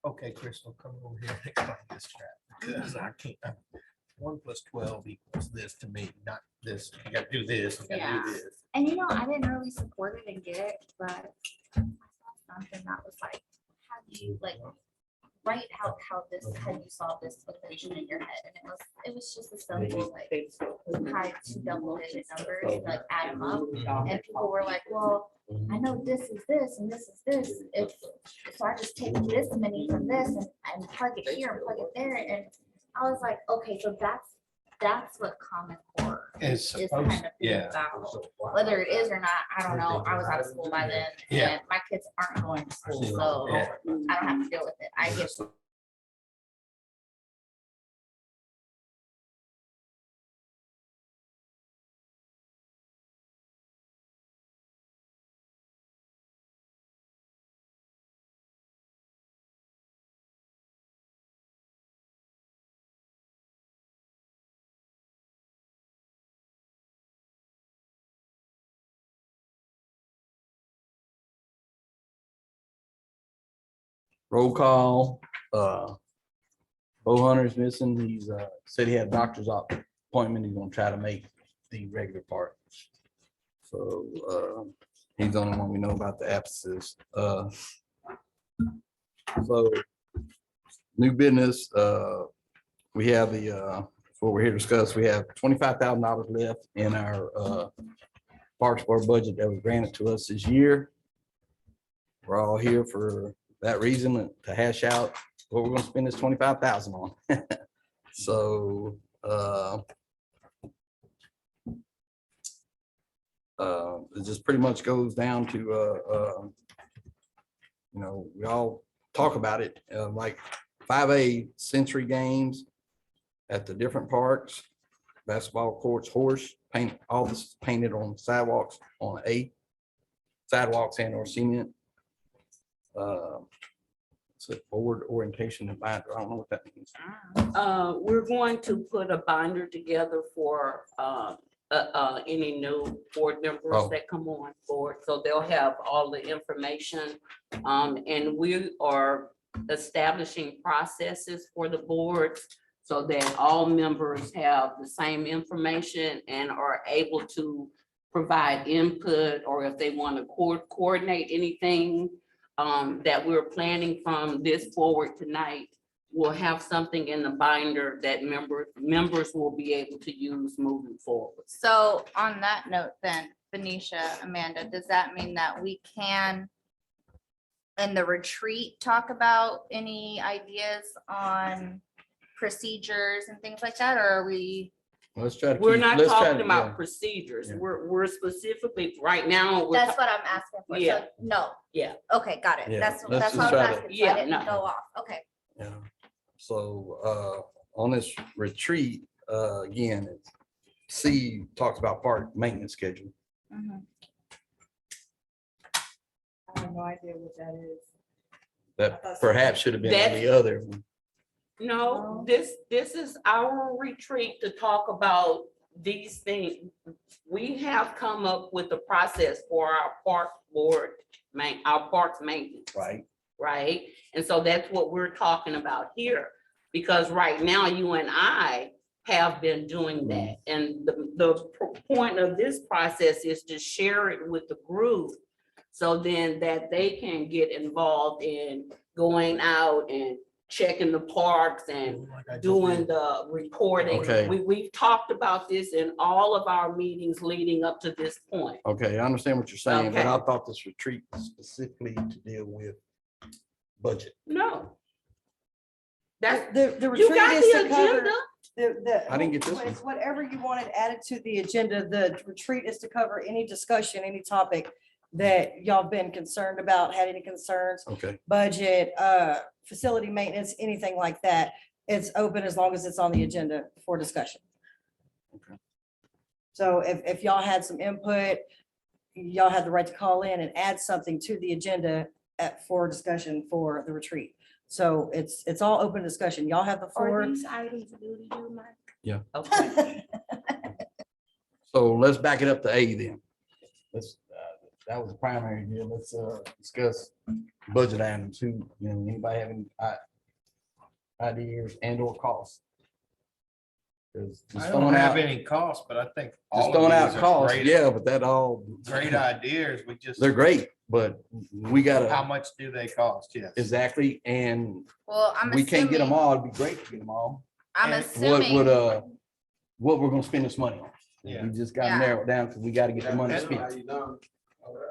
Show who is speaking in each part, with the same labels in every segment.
Speaker 1: Okay, Crystal, come over here and explain this crap, because I can't, 1 + 12 equals this to me, not this. You gotta do this, you gotta
Speaker 2: Yeah.
Speaker 1: do this.
Speaker 2: And you know, I didn't really support it and get it, but I saw something that was like, how do you like write out how you solve this equation in your head? And it was just a simple like tie two double-digit numbers, like add them up. And people were like, well, I know this is this and this is this. So I just take this many from this and plug it here and plug it there. And I was like, okay, so that's what Common Core
Speaker 1: It's
Speaker 2: is
Speaker 1: supposed,
Speaker 2: kind of
Speaker 1: yeah.
Speaker 2: about. Whether it is or not, I don't know. I was out of school by then,
Speaker 1: Yeah.
Speaker 2: and my kids aren't going to school, so
Speaker 1: Yeah.
Speaker 2: I don't have to deal with it. I get
Speaker 3: Roll call, Bo Hunter's missing. He's said he had a doctor's appointment. He's gonna try to make the regular part. So he's the only one we know about the absences. So new business, we have what we're here to discuss. We have $25,000 left in our Parks Board budget that was granted to us this year. We're all here for that reason, to hash out what we're gonna spend this 25,000 on. So it just pretty much goes down to we all talk about it, like 5A sensory games at the different parks, basketball courts, horse paint, all this painted on sidewalks on sidewalks and or cement. So forward orientation and binder. I don't know what that means.
Speaker 4: We're going to put a binder together for any new board members that come on board. So they'll have all the information. And we are establishing processes for the boards so that all members have the same information and are able to provide input, or if they want to coordinate anything that we're planning from this forward tonight, we'll have something in the binder that members will be able to use moving forward.
Speaker 2: So on that note then, Benicia, Amanda, does that mean that we can in the retreat talk about any ideas on procedures and things like that, or are we?
Speaker 3: Let's try to.
Speaker 4: We're not
Speaker 3: let's try
Speaker 4: talking
Speaker 3: to-
Speaker 4: about
Speaker 3: yeah.
Speaker 4: procedures.
Speaker 3: Yeah.
Speaker 4: We're specifically right now.
Speaker 2: That's what I'm asking for.
Speaker 4: Yeah.
Speaker 2: So no.
Speaker 4: Yeah.
Speaker 2: Okay, got it.
Speaker 3: Yeah,
Speaker 2: That's
Speaker 3: let's
Speaker 2: all
Speaker 3: just
Speaker 2: I was
Speaker 3: try to-
Speaker 2: asking. So
Speaker 4: Yeah,
Speaker 2: I didn't
Speaker 4: no.
Speaker 2: go off. Okay.
Speaker 3: Yeah. So on this retreat, again, C talks about park maintenance schedule.
Speaker 2: Mhm.
Speaker 5: I have no idea what that is.
Speaker 3: That perhaps should have been on the other one.
Speaker 4: No, this is our retreat to talk about these things. We have come up with a process for our park board, our parks maintenance.
Speaker 3: Right.
Speaker 4: Right? And so that's what we're talking about here. Because right now you and I have been doing that. And the point of this process is to share it with the group, so then that they can get involved in going out and checking the parks and doing the reporting.
Speaker 3: Okay.
Speaker 4: We've talked about this in all of our meetings leading up to this point.
Speaker 3: Okay, I understand what you're saying, but
Speaker 4: Okay.
Speaker 3: I thought this retreat was specifically to deal with budget.
Speaker 4: No. That's,
Speaker 5: The
Speaker 4: you
Speaker 5: retreat
Speaker 4: got
Speaker 5: is
Speaker 4: the
Speaker 5: to cover.
Speaker 4: agenda?
Speaker 3: I didn't get this
Speaker 5: It's whatever you wanted added to the agenda. The retreat is to cover any discussion, any topic that y'all been concerned about, had any concerns,
Speaker 3: Okay,
Speaker 5: budget, facility maintenance, anything like that. It's open as long as it's on the agenda for discussion.
Speaker 3: Okay.
Speaker 5: So if y'all had some input, y'all had the right to call in and add something to the agenda for discussion for the retreat. So it's all open discussion. Y'all have the floor.
Speaker 2: Are these items new to you, Mark?
Speaker 3: yeah.
Speaker 4: Okay.
Speaker 3: So let's back it up to A then. Let's that was the primary deal. Let's discuss budget items. Who, anybody have any ideas and or costs?
Speaker 1: I don't have any cost, but I think
Speaker 3: Just
Speaker 1: all of
Speaker 3: throwing out
Speaker 1: these are
Speaker 3: costs,
Speaker 1: great,
Speaker 3: yeah, but that all.
Speaker 1: great ideas. We just,
Speaker 3: They're great, but we
Speaker 1: how
Speaker 3: gotta,
Speaker 1: much do they cost? Yes.
Speaker 3: exactly, and
Speaker 2: Well, I'm
Speaker 3: we can't get them
Speaker 2: assuming,
Speaker 3: all. It'd be great to get them all.
Speaker 2: I'm
Speaker 1: And
Speaker 2: assuming,
Speaker 3: What we're gonna spend this money on.
Speaker 1: Yeah.
Speaker 3: We just gotta
Speaker 2: Yeah.
Speaker 3: narrow it down, because we gotta get the money
Speaker 1: And-
Speaker 3: spent.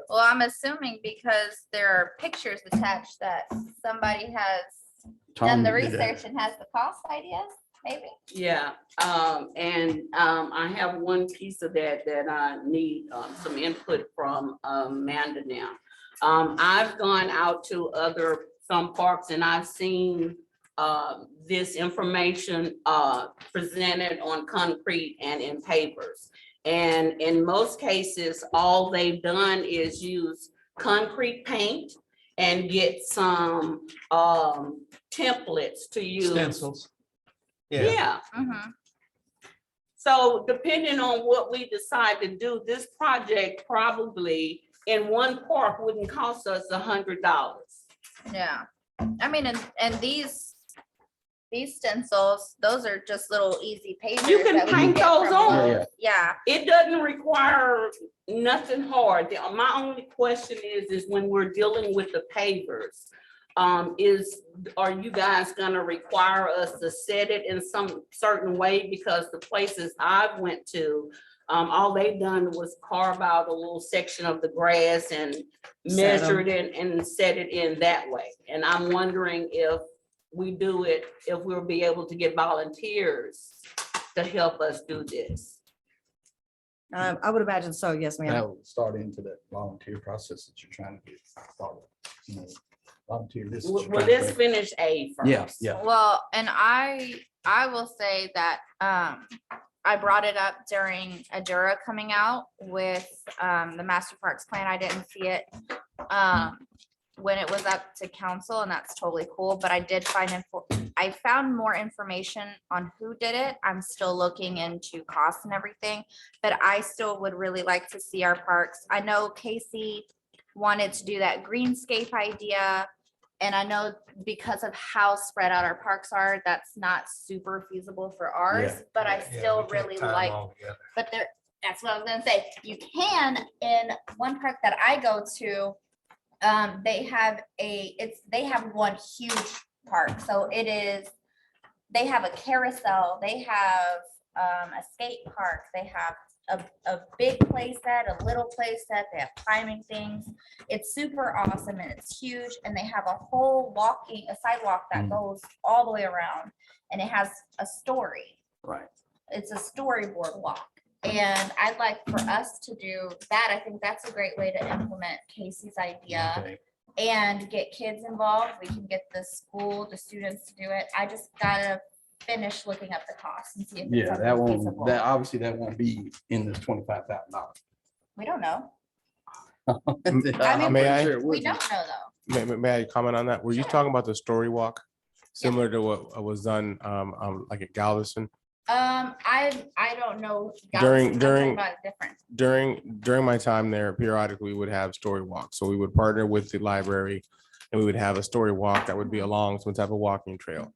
Speaker 2: well, I'm assuming because there are pictures attached that somebody has done the
Speaker 3: Tom did that.
Speaker 2: research and has the cost ideas, maybe?
Speaker 4: Yeah, I have one piece of that I need some input from Amanda now. I've gone out to some parks and I've seen this information presented on concrete and in papers. And in most cases, all they've done is use concrete paint and get some templates to use.
Speaker 1: Stencils. Yeah.
Speaker 4: Yeah,
Speaker 2: Mhm.
Speaker 4: so depending on what we decide to do, this project probably in one park wouldn't cost us $100.
Speaker 2: Yeah, I mean, and these stencils, those are just little easy pages.
Speaker 4: You can
Speaker 2: that we
Speaker 4: paint
Speaker 2: get
Speaker 4: those
Speaker 2: from
Speaker 4: on.
Speaker 2: Lowe's. Yeah,
Speaker 4: It doesn't require nothing hard. My only question is when we're dealing with the pavers, are you guys gonna require us to set it in some certain way? Because the places I've went to, all they've done was carve out a little section of the grass and measure it and set it in that way. And I'm wondering if we do it, if we'll be able to get volunteers to help us do this.
Speaker 5: I would imagine so, yes, ma'am.
Speaker 3: That would start into that volunteer process that you're trying to get started. Volunteer this. that you're
Speaker 4: Well,
Speaker 3: trying to
Speaker 4: let's
Speaker 3: get.
Speaker 4: finish A first.
Speaker 3: Yeah, yeah.
Speaker 2: well, and I will say that I brought it up during Adura coming out with the master parks plan. I didn't see it when it was up to council, and that's totally cool. But I did I found more information on who did it. I'm still looking into costs and everything, but I still would really like to see our parks. I know Casey wanted to do that greenscape idea. And I know because of how spread out our parks are, that's not super feasible for ours,
Speaker 3: Yeah.
Speaker 2: but I
Speaker 1: Yeah,
Speaker 2: still
Speaker 1: we can't
Speaker 2: really
Speaker 1: tie 'em
Speaker 2: like,
Speaker 1: all together.
Speaker 2: but there, that's what I was gonna say. You can, in one park that I go to, they have one huge park. So they have a carousel, they have a skate park, they have a big play set, a little play set, they have climbing things. It's super awesome and it's huge, and they have a whole sidewalk that goes all the way around, and it has a story.
Speaker 3: Right.
Speaker 2: It's a storyboard walk. And I'd like for us to do that. I think that's a great way to implement Casey's idea
Speaker 3: Okay.
Speaker 2: and get kids involved. We can get the students to do it. I just gotta finish looking up the costs and see if it's
Speaker 3: Yeah, that
Speaker 2: something
Speaker 3: won't,
Speaker 2: feasible.
Speaker 3: that obviously that won't be in this $25,000.
Speaker 2: We don't know.
Speaker 3: I'm
Speaker 6: May
Speaker 3: pretty
Speaker 6: I?
Speaker 3: sure it
Speaker 2: We
Speaker 3: would be.
Speaker 2: don't know though.
Speaker 6: May I comment on that? Were you
Speaker 2: Sure.
Speaker 6: talking about the story walk? Similar to what was done like at Galveston?
Speaker 2: I don't know.
Speaker 6: During-
Speaker 2: Galveston, I'm talking
Speaker 6: during-
Speaker 2: about different.
Speaker 6: During my time there, periodically we would have story walks. So we would partner with the library and we would have a story walk that would be along some type of walking trail.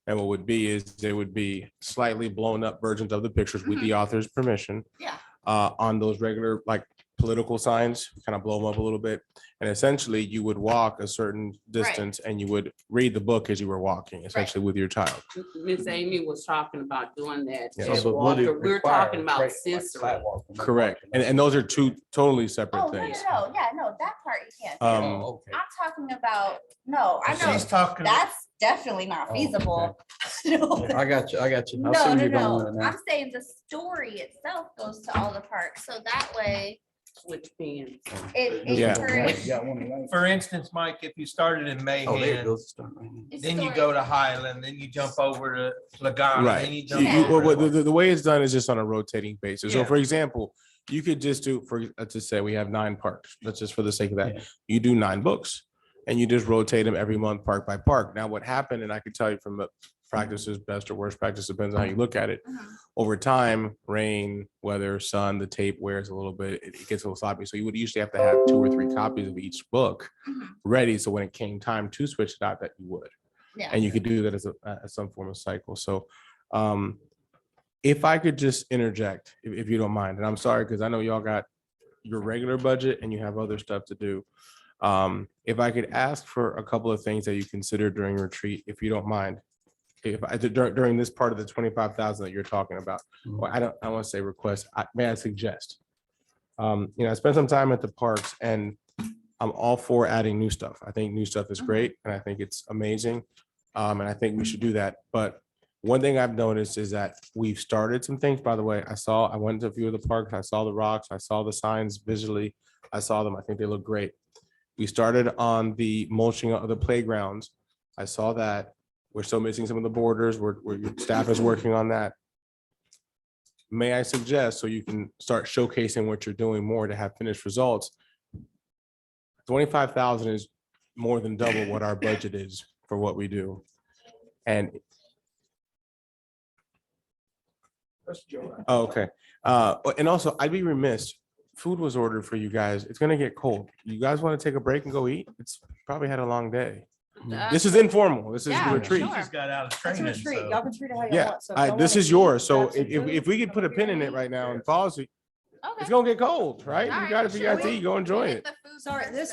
Speaker 6: And what would be is they would be slightly blown up versions of the pictures with the author's permission.
Speaker 2: Yeah.
Speaker 6: On those regular like political signs, kind of blow them up a little bit. And essentially you would walk a certain distance and you would read the book as you were walking, essentially with your child.
Speaker 4: Miss Amy was talking about doing that.
Speaker 6: Yeah.
Speaker 4: as
Speaker 3: So, but would it
Speaker 4: Walter. We're
Speaker 3: require
Speaker 4: talking
Speaker 3: a
Speaker 4: about
Speaker 3: straight, like,
Speaker 4: sensory.
Speaker 3: sidewalk?
Speaker 6: Correct. And those are two totally separate
Speaker 2: Oh, no,
Speaker 6: things.
Speaker 2: no, yeah, no, that part you can't. do.
Speaker 3: Oh, okay.
Speaker 2: I'm talking about, no, I know,
Speaker 1: She's talking.
Speaker 2: that's definitely not
Speaker 3: Oh,
Speaker 2: feasible. No,
Speaker 3: I got you. I got you. I see
Speaker 2: no,
Speaker 3: where
Speaker 2: no,
Speaker 3: you're going with
Speaker 2: no.
Speaker 3: it now.
Speaker 2: I'm saying the story itself goes to all the parks, so that way
Speaker 4: Switch pins.
Speaker 2: it
Speaker 6: Yeah.
Speaker 2: encourages.
Speaker 3: You got one of those?
Speaker 1: For instance, Mike, if you started in
Speaker 3: Oh, there it
Speaker 1: Mayhem,
Speaker 3: goes. Start right there.
Speaker 1: then you go to Highland, then you jump over to Lagana, then
Speaker 6: Right.
Speaker 1: you
Speaker 6: You-
Speaker 1: jump
Speaker 2: Yeah.
Speaker 6: well,
Speaker 1: over.
Speaker 6: the way it's done is just on a rotating basis. So
Speaker 1: Yeah.
Speaker 6: for example, you could just do, let's just say we have 9 parks. Let's just for the sake of that,
Speaker 3: Yeah.
Speaker 6: you do 9 books and you just rotate them every month, park by park. Now what happened, and I can tell you from practices, best or worst practice, depends on how you look at it.
Speaker 2: Mhm.
Speaker 6: Over time, rain, weather, sun, the tape wears a little bit, it gets a little sloppy. So you would usually have to have 2 or 3 copies of each book
Speaker 2: Mhm.
Speaker 6: ready. So when it came time to switch it out, that you would.
Speaker 2: Yeah.
Speaker 6: And you could do that as some form of cycle. So if I could just interject, if you don't mind, and I'm sorry, because I know y'all got your regular budget and you have other stuff to do. If I could ask for a couple of things that you consider during retreat, if you don't mind. If I during this part of the 25,000 that you're talking about, well, I want to say request, may I suggest? I spent some time at the parks and I'm all for adding new stuff. I think new stuff is great and I think it's amazing. And I think we should do that. But one thing I've noticed is that we've started some things, by the way. I went to a few of the parks, I saw the rocks, I saw the signs visually. I saw them. I think they look great. We started on the mulching of the playgrounds. I saw that. We're still missing some of the borders. Your staff is working on that. May I suggest, so you can start showcasing what you're doing more to have finished results? 25,000 is more than double what our budget is for what we do. And oh, okay. And also I'd be remiss, food was ordered for you guys. It's gonna get cold. You guys want to take a break and go eat? It's probably had a long day. This is informal. This is
Speaker 2: Yeah,
Speaker 6: a retreat.
Speaker 1: She just got out of
Speaker 5: It's a
Speaker 1: training,
Speaker 5: retreat.
Speaker 1: so.
Speaker 5: Y'all can treat it how you
Speaker 6: Yeah,
Speaker 5: want. So if y'all
Speaker 6: this
Speaker 5: wanna
Speaker 6: is yours.
Speaker 5: eat,
Speaker 6: So
Speaker 5: grab some food,
Speaker 6: if we could put a
Speaker 5: come
Speaker 6: pin
Speaker 5: over
Speaker 6: in
Speaker 5: here
Speaker 6: it
Speaker 5: and
Speaker 6: right
Speaker 5: eat.
Speaker 6: now and pause it,
Speaker 2: Okay.
Speaker 6: it's gonna get cold, right?
Speaker 2: All
Speaker 6: You
Speaker 2: right,
Speaker 6: gotta, if you got
Speaker 2: sure.
Speaker 6: to eat, go enjoy
Speaker 2: Get
Speaker 6: it.
Speaker 2: the food
Speaker 5: Sorry,
Speaker 2: first.
Speaker 5: this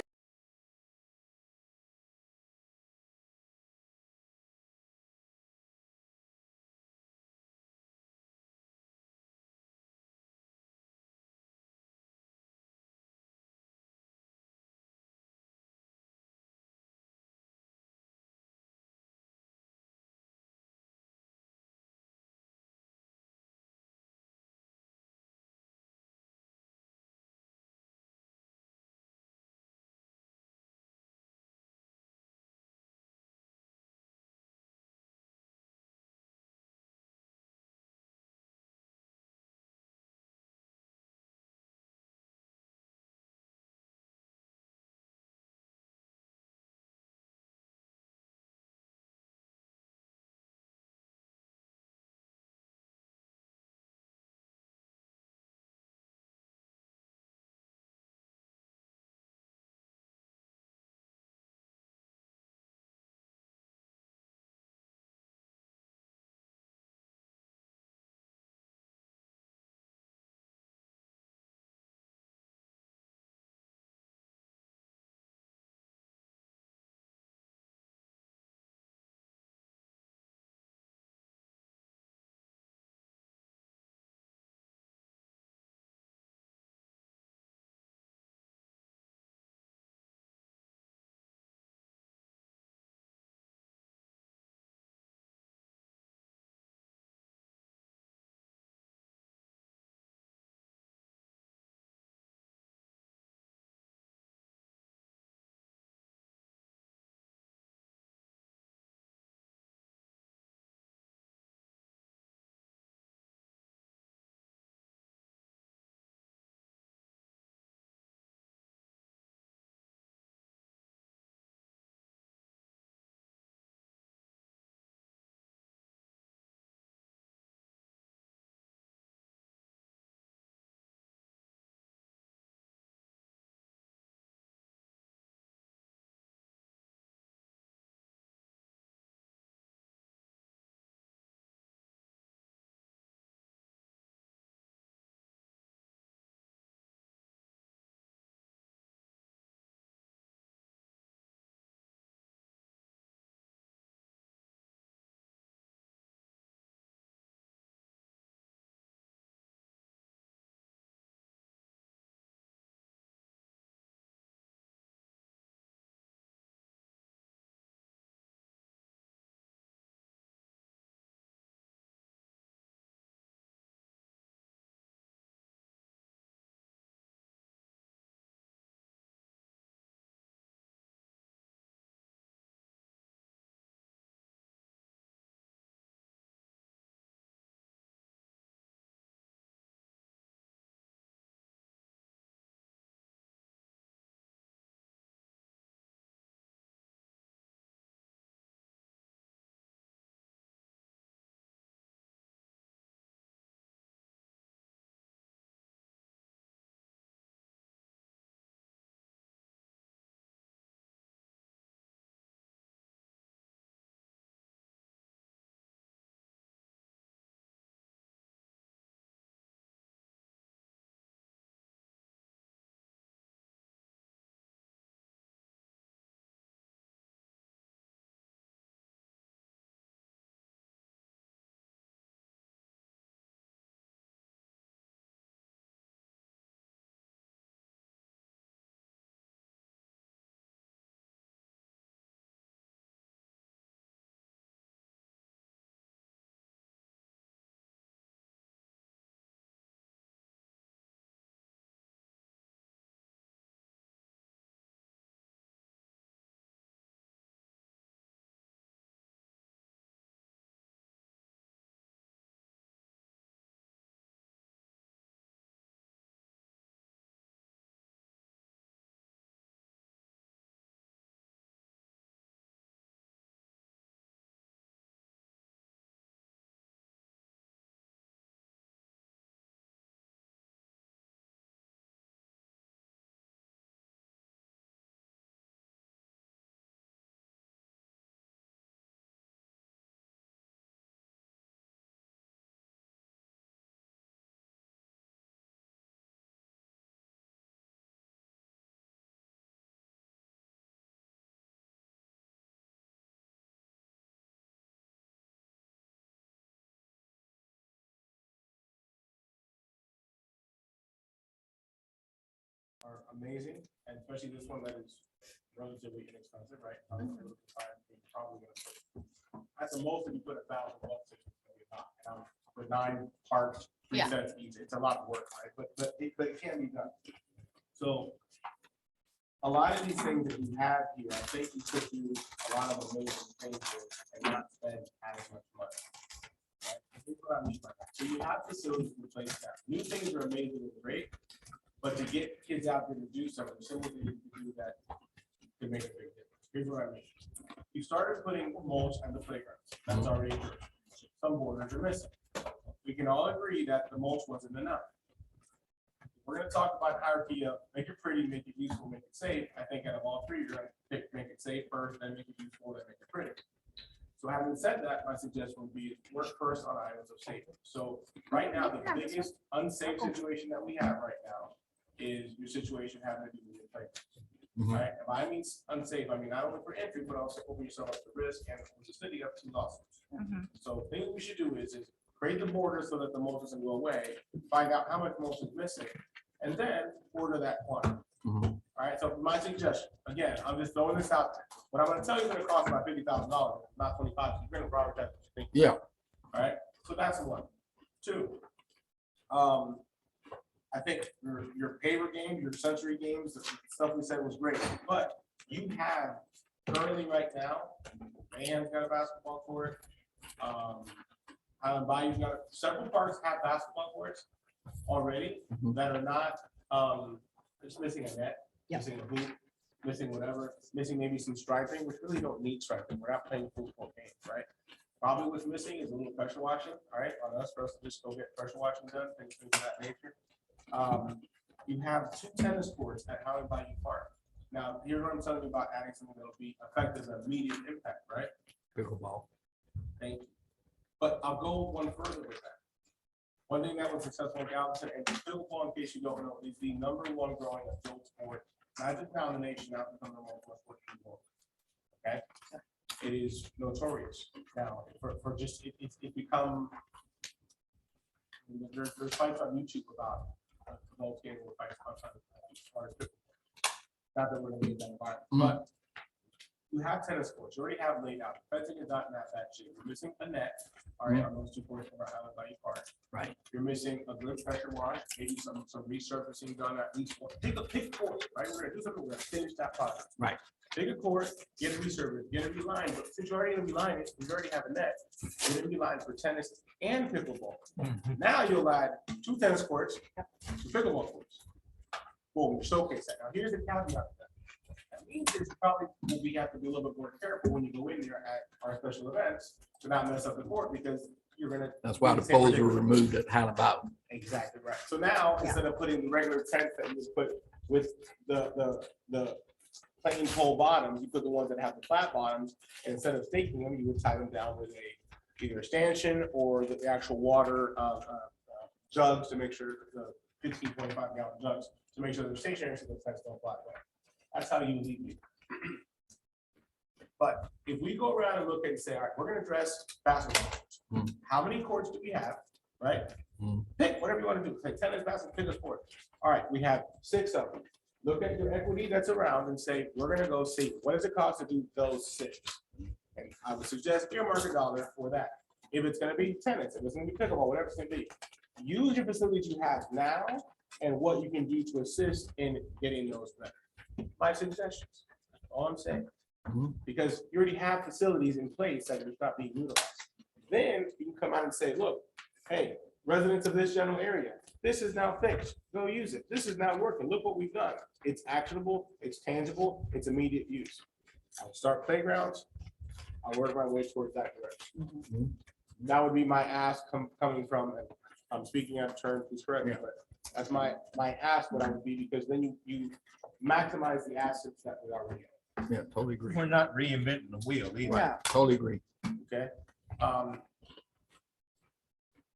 Speaker 6: are amazing, and especially this one that is relatively inexpensive, right? Probably gonna put- At the most, if you put $1,000, it's gonna be a lot. And with 9 parks, 3
Speaker 2: Yeah.
Speaker 6: sets each, it's a lot of work, right? But it can be done. So a lot of these things that you have here, I think you could do a lot of amazing things with and not spend as much money. Right? Here's what I mean by that. So you have facilities in place now. New things are amazing and great, but to get kids out there to do something, simple things to do that can make a big difference. Here's what I mean. You started putting mulch at the playgrounds. That's already occurred. Some borders are missing. We can all agree that the mulch wasn't enough. We're gonna talk about hierarchy of make it pretty, make it useful, make it safe. I think out of all three, you're gonna pick make it safe first, then make it useful, then make it pretty. So having said that, my suggestion would be work first on items of safety. So right now, the biggest unsafe situation that we have right now is your situation having to do with your playgrounds. Right? If I mean unsafe, I mean not only for entry, but also open yourself up to risk and for the city up to lawsuits. So things we should do is create the border so that the mulch doesn't go away, find out how much mulch is missing, and then order that quantity. All right, so my suggestion, again, I'm just throwing this out there. What I'm gonna tell you is gonna cost about $50,000, not 25. You're gonna prioritize what you think.
Speaker 3: Yeah.
Speaker 6: All right, so that's one. Two, I think your paver game, your sensory games, the stuff we said was great, but you have currently right now, Rand's got a basketball court. Highland Bayou's got several parks have basketball courts already that are not, just missing a net,
Speaker 5: Yeah.
Speaker 6: missing a hoop, missing whatever, missing maybe some striping, which really don't need striping. We're not playing football games, right? Probably what's missing is a little pressure washing, all right, on us for us to just go get pressure washing done, things of that nature. You have 2 tennis courts at Highland Bayou Park. Now, here's what I'm telling you about adding something that'll be effective and immediate impact, right?
Speaker 3: Pickleball.
Speaker 6: Thank you. But I'll go one further with that. One thing that was successful in Galveston, and pickleball, in case you don't know, is the #1 growing adult sport, not just now in the nation, not the #1 sport in the world. Okay? It is notorious now for just, it's become, there's fights on YouTube about adults getting into fights as far as pickleball. Not that we're gonna be in that environment, but you have tennis courts, you already have laid out, fencing is not that shit, you're missing a net, all right, on those 2 courts from Highland Bayou Park.
Speaker 3: Right.
Speaker 6: You're missing a good pressure wash, maybe some resurfacing done at least one, pick court, right, we're gonna do something, we're gonna finish that project.
Speaker 3: Right.
Speaker 6: Pick a court, get it resurfaced, get it relined, but since you're already gonna reline it, you already have a net, get it relined for tennis and pickleball. Now you'll add 2 tennis courts, 2 pickleball courts. Boom, showcase that. Now, here's the caveat to that. That means is probably we have to be a little bit more careful when you go in there at our special events to not mess up the court because you're gonna.
Speaker 3: That's why the poles were removed at Highland Bayou.
Speaker 6: Exactly right. So now, instead of putting the regular tents that you just put with the plain pole bottoms, you put the ones that have the flat bottoms, and instead of staking them, you would tie them down with either a stanchion or the actual water jugs to make sure the 15-25 gallon jugs to make sure they're stationary so the tents don't fly away. That's how you lead me. But if we go around and look and say, all right, we're gonna address basketball courts. How many courts do we have, right? Pick whatever you want to do, say tennis, basketball, pick a sport. All right, we have 6 of them. Look at your equity that's around and say, we're gonna go see, what does it cost to do those 6? And I would suggest earmark $1 for that. If it's gonna be tennis, if it's gonna be pickleball, whatever it's gonna be. Use your facilities you have now and what you can do to assist in getting those better. My suggestions, that's all I'm saying. Because you already have facilities in place that are not being utilized. Then you can come out and say, look, hey, residents of this general area, this is now fixed. Go use it. This is not working. Look what we've done. It's actionable, it's tangible, it's immediate use. I'll start playgrounds. I'll work my way towards that direction. That would be my ask coming from, and I'm speaking out of turn, please correct me, but that's my ask what I would be, because then you maximize the assets that we already have.
Speaker 3: Yeah, totally agree.
Speaker 1: We're not reinventing the wheel either.
Speaker 5: Yeah.
Speaker 3: Totally agree.
Speaker 6: Okay.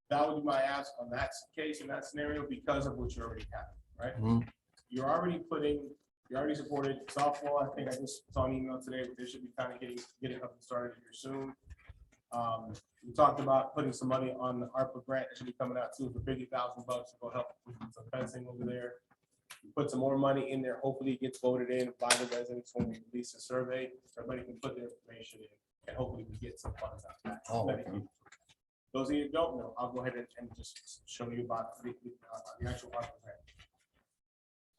Speaker 6: That would be my ask on that case, in that scenario, because of what you already have, right? You're already supported softball. I think I just saw an email today, but they should be kind of getting up and started here soon. We talked about putting some money on the ARPA grant that should be coming out too for $50,000 to go help with some fencing over there.
Speaker 7: Put some more money in there. Hopefully it gets voted in by the residents when we release a survey. Everybody can put their information in and hopefully we get some funds out of that.
Speaker 3: Oh, okay.
Speaker 7: Those of you who don't know, I'll go ahead and just show you about the actual ARPA grant.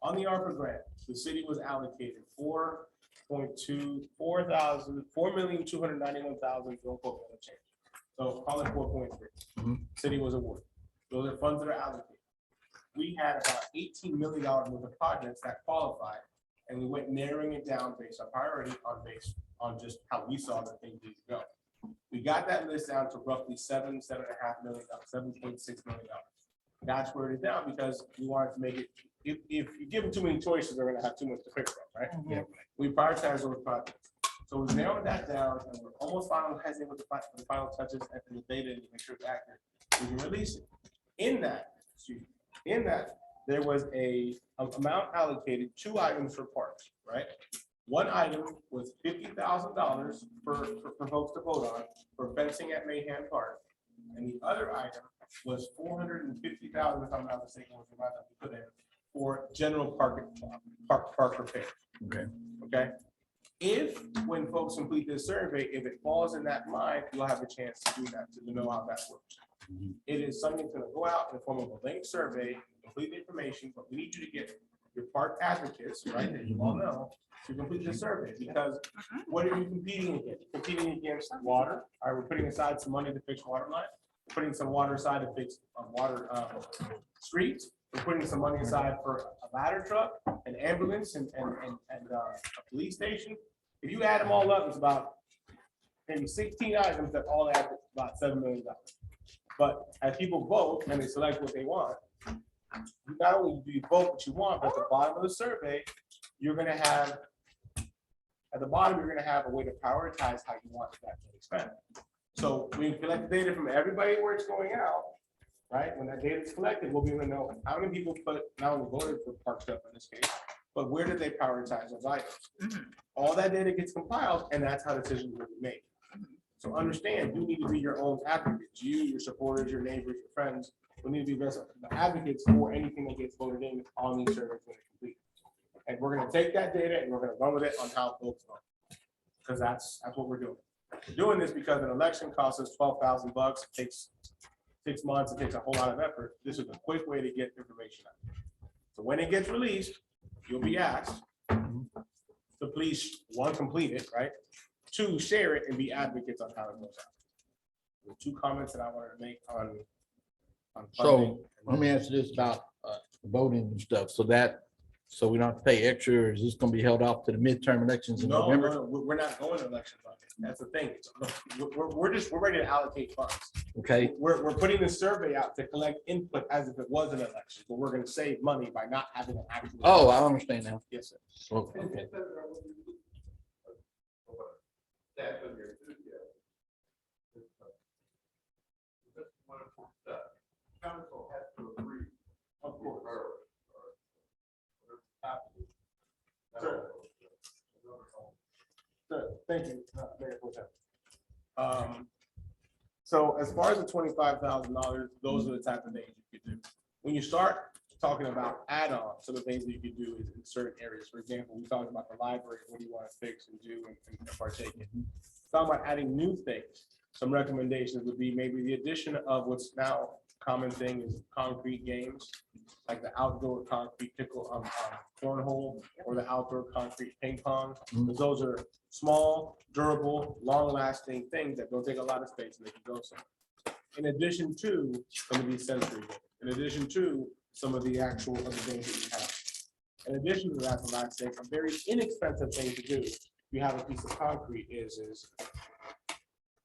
Speaker 7: On the ARPA grant, the city was allocated $4,291,000. Don't quote me on the change. So call it 4.3.
Speaker 3: Mhm.
Speaker 7: City was awarded. Those are funds that are allocated. We had about $18 million worth of projects that qualified, and we went narrowing it down based on priority on just how we saw that things need to go. We got that list down to roughly $7.5 million, $7.6 million. That's where it is down because we wanted to make it, if you give them too many choices, they're gonna have too much to pick from, right?
Speaker 3: Yeah.
Speaker 7: We prioritize those projects. So we narrowed that down and we're almost finalizing with the final touches and the data to make sure it's accurate. We can release it. In that, there was a amount allocated, 2 items for parks, right? One item was $50,000 for folks to vote on for fencing at Mayhem Park. And the other item was $450,000, if I'm not mistaken, was the amount that we put in for general park repair.
Speaker 3: Okay.
Speaker 7: Okay. If, when folks complete this survey, if it falls in that line, you'll have a chance to do that, to know how that works.
Speaker 3: Mhm.
Speaker 7: It is something that's gonna go out in the form of a linked survey, complete the information, but we need you to get your park advocates, right, that you all know, to complete the survey, because what are you competing against? Competing against water. All right, we're putting aside some money to fix water lines, putting some water aside to fix streets. We're putting some money aside for a ladder truck, an ambulance, and a police station. If you add them all up, it's about maybe 16 items that all add about $7 million. But as people vote and they select what they want, not only do you vote what you want, but at the bottom of the survey, you're gonna have, at the bottom, you're gonna have a way to prioritize how you want that to expend. So we collect the data from everybody where it's going out, right? When that data is collected, we'll be able to know how many people not only voted for park stuff in this case, but where did they prioritize those items? All that data gets compiled, and that's how decisions will be made. So understand, you need to be your own advocates. You, your supporters, your neighbors, your friends, we need to be best advocates for anything that gets voted in on these surveys when they're complete. And we're gonna take that data and we're gonna run with it on how folks vote. Because that's what we're doing. We're doing this because an election costs us $12,000. It takes 6 months. It takes a whole lot of effort. This is a quick way to get information out. So when it gets released, you'll be asked to please, 1, complete it, right? 2, share it and be advocates on how it goes out. The 2 comments that I wanted to make on funding.
Speaker 3: So let me ask you this about voting and stuff. So we don't have to pay extra, or is this gonna be held off to the midterm elections in
Speaker 7: No,
Speaker 3: November?
Speaker 7: no, we're not going to election funding. That's the thing. We're ready to allocate funds.
Speaker 3: Okay,
Speaker 7: We're putting the survey out to collect input as if it was an election, but we're gonna save money by not having an actual.
Speaker 3: oh, I understand now.
Speaker 7: Yes, sir.
Speaker 3: So, okay.
Speaker 8: Council has to agree.
Speaker 7: Of course.
Speaker 8: Sure.
Speaker 7: Sure. Thank you, Mayor Pro Tem. So as far as the $25,000, those are the type of things you could do. When you start talking about add-ons, some of the things that you could do is in certain areas. For example, we talked about the library, what do you want to fix and do and partake in. Talking about adding new things. Some recommendations would be maybe the addition of what's now common thing is concrete games, like the outdoor concrete pickle, cornhole, or the outdoor concrete ping pong. Because those are small, durable, long-lasting things that don't take a lot of space and they can go somewhere. In addition to some of these sensory games, in addition to some of the actual other things that you have. In addition to that, the last thing, a very inexpensive thing to do, if you have a piece of concrete is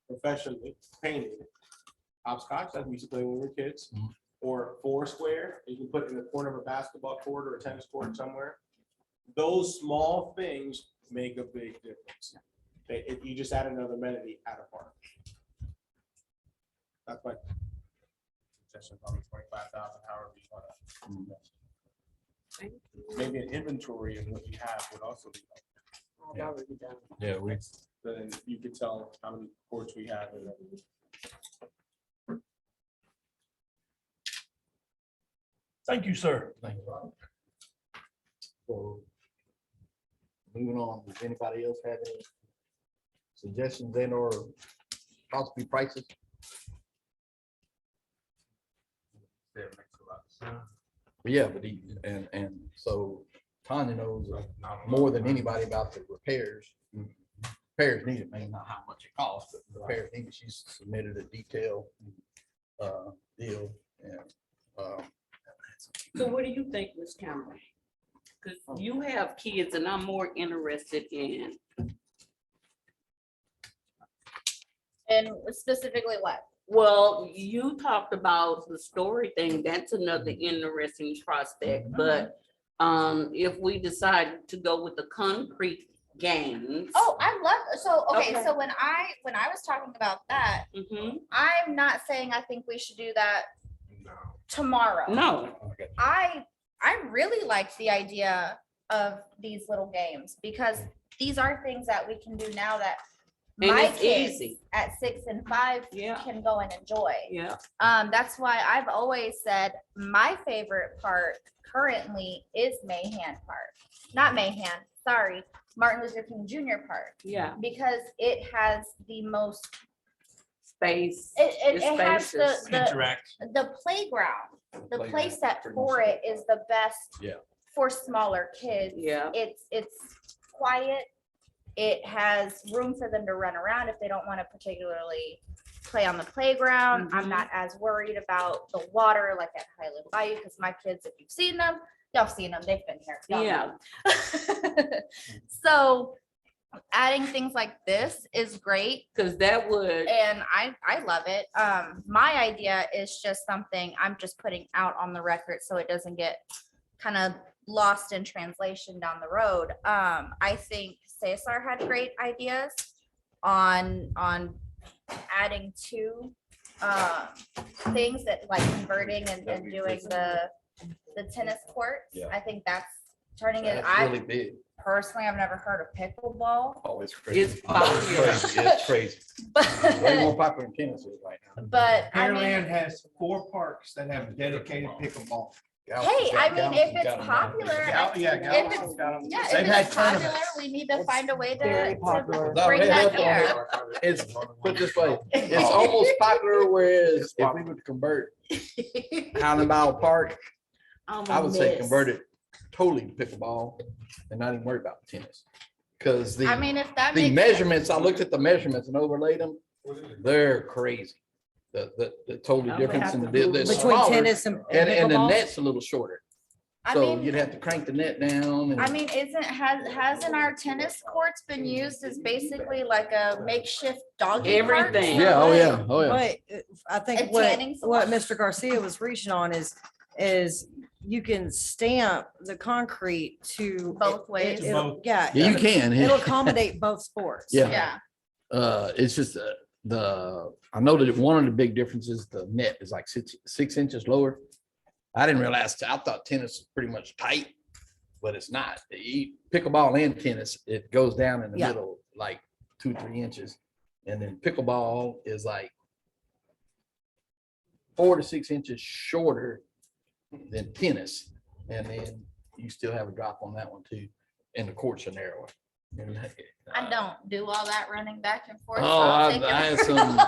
Speaker 7: professionally painted hopscotch, like we used to play when we were kids, or Foursquare, you can put in the corner of a basketball court or a tennis court somewhere. Those small things make a big difference. If you just add another amenity at a park. That's my suggestion, probably 25,000, however you want to. Maybe an inventory of what you have would also be helpful.
Speaker 3: Yeah, we.
Speaker 7: Then you could tell how many courts we have.
Speaker 8: Thank you, sir.
Speaker 3: Thank you. So moving on, does anybody else have any suggestions and or possibly prices? Yeah, but and so Tanya knows more than anybody about the repairs. Repairs needed, maybe not how much it costs, but repairs needed. She's submitted a detailed deal and
Speaker 4: So what do you think, Ms. Cameron? Because you have kids and I'm more interested in,
Speaker 2: And specifically what?
Speaker 4: well, you talked about the story thing. That's another interesting prospect, but if we decide to go with the concrete games.
Speaker 2: Oh, I love, so, okay,
Speaker 4: Okay.
Speaker 2: so when I was talking about that,
Speaker 4: Mhm.
Speaker 2: I'm not saying I think we should do that tomorrow.
Speaker 4: No,
Speaker 2: I really like the idea of these little games because these are things that we can do now that
Speaker 4: And
Speaker 2: my
Speaker 4: it's
Speaker 2: kids
Speaker 4: easy.
Speaker 2: at 6 and 5
Speaker 4: Yeah.
Speaker 2: can go and enjoy.
Speaker 4: yeah,
Speaker 2: That's why I've always said my favorite part currently is Mahan Park. Not Mahan, sorry, Martin Luther King Jr. Park.
Speaker 4: yeah,
Speaker 2: Because it has the most,
Speaker 4: space.
Speaker 2: it
Speaker 4: It's
Speaker 2: has
Speaker 4: spacious.
Speaker 2: the playground. The play
Speaker 3: Playground,
Speaker 2: set
Speaker 3: pretty
Speaker 2: for
Speaker 3: much.
Speaker 2: it is the best.
Speaker 3: Yeah.
Speaker 2: For smaller kids.
Speaker 4: Yeah.
Speaker 2: It's quiet. It has room for them to run around if they don't want to particularly play on the playground. I'm
Speaker 4: Mhm.
Speaker 2: not as worried about the water like at Highland Bayou because my kids, if you've seen them, y'all seen them, they've been here. Y'all know. So adding things like this is great.
Speaker 4: Because that would,
Speaker 2: And I love it. My idea is just something I'm just putting out on the record so it doesn't get kind of lost in translation down the road. I think Cesar had great ideas on adding two things that like converting and doing the tennis courts.
Speaker 3: Yeah.
Speaker 2: I think that's turning it.
Speaker 3: That's
Speaker 2: I
Speaker 3: really big.
Speaker 2: personally, I've never heard of pickleball,
Speaker 3: Oh, it's crazy.
Speaker 4: It's popular.
Speaker 3: It's crazy. Way more
Speaker 2: but
Speaker 3: popular than tennis is right now.
Speaker 2: I mean.
Speaker 1: Pearland has 4 parks that have dedicated pickleball.
Speaker 2: Hey, I mean, if it's popular,
Speaker 1: Yeah, yeah,
Speaker 2: if
Speaker 1: Galveston's
Speaker 2: it's,
Speaker 1: got 'em.
Speaker 2: yeah,
Speaker 1: They've
Speaker 2: if
Speaker 1: had
Speaker 2: it's popular,
Speaker 1: tournaments.
Speaker 2: we need to find a way
Speaker 5: Very
Speaker 2: to
Speaker 5: popular.
Speaker 3: No,
Speaker 2: bring
Speaker 3: it
Speaker 2: that
Speaker 3: is
Speaker 2: here.
Speaker 3: It's, put it this way, it's almost popular, whereas if we would convert Highland Mile Park, I would say convert it totally to pickleball and not even worry about tennis. Because
Speaker 2: I
Speaker 3: the
Speaker 2: mean, if that
Speaker 3: the
Speaker 2: makes.
Speaker 3: measurements, I looked at the measurements and overlaid them, they're crazy. The totally
Speaker 4: I would
Speaker 3: difference
Speaker 4: have
Speaker 3: in
Speaker 4: to
Speaker 3: the,
Speaker 4: Google
Speaker 3: the
Speaker 4: that.
Speaker 5: Between
Speaker 3: smaller,
Speaker 5: tennis and
Speaker 3: and the
Speaker 5: pickleball?
Speaker 3: net's a little shorter.
Speaker 2: I
Speaker 3: So
Speaker 2: mean,
Speaker 3: you'd have to crank the net down.
Speaker 2: I
Speaker 3: and-
Speaker 2: mean, hasn't our tennis courts been used as basically like a makeshift doggy park?
Speaker 4: Everything.
Speaker 3: Yeah, oh yeah, oh yeah.
Speaker 5: But I think
Speaker 2: And
Speaker 5: what
Speaker 2: tanning salon.
Speaker 5: Mr. Garcia was reaching on is you can stamp the concrete to.
Speaker 2: Both ways.
Speaker 5: it'll- Yeah.
Speaker 3: Yeah, you can.
Speaker 5: It'll accommodate both sports.
Speaker 3: Yeah.
Speaker 2: Yeah,
Speaker 3: It's just I know that one of the big differences, the net is like 6 inches lower. I didn't realize, I thought tennis was pretty much tight, but it's not. Pickleball and tennis, it goes down in the
Speaker 5: Yeah.
Speaker 3: middle, like 2-3 inches. And then pickleball is like 4 to 6 inches shorter than tennis. And then you still have a drop on that one too. And the courts are narrower. And,
Speaker 2: I don't do all that running back and forth. so
Speaker 3: Oh,
Speaker 2: I'll
Speaker 3: I
Speaker 2: take it.
Speaker 3: had some.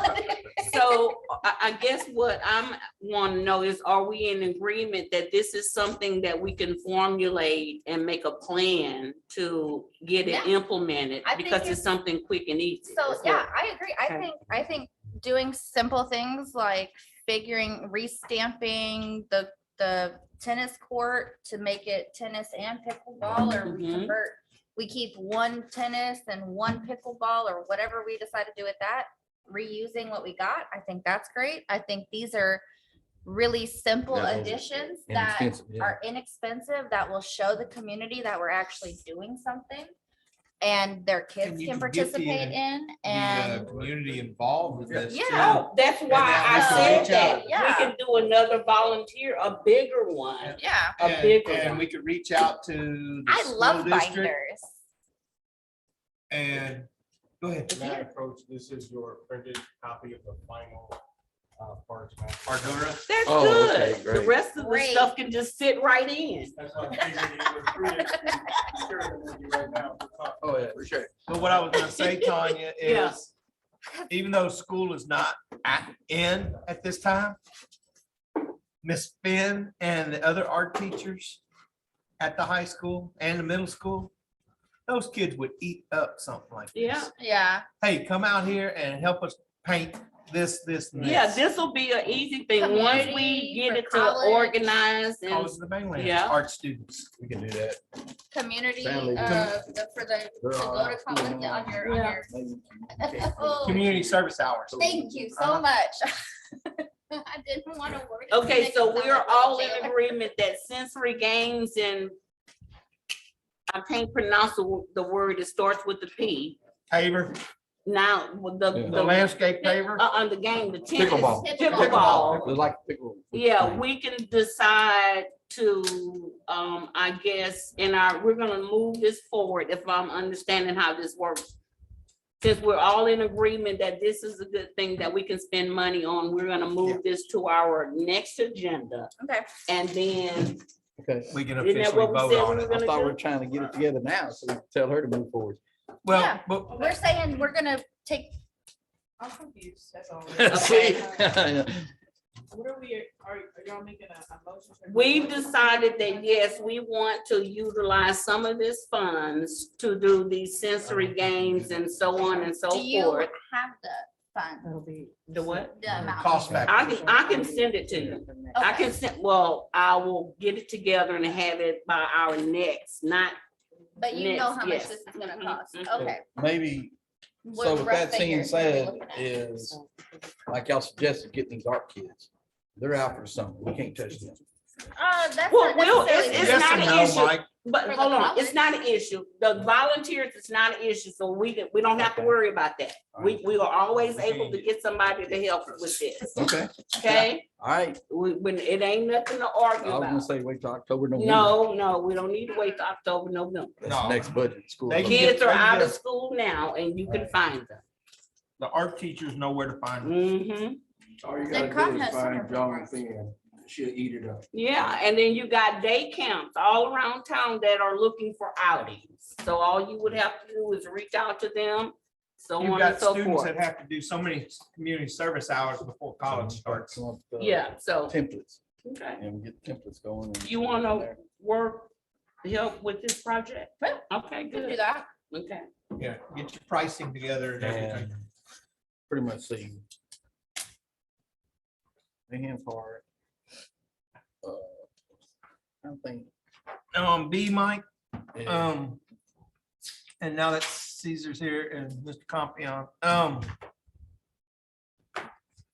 Speaker 4: So I guess what I'm want to know is, are we in agreement that this is something that we can formulate and make a plan to get it
Speaker 2: Yeah.
Speaker 4: implemented?
Speaker 2: I think
Speaker 4: Because it's
Speaker 2: it's-
Speaker 4: something quick and easy.
Speaker 2: So,
Speaker 4: is
Speaker 2: yeah,
Speaker 4: what-
Speaker 2: I agree.
Speaker 4: Okay.
Speaker 2: I think doing simple things like restamping the tennis court to make it tennis and pickleball, or we
Speaker 4: Mhm.
Speaker 2: convert, we keep one tennis and one pickleball, or whatever we decide to do with that, reusing what we got. I think that's great. I think these are really simple
Speaker 3: Yeah, those are
Speaker 2: additions that
Speaker 3: Inexpensive, yeah.
Speaker 2: are inexpensive, that will show the community that we're actually doing something. And their kids
Speaker 1: you
Speaker 2: can
Speaker 1: can get the,
Speaker 2: participate in, and
Speaker 1: community involved with this.
Speaker 2: Yeah.
Speaker 1: too.
Speaker 4: Oh, that's why I
Speaker 1: then we can
Speaker 4: said
Speaker 1: reach
Speaker 4: that.
Speaker 1: out.
Speaker 4: We
Speaker 2: Yeah.
Speaker 4: can do another volunteer, a bigger one.
Speaker 2: yeah,
Speaker 4: A
Speaker 1: And-
Speaker 4: bigger
Speaker 1: And
Speaker 4: one.
Speaker 1: we could reach out to the
Speaker 2: I
Speaker 1: school
Speaker 2: love
Speaker 1: district
Speaker 2: binders.
Speaker 1: and, go ahead.
Speaker 7: That approach, this is your printed copy of the final
Speaker 1: Ardura.
Speaker 4: That's
Speaker 3: Oh, okay,
Speaker 4: good. The
Speaker 3: great.
Speaker 4: rest of the
Speaker 2: Great.
Speaker 4: stuff can just fit right in.
Speaker 7: That's why I'm figuring you were free to share it with you right now.
Speaker 3: Oh, yeah, for sure.
Speaker 1: But what I was gonna say, Tanya,
Speaker 4: Yeah.
Speaker 1: is even though school is not in at this time, Miss Finn and the other art teachers at the high school and the middle school, those kids would eat up something like
Speaker 4: Yeah.
Speaker 1: this.
Speaker 2: Yeah.
Speaker 1: Hey, come out here and help us paint this, and
Speaker 4: Yeah,
Speaker 1: this.
Speaker 4: this will be an easy thing. Once we
Speaker 2: Community
Speaker 4: get
Speaker 2: for
Speaker 4: it to
Speaker 2: college.
Speaker 4: organize and,
Speaker 1: College of the Mainland,
Speaker 4: Yeah.
Speaker 1: art students.
Speaker 3: We can do that.
Speaker 2: Community,
Speaker 3: Family.
Speaker 2: for the, to go to college on your,
Speaker 4: Yeah.
Speaker 2: Oh,
Speaker 1: Community service hours.
Speaker 2: thank you so
Speaker 1: Uh-huh.
Speaker 2: much. I didn't want to work.
Speaker 4: okay, so we're all in agreement that sensory games and I can't pronounce the word, it starts with the P.
Speaker 1: Paver,
Speaker 4: Now, with the,
Speaker 3: Yeah.
Speaker 1: the landscape paver.
Speaker 4: on the game, the tennis.
Speaker 3: Pickleball.
Speaker 4: Pickleball.
Speaker 3: It's like pickle.
Speaker 4: Yeah, we can decide to, I guess, we're gonna move this forward if I'm understanding how this works. Since we're all in agreement that this is a good thing that we can spend money on, we're gonna move this to our next agenda.
Speaker 2: Okay.
Speaker 4: And then,
Speaker 3: Okay.
Speaker 1: We can
Speaker 4: Isn't that
Speaker 1: officially
Speaker 4: what we
Speaker 1: vote
Speaker 4: said
Speaker 1: on
Speaker 4: we
Speaker 1: it.
Speaker 4: were
Speaker 3: I
Speaker 4: gonna
Speaker 3: thought we
Speaker 4: do?
Speaker 3: were trying to get it together now, so we can tell her to move forward.
Speaker 1: Well,
Speaker 2: Yeah.
Speaker 1: but
Speaker 2: We're saying we're gonna take,
Speaker 9: I'm confused, that's all.
Speaker 3: See?
Speaker 9: What are we, are y'all making a motion?
Speaker 4: we've decided that, yes, we want to utilize some of this funds to do these sensory games and so on and so
Speaker 2: do you
Speaker 4: forth.
Speaker 2: have the fund,
Speaker 5: That'll be.
Speaker 4: The what?
Speaker 2: the amount?
Speaker 1: cost factor.
Speaker 4: I can send it to you. I
Speaker 2: Okay.
Speaker 4: can send, well, I will get it together and have it by our next, not,
Speaker 2: But you know
Speaker 4: next,
Speaker 2: how much
Speaker 4: yes.
Speaker 2: this is gonna
Speaker 4: Mhm,
Speaker 2: cost,
Speaker 4: mhm.
Speaker 2: okay.
Speaker 3: Maybe,
Speaker 2: What
Speaker 3: so with
Speaker 2: rough
Speaker 3: that being
Speaker 2: figures are we
Speaker 3: said,
Speaker 2: looking at?
Speaker 3: is, like y'all suggested, getting these art kids. They're out for something. We can't touch them.
Speaker 2: That's
Speaker 4: Well,
Speaker 2: not
Speaker 4: well,
Speaker 2: necessarily.
Speaker 4: it's
Speaker 1: Yes
Speaker 4: not
Speaker 1: and
Speaker 4: an
Speaker 1: no,
Speaker 4: issue.
Speaker 1: Mike.
Speaker 4: but
Speaker 2: For the
Speaker 4: hold on, it's
Speaker 2: college.
Speaker 4: not an issue. The volunteers, it's not an issue, so we don't have to
Speaker 3: Okay.
Speaker 4: worry about that. We are always able to get somebody to help with this,
Speaker 3: Okay,
Speaker 4: okay?
Speaker 3: all right.
Speaker 4: When it ain't nothing to argue
Speaker 3: I was gonna
Speaker 4: about.
Speaker 3: say wait till October, November.
Speaker 4: No, we don't need to wait till October, November.
Speaker 3: That's
Speaker 1: No.
Speaker 3: the next budget, school.
Speaker 1: They can
Speaker 3: budget.
Speaker 1: get-
Speaker 4: Kids are
Speaker 1: they can
Speaker 4: out of
Speaker 1: get-
Speaker 4: school now and you can find them.
Speaker 1: The art teachers know where to find them.
Speaker 4: Mm-hmm.
Speaker 8: All you
Speaker 2: Then
Speaker 8: gotta
Speaker 2: come
Speaker 8: do is
Speaker 2: has summer
Speaker 8: find John
Speaker 2: programs.
Speaker 8: Finn, she'll eat it up.
Speaker 4: Yeah, and then you got day camps all around town that are looking for outings. So all you would have to do is reach out to them, so
Speaker 1: You've
Speaker 4: on and
Speaker 1: got
Speaker 4: so
Speaker 1: students
Speaker 4: forth.
Speaker 1: that have to do so many community service hours before college starts.
Speaker 3: Come up with,
Speaker 4: Yeah, so,
Speaker 3: Templates,
Speaker 4: okay.
Speaker 3: and get templates going. and-
Speaker 4: You wanna work, help with this project?
Speaker 2: Yeah.
Speaker 4: Okay,
Speaker 2: We can do
Speaker 4: good.
Speaker 2: that.
Speaker 4: Okay.
Speaker 1: Yeah, get your pricing together and everything.
Speaker 3: And pretty much see. The hand part. I don't think.
Speaker 1: B, Mike,
Speaker 3: yeah,
Speaker 1: and now that Caesar's here and Mr. Compion,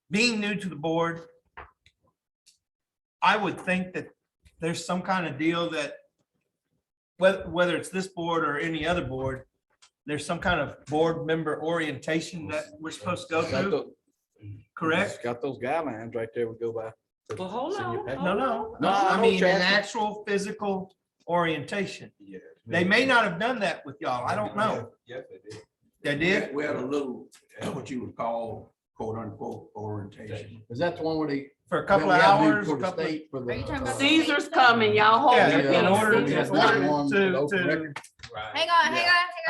Speaker 1: being new to the board, I would think that there's some kind of deal that whether it's this board or any other board, there's some kind of board member orientation that we're supposed to go
Speaker 3: got
Speaker 1: through,
Speaker 3: tho-
Speaker 1: correct?
Speaker 3: Got those guidelines right there we go by.
Speaker 4: Well, hold
Speaker 3: Send you a
Speaker 4: on.
Speaker 3: packet.
Speaker 1: No, no,
Speaker 3: No, I
Speaker 1: I
Speaker 3: know
Speaker 1: mean, an
Speaker 3: Chad.
Speaker 1: actual physical orientation.
Speaker 8: Yeah.
Speaker 1: They may not have done that with y'all. I don't know.
Speaker 8: Yes, they did.
Speaker 1: They did?
Speaker 8: We had a little, what you would call quote unquote orientation.
Speaker 3: Is that the one where they?
Speaker 1: For a couple of
Speaker 3: we gotta do
Speaker 1: hours,
Speaker 3: for
Speaker 1: a
Speaker 3: the
Speaker 1: couple of.
Speaker 3: state for the,
Speaker 2: Are you talking about
Speaker 4: Caesar's coming, y'all hold
Speaker 1: Yeah,
Speaker 4: your
Speaker 1: in
Speaker 4: peace.
Speaker 1: order
Speaker 4: Caesar's
Speaker 1: to-
Speaker 4: coming.
Speaker 2: Hang on, hang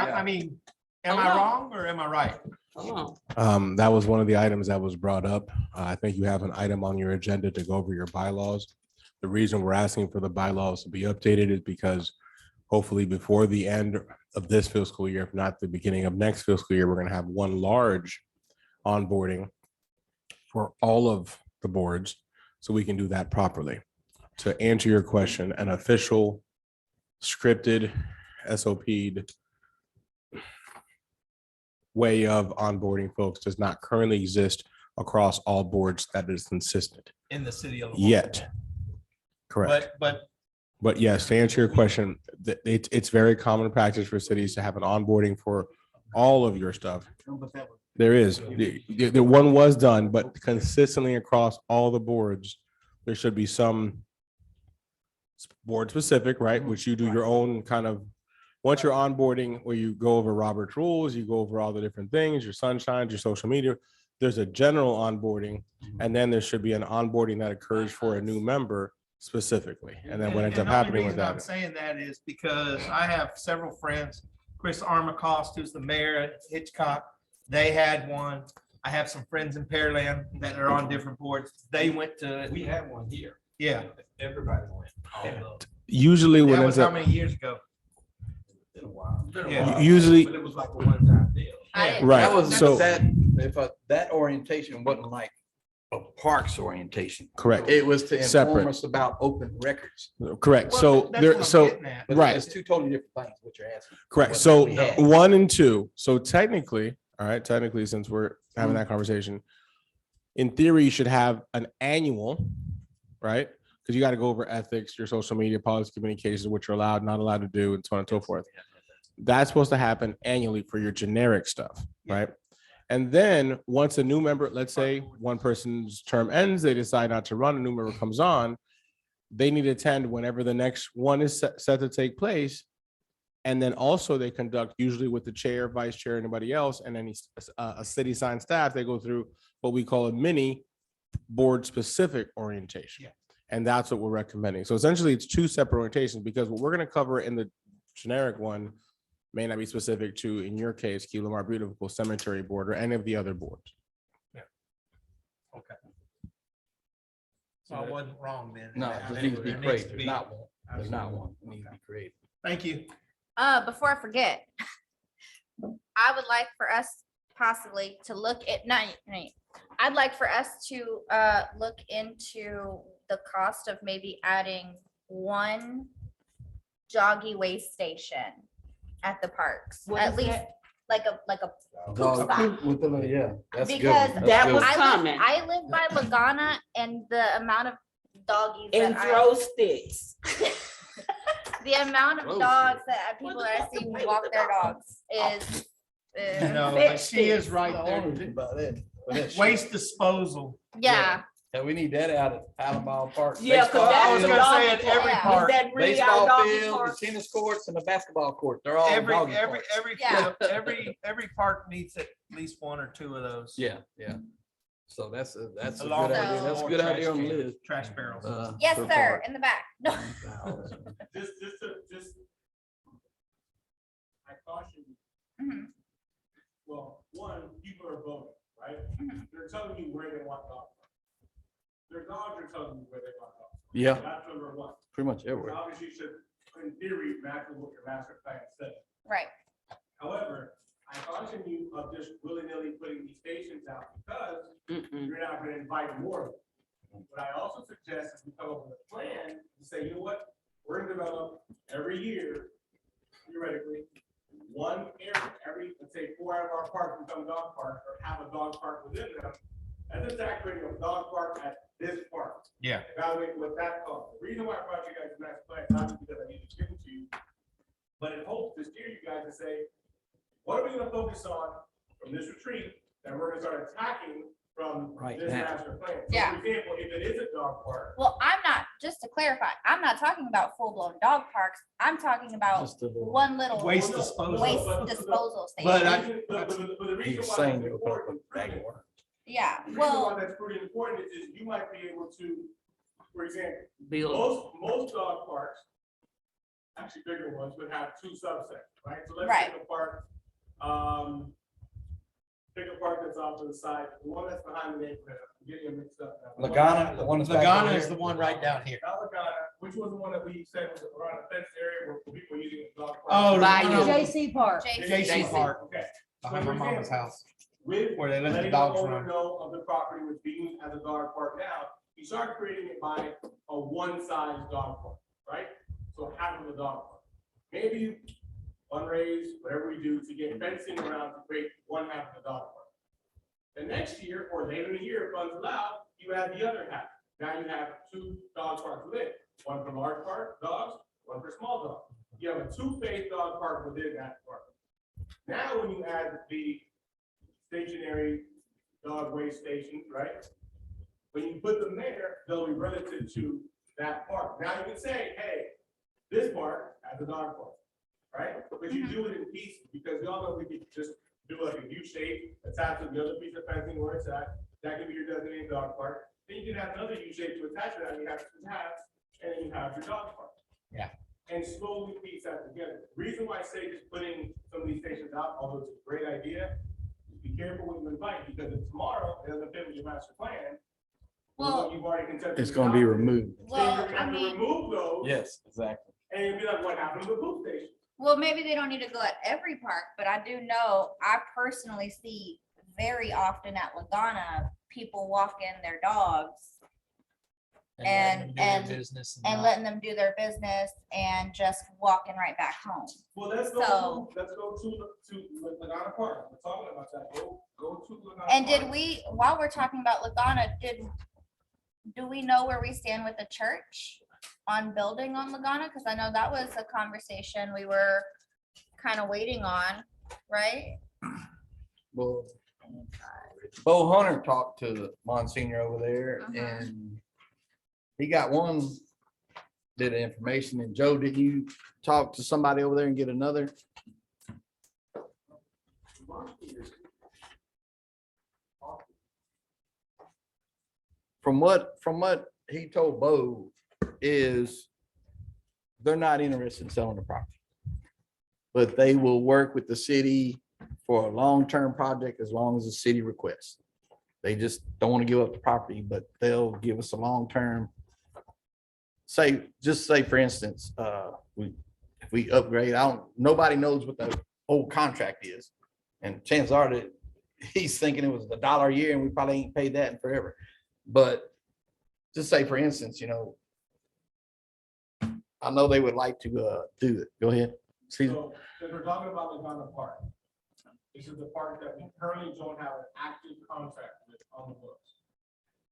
Speaker 2: on.
Speaker 1: I mean, am
Speaker 4: Hold
Speaker 1: I
Speaker 4: on.
Speaker 1: wrong or am I right?
Speaker 4: Hold on.
Speaker 6: That was one of the items that was brought up. I think you have an item on your agenda to go over your bylaws. The reason we're asking for the bylaws to be updated is because hopefully before the end of this fiscal year, if not the beginning of next fiscal year, we're going to have one large onboarding for all of the boards, so we can do that properly. To answer your question, an official scripted SOP'd way of onboarding folks does not currently exist across all boards that is consistent
Speaker 1: In the city of.
Speaker 6: yet. Correct.
Speaker 1: But
Speaker 6: But yes, to answer your question, it's very common practice for cities to have an onboarding for all of your stuff. There is, the one was done, but consistently across all the boards, there should be some board specific, right, which you do your own kind of, once you're onboarding, where you go over Robert's rules, you go over all the different things, your sunshines, your social media, there's a general onboarding, and then there should be an onboarding that occurs for a new member specifically. And then what ends up
Speaker 1: the only
Speaker 6: happening with
Speaker 1: reason I'm
Speaker 6: that.
Speaker 1: saying that is because I have several friends, Chris Armacost, who's the mayor at Hitchcock, they had one. I have some friends in Pearland that are on different boards. They went to,
Speaker 8: We had one here.
Speaker 1: yeah,
Speaker 8: Everybody went. All of
Speaker 6: Usually what
Speaker 1: that
Speaker 6: ends
Speaker 1: was how
Speaker 6: up,
Speaker 1: many years ago?
Speaker 8: it. Wow.
Speaker 1: Yeah.
Speaker 6: Usually-
Speaker 8: But it was like a one-time deal.
Speaker 1: Yeah.
Speaker 6: Right,
Speaker 3: That was,
Speaker 6: so-
Speaker 3: that, that orientation wasn't like a parks orientation.
Speaker 6: correct,
Speaker 3: It was to inform
Speaker 6: Separate.
Speaker 3: us about open records.
Speaker 6: correct.
Speaker 1: Well,
Speaker 6: So
Speaker 1: that's
Speaker 6: there,
Speaker 1: what I'm
Speaker 6: so,
Speaker 1: getting at.
Speaker 3: But
Speaker 6: right.
Speaker 3: It's two totally different things, what you're asking.
Speaker 6: correct.
Speaker 3: What
Speaker 6: So
Speaker 3: we had.
Speaker 6: 1 and 2. So technically, all right, technically, since we're having that conversation, in theory, you should have an annual, right? Because you got to go over ethics, your social media policy, communications, what you're allowed, not allowed to do, and so on and so forth. That's supposed to happen annually for your generic stuff, right? And then once a new member, let's say one person's term ends, they decide not to run, a new member comes on, they need to attend whenever the next one is set to take place. And then also they conduct, usually with the chair, vice chair, anybody else, and any a city sign staff, they go through what we call a mini board specific orientation.
Speaker 1: Yeah.
Speaker 6: And that's what we're recommending. So essentially it's 2 separate orientations, because what we're going to cover in the generic one may not be specific to, in your case, Key Lamar Beautiful Cemetery Board or any of the other boards.
Speaker 1: Okay. So I wasn't wrong then.
Speaker 3: No, it just needs to be
Speaker 1: There
Speaker 3: created. There's not one. There's not
Speaker 1: Absolutely.
Speaker 3: one. It needs to be created.
Speaker 1: Thank you.
Speaker 2: Before I forget, I would like for us possibly to look at, I'd like for us to look into the cost of maybe adding one joggy waste station at the parks,
Speaker 4: What
Speaker 2: at
Speaker 4: is
Speaker 2: least
Speaker 4: that?
Speaker 2: like a
Speaker 3: Dog
Speaker 2: spot.
Speaker 3: poop with the- Yeah. that's a good
Speaker 2: Because
Speaker 3: one. That's a
Speaker 4: that
Speaker 3: good
Speaker 4: was
Speaker 3: one.
Speaker 4: coming.
Speaker 2: I live by Lagana, and the amount of doggies
Speaker 4: And
Speaker 2: that
Speaker 4: throw sticks.
Speaker 2: the amount of
Speaker 3: Throw
Speaker 2: dogs that people that I see walk their dogs is
Speaker 1: No,
Speaker 4: Fix
Speaker 1: but she is
Speaker 4: it.
Speaker 1: right
Speaker 3: The
Speaker 1: there.
Speaker 3: owners about it. But that shit-
Speaker 1: Waste disposal.
Speaker 2: yeah.
Speaker 3: Yeah, we need that out at Alabama Park.
Speaker 4: Yeah, 'cause
Speaker 3: Baseball
Speaker 4: that's
Speaker 1: I was
Speaker 4: the
Speaker 3: field,
Speaker 1: gonna say
Speaker 4: doggy
Speaker 1: at every
Speaker 2: park.
Speaker 1: park,
Speaker 4: Is that really our
Speaker 3: Baseball
Speaker 4: doggy
Speaker 3: field,
Speaker 4: park?
Speaker 3: the tennis courts and the basketball court. They're all
Speaker 1: every,
Speaker 3: doggy
Speaker 1: every,
Speaker 3: parks.
Speaker 1: every,
Speaker 2: Yeah.
Speaker 1: every park needs at least 1 or 2 of those.
Speaker 3: Yeah, yeah. So that's a good
Speaker 1: Along with
Speaker 3: idea. That's a
Speaker 1: more
Speaker 3: good
Speaker 1: trash
Speaker 3: idea on the
Speaker 1: cans,
Speaker 3: list.
Speaker 1: Trash barrels.
Speaker 2: Yes,
Speaker 3: per
Speaker 2: sir,
Speaker 3: park.
Speaker 2: in the back. No.
Speaker 7: Just, I caution you.
Speaker 2: Mhm.
Speaker 7: Well, one, people are voting, right?
Speaker 2: Mhm.
Speaker 7: They're telling you where they want dogs. Their dogs are telling you where they want dogs.
Speaker 3: Yeah,
Speaker 7: That's number one.
Speaker 3: pretty much
Speaker 7: Which
Speaker 3: everywhere.
Speaker 7: obviously should, in theory, match with what your master plan said.
Speaker 2: Right.
Speaker 7: However, I caution you of just willy-nilly putting these stations out because
Speaker 4: Mm-mm.
Speaker 7: you're not gonna invite more of them. What I also suggest is we come up with a plan to say, you know what, we're gonna develop every year, theoretically, one area, let's say 4 out of our parks become dog parks or have a dog park within them. As it's activating a dog park at this park.
Speaker 1: Yeah.
Speaker 7: Evaluate what that costs. The reason why I brought you guys to master plan, not because I need to give it to you, but it hopes to steer you guys to say, what are we gonna focus on from this retreat that we're gonna start attacking from
Speaker 3: Right
Speaker 7: this
Speaker 3: now.
Speaker 7: master plan? So,
Speaker 2: Yeah.
Speaker 7: For example, if it is a dog park,
Speaker 2: Well, I'm not, just to clarify, I'm not talking about full-blown dog parks. I'm talking about
Speaker 3: Just a little-
Speaker 2: one little
Speaker 1: Waste disposal.
Speaker 2: waste disposal
Speaker 1: But
Speaker 2: station.
Speaker 7: the reason
Speaker 3: He's
Speaker 7: why
Speaker 3: saying
Speaker 7: it's
Speaker 3: they'll put up
Speaker 7: important
Speaker 3: a bag of work.
Speaker 2: Yeah,
Speaker 7: The reason why
Speaker 2: well,
Speaker 7: that's pretty important is you might be able to, for example,
Speaker 4: Bill.
Speaker 7: most dog parks, actually bigger ones, would have 2 subsets, right? So let's
Speaker 2: Right.
Speaker 7: take a park, pick a park that's off to the side, the one that's behind the neighborhood, I'm getting them mixed up now.
Speaker 3: Lagana, the one that's back
Speaker 1: Lagana
Speaker 3: over
Speaker 1: is
Speaker 3: here.
Speaker 1: the one right down here.
Speaker 7: Not Lagana, which was the one that we said was around a fenced area where people were using it as dog park?
Speaker 1: Oh,
Speaker 4: By
Speaker 1: no,
Speaker 4: you.
Speaker 5: JC Park.
Speaker 1: JC Park,
Speaker 7: Okay.
Speaker 1: behind my mama's house,
Speaker 7: With
Speaker 1: where they let the
Speaker 7: letting the
Speaker 1: dogs
Speaker 7: owner
Speaker 1: run.
Speaker 7: know of the property was being as a dog park now, you start creating it by a one-size dog park, right? So half of a dog park. Maybe fundraise, whatever we do to get fencing around to create one half of the dog park. The next year or later in the year, if funds allow, you add the other half. Now you have 2 dog parks within, one for large park dogs, one for small dogs. You have a 2-phase dog park within that park. Now, when you add the stationary dog waste stations, right? When you put them there, they'll be relative to that park. Now you can say, hey, this park has a dog park, right? But you do it in pieces because we all know we could just do like a U shape attached to the other piece of fencing where it's at. That could be your designated dog park. Then you can have another U shape to attach to that, and you have two halves, and then you have your dog park.
Speaker 1: Yeah.
Speaker 7: And slowly piece that together. Reason why I say just putting some of these stations out, although it's a great idea, is be careful what you invite, because if tomorrow it doesn't fit with your master plan,
Speaker 2: Well,
Speaker 7: you've already consented.
Speaker 3: It's gonna be removed.
Speaker 2: well, I
Speaker 7: To
Speaker 2: mean,
Speaker 7: remove those,
Speaker 3: Yes, exactly.
Speaker 7: and it'd be like, what happened to the food station?
Speaker 2: well, maybe they don't need to go at every park, but I do know, I personally see very often at Laguna, people walking their dogs and letting them do their business and just walking right back home.
Speaker 7: Well, let's
Speaker 2: So-
Speaker 7: go to Laguna Park. We're talking about that. Go to Laguna.
Speaker 2: And did
Speaker 7: Park.
Speaker 2: we, while we're talking about Laguna, do we know where we stand with the church on building on Laguna? Because I know that was a conversation we were kind of waiting on, right?
Speaker 3: Well, Bo Hunter talked to the Monsignor over there
Speaker 2: Uh-huh.
Speaker 3: and he got one bit of information. And Joe, did you talk to somebody over there and get another? From what he told Bo is they're not interested in selling the property. But they will work with the city for a long-term project as long as the city requests. They just don't want to give up the property, but they'll give us a long-term. Just say for instance, if we upgrade, nobody knows what the old contract is. And chances are that he's thinking it was $1 a year and we probably ain't paid that in forever. But just say for instance, I know they would like to do it. Go ahead. See,
Speaker 7: So, since we're talking about Laguna Park, this is the park that we currently don't have an active contract with on the books.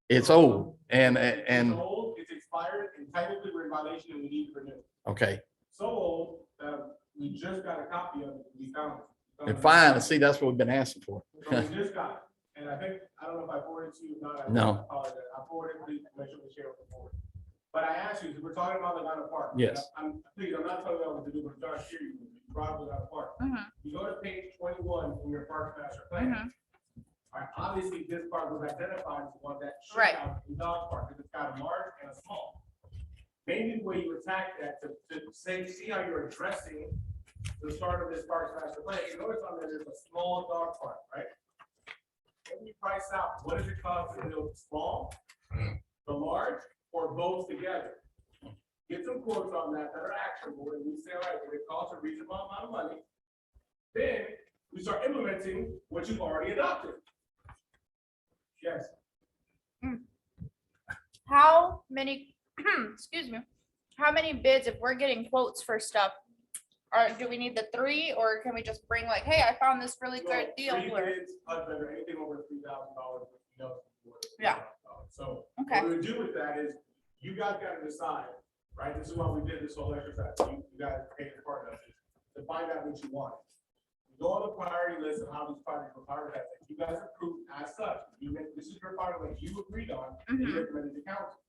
Speaker 3: it's old
Speaker 7: It's old, it's expired, and technically we're in violation and we need to renew.
Speaker 3: okay.
Speaker 7: So old that we just got a copy of it. We found it.
Speaker 3: And fine, see, that's what we've been asking for.
Speaker 7: So we just got it. And I don't know if I forwarded it to you or not.
Speaker 3: No.
Speaker 7: I forwarded it, please make sure we share with the board. But I asked you, because we're talking about Laguna Park.
Speaker 3: Yes.
Speaker 7: I'm not telling you what to do, but I'm sure you brought Laguna Park.
Speaker 2: Mhm.
Speaker 7: You go to page 21 in your park master plan.
Speaker 2: Mhm.
Speaker 7: All right, obviously, this park was identified as one that should
Speaker 2: Right.
Speaker 7: have a dog park, because it's got a large and a small. Maybe the way you attack that to see how you're addressing the start of this park's master plan, you notice on there, there's a small dog park, right? When you price out, what does it cost to build the small, the large, or both together? Get some quotes on that are actionable, and we say, all right, well, it costs a reasonable amount of money. Then we start implementing what you've already adopted. Yes.
Speaker 2: How many, excuse me, how many bids, if we're getting quotes for stuff, or do we need the 3, or can we just bring like, hey, I found this really good deal?
Speaker 7: Three
Speaker 2: Or-
Speaker 7: bids, anything over $3,000,
Speaker 2: Yeah.
Speaker 7: So
Speaker 2: Okay.
Speaker 7: what we do with that is, you guys gotta decide, right? This is why we did this whole exercise. You guys pay the part of it, to find out what you want. You go on the priority list of how these projects were prioritized. You guys approved as such. This is your part of what you agreed on, and you
Speaker 2: Mhm.
Speaker 7: recommended to council.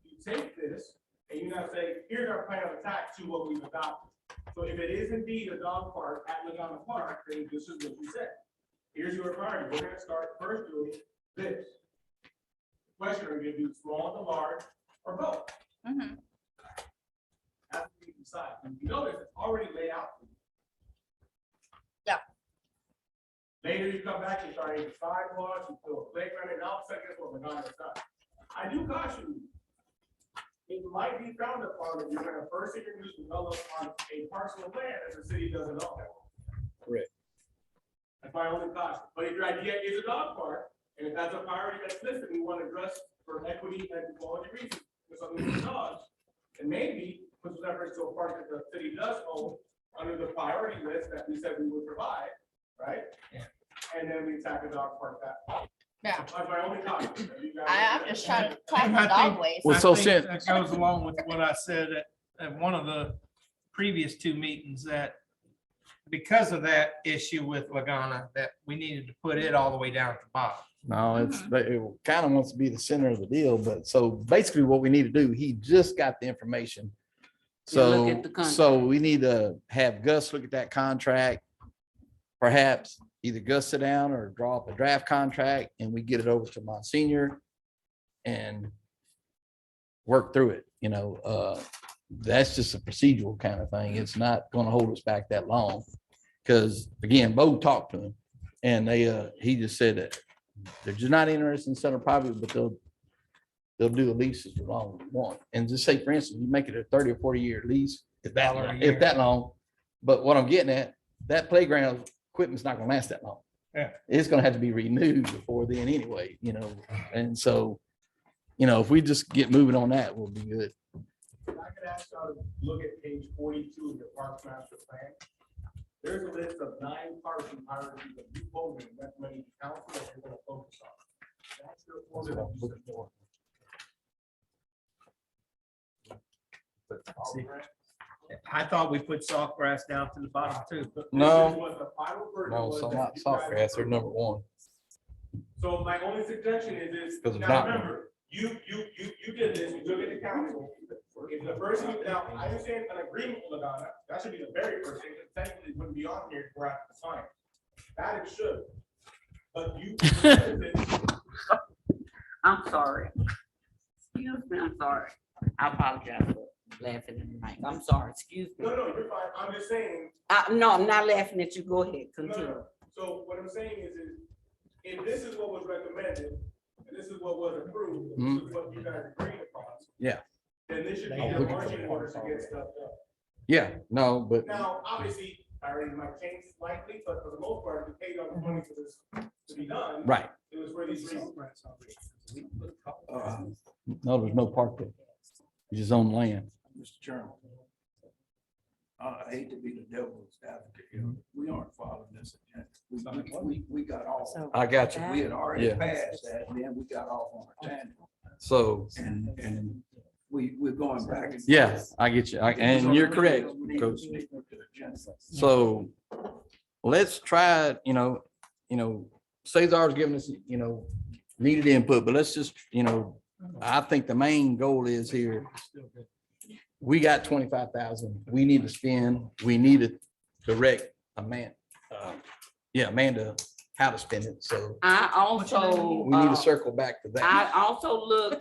Speaker 7: You take this and you now say, here's our plan of attack to what we've adopted. So if it is indeed a dog park at Laguna Park, then this is what you said. Here's your priority. We're gonna start first doing this. Question, are you gonna do small to large or both?
Speaker 2: Mhm.
Speaker 7: That's what you decide. You notice it's already laid out. for you.
Speaker 2: Yeah.
Speaker 7: Later you come back, you start adding sidewalks, you put a playground, and all of a sudden, guess what, Laguna is done. I do caution you. It might be frowned upon if you're gonna first introduce develop on a parcel of land that the city doesn't own.
Speaker 3: Correct.
Speaker 7: That's my only caution. But if your idea is a dog park, and if that's a priority that's listed, we want to address for equity and quality reasons, for something with dogs, and maybe put some efforts to a park that the city does own under the priority list that we said we would provide, right?
Speaker 1: Yeah.
Speaker 7: And then we attack a dog park that.
Speaker 2: Yeah.
Speaker 7: That's my only caution.
Speaker 2: I'm just trying to tackle
Speaker 1: I
Speaker 2: dog
Speaker 1: think-
Speaker 2: waste.
Speaker 3: Well,
Speaker 1: I
Speaker 3: so
Speaker 1: think
Speaker 3: since-
Speaker 1: that goes along with what I said at one of the previous 2 meetings, that because of that issue with Laguna, that we needed to put it all the way down at the bottom.
Speaker 3: No, it kind of wants to be the center of the deal, but so basically what we need to do, he just got the information.
Speaker 4: Yeah, look
Speaker 3: So,
Speaker 4: at the contract.
Speaker 3: so we need to have Gus look at that contract. Perhaps either Gus sit down or draw up a draft contract and we get it over to Monsignor and work through it, you know, that's just a procedural kind of thing. It's not gonna hold us back that long. Cause again, Bo talked to him and he just said that they're just not interested in selling property, but they'll do a lease as long as you want. And just say, for instance, you make it a 30 or 40-year lease, if that long. But what I'm getting at, that playground equipment's not gonna last that long.
Speaker 1: Yeah.
Speaker 3: It's gonna have to be renewed before then anyway, you know, and so, you know, if we just get moving on that, we'll be good.
Speaker 7: I could ask y'all to look at page 42 of your Parks Master Plan. There's a list of 9 parks and priorities that you voted and recommended to council that you're gonna focus on. That's your
Speaker 3: That's what I'm looking for.
Speaker 1: I thought we put soft grass down to the bottom too.
Speaker 3: No.
Speaker 7: This is what the final version
Speaker 3: No,
Speaker 7: was
Speaker 3: so
Speaker 7: that
Speaker 3: not
Speaker 7: you
Speaker 3: soft
Speaker 7: guys
Speaker 3: grass, they're
Speaker 7: approved.
Speaker 3: number one.
Speaker 7: So my only suggestion is,
Speaker 3: 'Cause it's
Speaker 7: now
Speaker 3: not-
Speaker 7: remember, you did this, you took it to council. If the first thing, now, I understand an agreement with Lagana, that should be the very first thing, that technically wouldn't be on here for us to sign. That it should. But you.
Speaker 4: I'm sorry. Excuse me, I'm sorry. I apologize for laughing in the mic. I'm sorry, excuse me.
Speaker 7: No, you're fine, I'm just saying,
Speaker 4: No, I'm not laughing at you. Go ahead,
Speaker 7: no,
Speaker 4: continue.
Speaker 7: no. So what I'm saying is if this is what was recommended, and this is what was approved, and this is what you guys agreed upon.
Speaker 3: Yeah.
Speaker 7: Then this should be
Speaker 3: I'm
Speaker 7: the
Speaker 3: looking for
Speaker 7: marching
Speaker 3: the
Speaker 7: orders to
Speaker 3: parts
Speaker 7: get stuff done.
Speaker 3: Yeah, no, but
Speaker 7: Now, obviously, priorities might change slightly, but for the most part, we paid all the money for this to be done.
Speaker 3: right.
Speaker 7: It was for these reasons.
Speaker 3: No, there's no park there. It's just on land.
Speaker 8: Mr. Chairman. I hate to be the devil's advocate here. We aren't following this agenda. We got off.
Speaker 5: So
Speaker 3: I got you.
Speaker 8: We had already
Speaker 3: Yeah.
Speaker 8: passed that, and then we got off on a tangent.
Speaker 3: So,
Speaker 8: And we're going back. and-
Speaker 3: yeah, I get you. And you're correct,
Speaker 8: We need to
Speaker 3: Coach.
Speaker 8: stick with the agenda.
Speaker 3: So let's try, Cesar's giving us, needed input, but let's just, I think the main goal is here. We got 25,000. We need to spend, we need to direct Amanda, how to spend it. So
Speaker 4: I also,
Speaker 3: we need to circle back to that.
Speaker 4: I also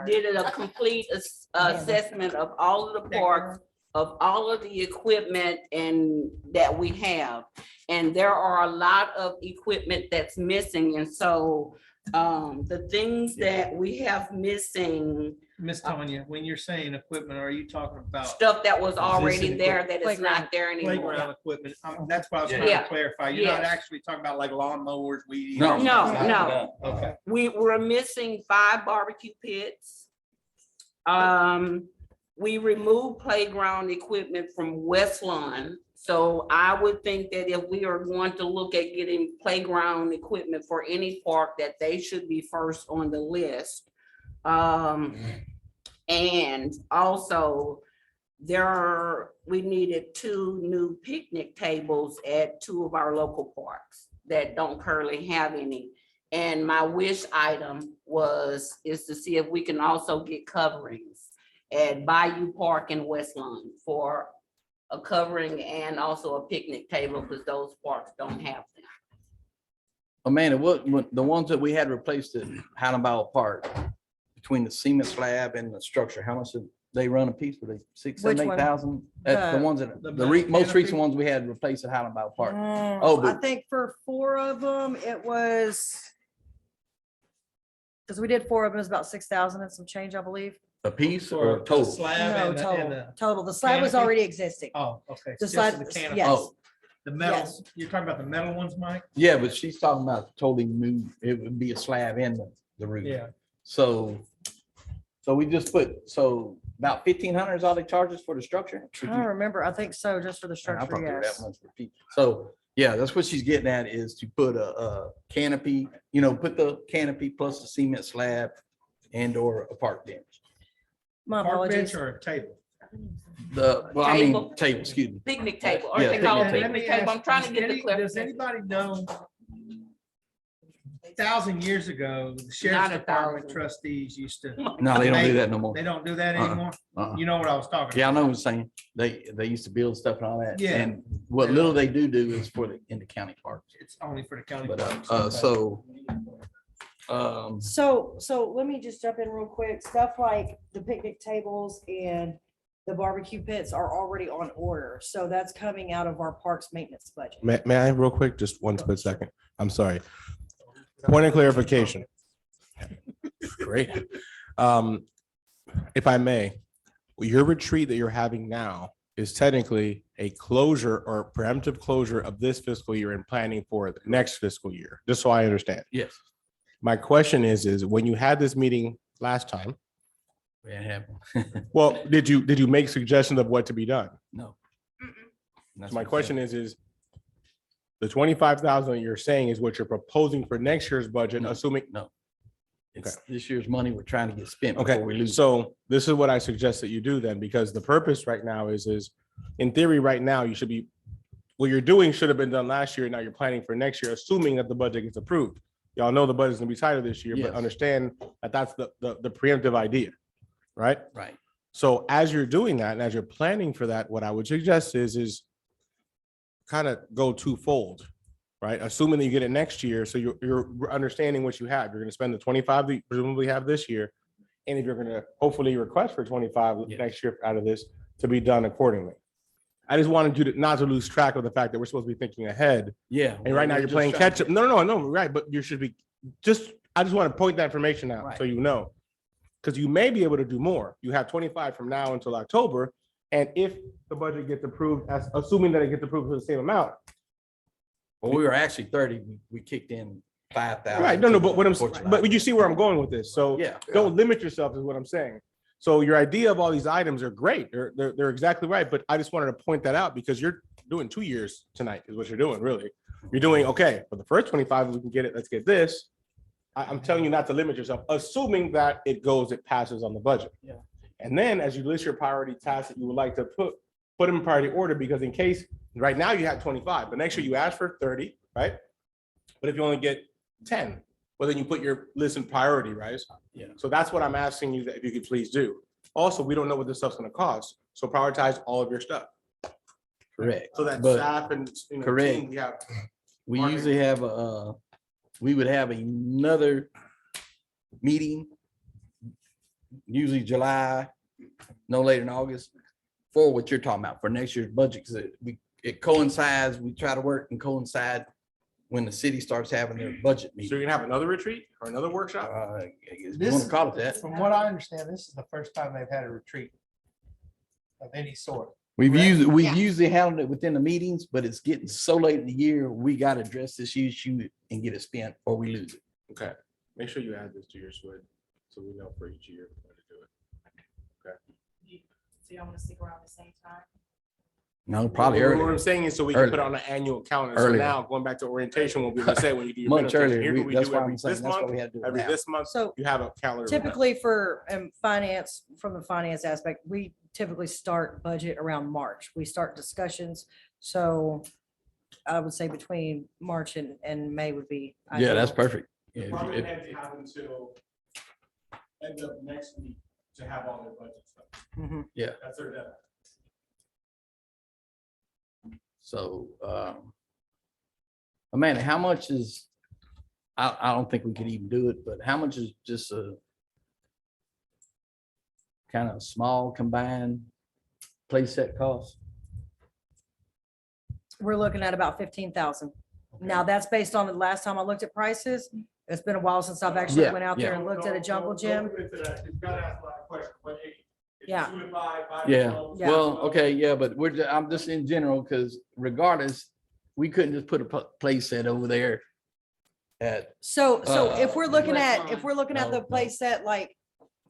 Speaker 4: did a complete assessment of all of the parks, of all of the equipment and that we have. And there are a lot of equipment that's missing. And so the things that we have missing,
Speaker 1: Miss Tanya, when you're saying equipment, are you talking about
Speaker 4: stuff that was already
Speaker 1: Existing
Speaker 4: there that is
Speaker 5: Playground.
Speaker 4: not there anymore.
Speaker 1: playground equipment? That's what I was trying
Speaker 4: Yeah.
Speaker 1: to clarify. You're not
Speaker 4: Yes.
Speaker 1: actually talking about like lawnmowers, weed.
Speaker 3: No.
Speaker 1: eaters,
Speaker 4: No,
Speaker 1: stuff.
Speaker 4: no.
Speaker 1: Okay.
Speaker 4: We were missing 5 barbecue pits. We removed playground equipment from West Lawn. So I would think that if we are going to look at getting playground equipment for any park, that they should be first on the list. And also we needed 2 new picnic tables at 2 of our local parks that don't currently have any. And my wish item is to see if we can also get coverings at Bayou Park in West Lawn for a covering and also a picnic table, because those parks don't have them.
Speaker 3: Amanda, what the ones that we had replaced at Hannibal Park, between the cement slab and the structure, how much did they run a piece? Were they 6, 7,
Speaker 5: Which one?
Speaker 3: 8,000? The ones that,
Speaker 1: The
Speaker 3: most
Speaker 1: canopy?
Speaker 3: recent ones we had replaced at Hannibal Park.
Speaker 5: Oh, I
Speaker 3: but-
Speaker 5: think for 4 of them, it was. Because we did 4 of them, it was about 6,000 and some change, I believe.
Speaker 3: A piece
Speaker 1: For
Speaker 3: or
Speaker 1: the
Speaker 3: total?
Speaker 1: slab
Speaker 5: No,
Speaker 1: and the- and the,
Speaker 5: total. The slab was
Speaker 1: canopy?
Speaker 5: already existing.
Speaker 1: oh, okay.
Speaker 5: The
Speaker 1: Just
Speaker 5: slab,
Speaker 1: the canopy.
Speaker 5: yes.
Speaker 3: Oh,
Speaker 1: The metal,
Speaker 5: yes.
Speaker 1: you're talking about the metal ones, Mike?
Speaker 3: yeah, but she's talking about totally new, it would be a slab in the roof.
Speaker 1: Yeah.
Speaker 3: So we just about 1,500 is all they charge us for the structure?
Speaker 5: I don't remember. I think so, just for the
Speaker 3: I
Speaker 5: structure,
Speaker 3: thought they were that
Speaker 5: yes.
Speaker 3: much for people. So, yeah, that's what she's getting at, is to put a canopy, put the canopy plus the cement slab and or a park bench.
Speaker 5: My
Speaker 1: Park bench
Speaker 5: apologies.
Speaker 1: or a table?
Speaker 3: Table, excuse me.
Speaker 4: Picnic table, or
Speaker 3: Yeah,
Speaker 4: they call it
Speaker 3: picnic
Speaker 1: Let me
Speaker 4: picnic table. I'm
Speaker 1: ask,
Speaker 4: trying to get the
Speaker 1: does
Speaker 4: clarification.
Speaker 1: anybody know 1,000 years ago, the sheriff's
Speaker 4: Not a
Speaker 1: department
Speaker 4: 1,000.
Speaker 1: trustees used to,
Speaker 3: No, they don't do that no more.
Speaker 1: they don't do that
Speaker 3: Uh-uh.
Speaker 1: anymore.
Speaker 3: Uh-uh.
Speaker 1: You know what I was talking
Speaker 3: Yeah, I
Speaker 1: about?
Speaker 3: know what you're saying. They used to build stuff and all that.
Speaker 1: Yeah.
Speaker 3: And what little they do is for in the county parks.
Speaker 1: It's only for the county.
Speaker 3: But,
Speaker 1: parks.
Speaker 3: so,
Speaker 5: So let me just jump in real quick. Stuff like the picnic tables and the barbecue pits are already on order. So that's coming out of our parks maintenance budget.
Speaker 6: May I real quick, just one split second? I'm sorry. Point of clarification. Great. If I may, your retreat that you're having now is technically a closure or preemptive closure of this fiscal year and planning for the next fiscal year, just so I understand.
Speaker 3: yes.
Speaker 6: My question is when you had this meeting last time,
Speaker 3: We have,
Speaker 6: well, did you make suggestions of what to be done?
Speaker 3: no.
Speaker 6: So my question is the 25,000 you're saying is what you're proposing for next year's budget,
Speaker 3: No.
Speaker 6: assuming,
Speaker 3: It's this year's money we're trying to get spent
Speaker 6: okay,
Speaker 3: before we lose.
Speaker 6: so this is what I suggest that you do then, because the purpose right now is in theory, right now, you should be, what you're doing should have been done last year, now you're planning for next year, assuming that the budget gets approved. Y'all know the budget's gonna be tighter this year, but
Speaker 3: Yes.
Speaker 6: understand that that's the preemptive idea, right?
Speaker 3: Right.
Speaker 6: So as you're doing that and as you're planning for that, what I would suggest is kind of go twofold, right? Assuming that you get it next year, so you're understanding what you have. You're gonna spend the 25 that you presumably have this year. And if you're gonna hopefully request for 25
Speaker 3: Yes.
Speaker 6: next year out of this to be done accordingly. I just wanted you to not to lose track of the fact that we're supposed to be thinking ahead.
Speaker 3: Yeah.
Speaker 6: And right now you're playing catch up. No, right, but you should be I just want to point that information out so
Speaker 3: Right.
Speaker 6: you know. Because you may be able to do more. You have 25 from now until October. And if the budget gets approved, assuming that it gets approved for the same amount.
Speaker 3: Well, we were actually 30. We kicked in 5,000.
Speaker 6: Right, no, but what I'm,
Speaker 3: for July.
Speaker 6: but you see where I'm going with this. So
Speaker 3: Yeah.
Speaker 6: don't limit yourself is what I'm saying. So your idea of all these items are great. They're exactly right. But I just wanted to point that out because you're doing 2 years tonight is what you're doing, really. You're doing, okay, for the first 25, we can get it, let's get this. I'm telling you not to limit yourself, assuming that it passes on the budget.
Speaker 3: Yeah.
Speaker 6: And then as you list your priority tasks that you would like to put them in priority order, because in case, right now you have 25, but next year you ask for 30, right? But if you only get 10, well, then you put your list in priority, right?
Speaker 3: Yeah.
Speaker 6: So that's what I'm asking you that if you could please do. Also, we don't know what this stuff's gonna cost, so prioritize all of your stuff.
Speaker 3: Correct.
Speaker 6: So that
Speaker 3: But-
Speaker 6: staff and,
Speaker 3: Correct.
Speaker 6: team, we have.
Speaker 3: We
Speaker 6: Marque.
Speaker 3: usually have we would have another meeting, usually July, no later than August, for what you're talking about, for next year's budget. Because it coincides, we try to work and coincide when the city starts having their budget
Speaker 6: So
Speaker 3: meeting.
Speaker 6: you're gonna have another retreat or another workshop?
Speaker 3: You want to call it that?
Speaker 1: From what I understand, this is the first time they've had a retreat of any sort.
Speaker 3: We've
Speaker 1: Correct.
Speaker 3: we've usually handled it within the meetings, but it's getting so late in the year, we got to address this issue and get it spent or we lose it.
Speaker 6: Okay, make sure you add this to your SWID, so we know for each year when to do it.
Speaker 9: So y'all wanna stick around the same time?
Speaker 3: No, probably
Speaker 6: What
Speaker 3: earlier.
Speaker 6: I'm saying is so we can put it
Speaker 3: Earlier.
Speaker 6: on the annual calendar. So
Speaker 3: Earlier.
Speaker 6: now going back to orientation, we'll be able to say when you do your.
Speaker 3: Much
Speaker 6: presentation,
Speaker 3: earlier.
Speaker 6: here's what we
Speaker 3: That's
Speaker 6: do
Speaker 3: why
Speaker 6: every
Speaker 3: I'm saying
Speaker 6: this
Speaker 3: that's why
Speaker 6: month,
Speaker 3: we had to do it
Speaker 6: every
Speaker 3: now.
Speaker 6: this month,
Speaker 5: So
Speaker 6: you have a calendar.
Speaker 5: typically for finance, from the finance aspect, we typically start budget around March. We start discussions. So I would say between March and May would be.
Speaker 3: Yeah, that's
Speaker 5: ideal.
Speaker 3: perfect. Yeah,
Speaker 6: Department
Speaker 3: if-
Speaker 6: heads have until end of next week to have all their budget stuff.
Speaker 5: Mhm.
Speaker 6: That's their deadline.
Speaker 3: So, Amanda, how much is, I don't think we could even do it, but how much is just a kind of small combined play set cost?
Speaker 5: We're looking at about 15,000. Now, that's based on the last time I looked at prices. It's been a while since I've actually
Speaker 3: Yeah,
Speaker 5: went out there and looked at a jungle gym.
Speaker 6: You've got to ask a lot of questions, but hey, if
Speaker 5: Yeah.
Speaker 6: 2 to 5, 5 to
Speaker 3: Yeah,
Speaker 6: 12,
Speaker 5: Yeah.
Speaker 3: well, okay, yeah, but I'm just in general, because regardless, we couldn't just put a play set over there at,
Speaker 5: So if we're looking at,
Speaker 4: West
Speaker 5: if we're looking at
Speaker 3: No,
Speaker 5: the play set, like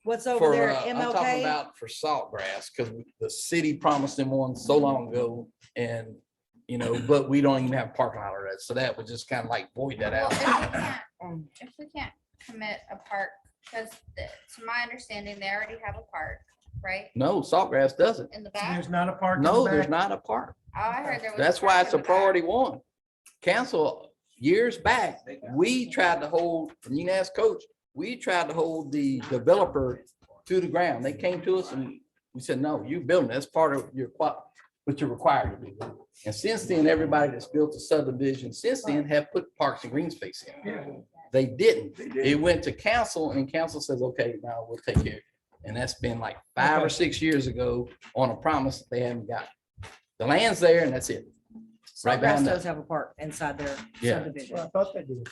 Speaker 5: what's over
Speaker 3: for,
Speaker 5: there at
Speaker 3: I'm talking
Speaker 5: MLK?
Speaker 3: about for Saltgrass, because the city promised them one so long ago, and, but we don't even have parking lot already, so that would just kind of like void that
Speaker 2: Well,
Speaker 3: out.
Speaker 2: if we can't commit a park, because to my understanding, they already have a park, right?
Speaker 3: No, Saltgrass doesn't.
Speaker 2: In the back?
Speaker 1: There's not a park. in the
Speaker 3: No, there's
Speaker 1: back?
Speaker 3: not a park.
Speaker 2: Oh, I heard there was.
Speaker 3: That's
Speaker 2: park
Speaker 3: why
Speaker 2: in
Speaker 3: it's a
Speaker 2: the back.
Speaker 3: priority one. Council years back, we tried to hold, and you can ask Coach, we tried to hold the developer to the ground. They came to us and we said, no, you building, that's part of your, what you're required to do. And since then, everybody that's built a subdivision since then have put parks and green space in. They didn't. It went to council and council says, okay, now we'll take care of it. And that's been like 5 or 6 years ago on a promise that they haven't got. The land's there and that's it. Right
Speaker 5: Sawgrass
Speaker 3: behind
Speaker 5: does
Speaker 3: that.
Speaker 5: have a park inside their
Speaker 3: Yeah.
Speaker 5: subdivision.
Speaker 1: I thought they did.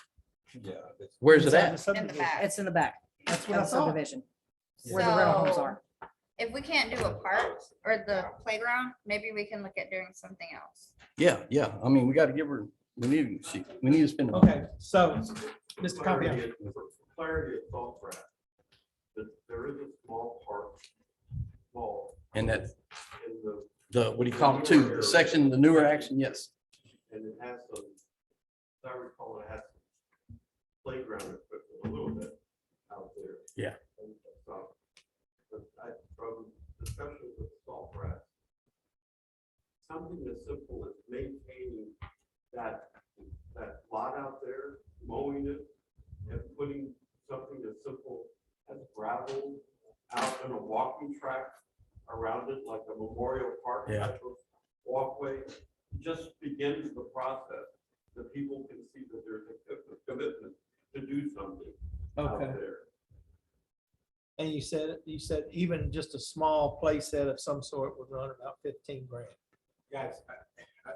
Speaker 3: Where's it
Speaker 1: Inside
Speaker 3: at?
Speaker 1: the subdivision.
Speaker 2: In the back.
Speaker 5: It's in the back
Speaker 1: That's
Speaker 5: of
Speaker 1: what I
Speaker 5: the
Speaker 1: thought.
Speaker 5: subdivision, where the rental homes
Speaker 2: So
Speaker 5: are.
Speaker 2: if we can't do a park or the playground, maybe we can look at doing something else.
Speaker 3: Yeah, yeah. I mean, we got to give her, we need to spend the money.
Speaker 1: Okay, so, Mr. Coppier,
Speaker 10: For clarity of thought, Brad, that there is a small park, small,
Speaker 3: And that,
Speaker 10: in the,
Speaker 3: what do you call it, too? The section, the newer action, yes.
Speaker 10: and it has some, as I recall, it has some playground equipment a little bit out there.
Speaker 3: Yeah.
Speaker 10: And so, but from discussions with Saltgrass, something as simple as maintaining that lot out there, mowing it, and putting something as simple as gravel out on a walking track around it, like a memorial park
Speaker 3: Yeah.
Speaker 10: type of walkway, just begins the process, that people can see that there's a commitment to do something out
Speaker 1: okay,
Speaker 10: there.
Speaker 1: and you said even just a small play set of some sort would run about 15 grand.
Speaker 7: Guys,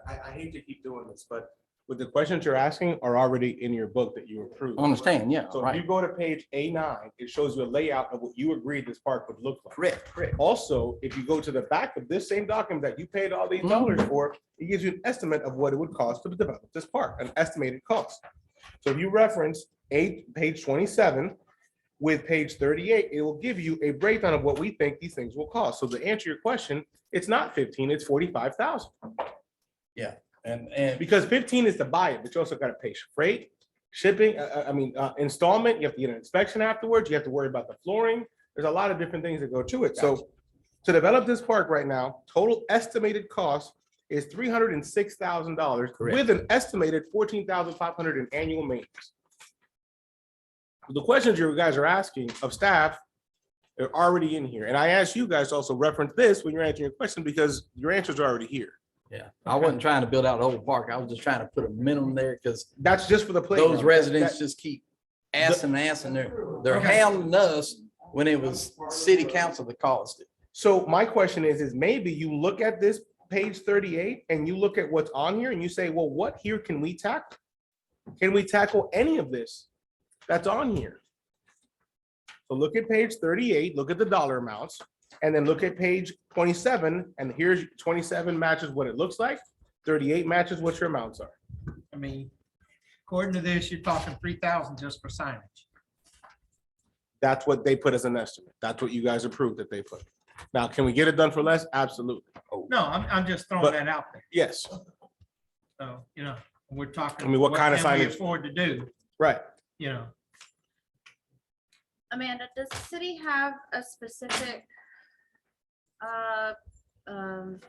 Speaker 7: I hate to keep doing this, but with the questions you're asking are already in your book that you approved.
Speaker 3: Understand, yeah,
Speaker 7: So if
Speaker 3: right.
Speaker 7: you go to page A9, it shows you a layout of what you agreed this park would look like.
Speaker 3: Correct.
Speaker 7: Also, if you go to the back of this same document that you paid all these
Speaker 3: Mhm.
Speaker 7: dollars for, it gives you an estimate of what it would cost to develop this park, an estimated cost. So if you reference page 27 with page 38, it will give you a breakdown of what we think these things will cost. So to answer your question, it's not 15, it's 45,000.
Speaker 3: And
Speaker 7: Because 15 is to buy it, but you also got to pay freight, shipping, installment, you have to get an inspection afterwards, you have to worry about the flooring. There's a lot of different things that go to it. So to develop this park right now, total estimated cost is $306,000
Speaker 3: Correct.
Speaker 7: with an estimated $14,500 in annual maintenance. The questions you guys are asking of staff are already in here. And I asked you guys to also reference this when you're answering your question because your answers are already here.
Speaker 3: yeah, I wasn't trying to build out the whole park. I was just trying to put a minimum there because
Speaker 7: That's just for the playground.
Speaker 3: those residents just keep asking. They're hounding us when it was city council that caused it.
Speaker 7: So my question is maybe you look at this page 38 and you look at what's on here and you say, well, what here can we tackle? Can we tackle any of this that's on here? So look at page 38, look at the dollar amounts, and then look at page 27, and here's 27 matches what it looks like, 38 matches what your amounts are.
Speaker 1: I mean, according to this, you're talking 3,000 just for signage.
Speaker 7: That's what they put as an estimate. That's what you guys approved that they put. Now, can we get it done for less? Absolutely.
Speaker 1: No, I'm just throwing
Speaker 7: But-
Speaker 1: that out there.
Speaker 7: Yes,
Speaker 1: So, we're talking.
Speaker 7: I mean, what kind of
Speaker 1: can we
Speaker 7: signage?
Speaker 1: afford to do,
Speaker 7: right.
Speaker 2: Amanda, does the city have a specific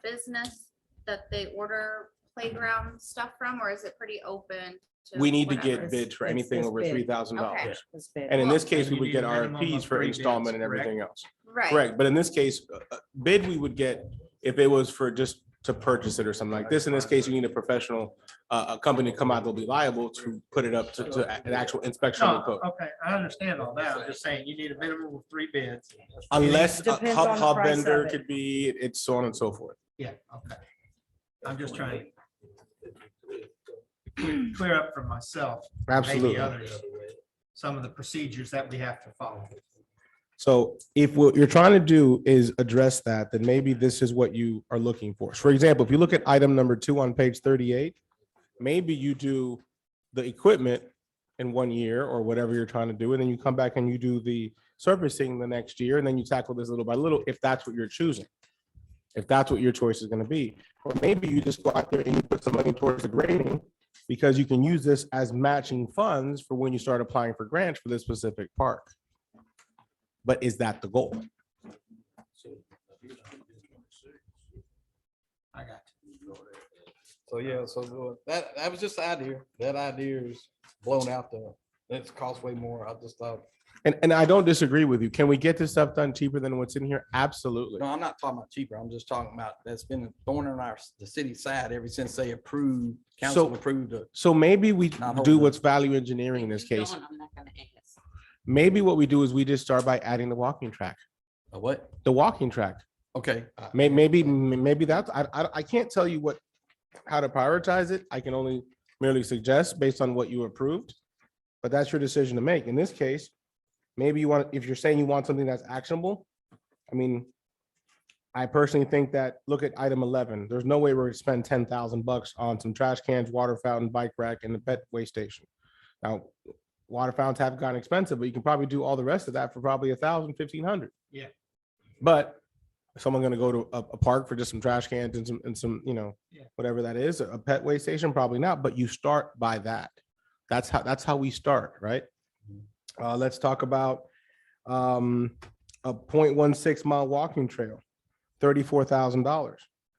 Speaker 2: business that they order playground stuff from, or is it pretty open?
Speaker 7: We need to
Speaker 2: whatever?
Speaker 7: get bids for
Speaker 5: It's-
Speaker 7: anything
Speaker 5: it's
Speaker 7: over
Speaker 5: bid.
Speaker 7: $3,000.
Speaker 2: Okay.
Speaker 5: It's bid.
Speaker 7: And in this case,
Speaker 1: And
Speaker 7: we
Speaker 1: you
Speaker 7: would
Speaker 1: need
Speaker 7: get
Speaker 1: a minimum
Speaker 7: RFPs
Speaker 1: of
Speaker 7: for
Speaker 1: 3 bids,
Speaker 7: installment and
Speaker 1: correct?
Speaker 7: everything else.
Speaker 2: Right.
Speaker 7: Correct, but in this case, bid we would get if it was for just to purchase it or something like this. In this case, you need a professional, a company to come out, they'll be liable to put it up to an actual inspection
Speaker 1: No,
Speaker 7: code.
Speaker 1: okay, I understand all that. I'm just saying you need a minimum of 3 bids.
Speaker 7: Unless a
Speaker 5: Depends on the
Speaker 7: hub
Speaker 5: price
Speaker 7: vendor
Speaker 5: of it.
Speaker 7: could be, it's so on and so forth.
Speaker 1: Yeah, okay. I'm just trying to clear up for myself, maybe
Speaker 7: Absolutely.
Speaker 1: others, some of the procedures that we have to follow.
Speaker 7: So if what you're trying to do is address that, then maybe this is what you are looking for. For example, if you look at item number 2 on page 38, maybe you do the equipment in 1 year or whatever you're trying to do, and then you come back and you do the servicing the next year, and then you tackle this little by little, if that's what you're choosing. If that's what your choice is going to be. Or maybe you just go out there and you put some money towards the grading because you can use this as matching funds for when you start applying for grants for this specific park. But is that the goal?
Speaker 1: I got you.
Speaker 3: So, yeah, so that was just the idea. That idea is blown out it's cost way more. I just thought,
Speaker 6: And I don't disagree with you. Can we get this stuff done cheaper than what's in here? Absolutely.
Speaker 3: no, I'm not talking about cheaper. I'm just talking about that's been a thorn in the city side ever since they approved, council approved it.
Speaker 6: So maybe we
Speaker 3: Not
Speaker 6: do
Speaker 3: hold
Speaker 6: what's value engineering in this
Speaker 4: If you
Speaker 6: case.
Speaker 4: don't, I'm not gonna ask.
Speaker 6: Maybe what we do is we just start by adding the walking track,
Speaker 3: A what?
Speaker 6: the walking track.
Speaker 3: Okay.
Speaker 6: Maybe that's, I can't tell you how to prioritize it. I can only merely suggest based on what you approved. But that's your decision to make. In this case, maybe you want, if you're saying you want something that's actionable, I mean, I personally think that, look at item 11. There's no way we're gonna spend $10,000 on some trash cans, water fountain, bike rack, and the pet waste station. Now, water fountains have gotten expensive, but you can probably do all the rest of that for probably $1,000, $1,500.
Speaker 1: Yeah.
Speaker 6: But is someone gonna go to a park for just some trash cans and some,
Speaker 1: Yeah.
Speaker 6: whatever that is, a pet waste station? Probably not, but you start by that. That's how we start, right? Let's talk about a 0.16 mile walking trail, $34,000.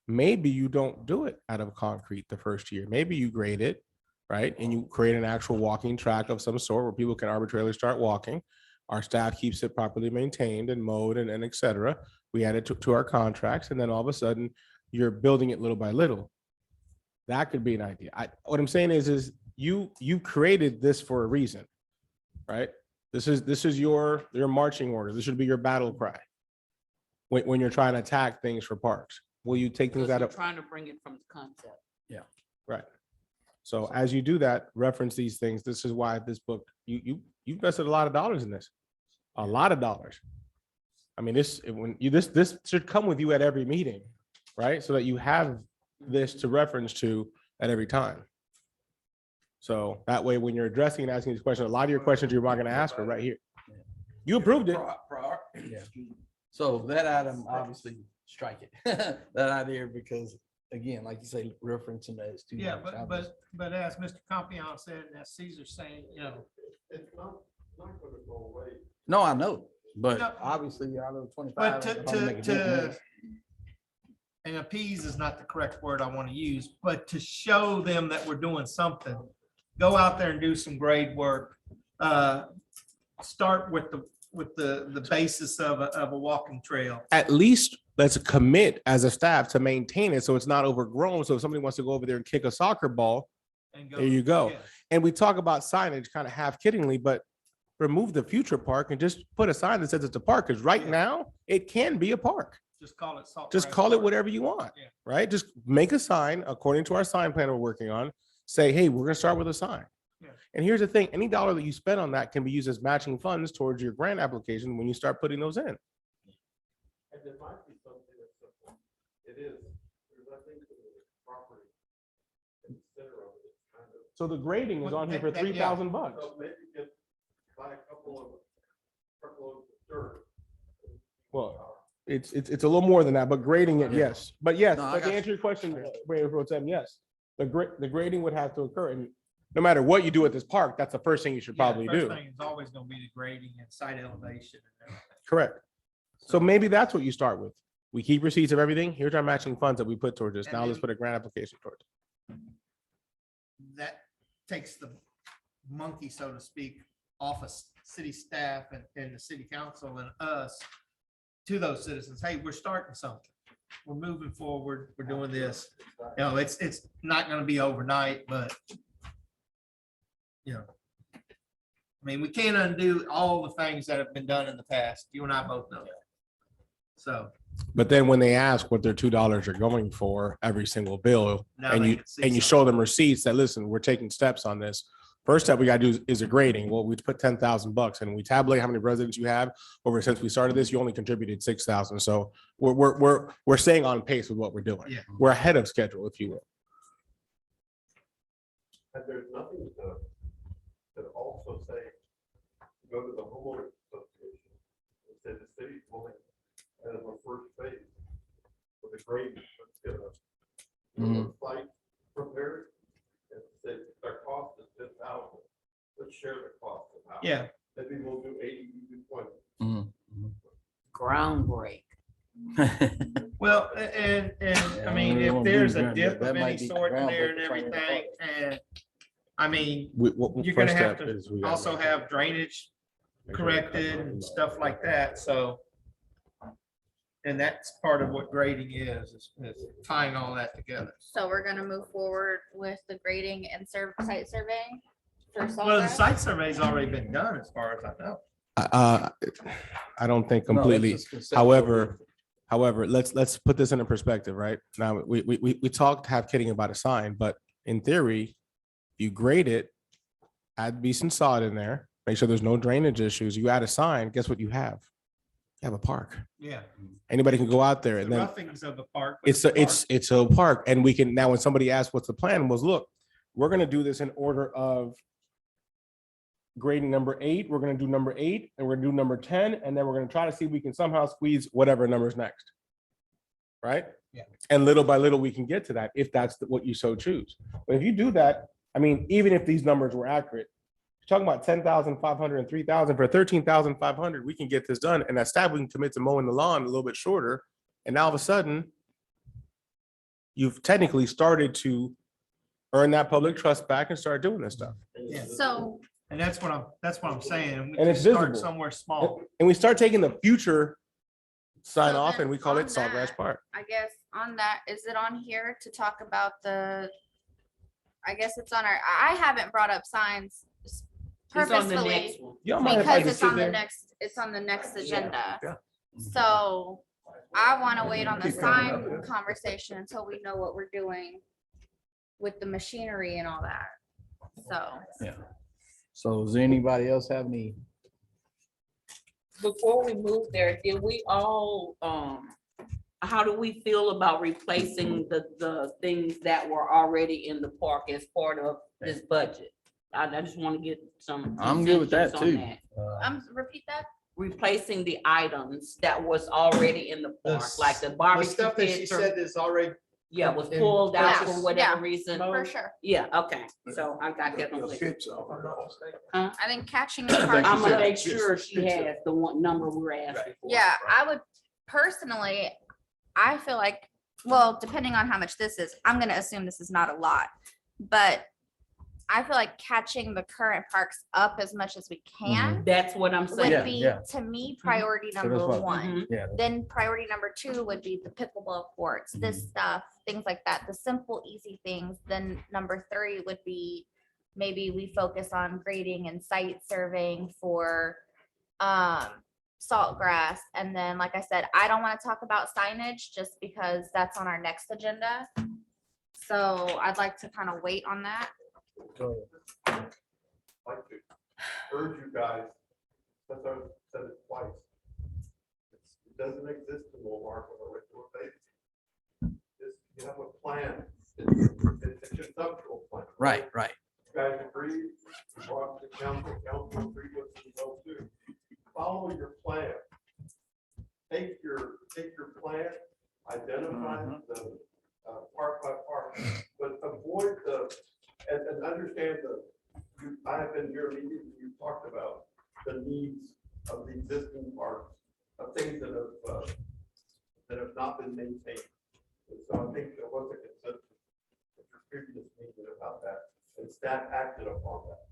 Speaker 6: Maybe you don't do it out of concrete the first year. Maybe you grade it, right? And you create an actual walking track of some sort where people can arbitrarily start walking. Our staff keeps it properly maintained and mowed and et cetera. We add it to our contracts, and then all of a sudden you're building it little by little. That could be an idea. What I'm saying is you created this for a reason, right? This is your marching order. This should be your battle cry when you're trying to attack things for parks. Will you take things
Speaker 4: Because
Speaker 6: out
Speaker 4: you're
Speaker 6: of,
Speaker 4: trying to bring it from the concept.
Speaker 6: right? So as you do that, reference these things. This is why this book, you invested a lot of dollars in this, a lot of dollars. I mean, this should come with you at every meeting, right? So that you have this to reference to at every time. So that way, when you're addressing and asking these questions, a lot of your questions you're not going to ask are right here. You approved it.
Speaker 3: Yeah. So that item, obviously, strike it. That idea, because again, like you say, referencing those two.
Speaker 1: Yeah,
Speaker 3: numbers,
Speaker 1: but as Mr. Compion said, and as Caesar's saying,
Speaker 10: It's not gonna go away.
Speaker 3: No, I know, but
Speaker 1: No.
Speaker 3: obviously, out of 25.
Speaker 1: but
Speaker 3: it'll probably make a difference.
Speaker 1: and appease is not the correct word I want to use, but to show them that we're doing something, go out there and do some grade work. Start with the basis of a walking trail.
Speaker 6: At least let's commit as a staff to maintain it so it's not overgrown. So if somebody wants to go over there and kick a soccer ball,
Speaker 1: And
Speaker 6: there you go.
Speaker 1: yeah.
Speaker 6: And we talk about signage kind of half kiddingly, but remove the future park and just put a sign that says it's a park. Because right
Speaker 1: Yeah.
Speaker 6: now it can be a park.
Speaker 1: Just call it salt.
Speaker 6: Just
Speaker 1: Grass
Speaker 6: call it
Speaker 1: Park.
Speaker 6: whatever you want,
Speaker 1: Yeah.
Speaker 6: right? Just make a sign according to our sign plan we're working on. Say, hey, we're gonna start with a sign.
Speaker 1: Yeah.
Speaker 6: And here's the thing, any dollar that you spend on that can be used as matching funds towards your grant application when you start putting those in.
Speaker 10: And there might be something that's simple. It is, there's nothing to the property in the center of it. It's kind of.
Speaker 6: So the grading is
Speaker 1: Well,
Speaker 6: on here for
Speaker 1: that- yeah.
Speaker 6: $3,000.
Speaker 10: So maybe just buy a couple of truckloads of dirt.
Speaker 6: Well, it's a little more than that, but grading it, yes. But yes,
Speaker 3: No, I
Speaker 6: but to
Speaker 3: got you.
Speaker 6: answer your question, Mayor Pro Tem, yes. The grading would have to occur, and no matter what you do at this park, that's the first thing you should
Speaker 1: Yeah,
Speaker 6: probably
Speaker 1: first
Speaker 6: do.
Speaker 1: thing is always gonna be the grading and site elevation. And everything.
Speaker 6: Correct. So maybe that's what you start with. We keep receipts of everything. Here's our matching funds that we put towards this.
Speaker 1: And
Speaker 6: Now let's
Speaker 1: then-
Speaker 6: put a grant application towards it.
Speaker 1: That takes the monkey, so to speak, off of city staff and the city council and us to those citizens. Hey, we're starting something. We're moving forward. We're doing this. It's not gonna be overnight, but I mean, we can't undo all the things that have been done in the past. You and I both know that. So
Speaker 6: But then when they ask what their $2 are going for every single bill,
Speaker 1: now
Speaker 6: and
Speaker 1: they
Speaker 6: you
Speaker 1: can see
Speaker 6: and you
Speaker 1: something.
Speaker 6: show them receipts that, listen, we're taking steps on this. First step we gotta do is a grading. Well, we put $10,000 and we tabulate how many residents you have over since we started this, you only contributed 6,000. So we're staying on pace with what we're doing.
Speaker 1: Yeah.
Speaker 6: We're ahead of schedule, if you will.
Speaker 10: And there's nothing to also say, go to the homeowners association and say the city's willing as a first phase for the grade. Let's get a site prepared and say their cost is 10,000. Let's share the cost of how.
Speaker 1: Yeah,
Speaker 10: Maybe we'll do 80, you do 20.
Speaker 3: Mhm.
Speaker 4: Groundbreak.
Speaker 1: Well, and I mean,
Speaker 3: Yeah,
Speaker 1: if there's a
Speaker 3: that
Speaker 1: dip of
Speaker 3: might
Speaker 1: any
Speaker 3: be
Speaker 1: sort in there and
Speaker 3: groundbreaking for your
Speaker 1: everything, and I mean, you're
Speaker 6: First
Speaker 1: gonna have
Speaker 6: step
Speaker 1: to
Speaker 6: is we gotta
Speaker 1: also
Speaker 6: make
Speaker 1: have drainage
Speaker 6: make sure we cut
Speaker 1: corrected
Speaker 6: lines.
Speaker 1: and stuff like that, so. And that's part of what grading is tying all that together.
Speaker 2: So we're gonna move forward with the grading and site surveying for
Speaker 1: Well, the
Speaker 2: Sawgrass?
Speaker 1: site survey's already been done as far as I know.
Speaker 6: I don't think
Speaker 3: No, that's
Speaker 6: completely.
Speaker 3: just conceptual.
Speaker 6: However, let's put this in a perspective, right? Now, we talked half kidding about a sign, but in theory, you grade it, add decent sod in there, make sure there's no drainage issues. You add a sign, guess what you have? You have a park.
Speaker 1: Yeah.
Speaker 6: Anybody can go out there
Speaker 1: The
Speaker 6: and then
Speaker 1: roughings of the park. but
Speaker 6: it's a park. And we can, now when somebody asks what's the plan was, look, we're gonna do this in order of grading number 8, we're gonna do number 8, and we're gonna do number 10, and then we're gonna try to see if we can somehow squeeze whatever number's next. Right?
Speaker 1: Yeah.
Speaker 6: And little by little, we can get to that if that's what you so choose. But if you do that, I mean, even if these numbers were accurate, you're talking about 10,500 and 3,000 for 13,500, we can get this done. And that staff, we can commit to mowing the lawn a little bit shorter. And now all of a sudden, you've technically started to earn that public trust back and start doing this stuff.
Speaker 1: Yeah.
Speaker 2: So,
Speaker 1: And that's what I'm saying. We
Speaker 6: And it's
Speaker 1: just start
Speaker 6: visible.
Speaker 1: somewhere small.
Speaker 6: And we start taking the future sign
Speaker 2: So
Speaker 6: off
Speaker 2: then
Speaker 6: and we call it
Speaker 2: on
Speaker 6: Sawgrass
Speaker 2: that-
Speaker 6: Park.
Speaker 2: I guess on that, is it on here to talk about I guess it's on I haven't brought up signs
Speaker 4: It's on the
Speaker 2: purposefully
Speaker 4: next one.
Speaker 6: Y'all mind if I
Speaker 2: because
Speaker 6: just sit there?
Speaker 2: it's on the next agenda.
Speaker 6: Yeah.
Speaker 2: So I want to wait on the sign conversation until we know what we're doing with the machinery and all that. So.
Speaker 3: So does anybody else have any?
Speaker 4: Before we move there, did we all, how do we feel about replacing the things that were already in the park as part of this budget? I just want to get some.
Speaker 3: I'm good with that
Speaker 4: consensus on
Speaker 3: too.
Speaker 4: that.
Speaker 2: Repeat that.
Speaker 4: Replacing the items that was already in the park, like the
Speaker 1: The
Speaker 4: barbecue
Speaker 1: stuff that she
Speaker 4: pit,
Speaker 1: said is already.
Speaker 4: yeah, was
Speaker 1: in
Speaker 4: pulled out for
Speaker 2: purchase.
Speaker 4: whatever
Speaker 2: Yeah.
Speaker 4: reason.
Speaker 2: For sure.
Speaker 4: Yeah, okay, so I got that. on the list.
Speaker 2: I think catching the
Speaker 4: I'm
Speaker 2: park.
Speaker 4: gonna make sure she has the one number we're asking for.
Speaker 2: Yeah, I would personally, I feel like, well, depending on how much this is, I'm gonna assume this is not a lot. But I feel like catching the current parks up as much as we can
Speaker 4: That's what I'm saying.
Speaker 2: would be,
Speaker 3: Yeah.
Speaker 2: to me, priority
Speaker 3: So
Speaker 2: number
Speaker 3: that's what-
Speaker 2: one.
Speaker 4: Mhm.
Speaker 3: Yeah.
Speaker 2: Then priority number 2 would be the pickleball courts, this stuff, things like that, the simple, easy things. Then number 3 would be maybe we focus on grading and site surveying for Saltgrass. And then, like I said, I don't want to talk about signage just because that's on our next agenda. So I'd like to kind of wait on that.
Speaker 10: Like to urge you guys, since I've said it twice. It doesn't exist in Marque on a regular basis. You have a plan. It's a conceptual plan.
Speaker 3: Right.
Speaker 10: You guys agree, you brought it to council agreed with it as well too. Follow your plan. Take your plan, identify the park by park, but avoid and understand I have been here meetings, you talked about the needs of the existing parks, of things that have not been maintained. And so I think there was a consensus at your previous meeting about that, and staff acted upon that.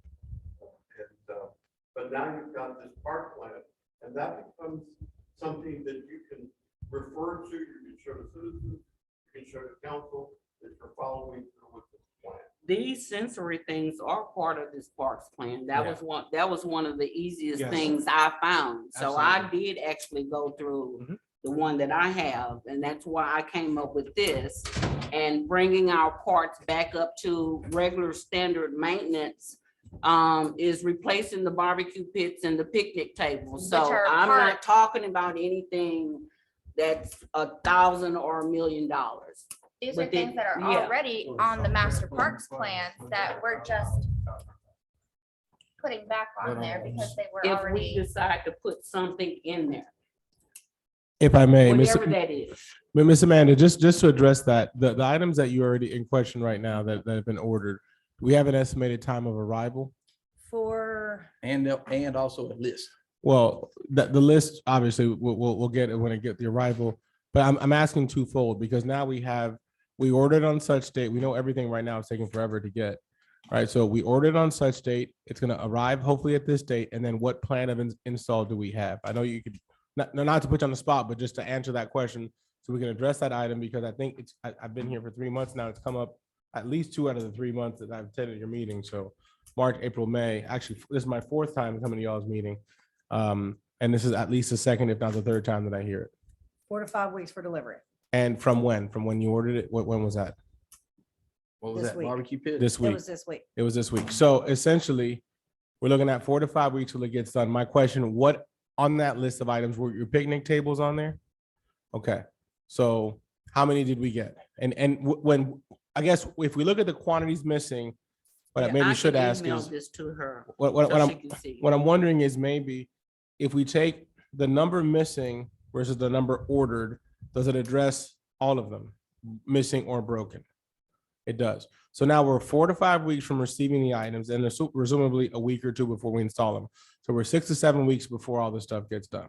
Speaker 10: But now you've got this park plan, and that becomes something that you can refer to, you can show the citizens, you can show the council, that you're following through with this plan.
Speaker 4: These sensory things are part of this parks plan. That was one of the easiest
Speaker 1: Yes.
Speaker 4: things I found. So I
Speaker 1: Absolutely.
Speaker 4: did actually go through
Speaker 6: Mhm.
Speaker 4: the one that I have, and that's why I came up with this. And bringing our parks back up to regular standard maintenance is replacing the barbecue pits and the picnic tables. So
Speaker 2: Which are
Speaker 4: I'm
Speaker 2: part-
Speaker 4: not talking about anything that's $1,000 or $1 million.
Speaker 2: These are
Speaker 4: But then-
Speaker 2: things that are
Speaker 4: yeah.
Speaker 2: already on the master parks plan that we're just putting back on there because they were
Speaker 4: If we
Speaker 2: already.
Speaker 4: decide to put something in there,
Speaker 6: If I may,
Speaker 4: whatever that is.
Speaker 6: Miss Amanda, just to address that, the items that you already in question right now that have been ordered, we have an estimated time of arrival.
Speaker 5: For,
Speaker 3: And also a list.
Speaker 6: Well, the list, obviously, we'll get it when it get the arrival. But I'm asking twofold because now we ordered on such date. We know everything right now is taking forever to get. Right, so we ordered on such date. It's gonna arrive hopefully at this date. And then what plan of install do we have? I know you could, not to put you on the spot, but just to answer that question. So we can address that item because I think I've been here for 3 months now. It's come up at least 2 out of the 3 months that I've attended your meeting. So March, April, May, actually, this is my 4th time coming to y'all's meeting. And this is at least the 2nd, if not the 3rd time that I hear it.
Speaker 5: 4 to 5 weeks for delivery.
Speaker 6: And from when? From when you ordered it? When was that?
Speaker 3: What was
Speaker 5: This
Speaker 3: that,
Speaker 5: week.
Speaker 3: barbecue pit?
Speaker 6: This
Speaker 5: It
Speaker 6: week.
Speaker 5: was this week.
Speaker 6: It was this week. So essentially, we're looking at 4 to 5 weeks till it gets done. My question, what on that list of items were your picnic tables on there? Okay, so how many did we get? And when, I guess if we look at the quantities missing, what I
Speaker 4: Yeah,
Speaker 6: maybe
Speaker 4: I
Speaker 6: should
Speaker 4: can
Speaker 6: ask
Speaker 4: email
Speaker 6: is,
Speaker 4: this to her
Speaker 6: what
Speaker 4: so she
Speaker 6: I'm,
Speaker 4: can see.
Speaker 6: what I'm wondering is maybe if we take the number missing versus the number ordered, does it address all of them, missing or broken? It does. So now we're 4 to 5 weeks from receiving the items and presumably a week or 2 before we install them. So we're 6 to 7 weeks before all this stuff gets done.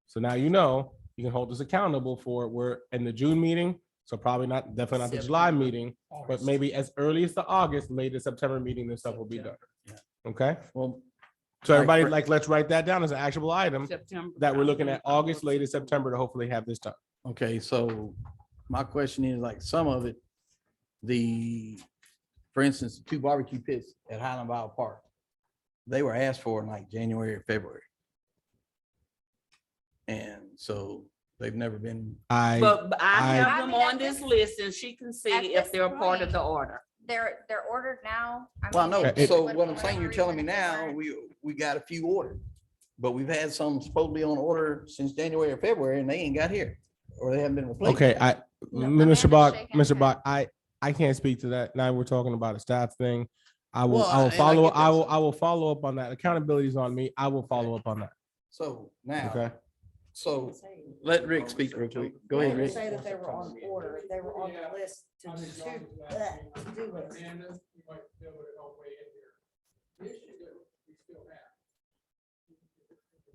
Speaker 6: So now you know, you can hold us accountable for it. We're in the June meeting, so probably not, definitely not the July
Speaker 4: September.
Speaker 6: meeting, but maybe as early as the August, latest September meeting, this stuff will be done.
Speaker 3: Yeah.
Speaker 6: Okay?
Speaker 3: Well,
Speaker 6: So everybody,
Speaker 3: Like,
Speaker 6: let's write that down as an actionable item
Speaker 4: September.
Speaker 6: that we're looking at August, latest September to hopefully have this done.
Speaker 3: okay, so my question is like some of it, for instance, the 2 barbecue pits at Highland Valley Park, they were asked for in like January or February. And so they've never been,
Speaker 4: But I have
Speaker 2: I
Speaker 4: them
Speaker 2: mean,
Speaker 4: on
Speaker 2: at
Speaker 4: this
Speaker 2: this-
Speaker 4: list and she can see
Speaker 2: at
Speaker 4: if
Speaker 2: this
Speaker 4: they're a part of
Speaker 2: point-
Speaker 4: the order.
Speaker 2: They're ordered now.
Speaker 3: well,
Speaker 2: mean,
Speaker 3: no,
Speaker 2: they
Speaker 3: so
Speaker 2: would-
Speaker 3: what I'm
Speaker 2: for
Speaker 3: saying, you're
Speaker 2: whatever
Speaker 3: telling me
Speaker 2: reason,
Speaker 3: now,
Speaker 2: weren't-
Speaker 3: we got a few ordered. But we've had some supposedly on order since January or February and they ain't got here, or they haven't been replaced.
Speaker 6: Okay,
Speaker 2: No,
Speaker 6: Mr.
Speaker 2: Amanda's
Speaker 6: Bach,
Speaker 2: shaking her
Speaker 6: Mr.
Speaker 2: head.
Speaker 6: Bach, I can't speak to that. Now we're talking about a staff thing. I will,
Speaker 3: Well,
Speaker 6: I will
Speaker 3: and I
Speaker 6: follow,
Speaker 3: get that, sir.
Speaker 6: I will follow up on that. Accountability is on me. I will follow up on that.
Speaker 3: So now,
Speaker 6: Okay.
Speaker 3: so let Rick speak real quick. Go
Speaker 5: They
Speaker 3: ahead,
Speaker 5: didn't
Speaker 3: Rick.
Speaker 5: say that they were on order. They were on the list to do list.
Speaker 8: Amanda, you might be able to help weigh in here. The issue that we still have.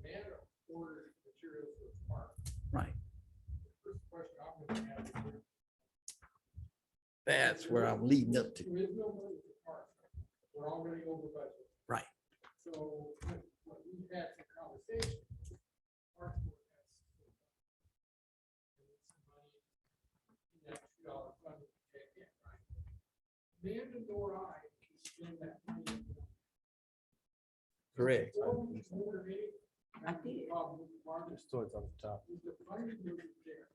Speaker 8: Amanda ordered materials for the park.
Speaker 3: Right.
Speaker 8: The first question I'm gonna have is,
Speaker 3: That's where I'm leading up to.
Speaker 8: there is no money for the park. We're already over budget.
Speaker 3: Right.
Speaker 8: So what we've had some conversation. Park Board has some money in that $2 fund that we take in, right? Amanda nor I can spend that money.
Speaker 3: Correct.
Speaker 8: Before we order anything,
Speaker 4: I did.
Speaker 8: problem with the market
Speaker 6: Storage on the top.
Speaker 8: is the money that is there.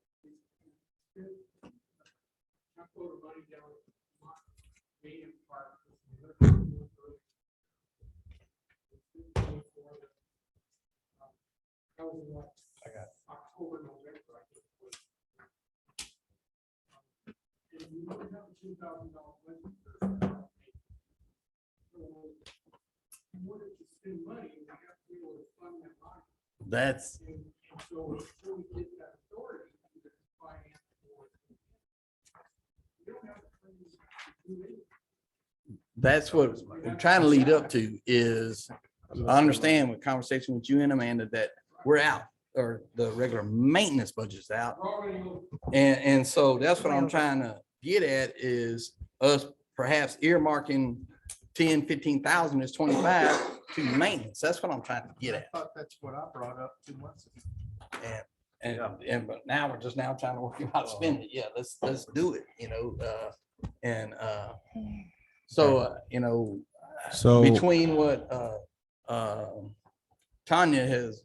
Speaker 8: I put a money down at Marque, Main Park. That was in what? October, November, I think it was. And we only have a $2,000 budget. So, in order to spend money, we have to be able to fund that money.
Speaker 3: That's,
Speaker 8: And so before we get that authority, we can finance for it. We don't have to do anything.
Speaker 3: that's what we're trying to lead up to is, I understand with conversation with you and Amanda that we're out, or the regular maintenance budget's out.
Speaker 8: We're already over.
Speaker 3: And so that's what I'm trying to get at is us perhaps earmarking 10, 15,000 is 25 to maintenance. That's what I'm trying to get at.
Speaker 1: thought that's what I brought up 2 months ago.
Speaker 3: But now we're just now trying to work out how to spend it. Yeah, let's do it,
Speaker 6: So
Speaker 3: between what Tanya has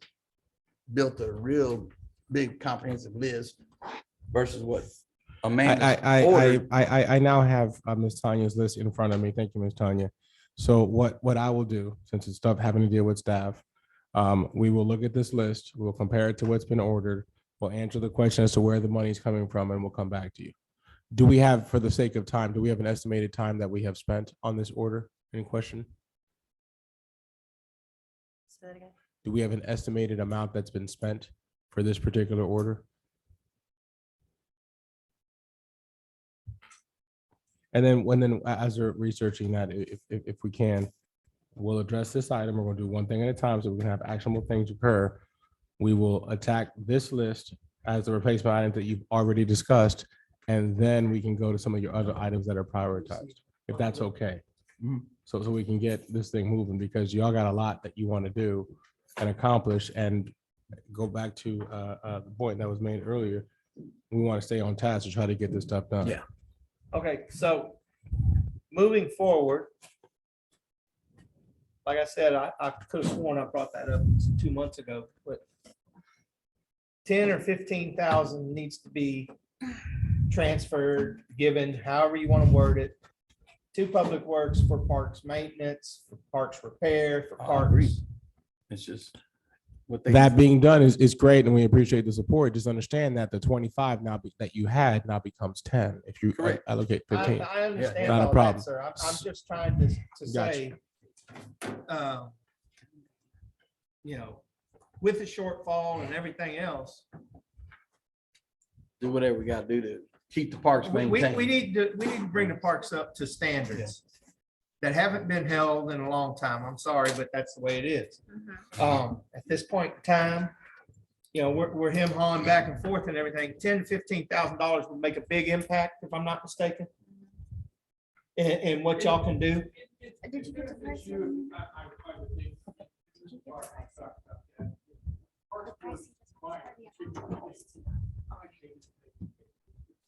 Speaker 3: built a real big comprehensive list versus what Amanda ordered.
Speaker 6: I now have Ms. Tanya's list in front of me. Thank you, Ms. Tanya. So what I will do, since it's stuff having to deal with staff, we will look at this list, we'll compare it to what's been ordered, we'll answer the question as to where the money is coming from, and we'll come back to you. Do we have, for the sake of time, do we have an estimated time that we have spent on this order? Any question?
Speaker 5: Say that again.
Speaker 6: Do we have an estimated amount that's been spent for this particular order? And then as we're researching that, if we can, we'll address this item. We're going to do one thing at a time so we can have actionable things occur. We will attack this list as the replacement items that you've already discussed. And then we can go to some of your other items that are prioritized, if that's okay. So we can get this thing moving, because y'all got a lot that you want to do and accomplish, and go back to the point that was made earlier. We want to stay on task to try to get this stuff done.
Speaker 3: Yeah.
Speaker 1: Okay, so moving forward, like I said, I could have sworn I brought that up 2 months ago, but 10 or 15,000 needs to be transferred, given however you want to word it, to Public Works for parks maintenance, for parks repair, for
Speaker 3: I agree.
Speaker 1: parks.
Speaker 3: It's just what they.
Speaker 6: That being done is great, and we appreciate the support. Just understand that the 25 that you had now becomes 10 if you
Speaker 3: Correct.
Speaker 6: allocate
Speaker 1: I
Speaker 6: 15.
Speaker 1: understand
Speaker 6: Not a
Speaker 1: all
Speaker 6: problem.
Speaker 1: that, sir. I'm just trying to
Speaker 6: Gotcha.
Speaker 1: say, with the shortfall and everything else,
Speaker 3: Do whatever we gotta do to keep the parks
Speaker 1: we
Speaker 3: maintained.
Speaker 1: need to bring the parks up to standards that haven't been held in a long time. I'm sorry, but that's the way it is. At this point in time, we're him hawing back and forth and everything. $10,000 to $15,000 would make a big impact, if I'm not mistaken. And what y'all can do.
Speaker 2: Did you get the price?
Speaker 8: I would think.
Speaker 2: The price?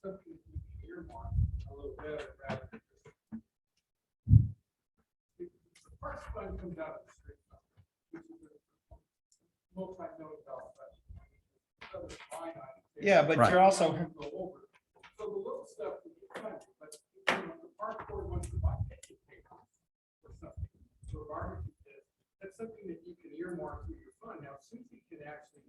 Speaker 8: Something earmarked a little better rather than just. The parks fund comes out of the street fund, which is a multi-million-dollar budget. Other line items.
Speaker 1: Yeah, but
Speaker 3: Right.
Speaker 1: you're also,
Speaker 8: Go over. So the little stuff that you find, but the park board wants to buy picnic tables or something. So barbecue pit, that's something that you can earmark through your fund. Now, Susie can actually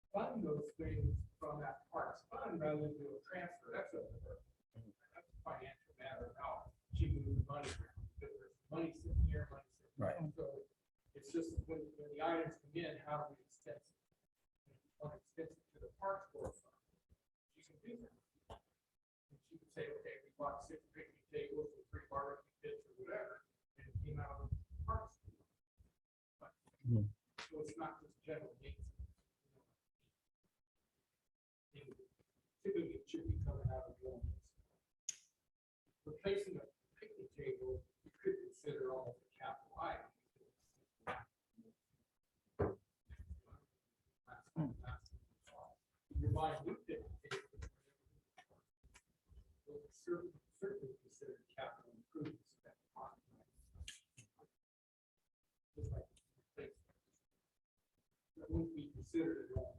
Speaker 8: fund those things from that parks fund rather than do a transfer. That's up to her. That's a financial matter, how she moves the money around. Because there's money sitting here, money sitting there.
Speaker 3: Right.
Speaker 8: So it's just when the items come in, how do we expense it? If you want to expense it to the parks board fund, you can do that. And she could say, okay, we bought 6 picnic tables or 3 barbecue pits or whatever, and it came out of the parks. So it's not just general needs. Typically, it should be coming out of one. Replacing a picnic table, you could consider almost a capital item. You're buying new picnic tables. Those are certainly considered capital improvements. Just like that wouldn't be considered at all.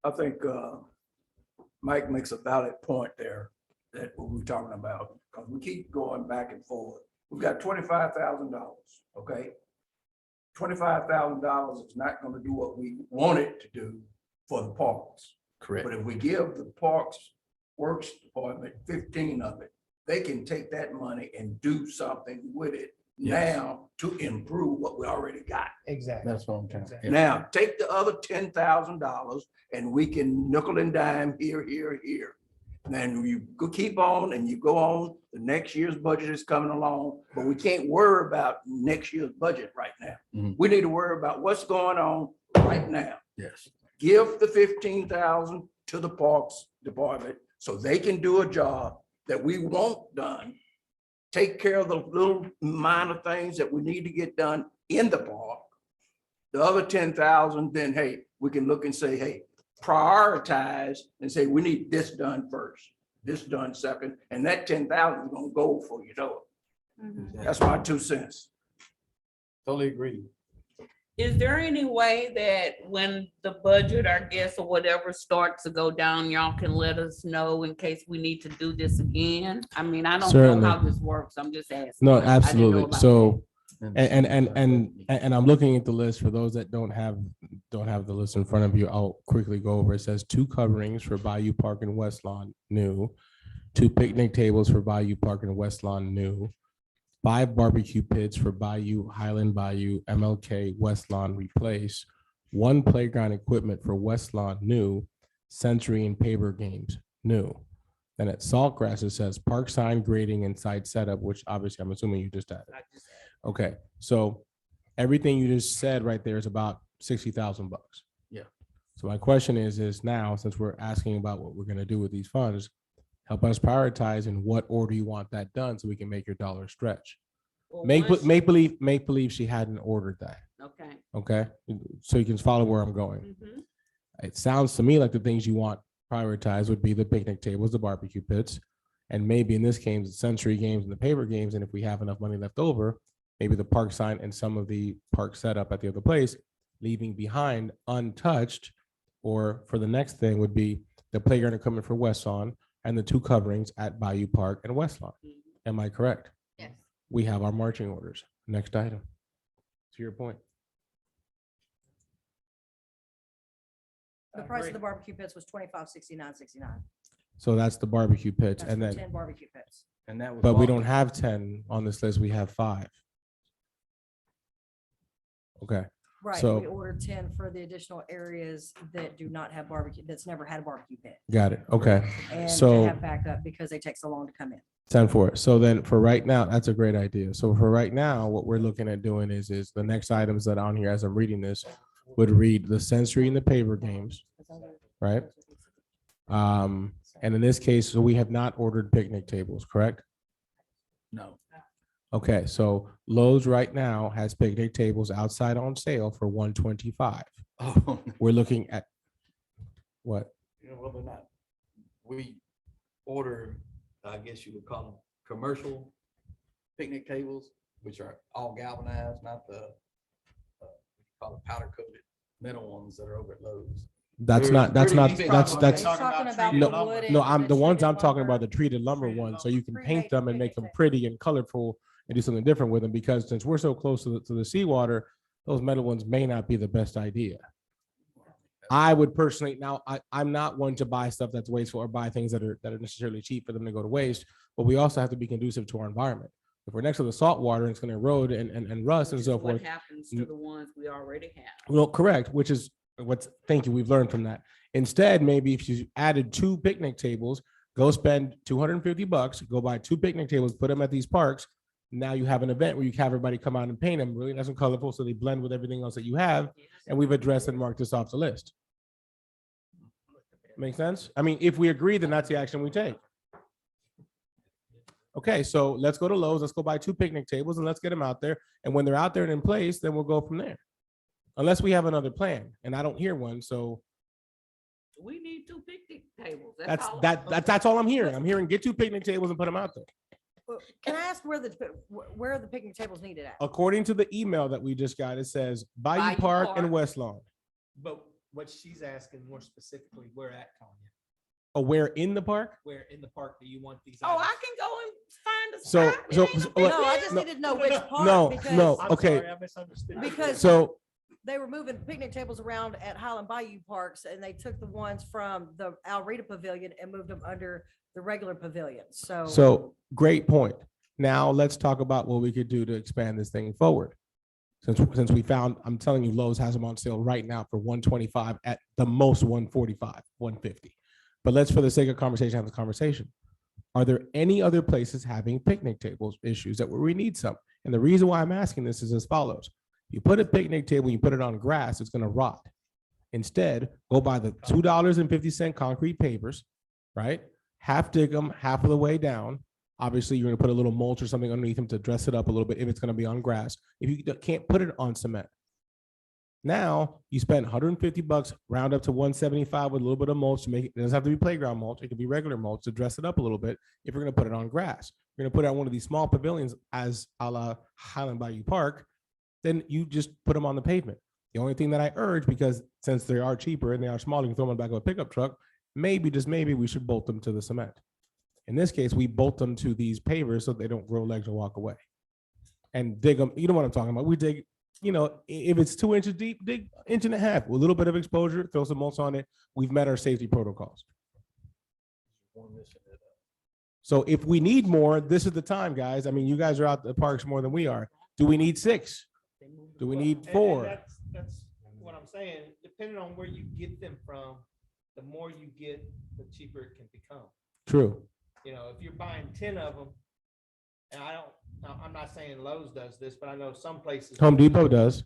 Speaker 11: I think Mike makes a valid point there, that what we're talking about, because we keep going back and forth. We've got $25,000, okay? $25,000 is not gonna do what we want it to do for the parks.
Speaker 3: Correct.
Speaker 11: But if we give the Parks Works Department 15 of it, they can take that money and do something with it
Speaker 3: Yes.
Speaker 11: now to improve what we already got.
Speaker 1: exactly.
Speaker 3: That's what I'm trying to.
Speaker 11: Now, take the other $10,000 and we can nickel and dime here. And then you go keep on and you go on, the next year's budget is coming along, but we can't worry about next year's budget right now.
Speaker 3: Mhm.
Speaker 11: We need to worry about what's going on right now.
Speaker 3: Yes.
Speaker 11: Give the 15,000 to the Parks Department so they can do a job that we want done. Take care of the little minor things that we need to get done in the park. The other 10,000, then, hey, we can look and say, hey, prioritize and say, we need this done first, this done second, and that 10,000 is gonna go for it. That's my 2 cents.
Speaker 3: Totally agree.
Speaker 4: Is there any way that when the budget, I guess, or whatever starts to go down, y'all can let us know in case we need to do this again? I mean, I don't know
Speaker 6: Certainly.
Speaker 4: how this works. I'm just asking.
Speaker 6: No,
Speaker 4: I didn't know
Speaker 6: absolutely.
Speaker 4: about
Speaker 6: So, and I'm looking at the list for those that don't have the list in front of you. I'll quickly go over. It says 2 coverings for Bayou Park and West Lawn new, 2 picnic tables for Bayou Park and West Lawn new, 5 barbecue pits for Bayou, Highland Bayou, MLK, West Lawn replace, 1 playground equipment for West Lawn new, sensory and paper games new. Then at Saltgrass, it says park sign grading and site setup, which obviously I'm assuming you just added. Okay, so everything you just said right there is about $60,000.
Speaker 3: Yeah.
Speaker 6: So my question is now, since we're asking about what we're gonna do with these funds, help us prioritize in what order you want that done so we can make your dollar stretch.
Speaker 4: Well,
Speaker 6: Make
Speaker 4: once-
Speaker 6: believe she hadn't ordered that,
Speaker 4: Okay.
Speaker 6: okay? So you can follow where I'm going.
Speaker 4: Mhm.
Speaker 6: It sounds to me like the things you want prioritized would be the picnic tables, the barbecue pits, and maybe in this case, the sensory games and the paper games. And if we have enough money left over, maybe the park sign and some of the park setup at the other place, leaving behind untouched. Or for the next thing would be the playground equipment for West Lawn and the 2 coverings at Bayou Park and West Lawn. Am I correct?
Speaker 2: Yes.
Speaker 6: We have our marching orders. Next item. To your point.
Speaker 5: The price of the barbecue pits was $25.69.69.
Speaker 6: So that's the barbecue pits.
Speaker 5: That's
Speaker 6: And
Speaker 5: for
Speaker 6: then,
Speaker 5: 10 barbecue pits.
Speaker 3: And that was.
Speaker 6: but we
Speaker 3: bought-
Speaker 6: don't have 10 on this list. We have 5. Okay.
Speaker 5: Right,
Speaker 6: So-
Speaker 5: we ordered 10 for the additional areas that do not have barbecue, that's never had a barbecue pit.
Speaker 6: Got it. Okay.
Speaker 5: And
Speaker 6: So-
Speaker 5: to have backup because they take so long to come in.
Speaker 6: 10 for it. So then for right now, that's a great idea. So for right now, what we're looking at doing is the next items that are on here as I'm reading this would read the sensory and the paper games, right? And in this case, so we have not ordered picnic tables, correct?
Speaker 3: No.
Speaker 6: Okay, so Lowe's right now has picnic tables outside on sale for $125.
Speaker 3: Oh,
Speaker 6: We're looking at what?
Speaker 3: you know, whether or not we order, I guess you would call them commercial picnic tables, which are all galvanized, not the call it powder coated metal ones that are over at Lowe's.
Speaker 6: That's
Speaker 3: They're
Speaker 6: not, that's
Speaker 3: pretty
Speaker 6: not,
Speaker 3: expensive.
Speaker 6: that's,
Speaker 5: He's
Speaker 6: that's,
Speaker 5: talking about
Speaker 1: treated
Speaker 5: the
Speaker 1: lumber.
Speaker 5: wood
Speaker 6: no,
Speaker 5: and
Speaker 6: the ones
Speaker 5: treated
Speaker 6: I'm talking about,
Speaker 5: lumber.
Speaker 6: the treated lumber
Speaker 1: Treated
Speaker 6: ones, so you can
Speaker 5: lumber.
Speaker 6: paint them and make
Speaker 5: Pre-made
Speaker 6: them
Speaker 5: picnic
Speaker 6: pretty and colorful and do something different with them, because since we're so close to the seawater, those metal ones may not be the best idea. I would personally, now, I'm not one to buy stuff that's wasteful or buy things that are necessarily cheap for them to go to waste, but we also have to be conducive to our environment. If we're next to the salt water and it's gonna erode and rust and
Speaker 4: Which is
Speaker 6: so
Speaker 4: what
Speaker 6: forth.
Speaker 4: happens to the ones we already have.
Speaker 6: Well, correct, which is thank you, we've learned from that. Instead, maybe if you added 2 picnic tables, go spend $250, go buy 2 picnic tables, put them at these parks. Now you have an event where you have everybody come out and paint them really nice and colorful, so they blend with everything else that you have, and we've addressed and marked this off the list. Make sense? I mean, if we agree, then that's the action we take. Okay, so let's go to Lowe's, let's go buy 2 picnic tables and let's get them out there. And when they're out there and in place, then we'll go from there. Unless we have another plan, and I don't hear one, so
Speaker 4: We need 2 picnic tables.
Speaker 6: that's all I'm hearing. I'm hearing get 2 picnic tables and put them out there.
Speaker 5: Well, can I ask where are the picnic tables needed at?
Speaker 6: According to the email that we just got, it says Bayou
Speaker 4: Bayou
Speaker 6: Park and
Speaker 4: Park.
Speaker 6: West Lawn.
Speaker 1: But what she's asking more specifically, where at, Tanya?
Speaker 6: Oh, where in the park?
Speaker 1: Where in the park do you want these?
Speaker 4: Oh, I
Speaker 1: items?
Speaker 4: can go and find a
Speaker 6: So-
Speaker 4: spot. It
Speaker 6: so-
Speaker 4: ain't a
Speaker 6: so-
Speaker 4: big
Speaker 5: No, I
Speaker 4: deal.
Speaker 5: just needed to know which part.
Speaker 6: No,
Speaker 5: because
Speaker 6: no.
Speaker 1: I'm
Speaker 6: Okay.
Speaker 1: sorry, I misunderstood.
Speaker 5: Because-
Speaker 6: So,
Speaker 5: They were moving picnic tables around at Highland Bayou Parks and they took the ones from the Alreda Pavilion and moved them under the regular pavilion. So
Speaker 6: great point. Now let's talk about what we could do to expand this thing forward. Since we found, I'm telling you, Lowe's has them on sale right now for $125, at the most $145, $150. But let's, for the sake of conversation, have the conversation. Are there any other places having picnic tables issues that where we need some? And the reason why I'm asking this is as follows. You put a picnic table, you put it on grass, it's gonna rot. Instead, go buy the $2.50 concrete pavers, right? Half dig them, half of the way down. Obviously, you're gonna put a little mulch or something underneath them to dress it up a little bit if it's gonna be on grass. If you can't put it on cement. Now, you spend $150, round up to $175 with a little bit of mulch to make it, doesn't have to be playground mulch, it could be regular mulch to dress it up a little bit if you're gonna put it on grass. You're gonna put it on one of these small pavilions as a la Highland Bayou Park, then you just put them on the pavement. The only thing that I urge, because since they are cheaper and they are smaller, you can throw them in the back of a pickup truck, maybe, just maybe, we should bolt them to the cement. In this case, we bolt them to these pavers so they don't grow legs or walk away. And dig them, you know what I'm talking about? We dig, if it's 2 inches deep, dig 1.5 inches, with a little bit of exposure, throw some mulch on it. We've met our safety protocols. So if we need more, this is the time, guys. I mean, you guys are out the parks more than we are. Do we need 6? Do we need
Speaker 1: And
Speaker 6: 4?
Speaker 1: That's what I'm saying. Depending on where you get them from, the more you get, the cheaper it can become.
Speaker 6: True.
Speaker 1: If you're buying 10 of them, and I'm not saying Lowe's does this, but I know some places.
Speaker 6: Home Depot does.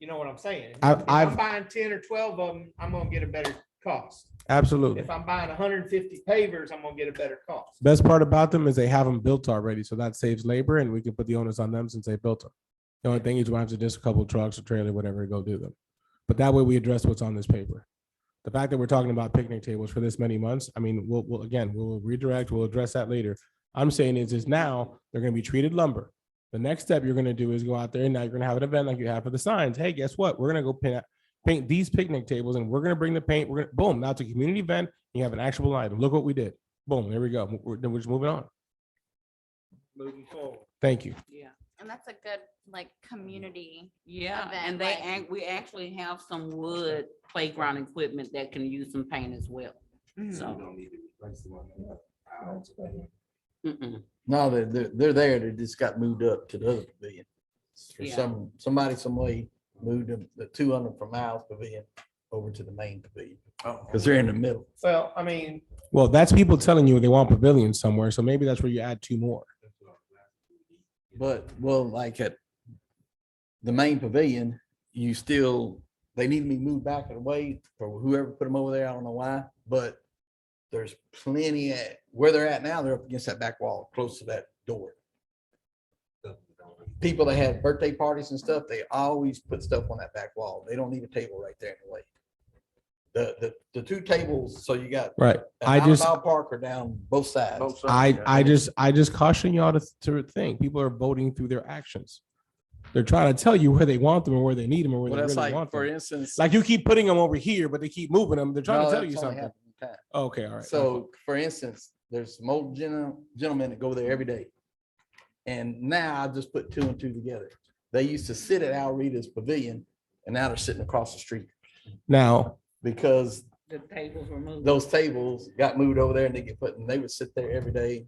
Speaker 1: You know what I'm saying? If
Speaker 6: I've-
Speaker 1: I'm buying 10 or 12 of them, I'm gonna get a better cost.
Speaker 6: Absolutely.
Speaker 1: If I'm buying 150 pavers, I'm gonna get a better cost.
Speaker 6: Best part about them is they have them built already, so that saves labor and we can put the onus on them since they built them. The only thing is we have to just a couple of trucks or trailer, whatever, to go do them. But that way we address what's on this paper. The fact that we're talking about picnic tables for this many months, I mean, we'll redirect, we'll address that later. I'm saying is now they're gonna be treated lumber. The next step you're gonna do is go out there and now you're gonna have an event like you have for the signs. Hey, guess what? We're gonna go paint these picnic tables and we're gonna bring the paint. We're gonna, boom, now it's a community event. You have an actual item. Look what we did. Boom, there we go. Then we're just moving on.
Speaker 1: Moving forward.
Speaker 6: Thank you.
Speaker 4: Yeah.
Speaker 2: And that's a good, like, community.
Speaker 4: Yeah,
Speaker 2: Event,
Speaker 4: and
Speaker 2: like-
Speaker 4: we actually have some wood playground equipment that can use some paint as well.
Speaker 2: Mm-hmm.
Speaker 4: So. Mm-mm.
Speaker 3: No, they're there. They just got moved up to the other pavilion. For
Speaker 4: Yeah.
Speaker 3: somebody, some way moved them, the 200 from Miles Pavilion over to the main pavilion. Because they're in the middle.
Speaker 1: Well, I mean,
Speaker 6: Well, that's people telling you they want pavilions somewhere, so maybe that's where you add 2 more.
Speaker 3: But, well, like at the main pavilion, they need to be moved back and away for whoever put them over there. I don't know why, but there's plenty where they're at now. They're up against that back wall, close to that door. People that have birthday parties and stuff, they always put stuff on that back wall. They don't need a table right there in the way. The 2 tables, so you got
Speaker 6: Right.
Speaker 3: an
Speaker 6: I just
Speaker 3: out-of-bound parker down both sides.
Speaker 6: I just caution y'all to think people are voting through their actions. They're trying to tell you where they want them or where they need them or where
Speaker 3: Well,
Speaker 6: they
Speaker 3: that's
Speaker 6: really
Speaker 3: like,
Speaker 6: want
Speaker 3: for
Speaker 6: them.
Speaker 3: instance.
Speaker 6: Like you keep putting them over here, but they keep moving them. They're trying
Speaker 3: No,
Speaker 6: to tell you
Speaker 3: that's only
Speaker 6: something.
Speaker 3: happened one time.
Speaker 6: Okay, all right.
Speaker 3: So, for instance, there's some old gentlemen that go there every day. And now I just put 2 and 2 together. They used to sit at Al Rita's pavilion and now they're sitting across the street
Speaker 6: Now,
Speaker 3: because
Speaker 4: The tables were moved.
Speaker 3: those tables got moved over there and they would sit there every day.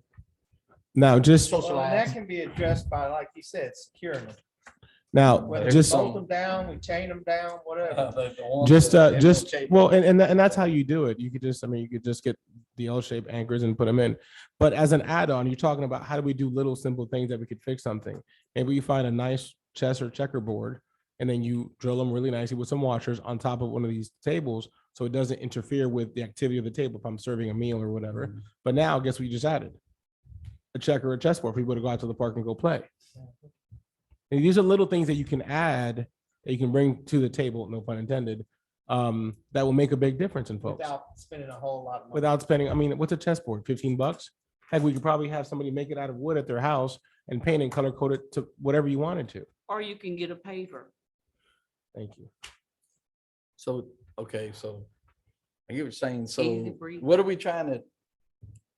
Speaker 6: just
Speaker 1: well, and that
Speaker 3: Socialize.
Speaker 1: can be addressed by, like you said, securing them.
Speaker 6: now,
Speaker 1: Whether we
Speaker 6: just
Speaker 1: bolt them down, we chain them down, whatever.
Speaker 6: well, and that's how you do it. You could just, you could just get the L-shaped anchors and put them in. But as an add-on, you're talking about how do we do little simple things that we could fix something. Maybe you find a nice chess or checkerboard and then you drill them really nicely with some washers on top of one of these tables so it doesn't interfere with the activity of the table if I'm serving a meal or whatever. But now guess what you just added? A checker or a chessboard for people to go out to the park and go play. And these are little things that you can add that you can bring to the table, no pun intended, that will make a big difference in folks.
Speaker 1: Without spending a whole lot of money.
Speaker 6: Without spending, what's a chessboard? $15? Heck, we could probably have somebody make it out of wood at their house and paint and color code it to whatever you wanted to.
Speaker 4: Or you can get a paver.
Speaker 6: Thank you.
Speaker 3: So, okay, so I get what you're saying.
Speaker 4: Easy
Speaker 3: So
Speaker 4: breezy.
Speaker 3: what are we trying to?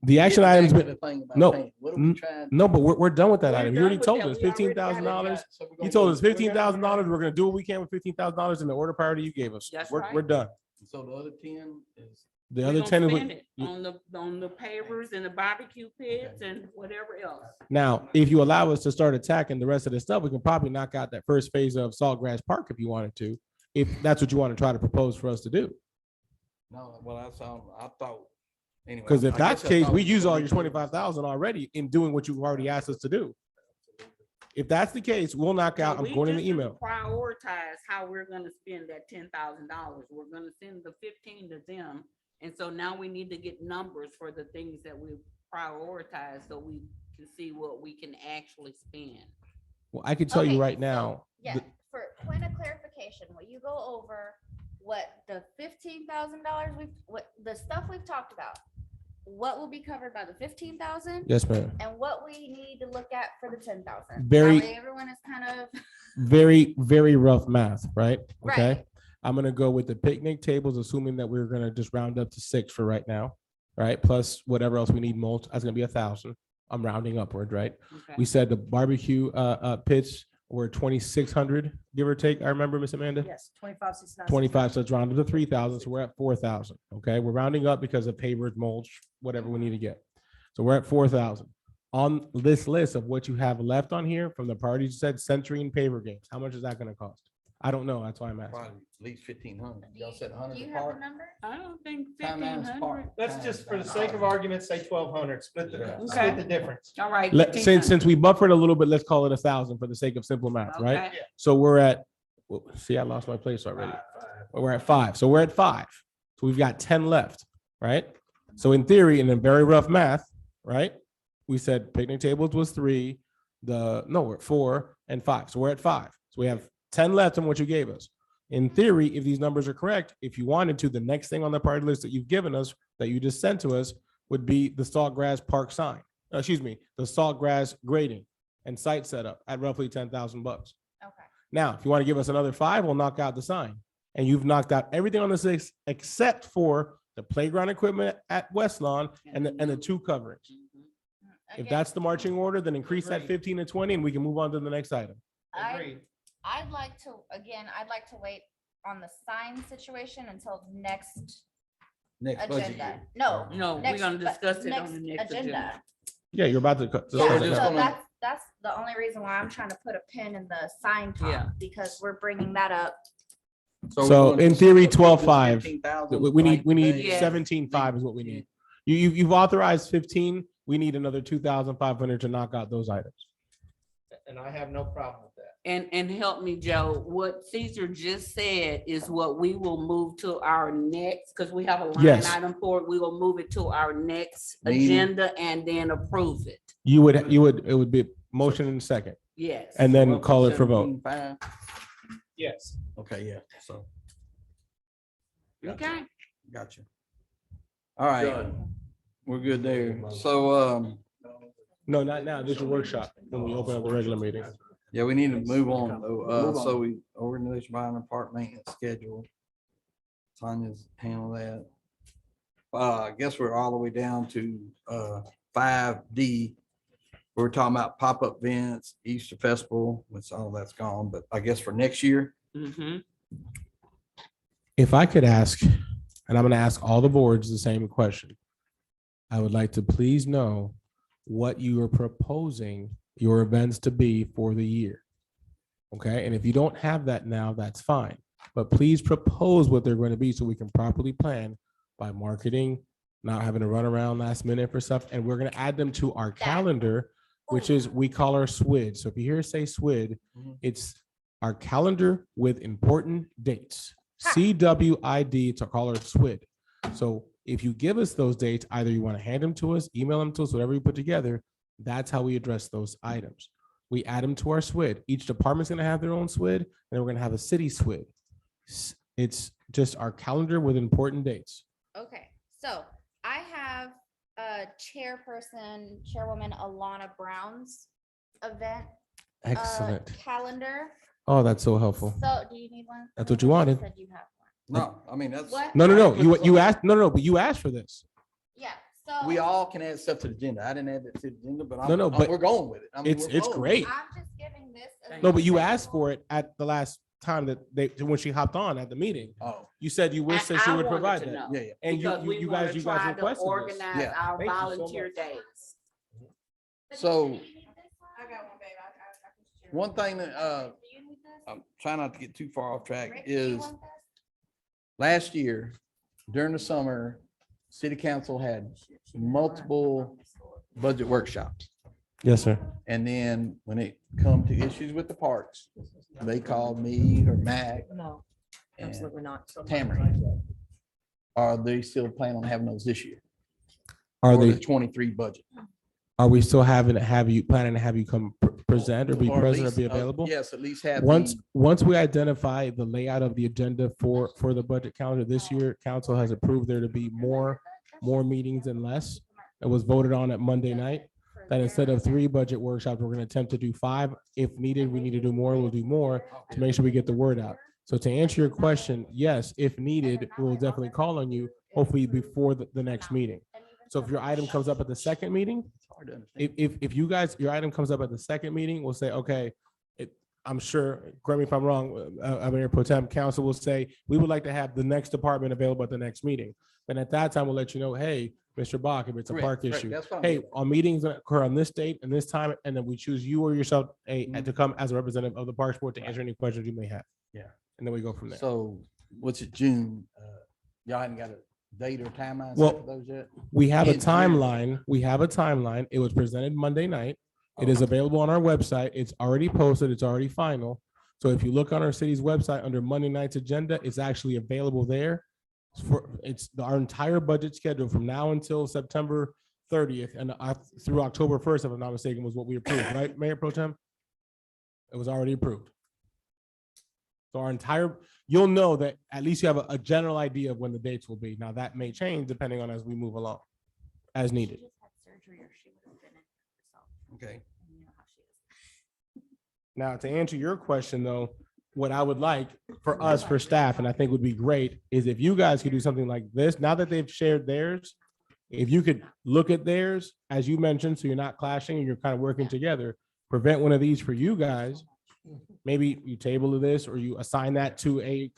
Speaker 6: The action
Speaker 3: get
Speaker 6: items,
Speaker 3: back to the thing about
Speaker 6: no,
Speaker 3: paint? What are we trying?
Speaker 6: no, but we're done with that
Speaker 4: We're
Speaker 6: item. You
Speaker 4: done
Speaker 6: already
Speaker 4: with
Speaker 6: told
Speaker 4: that.
Speaker 6: us
Speaker 4: We already got it.
Speaker 6: $15,000.
Speaker 3: So we're
Speaker 6: You
Speaker 3: gonna
Speaker 6: told
Speaker 3: go-
Speaker 6: us $15,000. We're gonna do what we can with $15,000 in the order priority you gave us.
Speaker 4: That's
Speaker 6: We're
Speaker 4: right.
Speaker 6: done.
Speaker 3: So the other 10 is.
Speaker 6: The
Speaker 4: We're
Speaker 6: other
Speaker 4: gonna
Speaker 6: 10 is
Speaker 4: spend
Speaker 6: what-
Speaker 4: it on the pavers and the barbecue pits and whatever else.
Speaker 6: now, if you allow us to start attacking the rest of the stuff, we can probably knock out that first phase of Saltgrass Park if you wanted to, if that's what you want to try to propose for us to do.
Speaker 3: No, well, I thought. Anyway,
Speaker 6: Because if
Speaker 3: I
Speaker 6: that's
Speaker 3: guess
Speaker 6: the
Speaker 3: I
Speaker 6: case,
Speaker 3: thought
Speaker 6: we
Speaker 3: it was
Speaker 6: use all
Speaker 3: gonna
Speaker 6: your
Speaker 3: be-
Speaker 6: 25,000 already in doing what you've already asked us to do. If that's the case, we'll knock out,
Speaker 4: So
Speaker 6: I'm
Speaker 4: we
Speaker 6: going in
Speaker 4: just
Speaker 6: the
Speaker 4: need to
Speaker 6: email.
Speaker 4: Prioritize how we're gonna spend that $10,000. We're gonna send the 15 to them. And so now we need to get numbers for the things that we prioritize so we can see what we can actually spend.
Speaker 6: Well, I could tell you
Speaker 2: Okay,
Speaker 6: right
Speaker 2: so,
Speaker 6: now.
Speaker 2: Yeah,
Speaker 6: the-
Speaker 2: for point of clarification, will you go over what the $15,000 what the stuff we've talked about? What will be covered by the 15,000
Speaker 6: Yes, ma'am.
Speaker 2: and what we need to look at for the 10,000?
Speaker 6: Very-
Speaker 2: That way everyone is kind of,
Speaker 6: Very, very rough math, right? Okay.
Speaker 2: right,
Speaker 6: I'm gonna go with the picnic tables, assuming that we're gonna just round up to 6 for right now, right? Plus whatever else we need mulch, that's gonna be 1,000. I'm rounding upward, right?
Speaker 4: Okay.
Speaker 6: We said the barbecue pits were 2,600, give or take. I remember, Miss Amanda?
Speaker 5: Yes, 2569.
Speaker 6: 25, so it's rounded to 3,000, so we're at 4,000, okay? We're rounding up because of pavers, mulch, whatever we need to get. So we're at 4,000. On this list of what you have left on here from the parties, you said Century and paver games, how much is that gonna cost? I don't know, that's why I'm asking.
Speaker 3: Probably at least 1,500.
Speaker 2: do
Speaker 3: Y'all said
Speaker 2: you
Speaker 3: 100
Speaker 2: have a
Speaker 3: apart.
Speaker 2: number?
Speaker 4: I don't think
Speaker 3: Town Man's
Speaker 4: 1,500.
Speaker 3: Park.
Speaker 1: Let's just, for the sake of argument, say 1,200, split
Speaker 3: Yeah.
Speaker 1: split the difference.
Speaker 4: All right.
Speaker 6: Since
Speaker 4: 1,500.
Speaker 6: we buffered a little bit, let's call it 1,000 for the sake of simple math, right?
Speaker 4: Okay.
Speaker 6: So we're at Well, see, I lost my place already. We're at 5. So we're at 5. So we've got 10 left, right? So in theory, in a very rough math, right? We said picnic tables was 3, we're at 4 and 5. So we're at 5. So we have 10 left on what you gave us. In theory, if these numbers are correct, if you wanted to, the next thing on the priority list that you've given us, that you just sent to us, would be the Saltgrass Park sign. The Saltgrass grading and site setup at roughly $10,000.
Speaker 2: Okay.
Speaker 6: Now, if you want to give us another 5, we'll knock out the sign. And you've knocked out everything on the 6 except for the playground equipment at West Lawn and the 2 coverings. If
Speaker 2: Again,
Speaker 6: that's the marching order, then increase that
Speaker 1: Agreed.
Speaker 6: 15 to 20 and we can move on to the next item.
Speaker 1: Agreed.
Speaker 2: I'd like to wait on the sign situation until next
Speaker 3: Next budget
Speaker 2: agenda.
Speaker 3: year.
Speaker 2: No.
Speaker 4: No, we're
Speaker 2: next-
Speaker 4: gonna
Speaker 2: but
Speaker 4: discuss it on the next agenda.
Speaker 6: Yeah, you're about to cut.
Speaker 3: So we're
Speaker 2: Yeah,
Speaker 3: just
Speaker 2: so
Speaker 3: gonna-
Speaker 2: that's the only reason why I'm trying to put a pin in the sign
Speaker 4: Yeah.
Speaker 2: top, because we're bringing that up.
Speaker 3: we're
Speaker 6: So
Speaker 3: gonna
Speaker 6: in
Speaker 3: just
Speaker 6: theory,
Speaker 3: approve this
Speaker 6: 12.5.
Speaker 3: 15,000
Speaker 6: We need
Speaker 3: today.
Speaker 4: Yeah.
Speaker 6: 17.5 is what we need. You've authorized 15. We need another 2,500 to knock out those items.
Speaker 1: And I have no problem with that.
Speaker 4: And help me, Joe, what Caesar just said is what we will move to our next, because we have a line
Speaker 6: Yes.
Speaker 4: item for it. We will move it to our next
Speaker 3: Meeting.
Speaker 4: agenda and then approve it.
Speaker 6: It would be motion in a second
Speaker 4: Yes.
Speaker 6: and then call it for vote.
Speaker 3: 17,500.
Speaker 1: Yes.
Speaker 3: Okay, yeah, so,
Speaker 4: Okay.
Speaker 3: gotcha. All right, we're good there. So,
Speaker 6: No, not now. This is a workshop when we open up the regular meeting.
Speaker 3: yeah, we need to move on.
Speaker 11: Move on.
Speaker 3: So we, organization behind the park maintenance schedule. Tanya's handle that. I guess we're all the way down to 5D. We're talking about pop-up events, Easter Festival, which all that's gone, but I guess for next year.
Speaker 4: Mhm.
Speaker 6: If I could ask, and I'm going to ask all the boards the same question. I would like to please know what you are proposing your events to be for the year. Okay, and if you don't have that now, that's fine. But please propose what they're going to be so we can properly plan by marketing, not having to run around last minute for stuff. And we're going to add them to our calendar, which is we call our SWID. So if you hear say SWID, it's our calendar with important dates. CWID to call our SWID. So if you give us those dates, either you want to hand them to us, email them to us, whatever you put together, that's how we address those items. We add them to our SWID. Each department's going to have their own SWID, and then we're going to have a city SWID. It's just our calendar with important dates.
Speaker 2: Okay, so I have a chairwoman Alana Brown's event.
Speaker 6: Excellent.
Speaker 2: Calendar.
Speaker 6: Oh, that's so helpful.
Speaker 2: So do you need one?
Speaker 6: That's what you wanted.
Speaker 2: Said you have
Speaker 3: No, I mean, that's,
Speaker 2: one. What?
Speaker 6: No. You asked, no, but you asked for this.
Speaker 2: Yeah, so.
Speaker 3: we all can add stuff to the agenda. I didn't add that to the agenda, but
Speaker 6: No, but
Speaker 3: we're going with it. I mean,
Speaker 6: It's
Speaker 3: we're flowing with
Speaker 6: great.
Speaker 3: it.
Speaker 2: I'm just giving this. as
Speaker 6: No,
Speaker 2: an
Speaker 6: but you asked
Speaker 2: example.
Speaker 6: for it at the last time that when she hopped on at the meeting.
Speaker 3: Oh,
Speaker 6: You said you wish that she
Speaker 4: I
Speaker 6: would
Speaker 4: wanted
Speaker 6: provide
Speaker 4: to
Speaker 6: that.
Speaker 4: know,
Speaker 3: yeah, yeah.
Speaker 6: And
Speaker 4: because we
Speaker 6: you
Speaker 4: wanna
Speaker 6: guys
Speaker 4: try to
Speaker 6: requested this.
Speaker 4: Organize
Speaker 3: Yeah.
Speaker 4: our
Speaker 6: Thank you so
Speaker 4: volunteer
Speaker 6: much.
Speaker 4: days.
Speaker 3: So
Speaker 2: I got one, babe. I can share
Speaker 3: one thing that,
Speaker 2: Do you need this?
Speaker 3: I'm trying not to get too far off track
Speaker 2: Rick, do you
Speaker 3: is
Speaker 2: want this?
Speaker 3: last year during the summer, city council had multiple budget workshops.
Speaker 6: Yes, sir.
Speaker 3: And then when it come to issues with the parks, they called me or Mac
Speaker 5: No,
Speaker 3: and
Speaker 5: absolutely not.
Speaker 3: Tamara. Are they still planning on having those this year?
Speaker 6: Are
Speaker 3: For the
Speaker 6: they,
Speaker 3: 23 budget?
Speaker 6: are we still planning to have you come present or be
Speaker 3: Or at
Speaker 6: present or
Speaker 3: least,
Speaker 6: be available?
Speaker 3: Yes, at least have.
Speaker 6: Once we identify the layout of the agenda for the budget calendar this year, council has approved there to be more meetings and less. It was voted on at Monday night, that instead of 3 budget workshops, we're going to attempt to do 5. If needed, we need to do more, we'll do more to make sure we get the word out. So to answer your question, yes, if needed, we'll definitely call on you, hopefully before the next meeting. So if your item comes up at the second meeting,
Speaker 3: It's hard to understand.
Speaker 6: if you guys, your item comes up at the second meeting, we'll say, okay, I'm sure, correct me if I'm wrong, Mayor Pro Tem, council will say, we would like to have the next department available at the next meeting. Then at that time, we'll let you know, hey, Mr. Bach, if it's a
Speaker 3: Correct,
Speaker 6: park
Speaker 3: correct,
Speaker 6: issue.
Speaker 3: that's fine.
Speaker 6: Hey, our meetings that occur on this date and this time, and then we choose you or yourself to come as a representative of the Parks Board to answer any questions you may have.
Speaker 3: Yeah.
Speaker 6: And then we go from there.
Speaker 3: So what's it, June? Y'all hadn't got a date or timeline
Speaker 6: Well,
Speaker 3: set for those yet?
Speaker 6: We have a
Speaker 3: And-
Speaker 6: timeline. We have a timeline. It was presented Monday night. It is available on our website. It's already posted. It's already final. So if you look on our city's website under Monday night's agenda, it's actually available there. It's our entire budget schedule from now until September 30th and through October 1st, if I'm not mistaken, was what we approved, right, Mayor Pro Tem? It was already approved. So our entire, you'll know that at least you have a general idea of when the dates will be. Now that may change depending on as we move along, as needed.
Speaker 2: She just had surgery or she would have been in herself.
Speaker 3: Okay.
Speaker 2: You know how she is.
Speaker 6: Now, to answer your question, though, what I would like for us, for staff, and I think would be great, is if you guys could do something like this, now that they've shared theirs, if you could look at theirs, as you mentioned, so you're not clashing and you're kind of working together, prevent one of these for you guys. Maybe you table this or you assign that to a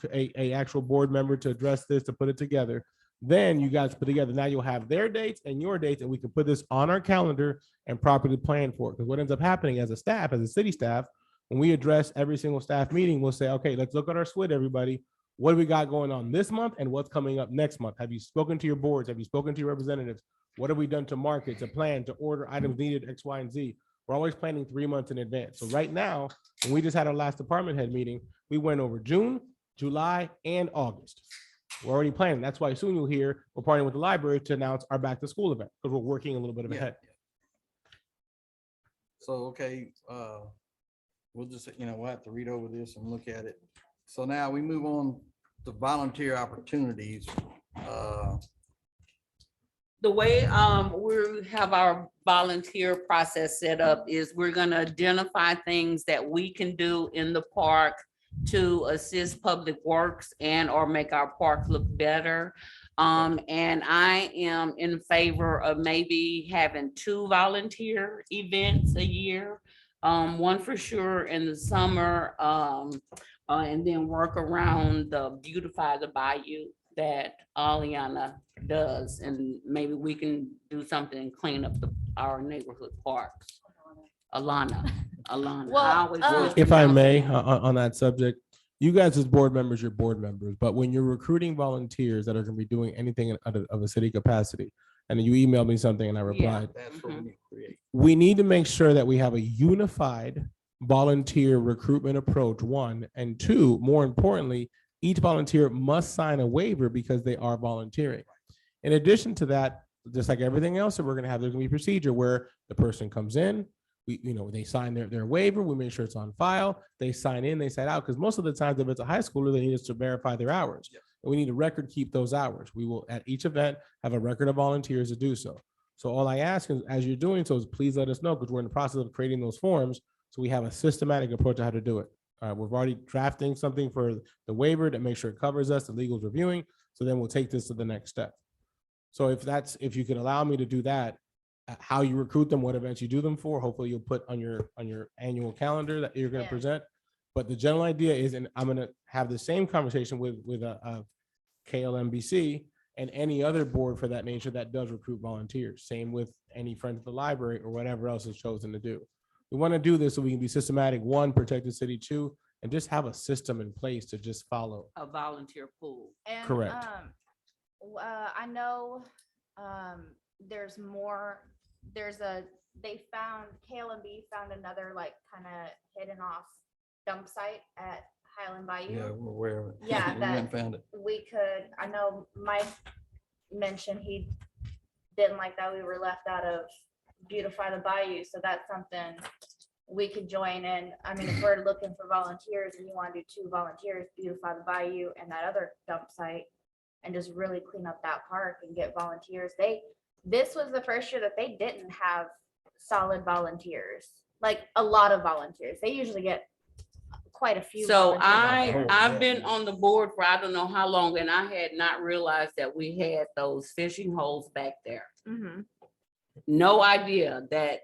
Speaker 6: actual board member to address this, to put it together. Then you guys put together, now you'll have their dates and your dates, and we can put this on our calendar and properly plan for it. Because what ends up happening as a staff, as a city staff, when we address every single staff meeting, we'll say, okay, let's look at our SWIT, everybody. What do we got going on this month and what's coming up next month? Have you spoken to your boards? Have you spoken to your representatives? What have we done to market, to plan, to order items needed, X, Y, and Z? We're always planning 3 months in advance. So right now, when we just had our last department head meeting, we went over June, July, and August. We're already planning. That's why soon you'll hear we're partnering with the library to announce our back to school event, because we're working a little bit ahead.
Speaker 3: So, okay, we'll just, we'll have to read over this and look at it. So now we move on to volunteer opportunities.
Speaker 4: The way we have our volunteer process set up is we're gonna identify things that we can do in the park to assist public works and or make our park look better. And I am in favor of maybe having 2 volunteer events a year. One for sure in the summer, and then work around the beautify the bayou that Aliana does, and maybe we can do something and clean up our neighborhood parks. Alana.
Speaker 2: Well,
Speaker 4: I always
Speaker 2: um,
Speaker 6: If I
Speaker 4: mispronounce
Speaker 6: may,
Speaker 4: it.
Speaker 6: on that subject, you guys as board members, you're board members, but when you're recruiting volunteers that are gonna be doing anything of a city capacity, and you emailed me something and I replied,
Speaker 3: That's what we need to create.
Speaker 6: we need to make sure that we have a unified volunteer recruitment approach, 1, and 2, more importantly, each volunteer must sign a waiver because they are volunteering. In addition to that, just like everything else that we're gonna have, there's gonna be a procedure where the person comes in, they sign their waiver, we make sure it's on file, they sign in, they sign out, because most of the times if it's a high schooler, they need us to verify their hours. And we need to record keep those hours. We will, at each event, have a record of volunteers to do so. So all I ask is, as you're doing so, is please let us know, because we're in the process of creating those forms, so we have a systematic approach to how to do it. We're already drafting something for the waiver to make sure it covers us, the legal's reviewing, so then we'll take this to the next step. So if you could allow me to do that, how you recruit them, what events you do them for, hopefully you'll put on your annual calendar that you're gonna present. But the general idea is, and I'm gonna have the same conversation with KLMBC and any other board for that nature that does recruit volunteers. Same with any friend of the library or whatever else is chosen to do. We want to do this so we can be systematic, 1, protect the city, 2, and just have a system in place to just follow.
Speaker 4: A volunteer pool.
Speaker 2: And,
Speaker 6: Correct.
Speaker 2: I know, there's more, KLMB found another like kind of hidden off dump site at Highland Bayou.
Speaker 3: Yeah, we're aware of it.
Speaker 2: Yeah,
Speaker 3: We went and
Speaker 2: that
Speaker 3: found it.
Speaker 2: we could, I know Mike mentioned he didn't like that we were left out of beautify the bayou, so that's something we could join in. I mean, if we're looking for volunteers and you want to do 2 volunteers, beautify the bayou and that other dump site, and just really clean up that park and get volunteers. This was the first year that they didn't have solid volunteers, like a lot of volunteers. They usually get quite a few.
Speaker 4: So
Speaker 2: volunteers.
Speaker 4: I've been on the board for I don't know how long, and I had not realized that we had those fishing holes back there.
Speaker 2: Mhm.
Speaker 4: No idea that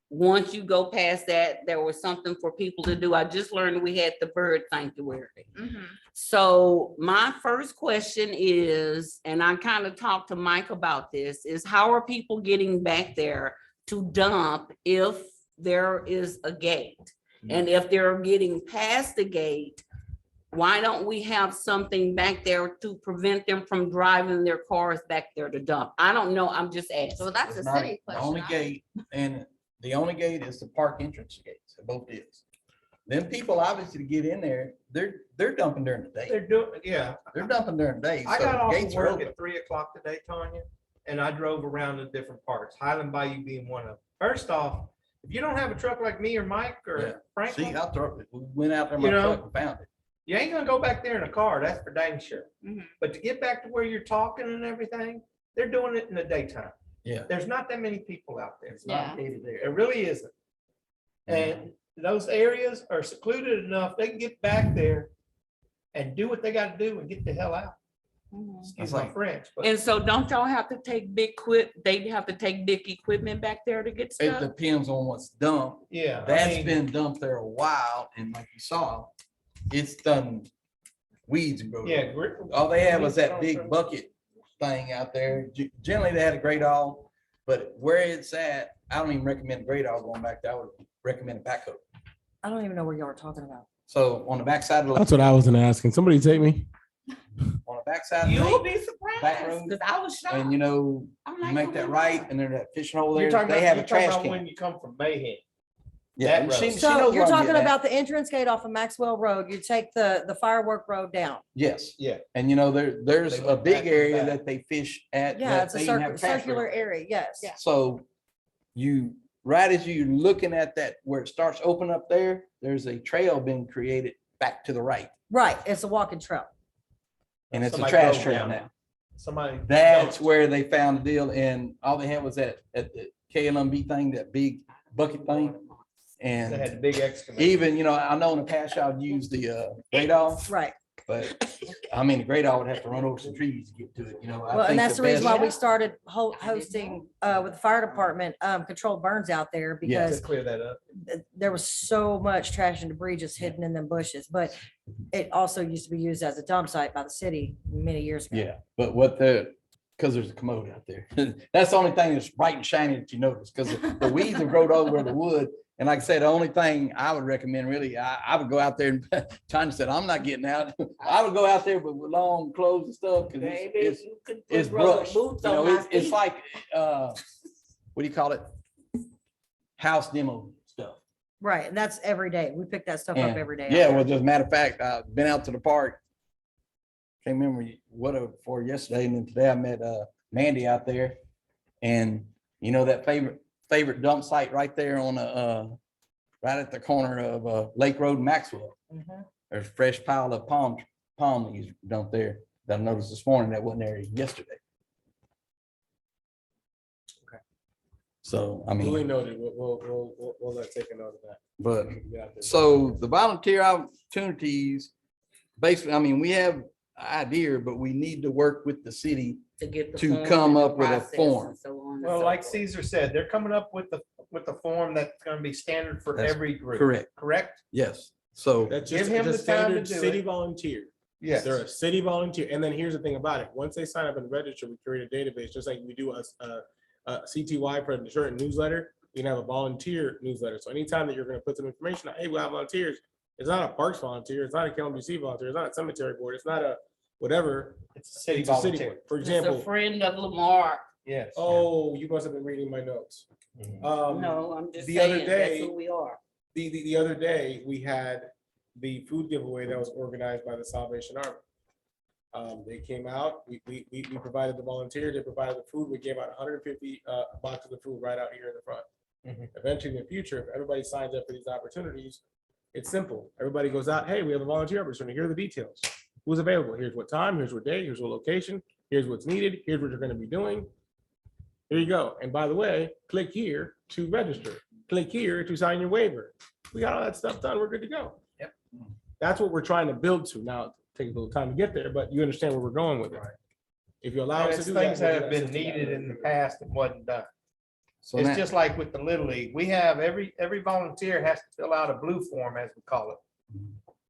Speaker 4: once you go past that, there was something for people to do. I just learned we had the bird sanctuary.
Speaker 2: Mhm.
Speaker 4: So my first question is, and I kind of talked to Mike about this, is how are people getting back there to dump if there is a gate? And if they're getting past the gate, why don't we have something back there to prevent them from driving their cars back there to dump? I don't know. I'm just asking.
Speaker 2: So that's a
Speaker 3: It's not
Speaker 2: city
Speaker 3: The only
Speaker 2: question.
Speaker 3: gate, and the only gate is the park entrance gates, it both is. Then people obviously to get in there, they're dumping during the day.
Speaker 1: They're doing, yeah.
Speaker 3: They're dumping during the day.
Speaker 1: I
Speaker 3: so
Speaker 1: got off
Speaker 3: gates
Speaker 1: of
Speaker 3: are
Speaker 1: work
Speaker 3: open.
Speaker 1: at 3 o'clock today, Tanya, and I drove around the different parts, Highland Bayou being one of them. First off, if you don't have a truck like me or Mike
Speaker 3: Yeah.
Speaker 1: or
Speaker 3: See,
Speaker 1: Franklin,
Speaker 3: I thought, we went out there, my
Speaker 1: You know,
Speaker 3: truck and found it.
Speaker 1: you ain't gonna go back there in a car, that's for dang sure.
Speaker 4: Mhm.
Speaker 1: But to get back to where you're talking and everything, they're doing it in the daytime.
Speaker 3: Yeah.
Speaker 1: There's not that many people out there.
Speaker 3: It's not gated there.
Speaker 1: It really isn't. And those areas are secluded enough, they can get back there and do what they gotta do and get the hell out.
Speaker 4: Mhm.
Speaker 1: Excuse my
Speaker 3: like-
Speaker 1: French, but
Speaker 4: And so don't y'all have to take they have to take big equipment back there to get
Speaker 3: It
Speaker 4: stuff?
Speaker 3: depends on what's dumped.
Speaker 1: yeah. I
Speaker 3: That's
Speaker 1: mean,
Speaker 3: been dumped there a while, and like you saw, it's done weeds and growth.
Speaker 1: Yeah.
Speaker 3: All they have is that big bucket thing out there. Generally, they had a great all, but where it's at, I don't even recommend a great all going back there. I would recommend a backhoe.
Speaker 5: I don't even know where y'all are talking about.
Speaker 3: So on the backside of
Speaker 6: That's what I was gonna ask. Can somebody take me?
Speaker 3: on the backside of
Speaker 4: You'll
Speaker 3: the
Speaker 4: be
Speaker 3: back
Speaker 4: surprised,
Speaker 3: room,
Speaker 4: because I was shocked.
Speaker 3: and you know,
Speaker 4: I'm
Speaker 3: you
Speaker 4: like,
Speaker 3: make
Speaker 4: oh
Speaker 3: that
Speaker 4: my
Speaker 3: right,
Speaker 4: God.
Speaker 3: and there's that fishing hole
Speaker 1: You're
Speaker 3: there.
Speaker 1: talking
Speaker 3: They
Speaker 1: about,
Speaker 3: have
Speaker 1: you're
Speaker 3: a
Speaker 1: talking
Speaker 3: trash
Speaker 1: about
Speaker 3: can.
Speaker 1: when you come from Bayhead.
Speaker 3: Yeah,
Speaker 1: that
Speaker 3: and
Speaker 1: road.
Speaker 3: she knows
Speaker 5: So
Speaker 3: where
Speaker 5: you're
Speaker 3: I'm
Speaker 5: talking
Speaker 3: getting at.
Speaker 5: about the entrance gate off of Maxwell Road. You take the firework road down.
Speaker 3: Yes.
Speaker 1: Yeah.
Speaker 3: And you know, there's
Speaker 1: They
Speaker 3: a
Speaker 1: went back
Speaker 3: big
Speaker 1: in the
Speaker 3: area
Speaker 1: back.
Speaker 3: that they fish at.
Speaker 5: Yeah,
Speaker 3: that
Speaker 5: it's a
Speaker 3: they even have trash
Speaker 5: circular
Speaker 3: road.
Speaker 5: area, yes.
Speaker 4: Yeah.
Speaker 3: So you, right as you're looking at that, where it starts open up there, there's a trail being created back to the right.
Speaker 5: Right, it's a walking trail.
Speaker 3: And it's a
Speaker 1: Somebody
Speaker 3: trash
Speaker 1: drove
Speaker 3: trail
Speaker 1: down
Speaker 3: now.
Speaker 1: it. Somebody.
Speaker 3: That's where they found the deal, and all they had was at the KLMB thing, that big bucket thing.
Speaker 1: They had
Speaker 3: And
Speaker 1: the big excavator.
Speaker 3: even, you know, I know in the past y'all used the radar,
Speaker 5: Right.
Speaker 3: but I mean, the radar would have to run over some trees to get to it, you know. I
Speaker 5: Well, and
Speaker 3: think
Speaker 5: that's the reason why
Speaker 3: best-
Speaker 5: we started hosting with the fire department, controlled burns out there
Speaker 3: Yeah.
Speaker 1: To
Speaker 5: because
Speaker 1: clear that up.
Speaker 5: there was so much trash and debris just hidden in them bushes. But it also used to be used as a dump site by the city many years ago.
Speaker 3: Yeah, but because there's a commode out there. That's the only thing that's bright and shiny that you notice, because the weeds have grown over the wood. And like I said, the only thing I would recommend really, I would go out there and Tanya said, I'm not getting out. I would go out there with long clothes and stuff, because
Speaker 4: Baby,
Speaker 3: it's
Speaker 4: you could
Speaker 3: it's
Speaker 4: put rubber
Speaker 3: brush.
Speaker 4: boots
Speaker 3: You
Speaker 4: on
Speaker 3: know,
Speaker 4: my
Speaker 3: it's
Speaker 4: feet.
Speaker 3: like, what do you call it? House demo stuff.
Speaker 5: Right, and that's every day. We pick that stuff up
Speaker 3: And,
Speaker 5: every day. out
Speaker 3: yeah,
Speaker 5: there.
Speaker 3: well, just a matter of fact, I've been out to the park. Can't remember what for yesterday, and then today I met Mandy out there. And you know, that favorite dump site right there on right at the corner of Lake Road and Maxwell.
Speaker 5: Mhm.
Speaker 3: There's a fresh pile of palm leaves dumped there that I noticed this morning that wasn't there yesterday.
Speaker 6: Okay.
Speaker 3: So, I
Speaker 6: Duly
Speaker 3: mean,
Speaker 6: noted. We'll let take a note of that.
Speaker 3: but
Speaker 6: Get out there.
Speaker 3: so the volunteer opportunities, basically, I mean, we have an idea, but we need to work with the city.
Speaker 4: To get the
Speaker 3: to
Speaker 4: form
Speaker 3: come
Speaker 4: and the
Speaker 3: up with a
Speaker 4: process and
Speaker 3: form.
Speaker 4: so on and
Speaker 1: Well,
Speaker 4: so
Speaker 1: like
Speaker 4: forth.
Speaker 1: Caesar said, they're coming up with the form that's gonna be standard for
Speaker 3: That's
Speaker 1: every group.
Speaker 3: correct.
Speaker 1: Correct?
Speaker 3: Yes, so,
Speaker 6: That's
Speaker 1: Give
Speaker 6: just
Speaker 1: him
Speaker 6: it's a
Speaker 1: the time to
Speaker 6: standard
Speaker 1: do
Speaker 6: city
Speaker 1: it.
Speaker 6: volunteer.
Speaker 1: Yes.
Speaker 6: They're a city volunteer. And then here's the thing about it. Once they sign up and register, we create a database, just like we do a CTY for a certain newsletter. You can have a volunteer newsletter. So anytime that you're going to put some information out, hey, we have volunteers. It's not a parks volunteer. It's not a KLMBC volunteer. It's not a cemetery board. It's not a whatever.
Speaker 1: It's a city
Speaker 6: It's a city
Speaker 1: volunteer.
Speaker 6: board. For
Speaker 4: Just a
Speaker 6: example,
Speaker 4: friend of Lamar.
Speaker 1: Yes.
Speaker 6: oh, you must have been reading my notes.
Speaker 1: Mhm.
Speaker 4: No, I'm just
Speaker 6: the other
Speaker 4: saying, that's
Speaker 6: day-
Speaker 4: who we are.
Speaker 6: The other day, we had the food giveaway that was organized by the Salvation Army. They came out, we provided the volunteers, they provided the food, we gave out 150 boxes of food right out here in the front.
Speaker 1: Mhm.
Speaker 6: Eventually, in the future, if everybody signs up for these opportunities, it's simple. Everybody goes out, hey, we have a volunteer opportunity, here are the details. Who's available? Here's what time, here's what day, here's what location, here's what's needed, here's what you're gonna be doing. Here you go. And by the way, click here to register. Click here to sign your waiver. We got all that stuff done. We're good to go.
Speaker 1: Yep.
Speaker 6: That's what we're trying to build to. Now, it takes a little time to get there, but you understand where we're going with it.
Speaker 1: Right.
Speaker 6: If you allow
Speaker 1: And
Speaker 6: us
Speaker 1: it's
Speaker 6: to do
Speaker 1: things
Speaker 6: that.
Speaker 1: that have been needed in the past and wasn't done.
Speaker 3: so
Speaker 1: It's
Speaker 3: now,
Speaker 1: just like with the Little League. We have every volunteer has to fill out a blue form, as we call it.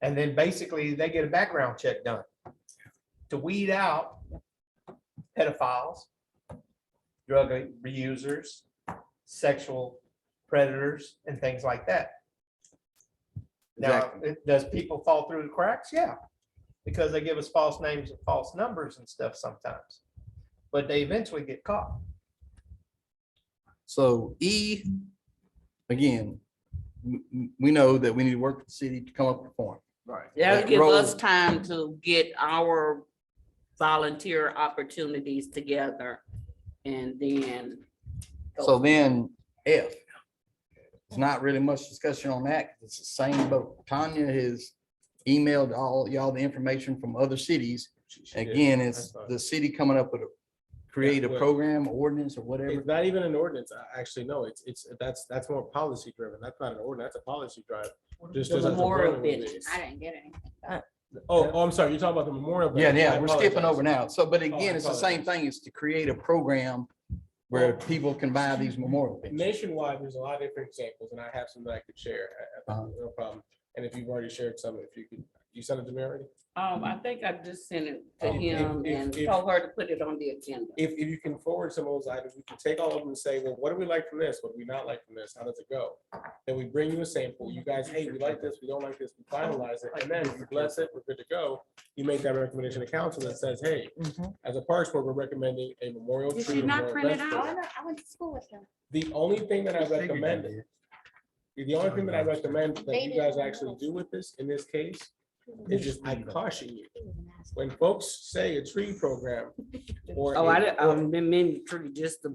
Speaker 1: And then basically they get a background check done to weed out pedophiles, drug reusers, sexual predators, and things like that. Now, does people fall through the cracks? Yeah, because they give us false names and false numbers and stuff sometimes. But they eventually get caught.
Speaker 3: so E, again, we know that we need to work with the city to come up with a form.
Speaker 11: Right.
Speaker 4: That'll
Speaker 3: That
Speaker 4: give us
Speaker 3: road-
Speaker 4: time to get our volunteer opportunities together and then. go
Speaker 3: So
Speaker 4: from
Speaker 3: then F. There's not really much discussion on that. 'Cause it's the same boat. Tanya has emailed all y'all the information from other cities. Again, it's the city coming up with a create a
Speaker 6: well-
Speaker 3: program, ordinance or whatever.
Speaker 6: It's not even an ordinance. Actually, no, that's more policy driven. That's not an ordinance, that's a policy drive. Just
Speaker 4: The
Speaker 6: as a
Speaker 4: memorial
Speaker 6: branding would be.
Speaker 4: benches.
Speaker 2: I didn't get anything.
Speaker 6: Oh, I'm sorry, you're talking about the memorial.
Speaker 3: Yeah,
Speaker 6: bench. I
Speaker 3: yeah, we're skipping
Speaker 6: apologize.
Speaker 3: over now. So, but
Speaker 6: I
Speaker 3: again, it's the same
Speaker 6: apologize.
Speaker 3: thing. It's to create a program where people can buy these memorial benches.
Speaker 6: Nationwide, there's a lot of different examples, and I have some that I could share. No problem. And if you've already shared some, if you could, you sent it to me already?
Speaker 4: I think I just sent it to
Speaker 3: Oh.
Speaker 4: him
Speaker 6: If-
Speaker 4: and
Speaker 6: if-
Speaker 4: told her to put it on the agenda.
Speaker 6: If you can forward some of those items, we can take all of them and say, well, what do we like from this? What do we not like from this? How does it go? Then we bring you a sample. You guys, hey, we like this, we don't like this, we finalize it. And then if you bless it, we're good to go. You make that recommendation to council that says, hey, as a parks board, we're recommending a memorial
Speaker 4: Did
Speaker 6: tree.
Speaker 4: she not
Speaker 6: memorial
Speaker 4: print it
Speaker 6: bench
Speaker 4: out?
Speaker 6: tree.
Speaker 2: I went to school with him.
Speaker 6: The only thing that I recommend, the only thing that I recommend that
Speaker 2: They
Speaker 6: you guys
Speaker 2: didn't
Speaker 6: actually
Speaker 2: know.
Speaker 6: do with this, in this case, is just, I caution you. When folks say a tree program or.
Speaker 4: Oh,
Speaker 6: a-
Speaker 4: I didn't mean to tree, just the.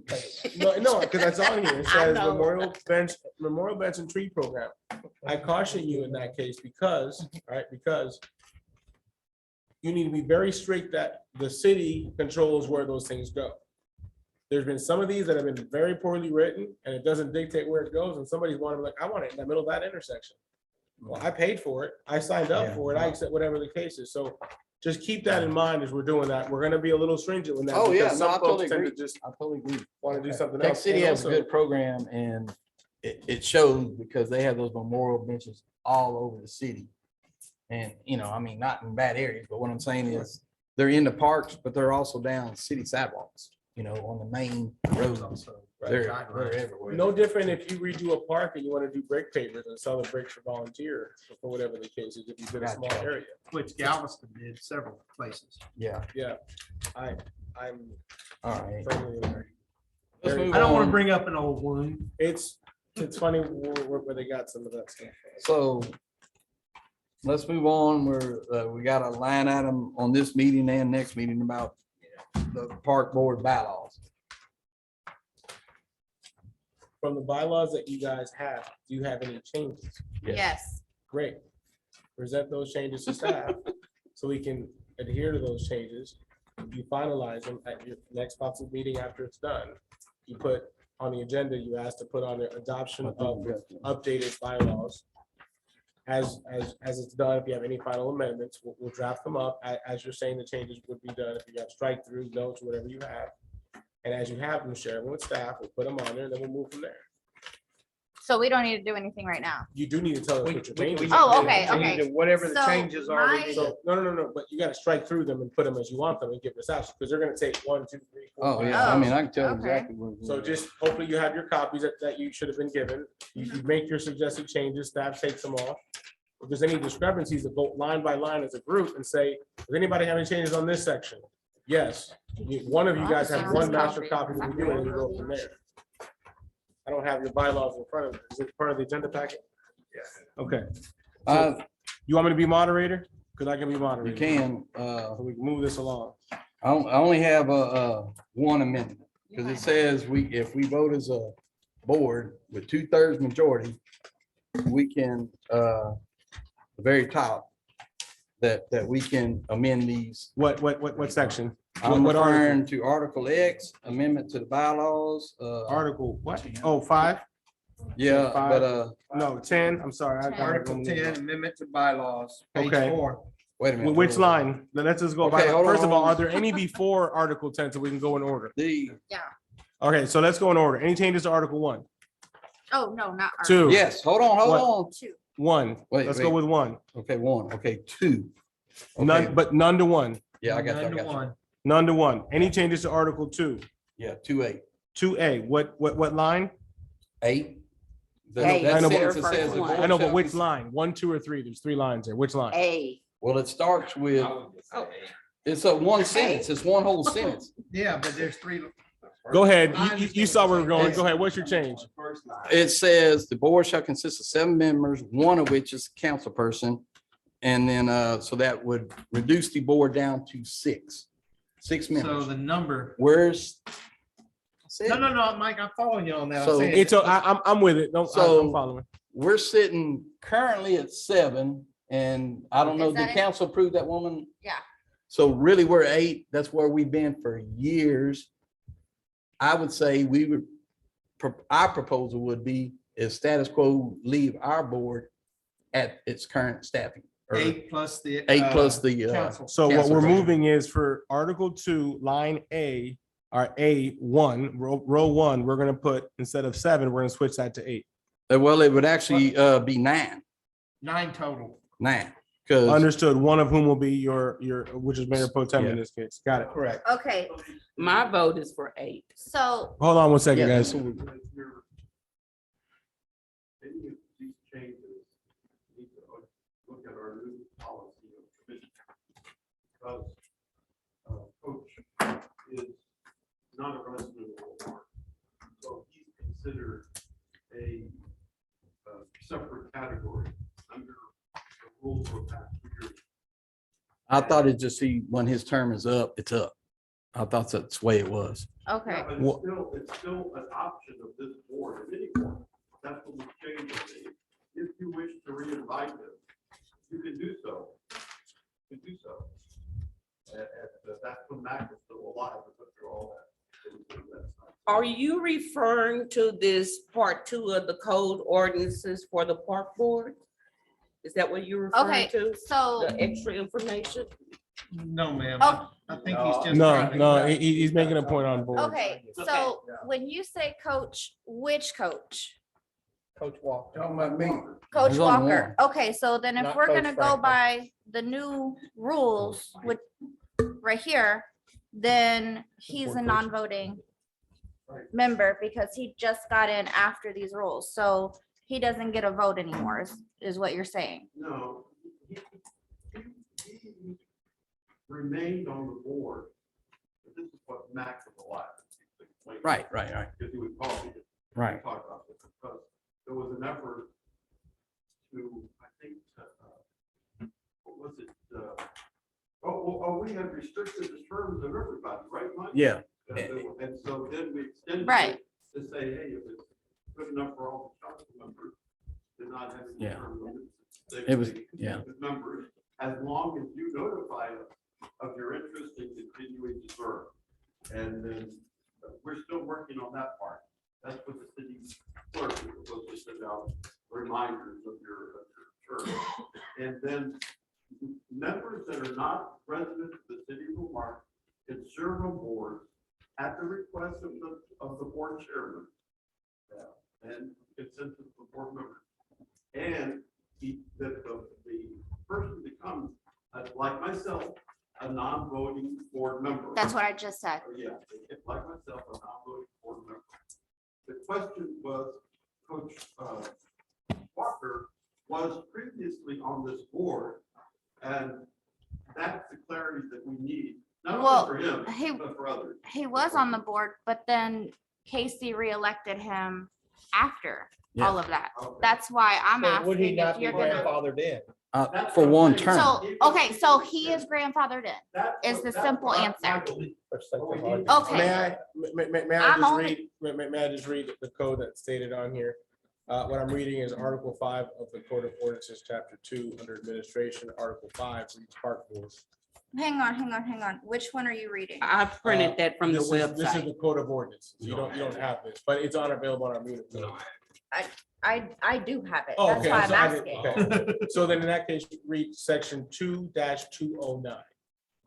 Speaker 6: No, because that's on here. It
Speaker 4: I
Speaker 6: says
Speaker 4: know.
Speaker 6: Memorial Bench and Tree Program. I caution you in that case because you need to be very strict that the city controls where those things go. There's been some of these that have been very poorly written and it doesn't dictate where it goes. And somebody's wanting like, I want it in the middle of that intersection. Well, I paid for it. I signed up for it. I accept whatever the case is. So just keep that in mind as we're doing that. We're gonna be a little stringent with that.
Speaker 3: Oh, yeah,
Speaker 6: because
Speaker 3: no,
Speaker 6: some
Speaker 3: I totally
Speaker 6: folks tend to
Speaker 3: agree.
Speaker 6: Just
Speaker 3: I totally agree.
Speaker 6: want to do something
Speaker 3: Tech
Speaker 6: else.
Speaker 3: City
Speaker 6: And
Speaker 3: has a
Speaker 6: also-
Speaker 3: good program and it shows because they have those memorial benches all over the city. And, you know, I mean, not in bad areas, but what I'm saying is they're in the parks, but they're also down city sidewalks, you know, on the main roads. They're everywhere.
Speaker 6: No different if you redo a park and you want to do brick pavers and sell the bricks for volunteer, or whatever the case is, if you did a small
Speaker 3: Gotcha.
Speaker 6: area.
Speaker 1: Which Galveston did several places.
Speaker 3: Yeah,
Speaker 6: Yeah, I'm
Speaker 3: all right.
Speaker 6: firmly in there.
Speaker 3: Let's move
Speaker 1: I don't want to
Speaker 3: on.
Speaker 1: bring up an old wound.
Speaker 6: It's funny where they got some of that stuff.
Speaker 3: So let's move on. We got a line item on this meeting and next meeting about the park board bylaws.
Speaker 6: From the bylaws that you guys have, do you have any changes?
Speaker 2: Yes.
Speaker 6: Great. Present those changes to staff so we can adhere to those changes. You finalize them at your next council meeting after it's done. You put on the agenda, you ask to put on the adoption of updated bylaws. As it's done, if you have any final amendments, we'll draft them up. As you're saying, the changes would be done. If you have strike throughs, notes, whatever you have. And as you have them, share them with staff, we'll put them on there, and then we'll move from there.
Speaker 2: So we don't need to do anything right now.
Speaker 6: You do need to tell us what your changes.
Speaker 2: Oh,
Speaker 6: are.
Speaker 2: okay, okay.
Speaker 1: Whatever the
Speaker 2: So
Speaker 1: changes are. we
Speaker 2: my-
Speaker 1: need
Speaker 6: So, no, but you gotta strike through them and put them as you want them and give us out, because they're gonna take 1, 2, 3, 4.
Speaker 3: Oh,
Speaker 6: 5.
Speaker 3: yeah, I mean, I can tell
Speaker 2: okay.
Speaker 3: exactly. what-
Speaker 6: So just hopefully you have your copies that you should have been given. You make your suggested changes, staff takes them off. If there's any discrepancies, to go line by line as a group and say, does anybody have any changes on this section? Yes, one of you guys have one master copy that we do, and we go from there. I don't have your bylaws in front of me. Is it part of the agenda packet? Yeah. Okay. You want me to be moderator? Because I can be moderator.
Speaker 3: You can,
Speaker 6: So we can move this along.
Speaker 3: I only have one amendment, because it says if we vote as a board with 2/3 majority, we can, the very top, that we can amend these.
Speaker 6: What section?
Speaker 3: I'm
Speaker 6: What article?
Speaker 3: referring to Article X, amendment to the bylaws.
Speaker 6: Article, what? Oh, 5?
Speaker 3: Yeah,
Speaker 6: five.
Speaker 3: but,
Speaker 6: No, 10, I'm sorry. I got it.
Speaker 1: Article 10, amendment to bylaws, page
Speaker 6: Okay.
Speaker 1: 4.
Speaker 3: wait a minute.
Speaker 6: Which line? Let's just go by,
Speaker 3: Okay, hold on,
Speaker 6: first of all,
Speaker 3: hold on.
Speaker 6: are there any before Article 10 so we can go in order? Okay, so let's go in order. Any changes to Article 1?
Speaker 2: Oh, no, not. our-
Speaker 6: 2?
Speaker 3: Yes, hold on, hold
Speaker 6: What?
Speaker 3: on.
Speaker 2: 2.
Speaker 6: 1.
Speaker 3: Wait,
Speaker 6: Let's go
Speaker 3: wait.
Speaker 6: with 1.
Speaker 3: Okay, 1, okay, 2. Okay,
Speaker 6: None, but none to 1.
Speaker 3: Yeah, I got you, I
Speaker 1: None to
Speaker 3: got you.
Speaker 1: one.
Speaker 6: None to 1. Any changes to Article 2?
Speaker 3: Yeah, 2A,
Speaker 6: 2A, what line?
Speaker 3: 8. The-
Speaker 4: Hey,
Speaker 3: that
Speaker 6: I know, but-
Speaker 3: sentence that says the
Speaker 4: I
Speaker 3: board
Speaker 6: I know, but
Speaker 3: shall
Speaker 6: which
Speaker 3: cons-
Speaker 6: line? 1, 2, or 3? There's 3 lines there. Which line?
Speaker 4: A.
Speaker 3: Well, it starts with, it's a one sentence, it's one whole sentence.
Speaker 1: Yeah, but there's 3.
Speaker 6: Go ahead. You saw where we're going. Go ahead. What's your change?
Speaker 3: It says the board shall consist of 7 members, one of which is a council person. And then, so that would reduce the board down to 6
Speaker 1: So
Speaker 3: members.
Speaker 1: the number,
Speaker 3: Where's?
Speaker 1: no, Mike, I'm following you on that. I'm
Speaker 3: So
Speaker 1: saying
Speaker 6: It's, I'm with it. No,
Speaker 3: So-
Speaker 6: I'm following.
Speaker 3: We're sitting currently at 7, and I don't know,
Speaker 2: Is that
Speaker 3: did
Speaker 2: it?
Speaker 3: council approve that woman?
Speaker 2: Yeah.
Speaker 3: So really, we're 8. That's where we've been for years. I would say we would, our proposal would be is status quo, leave our board at its current staffing. or
Speaker 1: 8 plus the.
Speaker 3: 8 plus the,
Speaker 1: council.
Speaker 6: So what
Speaker 3: Council
Speaker 6: we're
Speaker 3: President.
Speaker 6: moving is for Article 2, line A, or A1, row 1, we're gonna put, instead of 7, we're gonna switch that to 8.
Speaker 3: Well, it would actually be 9,
Speaker 1: 9 total.
Speaker 3: because
Speaker 6: Understood. One of whom will be your, which is Mayor Pro Tem in this case. Got it.
Speaker 1: Correct.
Speaker 2: Okay,
Speaker 4: My vote is for 8.
Speaker 2: so,
Speaker 6: Hold on one second,
Speaker 3: Yeah.
Speaker 6: guys.
Speaker 10: Any of these changes, need to look at our new policy of commission. Because Coach is not a resident of Walmart, so he's considered a separate category under the rules of that.
Speaker 3: I thought it just see when his term is up, it's up. I thought that's the way it was.
Speaker 2: okay,
Speaker 10: Yeah, but
Speaker 6: Wha-
Speaker 10: it's still an option of this board, of any board. That's what we changed it. If you wish to re-invite them, you can do so. You can do so. And that's when Mac is still alive, but through all that.
Speaker 4: Are you referring to this part 2 of the code ordinances for the park board? Is that what you're
Speaker 2: okay,
Speaker 4: referring to?
Speaker 2: so,
Speaker 4: The extra information?
Speaker 1: No, ma'am.
Speaker 2: Oh.
Speaker 1: I think he's just.
Speaker 6: No,
Speaker 1: trying to-
Speaker 6: no, he's making a point on board.
Speaker 2: okay, so when you say coach, which coach?
Speaker 1: Coach Walker.
Speaker 11: Talking about me.
Speaker 2: Coach
Speaker 3: Who's on
Speaker 2: Walker. Okay, so then if
Speaker 1: Not
Speaker 2: we're
Speaker 1: Coach
Speaker 2: gonna go
Speaker 1: Franklin.
Speaker 2: by the new rules with, right here, then he's a non-voting member because he just got in after these rules. So he doesn't get a vote anymore, is what you're saying.
Speaker 10: No. He remained on the board. But this is what Mac was alive.
Speaker 3: Right.
Speaker 10: Because he would call me.
Speaker 3: Right.
Speaker 10: Talk about this because there was an effort to, I think, what was it? We had restricted the terms of everybody, right, Mike?
Speaker 3: Yeah.
Speaker 10: And so then we extended
Speaker 2: Right.
Speaker 10: it to say, hey, if it's good enough for all the council members, to not have any
Speaker 3: Yeah.
Speaker 10: term limits.
Speaker 3: It was- yeah.
Speaker 10: Members, as long as you notify us of your interest in continuing to serve. And then we're still working on that part. That's what the city clerk is supposed to send out reminders of your term. And then members that are not residents of the city of Marque can serve on boards at the request of the board chairman. And consensus of the board members. And the person becomes, like myself, a non-voting board member.
Speaker 2: That's what I just said.
Speaker 10: Yeah, like myself, a non-voting board member. The question was, Coach Walker was previously on this board, and that's the clarity that we need, not
Speaker 2: Well,
Speaker 10: only for
Speaker 2: he-
Speaker 10: him, but for others.
Speaker 2: He was on the board, but then Casey reelected him after all of that.
Speaker 10: Okay.
Speaker 2: That's why I'm
Speaker 1: So would he
Speaker 2: asking
Speaker 1: not
Speaker 2: if
Speaker 1: be
Speaker 2: you're gonna.
Speaker 1: grandfathered in?
Speaker 10: That's
Speaker 3: For
Speaker 10: what I'm
Speaker 3: one
Speaker 10: saying.
Speaker 3: term.
Speaker 2: So, okay, so he is grandfathered in.
Speaker 10: That's
Speaker 2: is
Speaker 10: what-
Speaker 2: the
Speaker 10: that's
Speaker 2: simple
Speaker 10: my
Speaker 2: answer.
Speaker 10: belief.
Speaker 2: Okay.
Speaker 6: May I
Speaker 2: I'm
Speaker 6: just
Speaker 2: only-
Speaker 6: read, may I just read the code that's stated on here? What I'm reading is Article 5 of the Code of Ordinances, Chapter 2, under administration, Article 5 reads park boards.
Speaker 2: Hang on. Which one are you reading?
Speaker 4: I printed that from the
Speaker 6: This is the
Speaker 4: website.
Speaker 6: Code of Ordinances. You don't have this, but it's unavailable on our meeting.
Speaker 2: I do have it.
Speaker 6: Oh,
Speaker 2: That's
Speaker 6: okay,
Speaker 2: why I'm
Speaker 6: so I didn't-
Speaker 2: asking.
Speaker 6: okay. So then in that case, read section 2-209.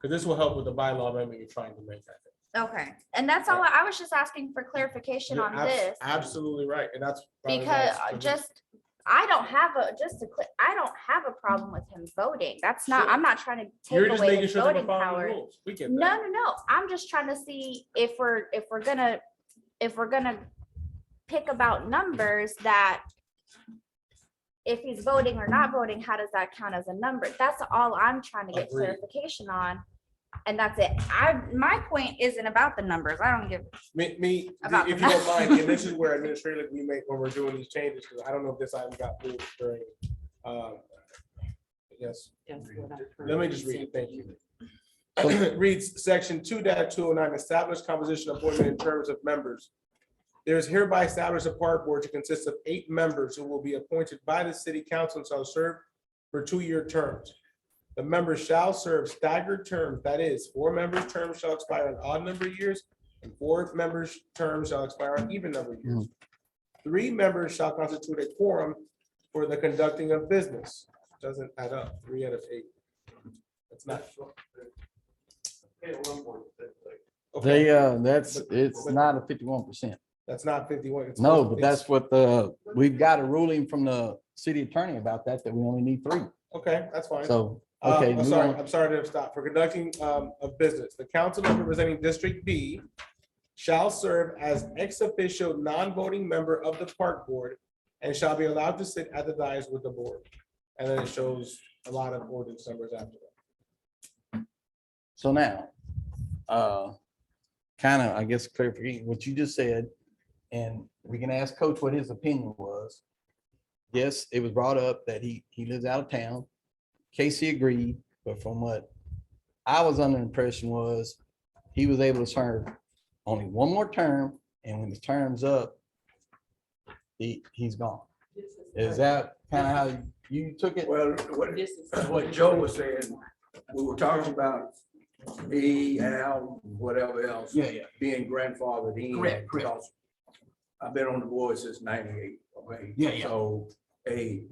Speaker 6: Because this will help with the bylaw amendment you're trying to make, I think.
Speaker 2: Okay, and that's all, I was just asking for clarification
Speaker 6: You're
Speaker 2: on this.
Speaker 6: Absolutely right, and that's. probably
Speaker 2: Because
Speaker 6: nice to-
Speaker 2: just, I don't have a problem with him voting. That's not,
Speaker 6: Sure.
Speaker 2: I'm not trying to
Speaker 6: You're
Speaker 2: take
Speaker 6: just
Speaker 2: away
Speaker 6: making
Speaker 2: his
Speaker 6: sure that we're
Speaker 2: voting
Speaker 6: following the
Speaker 2: power.
Speaker 6: rules. We get
Speaker 2: No,
Speaker 6: that.
Speaker 2: no. I'm just trying to see if we're gonna pick about numbers that if he's voting or not voting, how does that count as a number? That's all I'm trying to get
Speaker 6: Agreed.
Speaker 2: clarification on. And that's it. My point isn't about the numbers. I don't give,
Speaker 7: Me,
Speaker 2: About
Speaker 7: if
Speaker 2: the
Speaker 7: you don't mind, and this is where administratively we make when we're doing these changes, because I don't know if this item got moved during, yes.
Speaker 4: That's what I
Speaker 7: Let me just read it. Thank you. It reads section 2-209, established composition, appointment in terms of members. There is hereby established a park board to consist of 8 members who will be appointed by the city council and shall serve for 2-year terms. The members shall serve staggered terms, that is, 4 members' terms shall expire in odd number of years, and 4 members' terms shall expire in even number of years. 3 members shall constitute a quorum for the conducting of business. Doesn't add up, 3 out of 8. That's not.
Speaker 3: They, it's not a 51%.
Speaker 7: That's not 51. It's
Speaker 3: No,
Speaker 7: supposed
Speaker 3: but
Speaker 7: to be-
Speaker 3: that's what we've got a ruling from the city attorney about that we only need 3.
Speaker 7: Okay, that's fine.
Speaker 3: So, okay.
Speaker 7: I'm
Speaker 3: move
Speaker 7: sorry,
Speaker 3: on.
Speaker 7: I'm sorry to stop. For conducting of business, the council member representing District B shall serve as ex officio non-voting member of the park board and shall be allowed to sit at the dais with the board. And then it shows a lot of ordinance numbers after that.
Speaker 3: So now, kind of, I guess, clarification, what you just said, and we can ask Coach what his opinion was. Yes, it was brought up that he lives out of town. Casey agreed, but from what I was under the impression was he was able to serve only 1 more term, and when his term's up, he's gone. Is that kind of how you took it?
Speaker 11: Well,
Speaker 4: This is.
Speaker 11: what Joe was saying, we were talking about he, Al, whatever else.
Speaker 3: Yeah, yeah.
Speaker 11: Being grandfathered in.
Speaker 3: Correct, correct.
Speaker 11: because I've been on the board since 98, okay?
Speaker 3: Yeah, yeah.
Speaker 11: So, hey,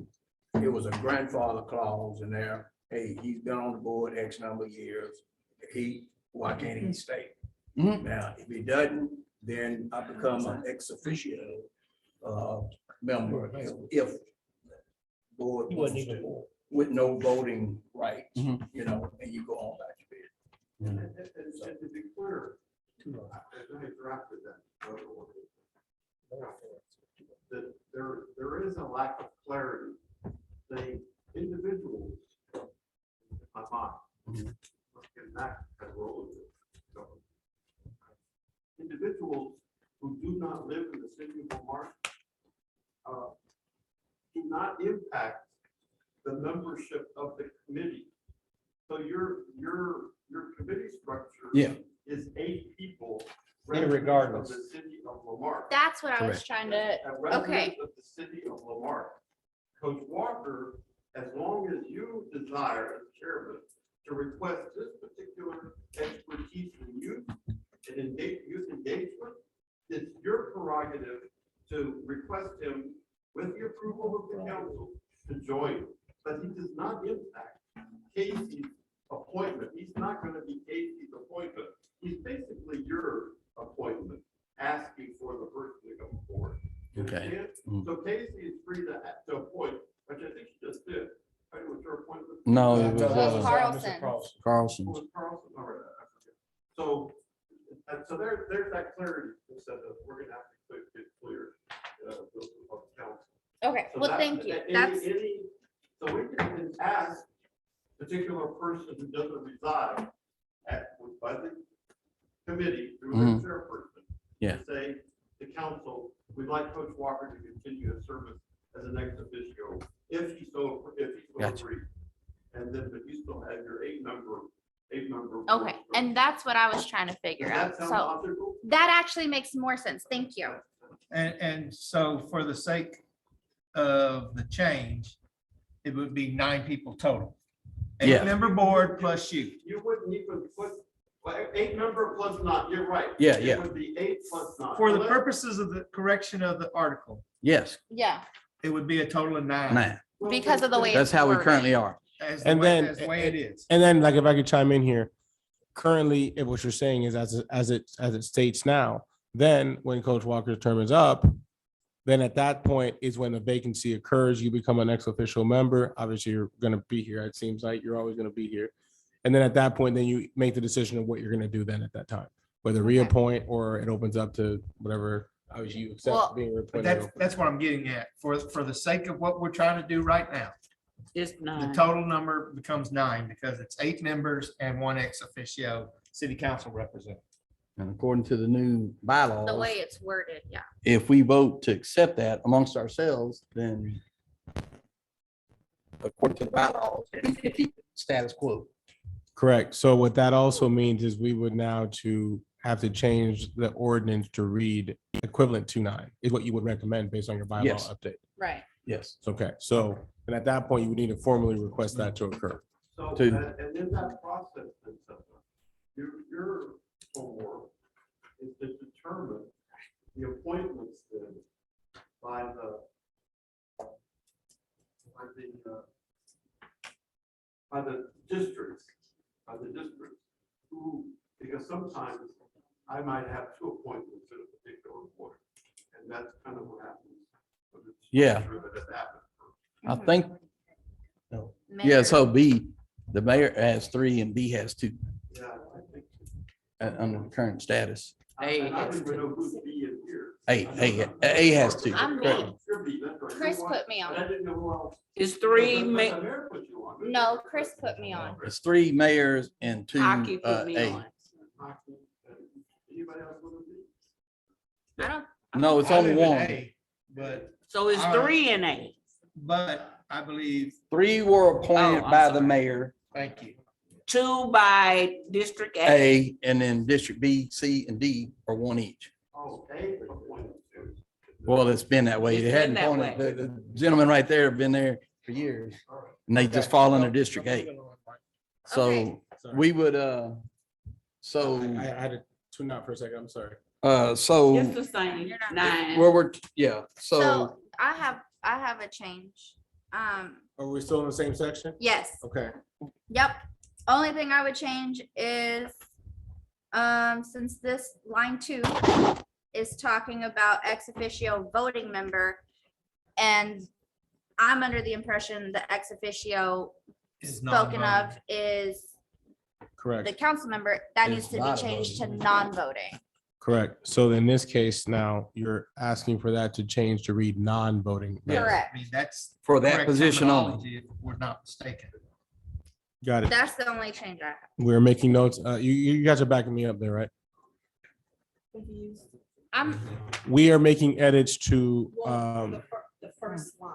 Speaker 11: it was a grandfather clause in there. Hey, he's been on the board X number of years. Why can't he stay?
Speaker 3: Mhm.
Speaker 11: Now, if he doesn't, then I become an ex officio member if board wants to, with no voting rights,
Speaker 3: Mhm.
Speaker 11: you know, and you go on back to bed.
Speaker 10: And to be clear, as I drafted that, that there is a lack of clarity. The individuals, in my mind, and that has role in this. So, individuals who do not live in the city of Marque do not impact the membership of the committee. So your committee structure
Speaker 3: Yeah.
Speaker 10: is 8 people.
Speaker 7: Irregardless.
Speaker 10: Of the city of Lamarck.
Speaker 2: that's what I was
Speaker 3: Correct.
Speaker 2: trying to,
Speaker 10: A resident
Speaker 2: okay.
Speaker 10: Of the city of Lamarck. Coach Walker, as long as you desire as chairman to request this particular expertise in youth and youth engagement, it's your prerogative to request him with the approval of the council to join. But he does not impact Casey's appointment. He's not going to be Casey's appointment. He's basically your appointment, asking for the person to come forward. You
Speaker 3: Okay.
Speaker 10: understand?
Speaker 3: Mm.
Speaker 10: So Casey is free to appoint, which I think she just did. Right, was your appointment?
Speaker 3: No, it
Speaker 7: No,
Speaker 3: was
Speaker 7: that was,
Speaker 2: Carlson.
Speaker 7: Mr. Carlson.
Speaker 3: Carlson.
Speaker 10: Who was Carlson? All right, I forget. So, so there's that clarity, instead of, we're gonna have to get clear, of the council.
Speaker 2: Okay,
Speaker 10: So
Speaker 2: well,
Speaker 10: that-
Speaker 2: thank you.
Speaker 10: any-
Speaker 2: That's,
Speaker 10: So we can ask particular person who doesn't reside by the committee through the chairperson.
Speaker 3: Yeah.
Speaker 10: to Say, the council, we'd like Coach Walker to continue his service as an ex officio, if he so
Speaker 3: Gotcha.
Speaker 10: agrees. And then, but you still have your 8-member.
Speaker 2: okay, and that's what I was trying to figure
Speaker 10: Does
Speaker 2: out.
Speaker 10: that sound
Speaker 2: So
Speaker 10: logical?
Speaker 2: that actually makes more sense. Thank you.
Speaker 1: And so for the sake of the change, it would be 9 people total.
Speaker 3: Yeah.
Speaker 1: 8-member board plus you.
Speaker 10: You wouldn't even put, well, 8-member plus 9, you're right.
Speaker 3: Yeah,
Speaker 10: It
Speaker 3: yeah.
Speaker 10: would be 8 plus 9.
Speaker 1: For the
Speaker 10: Well,
Speaker 1: purposes of the correction of the article,
Speaker 3: Yes,
Speaker 2: Yeah,
Speaker 1: it would be a total of 9.
Speaker 3: 9.
Speaker 10: well,
Speaker 2: because of the way
Speaker 3: That's how we
Speaker 2: worded.
Speaker 3: currently are.
Speaker 1: As
Speaker 6: And
Speaker 1: the way,
Speaker 6: then-
Speaker 1: as the way it is.
Speaker 6: And then, like, if I could chime in here, currently, if what you're saying is as it states now, then when Coach Walker's term is up, then at that point is when a vacancy occurs, you become an ex official member. Obviously, you're gonna be here. It seems like you're always gonna be here. And then at that point, then you make the decision of what you're gonna do then at that time, whether
Speaker 2: Okay.
Speaker 6: reappoint or it opens up to whatever, obviously you
Speaker 2: Well,
Speaker 6: accept being
Speaker 1: But
Speaker 6: reappointed.
Speaker 1: that's what I'm getting at. For the sake of what we're trying to do right now,
Speaker 4: It's
Speaker 1: The
Speaker 4: nine.
Speaker 1: total number becomes 9 because it's 8 members and 1 ex officio city council representative.
Speaker 3: And according to the new
Speaker 2: The
Speaker 3: bylaws,
Speaker 2: way it's worded, yeah.
Speaker 3: if we vote to accept that amongst ourselves, then according to the bylaws, we can keep status quo.
Speaker 6: Correct. So what that also means is we would now to have to change the ordinance to read equivalent to 9 is what you would recommend based on your bylaw
Speaker 3: Yes.
Speaker 6: update.
Speaker 2: Right.
Speaker 3: Yes.
Speaker 6: Okay, so, and at that point, you would need to formally request that to occur.
Speaker 10: So,
Speaker 3: To-
Speaker 10: and in that process, then, your homework is to determine the appointments then by the districts, who, because sometimes I might have 2 appointments in a particular board, and that's kind of what happens. But it's
Speaker 3: Yeah.
Speaker 10: sure that it happens.
Speaker 3: I think, yeah,
Speaker 2: Mayor.
Speaker 3: so B, the mayor has 3 and B has 2
Speaker 10: Yeah, I think.
Speaker 3: under the current status.
Speaker 10: And I don't even know who's B in here.
Speaker 3: A has 2.
Speaker 2: I'm B.
Speaker 3: correct.
Speaker 10: You're B, that's right.
Speaker 2: Chris
Speaker 10: You're one.
Speaker 2: put me
Speaker 10: But I
Speaker 2: on.
Speaker 10: didn't know who else.
Speaker 4: It's three,
Speaker 10: But the
Speaker 4: ma-
Speaker 10: mayor put you on.
Speaker 2: No, Chris put me on.
Speaker 3: It's 3 mayors and 2
Speaker 4: Hockey put me
Speaker 3: A.
Speaker 4: on.
Speaker 10: Anybody else want to be?
Speaker 2: I don't,
Speaker 3: No, it's
Speaker 1: I
Speaker 3: only
Speaker 1: live in
Speaker 3: one.
Speaker 1: A, But,
Speaker 4: So it's
Speaker 1: All right.
Speaker 4: 3 and 8.
Speaker 1: but I believe,
Speaker 3: 3 were appointed
Speaker 4: Oh, I'm
Speaker 3: by the
Speaker 4: sorry.
Speaker 3: mayor,
Speaker 1: thank you.
Speaker 4: 2 by District A.
Speaker 3: A, and then District B, C, and D are 1 each.
Speaker 10: Oh, A appointed to.
Speaker 3: Well, it's been that way.
Speaker 4: It's
Speaker 3: They
Speaker 4: been
Speaker 3: hadn't
Speaker 4: that
Speaker 3: appointed,
Speaker 4: way.
Speaker 3: the gentleman right there have been there for years, and they just fall under District A. So
Speaker 2: Okay.
Speaker 3: we would,
Speaker 6: I
Speaker 3: so,
Speaker 6: had to tune out for a second, I'm sorry.
Speaker 3: so,
Speaker 4: It's the same,
Speaker 2: You're not-
Speaker 4: 9.
Speaker 3: where we're, yeah, so,
Speaker 2: so I have a change.
Speaker 6: Are we still in the same section?
Speaker 2: Yes,
Speaker 6: Okay,
Speaker 2: yep. Only thing I would change is, since this line 2 is talking about ex officio voting member, and I'm under the impression the ex officio
Speaker 1: Is
Speaker 2: spoken
Speaker 1: non-voting.
Speaker 2: of is
Speaker 6: correct,
Speaker 2: the council member, that
Speaker 3: Is
Speaker 2: needs to be
Speaker 3: not a
Speaker 2: changed to
Speaker 3: voting.
Speaker 2: non-voting.
Speaker 6: correct. So in this case, now you're asking for that to change to read non-voting.
Speaker 3: Yes.
Speaker 1: I
Speaker 2: Correct.
Speaker 1: mean, that's.
Speaker 3: for that
Speaker 1: correct
Speaker 3: position only.
Speaker 1: terminology, if we're not mistaken.
Speaker 6: Got it.
Speaker 2: That's the only change I have.
Speaker 6: We're making notes. You guys are backing me up there, right?
Speaker 2: I'm,
Speaker 6: We are making edits to,
Speaker 9: The first line.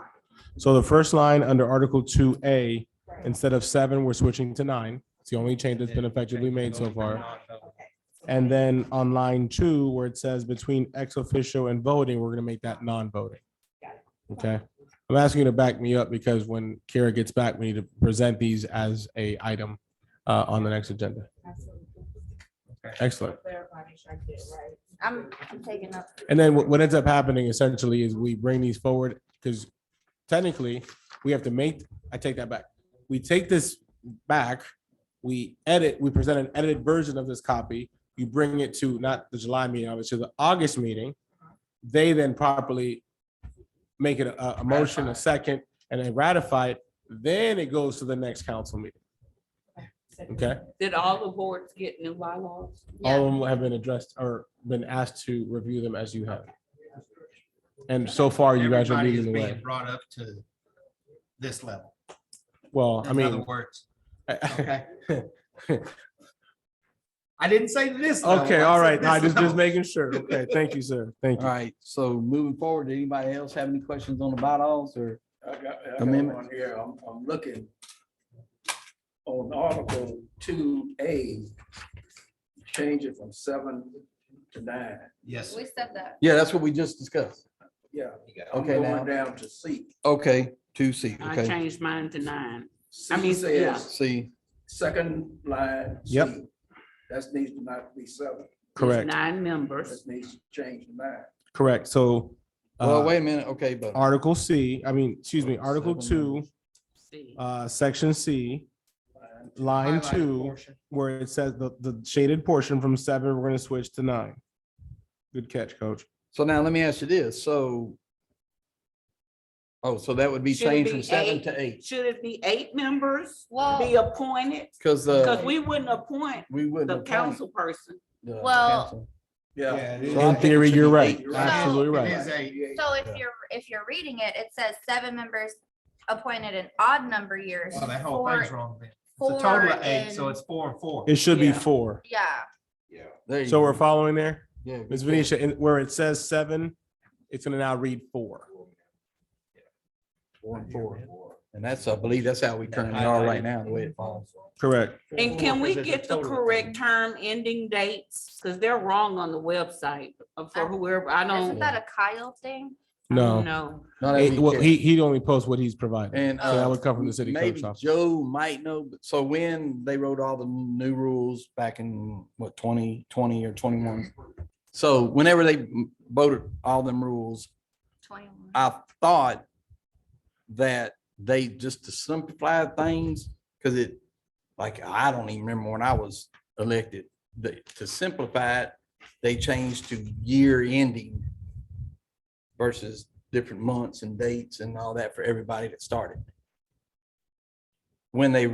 Speaker 6: so the first line under Article 2A, instead of 7, we're switching to 9. It's the only change that's been effectively made so far. And then on line 2, where it says between ex officio and voting, we're gonna make that non-voting. Okay, I'm asking you to back me up because when Kara gets back, we need to present these as a item on the next agenda. Excellent.
Speaker 2: I'm taking up.
Speaker 6: And then what ends up happening essentially is we bring these forward because technically we have to make, I take that back. We take this back, we edit, we present an edited version of this copy. You bring it to not the July meeting, obviously the August meeting. They then properly make it a motion, a second, and then ratify it. Then it goes to the next council meeting. Okay,
Speaker 4: Did all the boards get new bylaws?
Speaker 6: all of them have been addressed or been asked to review them as you have. And so far, you guys are
Speaker 1: Everybody is
Speaker 6: leading the way.
Speaker 1: being brought up to this level.
Speaker 6: Well, I
Speaker 1: In other
Speaker 6: mean.
Speaker 1: words, okay. I didn't say this. level,
Speaker 6: Okay,
Speaker 1: I
Speaker 6: all
Speaker 1: said
Speaker 6: right.
Speaker 1: this
Speaker 6: I just
Speaker 1: level.
Speaker 6: making sure. Okay, thank you, sir. Thank
Speaker 3: All
Speaker 6: you.
Speaker 3: right, so moving forward, did anybody else have any questions on the bylaws or?
Speaker 11: I got
Speaker 3: Amendment.
Speaker 11: one here. I'm looking on Article 2A, change it from 7 to 9.
Speaker 1: Yes.
Speaker 2: We said that.
Speaker 3: Yeah, that's what we just discussed.
Speaker 11: Yeah. I'm
Speaker 3: Okay, now.
Speaker 11: going down to C.
Speaker 3: Okay, 2C,
Speaker 4: I
Speaker 3: okay.
Speaker 4: changed mine to 9.
Speaker 11: C
Speaker 4: I mean, yeah.
Speaker 11: says,
Speaker 3: See,
Speaker 11: second line. C.
Speaker 6: Yep.
Speaker 11: That needs to not be 7.
Speaker 4: There's
Speaker 6: Correct,
Speaker 4: 9 members.
Speaker 11: That needs to change to 9.
Speaker 6: correct. So
Speaker 3: well, wait a minute, okay, but
Speaker 6: Article C, excuse me, Article 2,
Speaker 4: See.
Speaker 6: Section C, line
Speaker 1: Highlighted
Speaker 6: 2,
Speaker 1: portion.
Speaker 6: where it says the shaded portion from 7, we're gonna switch to 9. Good catch, coach.
Speaker 3: so now let me ask you this, so. Oh, so that would be
Speaker 4: Should it
Speaker 3: changed
Speaker 4: be
Speaker 3: from 7
Speaker 4: 8?
Speaker 3: to 8,
Speaker 4: Should it be 8 members
Speaker 2: Well-
Speaker 4: be appointed?
Speaker 3: because
Speaker 4: Because we wouldn't appoint
Speaker 3: we wouldn't.
Speaker 4: the
Speaker 3: appoint
Speaker 4: council person.
Speaker 3: the
Speaker 2: Well-
Speaker 3: council.
Speaker 1: Yeah,
Speaker 11: Yeah.
Speaker 1: it is.
Speaker 3: So I
Speaker 6: In
Speaker 3: think it
Speaker 6: theory,
Speaker 3: should
Speaker 6: you're
Speaker 3: be
Speaker 6: right.
Speaker 3: 8.
Speaker 6: Absolutely
Speaker 1: It
Speaker 6: right.
Speaker 1: is 8.
Speaker 2: So if you're reading it, it says 7 members appointed in odd number years.
Speaker 1: Oh, that whole
Speaker 2: four-
Speaker 1: thing's wrong then. It's a total of 8, so
Speaker 2: in-
Speaker 1: it's 4 and 4.
Speaker 6: It should be
Speaker 2: Yeah.
Speaker 6: 4.
Speaker 2: Yeah,
Speaker 3: There you
Speaker 6: So we're
Speaker 3: go.
Speaker 6: following there?
Speaker 3: Yeah,
Speaker 6: Ms.
Speaker 3: good
Speaker 6: Venetia, and where it says 7, it's gonna now read 4.
Speaker 3: 4 and 4. And that's, I believe that's how we currently are right now, the way it falls.
Speaker 6: Correct.
Speaker 4: And can we
Speaker 1: Because there's a
Speaker 4: get the
Speaker 1: total of
Speaker 4: correct term ending dates? Because they're wrong on the website for whoever, I
Speaker 2: isn't
Speaker 4: don't.
Speaker 2: that a Kyle thing?
Speaker 6: No.
Speaker 4: No.
Speaker 3: No, that'd be
Speaker 6: Well,
Speaker 3: Karen.
Speaker 6: he only posts what he's providing.
Speaker 3: And
Speaker 6: So that would come from the city
Speaker 3: maybe
Speaker 6: clerk's office.
Speaker 3: Joe might know, but so when they wrote all the new rules back in what, 2020 or 21. So whenever they voted all them rules,
Speaker 2: 21.
Speaker 3: I thought that they just to simplify things, because it, like, I don't even remember when I was elected, to simplify it, they changed to year ending versus different months and dates and all that for everybody that started. When they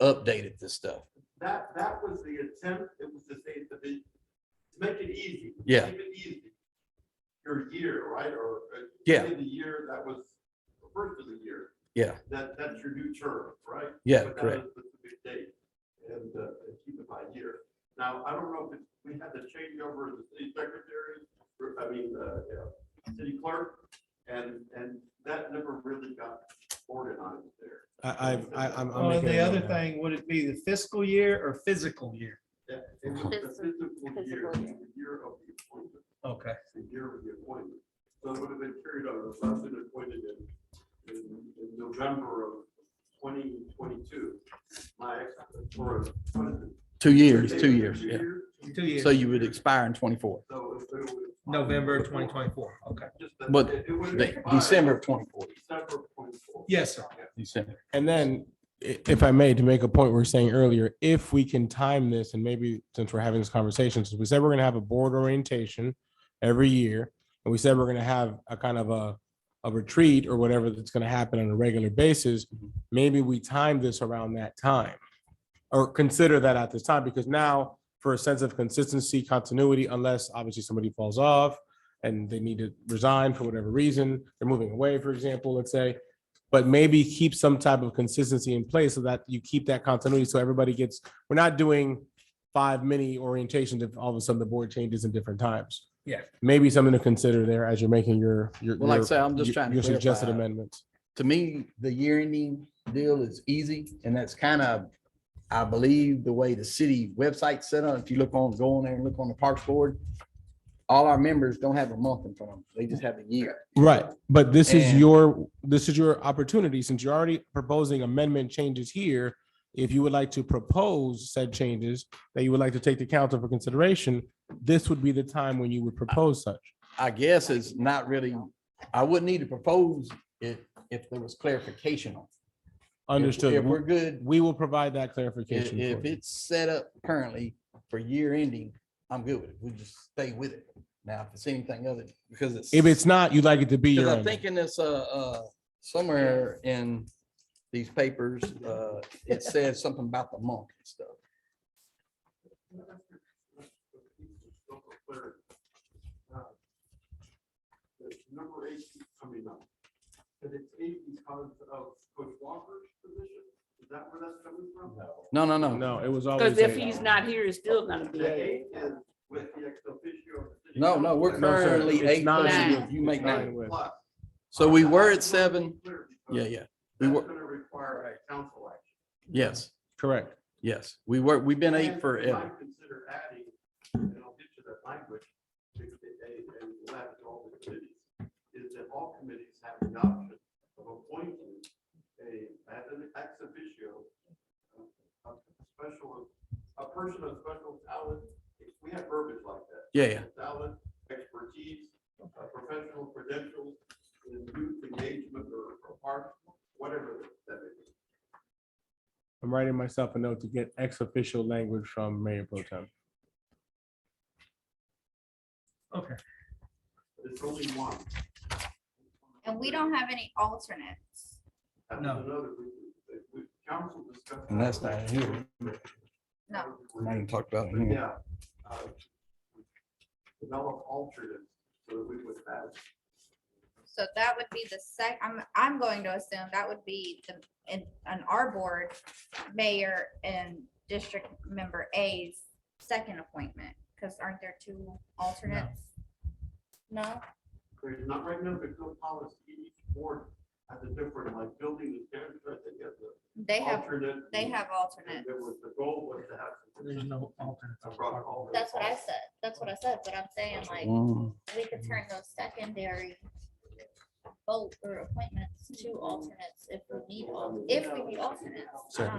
Speaker 3: updated this stuff.
Speaker 10: That was the attempt, it was to say, to make it easy.
Speaker 3: Yeah.
Speaker 10: Keep it easy. Your year, right, or.
Speaker 3: Yeah.
Speaker 10: The year that was the first of the year.
Speaker 3: Yeah.
Speaker 10: That's your new term, right?
Speaker 3: Yeah,
Speaker 10: Put that
Speaker 3: correct.
Speaker 10: as the specific date and keep it by year. Now, I don't know if we had to change over the city secretary, city clerk, and that never really got organized there.
Speaker 6: I'm
Speaker 1: Well,
Speaker 6: making
Speaker 1: the
Speaker 6: a
Speaker 1: other
Speaker 6: note now.
Speaker 1: thing, would it be the fiscal year or physical year?
Speaker 10: It was the physical year,
Speaker 2: Physical year.
Speaker 10: the year of the appointment.
Speaker 1: Okay.
Speaker 10: The year of the appointment. So it would have been carried over, if I've been appointed in November of 2022. My, for, what is it?
Speaker 3: 2 years, 2 years, yeah.
Speaker 1: 2 years.
Speaker 3: So you would expire in 24,
Speaker 10: So it was.
Speaker 1: November 2024. Okay.
Speaker 10: Just that
Speaker 3: but
Speaker 10: it would have expired
Speaker 3: December of 24,
Speaker 10: December of 24.
Speaker 1: Yes, sir.
Speaker 3: December.
Speaker 6: And then, if I may, to make a point we were saying earlier, if we can time this, and maybe since we're having this conversation, since we said we're gonna have a board orientation every year, and we said we're gonna have a kind of a retreat or whatever that's gonna happen on a regular basis, maybe we time this around that time. Or consider that at this time, because now, for a sense of consistency, continuity, unless obviously somebody falls off and they need to resign for whatever reason, they're moving away, for example, let's say. But maybe keep some type of consistency in place so that you keep that continuity, so everybody gets, we're not doing 5 mini orientations if all of a sudden the board changes in different times.
Speaker 1: Yeah.
Speaker 6: Maybe something to consider there as you're making your.
Speaker 3: Well, like I say, I'm just trying to
Speaker 6: Your suggested
Speaker 3: clarify.
Speaker 6: amendments.
Speaker 3: To me, the year ending deal is easy, and that's kind of, I believe, the way the city website set up. If you go on there and look on the Parks Board, all our members don't have a month in front of them. They just have a year.
Speaker 6: Right, but this is
Speaker 3: And-
Speaker 6: your opportunity, since you're already proposing amendment changes here. If you would like to propose said changes that you would like to take to council for consideration, this would be the time when you would propose such.
Speaker 3: I guess it's not really, I wouldn't need to propose it if there was clarification on. it.
Speaker 6: Understood.
Speaker 3: If we're good,
Speaker 6: We will provide that
Speaker 3: if
Speaker 6: clarification. for you.
Speaker 3: it's set up currently for year ending, I'm good with it. We just stay with it. Now, if it's anything other, because it's.
Speaker 6: If it's not, you'd like it to be
Speaker 3: Because
Speaker 6: your
Speaker 3: I'm
Speaker 6: own.
Speaker 3: thinking this, somewhere in these papers, it says something about the month and stuff.
Speaker 10: Number 8 keeps coming up. And it's 8 because of Coach Walker's position? Is that where that's coming from?
Speaker 3: No,
Speaker 6: No, it was always.
Speaker 4: Because if
Speaker 6: a-
Speaker 4: he's not here, it's still gonna be
Speaker 10: The
Speaker 4: a.
Speaker 10: 8 is with the ex officio. of the city
Speaker 3: No, we're
Speaker 10: council.
Speaker 3: currently
Speaker 6: It's
Speaker 3: 8
Speaker 6: nine.
Speaker 3: plus you make 9.
Speaker 6: with.
Speaker 10: Plus.
Speaker 3: So we were at 7.
Speaker 10: Clear,
Speaker 3: Yeah,
Speaker 10: because
Speaker 3: yeah. We
Speaker 10: That's
Speaker 3: were,
Speaker 10: gonna require a council action.
Speaker 3: yes,
Speaker 6: Correct.
Speaker 3: yes. We've been 8
Speaker 10: And
Speaker 3: forever.
Speaker 10: you might consider adding, and I'll get to that language, and let all the committees, is that all committees have the option of appointing as an ex officio, a person of special talent. We have verbiage like that.
Speaker 3: Yeah.
Speaker 10: Talent, expertise, professional credentials, in youth engagement or park, whatever that may be.
Speaker 6: I'm writing myself a note to get ex official language from Mayor Pro Tem.
Speaker 1: Okay.
Speaker 10: But it's only one.
Speaker 2: And we don't have any alternates.
Speaker 10: That's
Speaker 1: No.
Speaker 10: another, council discussed.
Speaker 3: And that's not here.
Speaker 2: No.
Speaker 3: I'm not even talked about it
Speaker 10: But
Speaker 3: here.
Speaker 10: yeah. Develop alternates so that we would have
Speaker 2: So that would be the I'm going to assume that would be on our board, mayor and district member A's second appointment, because aren't there two alternates? No?
Speaker 10: There's not right now, there's no policy, each board has a different, like building and standards, I think, has a
Speaker 2: They have
Speaker 10: alternate.
Speaker 2: alternates.
Speaker 10: And there was, the goal was to have.
Speaker 7: There's no alternate.
Speaker 2: That's what I said. That's what I said, but I'm saying like,
Speaker 3: Mm,
Speaker 2: we could turn those secondary vote or appointments to alternates if we need, if we need alternates.
Speaker 6: Sure.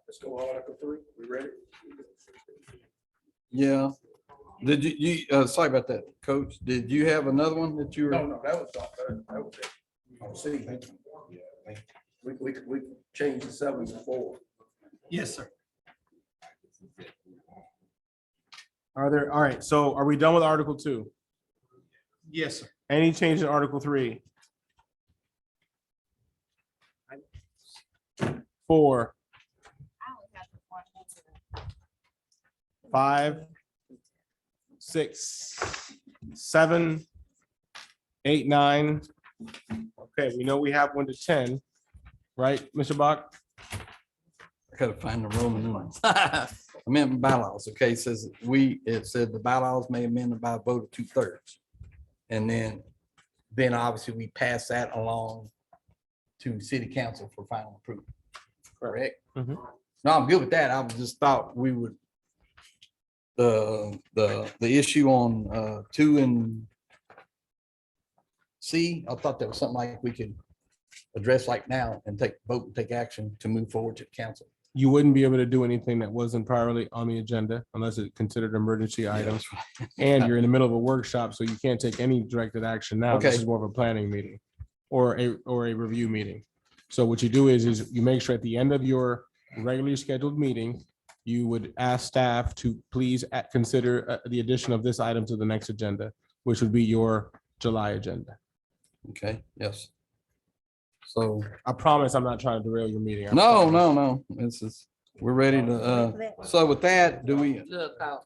Speaker 11: Let's go Article 3. We ready?
Speaker 3: Yeah. Did sorry about that, Coach. Did you have another one that you were?
Speaker 11: No, that was it. Oh, see. We changed the 7 to 4.
Speaker 1: Yes, sir.
Speaker 6: All right, so are we done with Article 2?
Speaker 1: Yes, sir.
Speaker 6: Any change in Article 3? 4,
Speaker 2: I only have one.
Speaker 6: 5, 6, 7, 8, 9. Okay, we know we have 1 to 10, right, Mr. Bach?
Speaker 3: I gotta find the Roman numerals. Amendment bylaws, okay, it says it said the bylaws may amend by a vote of 2/3. And then obviously we pass that along to city council for final approval. Correct?
Speaker 6: Mhm.
Speaker 3: No, I'm good with that. I just thought we would, the issue on 2 and C, I thought that was something like we could address like now and vote and take action to move forward to the council.
Speaker 6: You wouldn't be able to do anything that wasn't priorly on the agenda unless it's considered emergency items. And you're in the middle of a workshop, so you can't take any directed action now. This
Speaker 3: Okay.
Speaker 6: is more of a planning meeting or a review meeting. So what you do is you make sure at the end of your regularly scheduled meeting, you would ask staff to please consider the addition of this item to the next agenda, which would be your July agenda.
Speaker 3: Okay, yes. So,
Speaker 6: I promise I'm not trying to derail your meeting. I
Speaker 3: no,
Speaker 6: promise.
Speaker 3: no. This is, we're ready to, so with that, do we,
Speaker 4: Good call.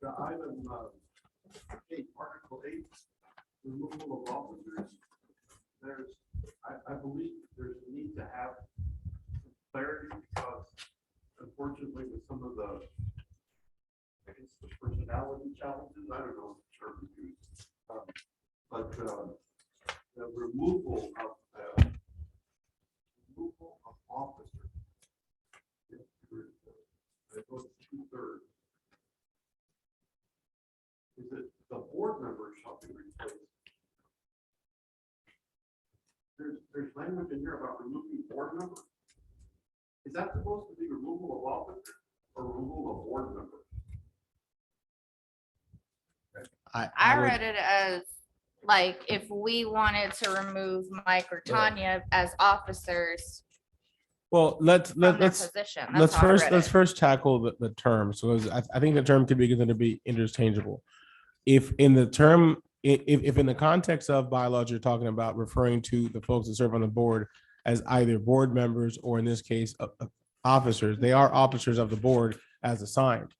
Speaker 10: The item, 8, Article 8, removal of officers. I believe there's a need to have clarity because unfortunately with some of the, I guess, the personality challenges, I don't know the term to use. But the removal of officers. It goes 2/3. Is it the board members shall be replaced? There's language in here about removing board members. Is that supposed to be removal of officers or removal of board members?
Speaker 2: I
Speaker 6: would-
Speaker 2: read it as, like, if we wanted to remove Mike or Tanya as officers
Speaker 6: Well, let's
Speaker 2: from their
Speaker 6: let's
Speaker 2: position.
Speaker 6: let's
Speaker 2: That's how I
Speaker 6: first
Speaker 2: read
Speaker 6: let's
Speaker 2: it.
Speaker 6: first tackle the term. So I think the term could be considered to be interchangeable. If in the term, if in the context of bylaws, you're talking about referring to the folks that serve on the board as either board members or in this case, officers, they are officers of the board as assigned.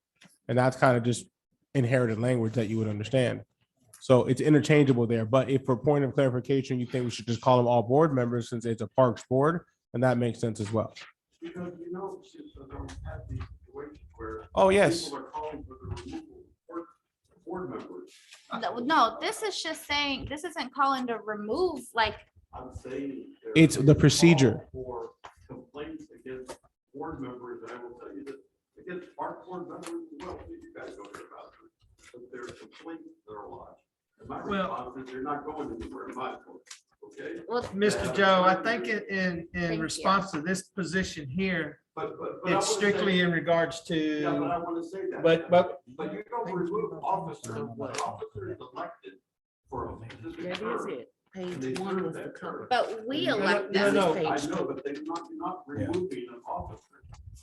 Speaker 6: And that's kind of just inherited language that you would understand. So it's interchangeable there. But if for point of clarification, you think we should just call them all board members since it's a parks board, and that makes sense as well.
Speaker 10: Because since I don't have these situations where.
Speaker 6: Oh, yes.
Speaker 10: People are calling for the removal of board members.
Speaker 2: No, this is just saying, this isn't calling to remove, like,
Speaker 10: I'm saying. there
Speaker 6: It's
Speaker 10: is
Speaker 6: the
Speaker 10: a
Speaker 6: procedure.
Speaker 10: call For complaints against board members, and I will tell you that against our board members as well, you guys don't hear about it. But there are complaints that are lodged. And my
Speaker 1: Well-
Speaker 10: response is they're not going anywhere in my book, okay?
Speaker 2: well,
Speaker 1: Mr. Joe, I think
Speaker 2: Thank
Speaker 1: in
Speaker 2: you.
Speaker 1: response to this position here,
Speaker 10: But I
Speaker 1: it's
Speaker 10: wanna
Speaker 1: strictly
Speaker 10: say-
Speaker 1: in regards
Speaker 10: Yeah, but I
Speaker 1: to,
Speaker 10: want to say that.
Speaker 1: but
Speaker 10: you don't remove officers, when an officer is elected for a specific
Speaker 4: That is
Speaker 10: term.
Speaker 4: it.
Speaker 10: and they
Speaker 4: Page 1
Speaker 10: serve
Speaker 4: was the
Speaker 10: that
Speaker 4: cover.
Speaker 10: term.
Speaker 2: but we
Speaker 1: No,
Speaker 2: elect
Speaker 1: no,
Speaker 2: them.
Speaker 1: no.
Speaker 10: I
Speaker 4: Page
Speaker 10: know,
Speaker 4: 2.
Speaker 10: but they're not removing an officer.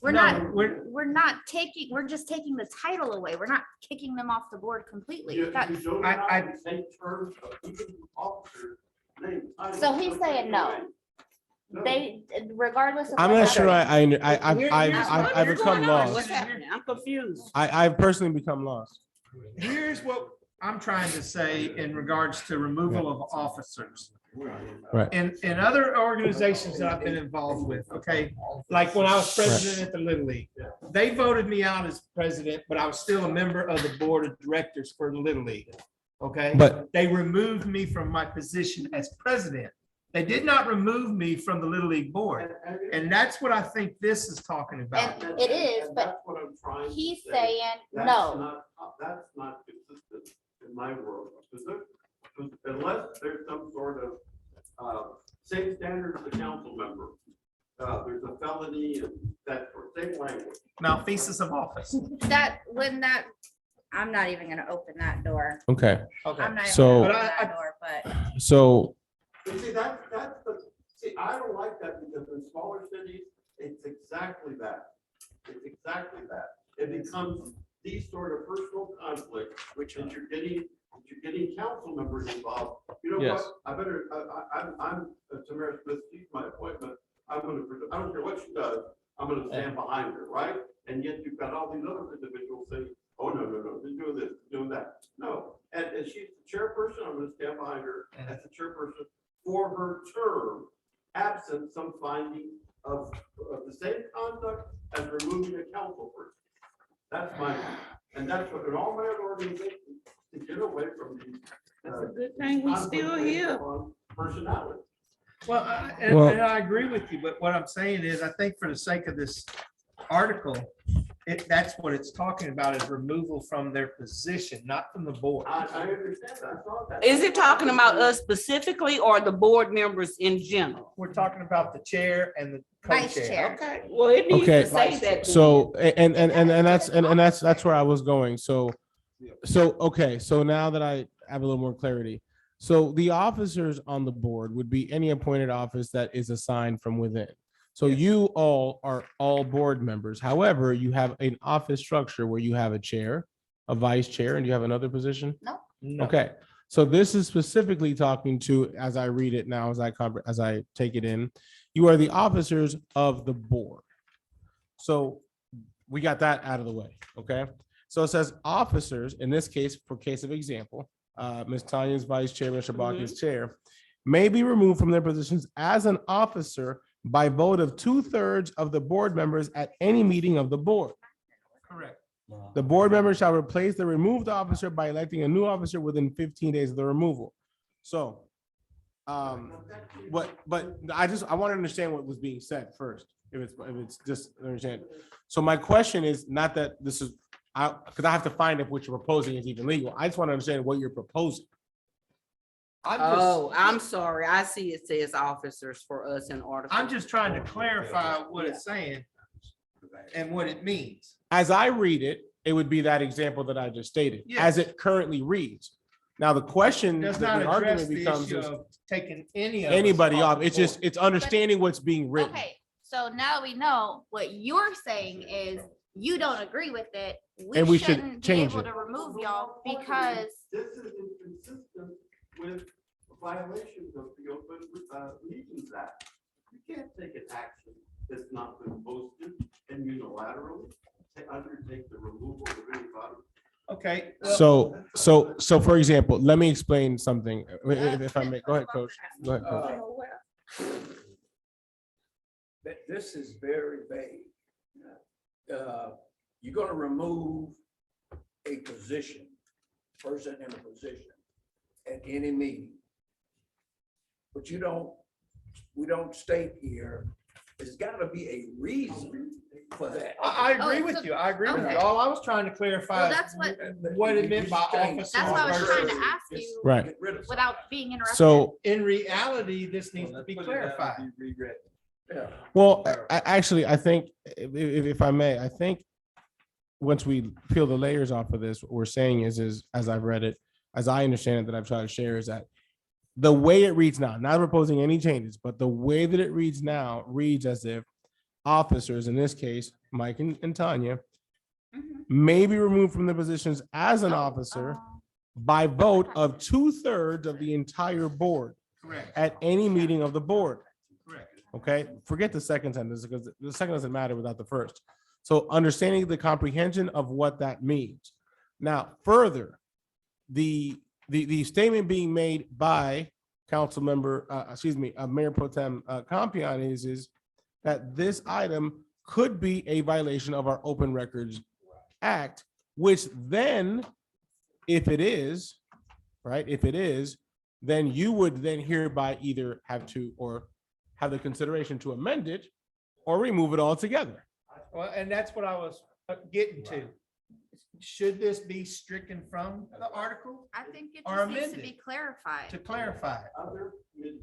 Speaker 2: We're
Speaker 1: No,
Speaker 2: not,
Speaker 1: we're-
Speaker 2: we're not taking, we're just taking the title away. We're not kicking them off the board completely.
Speaker 10: You
Speaker 2: That's-
Speaker 10: don't
Speaker 1: I-
Speaker 10: have to take terms of even officers' names.
Speaker 2: So he's saying no. They, regardless of.
Speaker 6: I'm
Speaker 2: what
Speaker 6: not sure
Speaker 2: happens-
Speaker 6: I've become lost.
Speaker 4: What's happening? I'm confused.
Speaker 6: I've personally become lost.
Speaker 1: Here's what I'm trying to say in regards to removal of officers.
Speaker 6: Right.
Speaker 1: In other organizations that I've been involved with, okay, like when I was president at the Little League, they voted me out as president, but I was still a member of the board of directors for the Little League. Okay,
Speaker 6: But
Speaker 1: they removed me from my position as president. They did not remove me from the Little League board. And that's what I think this is talking about.
Speaker 2: And it is, but
Speaker 10: That's what I'm trying to
Speaker 2: he's
Speaker 10: say.
Speaker 2: saying,
Speaker 10: That's
Speaker 2: no,
Speaker 10: not- That's not consistent in my world. Unless there's some sort of, same standard as a council member. There's a felony and that sort, same language.
Speaker 1: Malfeasance of office.
Speaker 2: I'm not even gonna open that door.
Speaker 6: okay,
Speaker 1: Okay.
Speaker 2: I'm not even
Speaker 6: So-
Speaker 2: gonna
Speaker 1: But
Speaker 2: open
Speaker 1: I-
Speaker 2: that door, but.
Speaker 6: so
Speaker 10: But see, I don't like that because in smaller cities, it's exactly that. It's exactly that. It becomes these sort of personal conflicts, which is you're getting council members involved. You know
Speaker 6: Yes.
Speaker 10: what? I better, I'm Tamara Smith, she's my appointment. I don't care what she does, I'm gonna stand behind her, right? And yet you've got all these other individuals saying, oh, no, they're doing this, doing that. No, and she's the chairperson, I'm gonna stand behind her as the chairperson for her term, absent some finding of the same conduct as removing a council person. That's my, and that's what, in all my other organizations, to get away from these.
Speaker 4: That's a good thing we still
Speaker 10: conflicts based
Speaker 4: here.
Speaker 10: upon Personality.
Speaker 1: Well,
Speaker 6: Well-
Speaker 1: and I agree with you, but what I'm saying is, I think for the sake of this article, that's what it's talking about is removal from their position, not from the board.
Speaker 10: I understand that, I saw that.
Speaker 4: Is it talking about us specifically or the board members in general?
Speaker 1: We're talking about the chair and the
Speaker 2: Vice
Speaker 1: co-chair.
Speaker 2: chair.
Speaker 4: Okay, well, it needs
Speaker 6: Okay.
Speaker 4: to say that.
Speaker 6: So, and that's where I was going. So, okay, so now that I have a little more clarity. So the officers on the board would be any appointed office that is assigned from within. So you all are all board members. However, you have an office structure where you have a chair, a vice chair, and you have another position?
Speaker 1: No.
Speaker 6: Okay, so this is specifically talking to, as I read it now, as I take it in, you are the officers of the board. So we got that out of the way, okay? So it says officers, in this case, for case of example, Ms. Tanya's vice chair, Mr. Baki's chair, may be removed from their positions as an officer by vote of 2/3 of the board members at any meeting of the board.
Speaker 1: Correct.
Speaker 6: The board member shall replace the removed officer by electing a new officer within 15 days of the removal. So, but I want to understand what was being said first, if it's just understand. So my question is not that this is, because I have to find if what you're proposing is even legal. I just want to understand what you're proposing.
Speaker 4: Oh, I'm sorry. I see it says officers for us in order.
Speaker 1: I'm just trying to clarify what it's saying and what it means.
Speaker 6: As I read it, it would be that example that I just stated, as it currently reads. Now, the question,
Speaker 1: Does
Speaker 6: the
Speaker 1: not address
Speaker 6: argument
Speaker 1: the
Speaker 6: becomes
Speaker 1: issue
Speaker 6: is
Speaker 1: of taking any of us
Speaker 6: anybody off.
Speaker 1: the
Speaker 6: It's just,
Speaker 1: board.
Speaker 6: it's understanding what's being written.
Speaker 2: Okay, so now we know what you're saying is you don't agree with it.
Speaker 6: And we should
Speaker 2: shouldn't be
Speaker 6: change
Speaker 2: able
Speaker 6: it.
Speaker 2: to remove y'all because
Speaker 10: This is inconsistent with violations of the Open Meetings Act. You can't take an action that's not been posted and unilaterally undertake the removal of anybody.
Speaker 1: Okay.
Speaker 6: So for example, let me explain something. If I may, go ahead, coach. Go ahead, coach.
Speaker 11: This is very vague. You're gonna remove a position, person in a position at any meeting. But we don't state here, there's gotta be a reason for that.
Speaker 1: I agree
Speaker 2: Oh,
Speaker 1: with
Speaker 2: so-
Speaker 1: you. I agree with you.
Speaker 2: okay.
Speaker 1: All I was trying to clarify
Speaker 2: Well,
Speaker 1: is
Speaker 2: that's
Speaker 1: what it meant by officer.
Speaker 2: that's what I was trying to
Speaker 1: versus-
Speaker 2: ask you
Speaker 6: Right.
Speaker 11: Get rid of some.
Speaker 2: without being interrupted.
Speaker 6: So,
Speaker 1: In reality, this needs to be clarified.
Speaker 11: Yeah.
Speaker 6: well, actually, I think, if I may, I think once we peel the layers off of this, what we're saying is, as I've read it, as I understand it, that I've tried to share, is that the way it reads now, not proposing any changes, but the way that it reads now reads as if officers, in this case, Mike and Tanya,
Speaker 2: Mhm.
Speaker 6: may be removed from their positions as an
Speaker 2: Oh,
Speaker 6: officer by vote of 2/3 of the entire board
Speaker 1: Correct.
Speaker 6: at any meeting of the board.
Speaker 1: Correct.
Speaker 6: Okay, forget the second sentence because the second doesn't matter without the first. So understanding the comprehension of what that means. Now, further, the statement being made by Council Member, Mayor Pro Tem Compion is that this item could be a violation of our Open Records Act, which then, if it is, right, if it is, then you would then hereby either have to or have the consideration to amend it or remove it altogether.
Speaker 1: Well, and that's what I was getting to. Should this be stricken from the article
Speaker 2: I think it
Speaker 1: Or
Speaker 2: just needs to
Speaker 1: amended.
Speaker 2: be clarified.
Speaker 1: to clarify it?
Speaker 10: Other committees,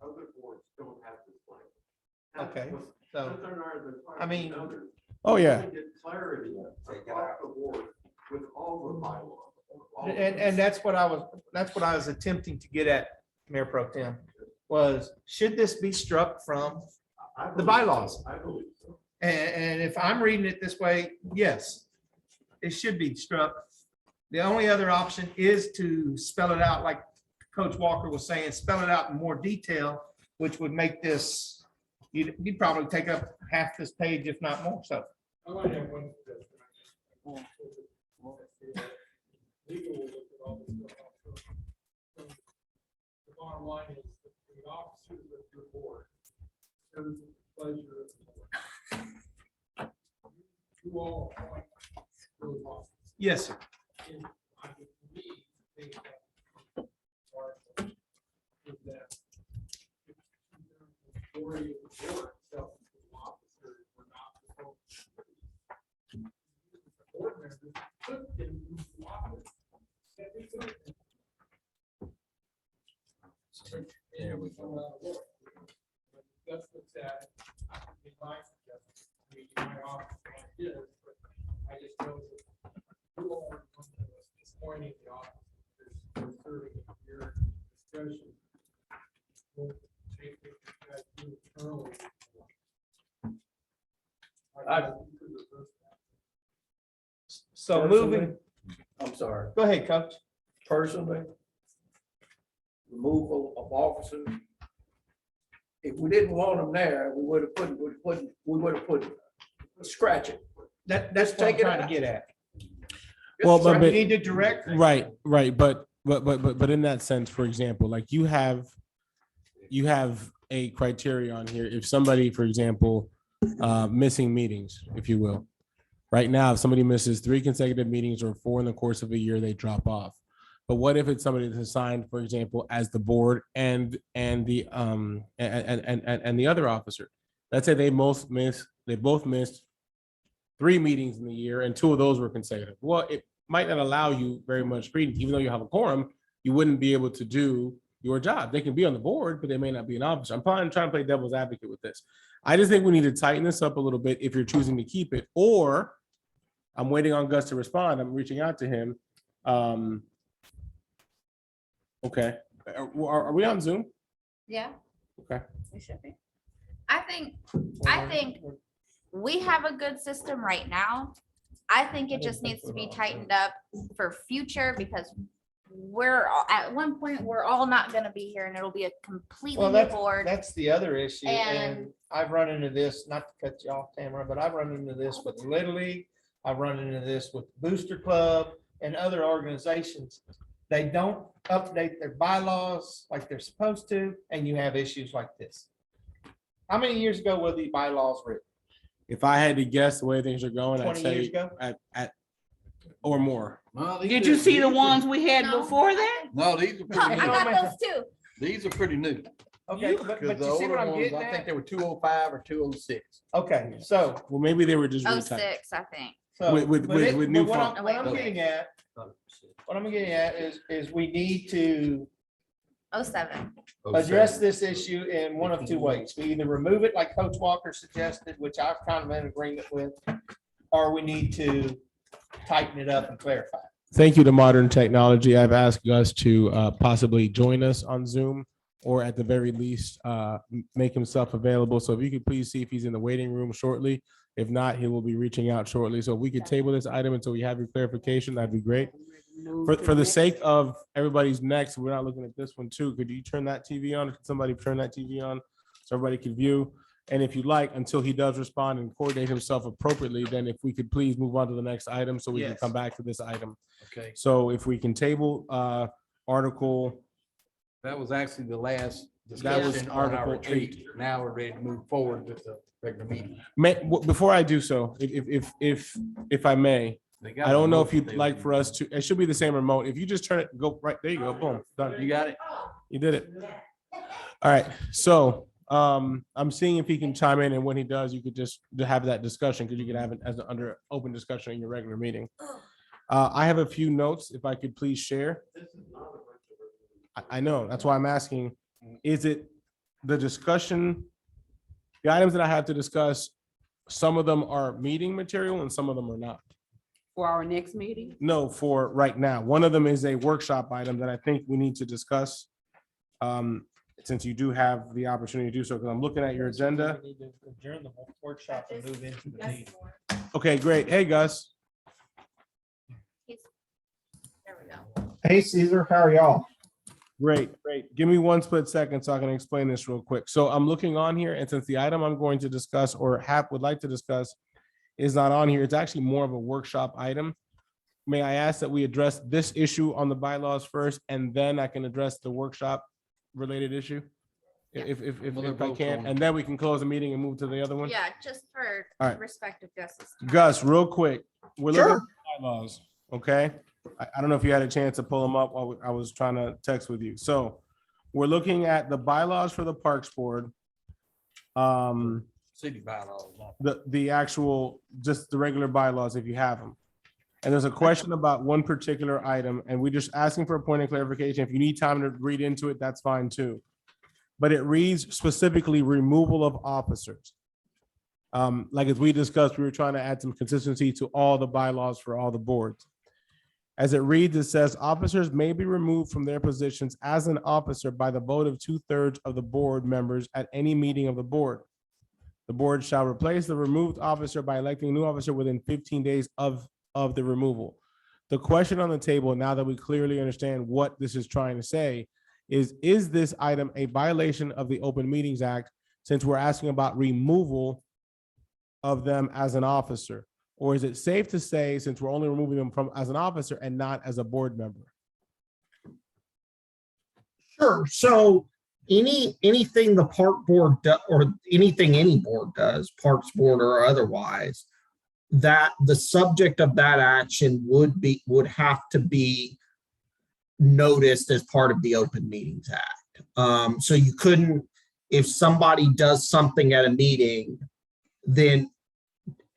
Speaker 10: other boards don't have this language.
Speaker 1: Okay, so,
Speaker 10: Since they're not the
Speaker 1: I mean-
Speaker 10: others,
Speaker 6: Oh,
Speaker 10: we
Speaker 6: yeah.
Speaker 10: can Get clarity across the board with all the bylaws. all of
Speaker 1: and that's what I was attempting to get at, Mayor Pro Tem, was should this be struck from,
Speaker 10: I
Speaker 1: the
Speaker 10: believe
Speaker 1: bylaws.
Speaker 10: so. I believe so.
Speaker 1: and if I'm reading it this way, yes, it should be struck. The only other option is to spell it out like Coach Walker was saying, spell it out in more detail, which would make this, you'd probably take up half this page, if not more, so.
Speaker 8: I might have one suggestion. Legal will look at all this stuff also. So the bottom line is that the officers of your board, serve the pleasure of the board. You all appoint those officers.
Speaker 1: Yes, sir.
Speaker 8: And I think for me, I think that article is that if the majority of the board itself, the officers were not supposed to be. The board members could get into office. That they could.
Speaker 3: There we go.
Speaker 8: That's what's that. In my suggestion, I mean, my office is, but I just know that you all are disappointing the officers. They're serving your discussion. We'll take what you guys do internally.
Speaker 1: So moving,
Speaker 11: I'm sorry,
Speaker 1: go ahead, Coach.
Speaker 11: personally, removal of officers. If we didn't want them there, we would have put, scratch it.
Speaker 1: That's what I'm
Speaker 11: Take it
Speaker 1: trying to
Speaker 11: out.
Speaker 1: get at.
Speaker 6: Well,
Speaker 1: So
Speaker 6: but-
Speaker 1: you need to direct.
Speaker 6: Right, but in that sense, for example, like you have a criteria on here. If somebody, for example, missing meetings, if you will. Right now, if somebody misses 3 consecutive meetings or 4 in the course of a year, they drop off. But what if it's somebody that's assigned, for example, as the board and the other officer? Let's say they both missed 3 meetings in the year and 2 of those were consecutive. Well, it might not allow you very much reading, even though you have a quorum, you wouldn't be able to do your job. They can be on the board, but they may not be an officer. I'm trying to play devil's advocate with this. I just think we need to tighten this up a little bit if you're choosing to keep it, or I'm waiting on Gus to respond. I'm reaching out to him. Okay, are we on Zoom?
Speaker 2: Yeah.
Speaker 6: Okay.
Speaker 2: We should be. I think we have a good system right now. I think it just needs to be tightened up for future because at one point, we're all not gonna be here and it'll be a completely
Speaker 1: Well,
Speaker 2: new board.
Speaker 1: that's the other issue, and
Speaker 2: And-
Speaker 1: I've run into this, not to cut you off, Tamara, but I've run into this with Little League. I've run into this with Booster Club and other organizations. They don't update their bylaws like they're supposed to, and you have issues like this. How many years ago were the bylaws written?
Speaker 6: If I had to guess the way things are going, I'd
Speaker 1: 20 years
Speaker 6: say
Speaker 1: ago?
Speaker 6: at or more.
Speaker 4: Did you see the ones we had
Speaker 2: No,
Speaker 4: before that?
Speaker 3: No, these are
Speaker 2: I
Speaker 3: pretty new.
Speaker 2: got those too.
Speaker 3: These are pretty new.
Speaker 1: Okay, but
Speaker 3: Because the
Speaker 1: you see what
Speaker 3: older
Speaker 1: I'm
Speaker 3: ones,
Speaker 1: getting
Speaker 3: I think
Speaker 1: at?
Speaker 3: they were 205 or 206.
Speaker 1: Okay, so.
Speaker 6: Well, maybe they were just
Speaker 2: Oh,
Speaker 6: retyped.
Speaker 2: 6, I think.
Speaker 1: so,
Speaker 6: With
Speaker 1: but it-
Speaker 6: new
Speaker 1: but what I'm-
Speaker 6: font.
Speaker 1: What I'm
Speaker 2: Okay.
Speaker 1: getting at, is we need to
Speaker 2: 07.
Speaker 1: address this issue in one of 2 ways. We either remove it like Coach Walker suggested, which I've kind of in agreement with, or we need to tighten it up and clarify. it.
Speaker 6: Thank you to modern technology. I've asked Gus to possibly join us on Zoom, or at the very least, make himself available. So if you could please see if he's in the waiting room shortly. If not, he will be reaching out shortly. So if we could table this item until we have your clarification, that'd be great. For the sake of everybody's next, we're not looking at this one too. Could you turn that TV on? Could somebody turn that TV on? So so everybody can view. And if you like, until he does respond and coordinate himself appropriately, then if we could please move on to the next item so we can
Speaker 1: Yes.
Speaker 6: come back to this item.
Speaker 3: Okay,
Speaker 6: So if we can table article,
Speaker 3: that was actually the last
Speaker 6: That was
Speaker 3: discussion on our
Speaker 6: Article
Speaker 3: retreat. Now we're ready to move forward with the regular meeting.
Speaker 6: before I do so, if I may,
Speaker 3: They got
Speaker 6: I don't
Speaker 3: the
Speaker 6: know if
Speaker 3: motion
Speaker 6: you'd
Speaker 3: they
Speaker 6: like
Speaker 3: would
Speaker 6: for us to, it should be the same remote. If you just turn it, go right, there you go, boom,
Speaker 3: do.
Speaker 6: done.
Speaker 3: You got it?
Speaker 6: You did it. All right, so I'm seeing if he can chime in, and when he does, you could just have that discussion, because you could have it as an under open discussion in your regular meeting. I have a few notes, if I could please share. I know, that's why I'm asking, is it the discussion? The items that I have to discuss, some of them are meeting material and some of them are not.
Speaker 4: For our next meeting?
Speaker 6: No, for right now. One of them is a workshop item that I think we need to discuss. Since you do have the opportunity to do so, because I'm looking at your agenda.
Speaker 1: Adjourn the workshop and move into the meeting.
Speaker 6: Okay, great. Hey, Gus.
Speaker 2: There we go.
Speaker 12: Hey, Caesar, how are y'all?
Speaker 6: Great, great. Give me one split second so I can explain this real quick. So I'm looking on here, and since the item I'm going to discuss or would like to discuss is not on here, it's actually more of a workshop item. May I ask that we address this issue on the bylaws first, and then I can address the workshop related issue? If
Speaker 3: Well, they're
Speaker 6: I
Speaker 3: both
Speaker 6: can,
Speaker 3: on.
Speaker 6: and then we can close the meeting and move to the other one?
Speaker 2: Yeah, just for
Speaker 6: All right.
Speaker 2: respect of Gus's.
Speaker 6: Gus, real quick, we're looking
Speaker 12: Sure.
Speaker 6: at the bylaws, okay? I don't know if you had a chance to pull them up while I was trying to text with you. So we're looking at the bylaws for the Parks Board.
Speaker 3: City bylaws.
Speaker 6: The actual, just the regular bylaws, if you have them. And there's a question about one particular item, and we're just asking for a point of clarification. If you need time to read into it, that's fine too. But it reads specifically removal of officers. Like as we discussed, we were trying to add some consistency to all the bylaws for all the boards. As it reads, it says officers may be removed from their positions as an officer by the vote of 2/3 of the board members at any meeting of the board. The board shall replace the removed officer by electing a new officer within 15 days of the removal. The question on the table, now that we clearly understand what this is trying to say, is this item a violation of the Open Meetings Act, since we're asking about removal of them as an officer? Or is it safe to say, since we're only removing them from as an officer and not as a board member?
Speaker 12: Sure. So anything the park board or anything any board does, Parks Board or otherwise, that the subject of that action would have to be noticed as part of the Open Meetings Act. So you couldn't, if somebody does something at a meeting, then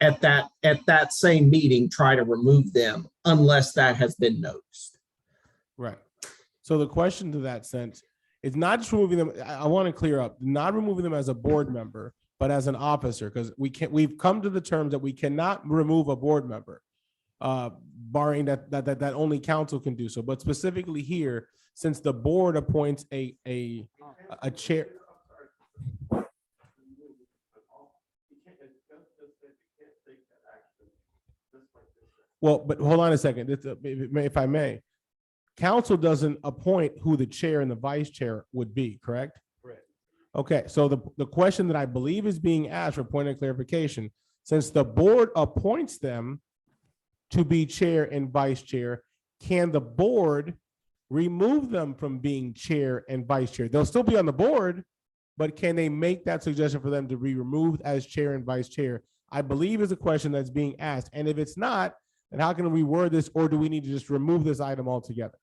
Speaker 12: at that same meeting, try to remove them unless that has been noticed.
Speaker 6: Right. So the question to that sense is not just removing them. I want to clear up, not removing them as a board member, but as an officer, because we've come to the terms that we cannot remove a board member, barring that only council can do so. But specifically here, since the board appoints a chair. Well, but hold on a second, if I may. Council doesn't appoint who the chair and the vice chair would be, correct?
Speaker 3: Correct.
Speaker 6: Okay, so the question that I believe is being asked for point of clarification, since the board appoints them to be chair and vice chair, can the board remove them from being chair and vice chair? They'll still be on the board, but can they make that suggestion for them to be removed as chair and vice chair? I believe is a question that's being asked. And if it's not, then how can we word this, or do we need to just remove this item altogether?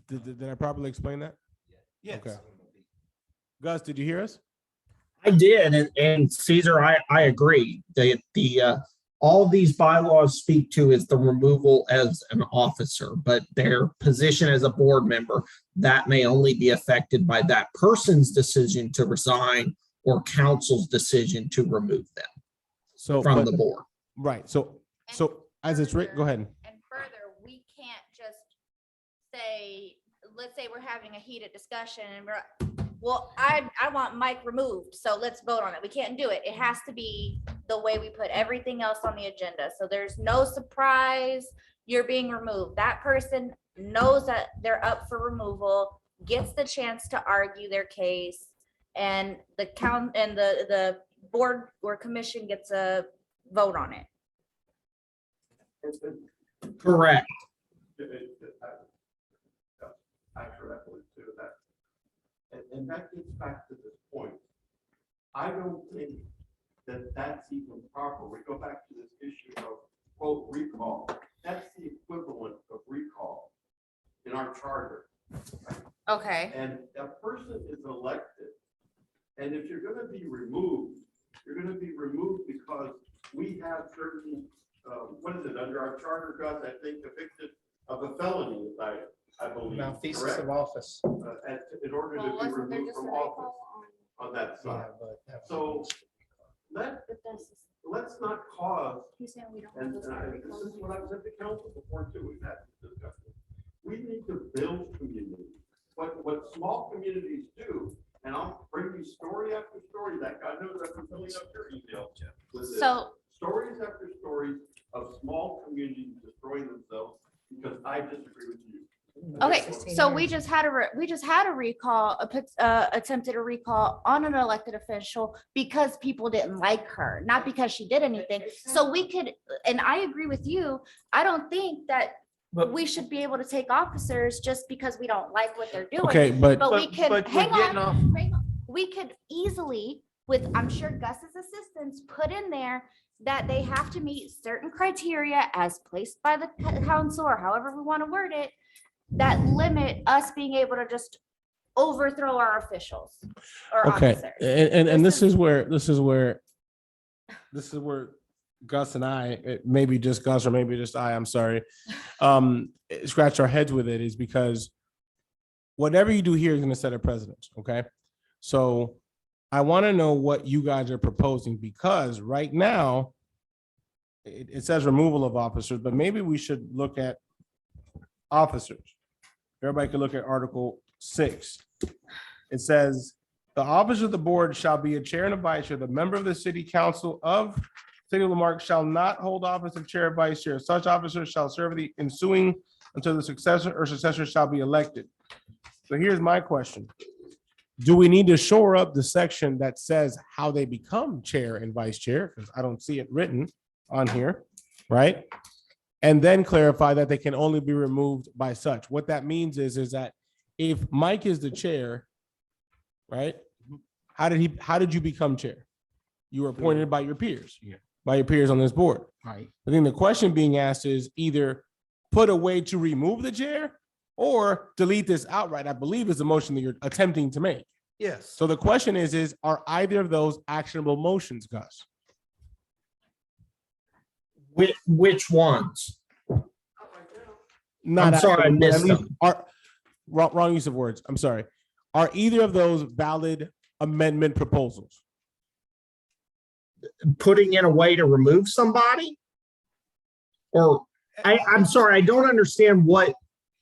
Speaker 6: Did I properly explain that?
Speaker 1: Yes.
Speaker 6: Okay. Gus, did you hear us?
Speaker 12: I did, and Caesar, I agree. All these bylaws speak to is the removal as an officer, but their position as a board member, that may only be affected by that person's decision to resign or council's decision to remove them from the board.
Speaker 6: Right. So as it's written, go ahead.
Speaker 2: And further, we can't just say, let's say we're having a heated discussion and I want Mike removed, so let's vote on it. We can't do it. It has to be the way we put everything else on the agenda. So there's no surprise, you're being removed. That person knows that they're up for removal, gets the chance to argue their case, and the board or commission gets a vote on it.
Speaker 12: Correct.
Speaker 10: I correctly do that. And that gets back to this point. I don't think that that's even proper. We go back to this issue of quote recall. That's the equivalent of recall in our charter.
Speaker 2: Okay.
Speaker 10: And a person is elected. And if you're going to be removed, you're going to be removed because we have certain, what is it, under our charter, Gus, I think convicted of a felony, I believe.
Speaker 1: Malfeasance
Speaker 10: correct?
Speaker 1: of office.
Speaker 10: In order to be removed from office on that
Speaker 1: Yeah,
Speaker 10: side.
Speaker 1: but
Speaker 10: So let's not cause, and this is what I said to council before too, we've had this discussion. We need to build community. What small communities do, and I'll bring you story after story that God knows I've been filling up your email with this.
Speaker 2: So
Speaker 10: Stories after stories of small communities destroying themselves because I disagree with you.
Speaker 2: okay, so we just had a recall, attempted a recall on an elected official because people didn't like her, not because she did anything. So we could, and I agree with you, I don't think that we should be able to take officers just because we don't like what they're doing.
Speaker 6: Okay,
Speaker 2: But we
Speaker 1: but
Speaker 2: can,
Speaker 1: we're
Speaker 2: hang
Speaker 1: getting off-
Speaker 2: on, we could easily, with, I'm sure Gus's assistance, put in there that they have to meet certain criteria as placed by the council, or however we want to word it, that limit us being able to just overthrow our officials or
Speaker 6: Okay,
Speaker 2: officers.
Speaker 6: and this is where Gus and I, maybe just Gus or maybe just I'm sorry, scratch our heads with it, is because whatever you do here is going to set a precedent. Okay, so I want to know what you guys are proposing, because right now it says removal of officers, but maybe we should look at officers. Everybody can look at Article 6. It says, the officer of the board shall be a chair and a vice chair. The member of the city council of City of Lamarck shall not hold office of chair or vice chair. Such officers shall serve the ensuing until the successor or successor shall be elected. So here's my question. Do we need to shore up the section that says how they become chair and vice chair? Because I don't see it written on here, right? And then clarify that they can only be removed by such. What that means is that if Mike is the chair, right? How did you become chair? You were appointed by your peers, by your peers on this board.
Speaker 11: Right.
Speaker 6: I think the question being asked is either put a way to remove the chair or delete this outright, I believe is the motion that you're attempting to make.
Speaker 1: Yes.
Speaker 6: So the question is are either of those actionable motions, Gus?
Speaker 12: Which ones?
Speaker 6: Not
Speaker 12: I'm sorry, I
Speaker 6: actionable,
Speaker 12: missed
Speaker 6: at least
Speaker 12: them.
Speaker 6: wrong use of words. I'm sorry. Are either of those valid amendment proposals?
Speaker 12: Putting in a way to remove somebody? Or I'm sorry, I don't understand what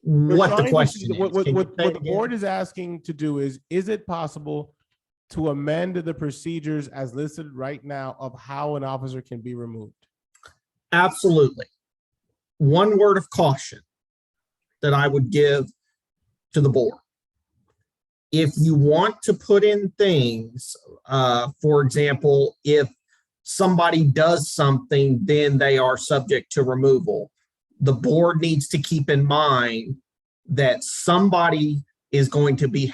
Speaker 6: We're
Speaker 12: the
Speaker 6: trying to
Speaker 12: question
Speaker 6: see-
Speaker 12: is.
Speaker 6: What
Speaker 12: Can you say
Speaker 6: what
Speaker 12: it
Speaker 6: the
Speaker 12: again?
Speaker 6: board is asking to do is it possible to amend the procedures as listed right now of how an officer can be removed?
Speaker 12: Absolutely. One word of caution that I would give to the board. If you want to put in things, for example, if somebody does something, then they are subject to removal. The board needs to keep in mind that somebody is going to be,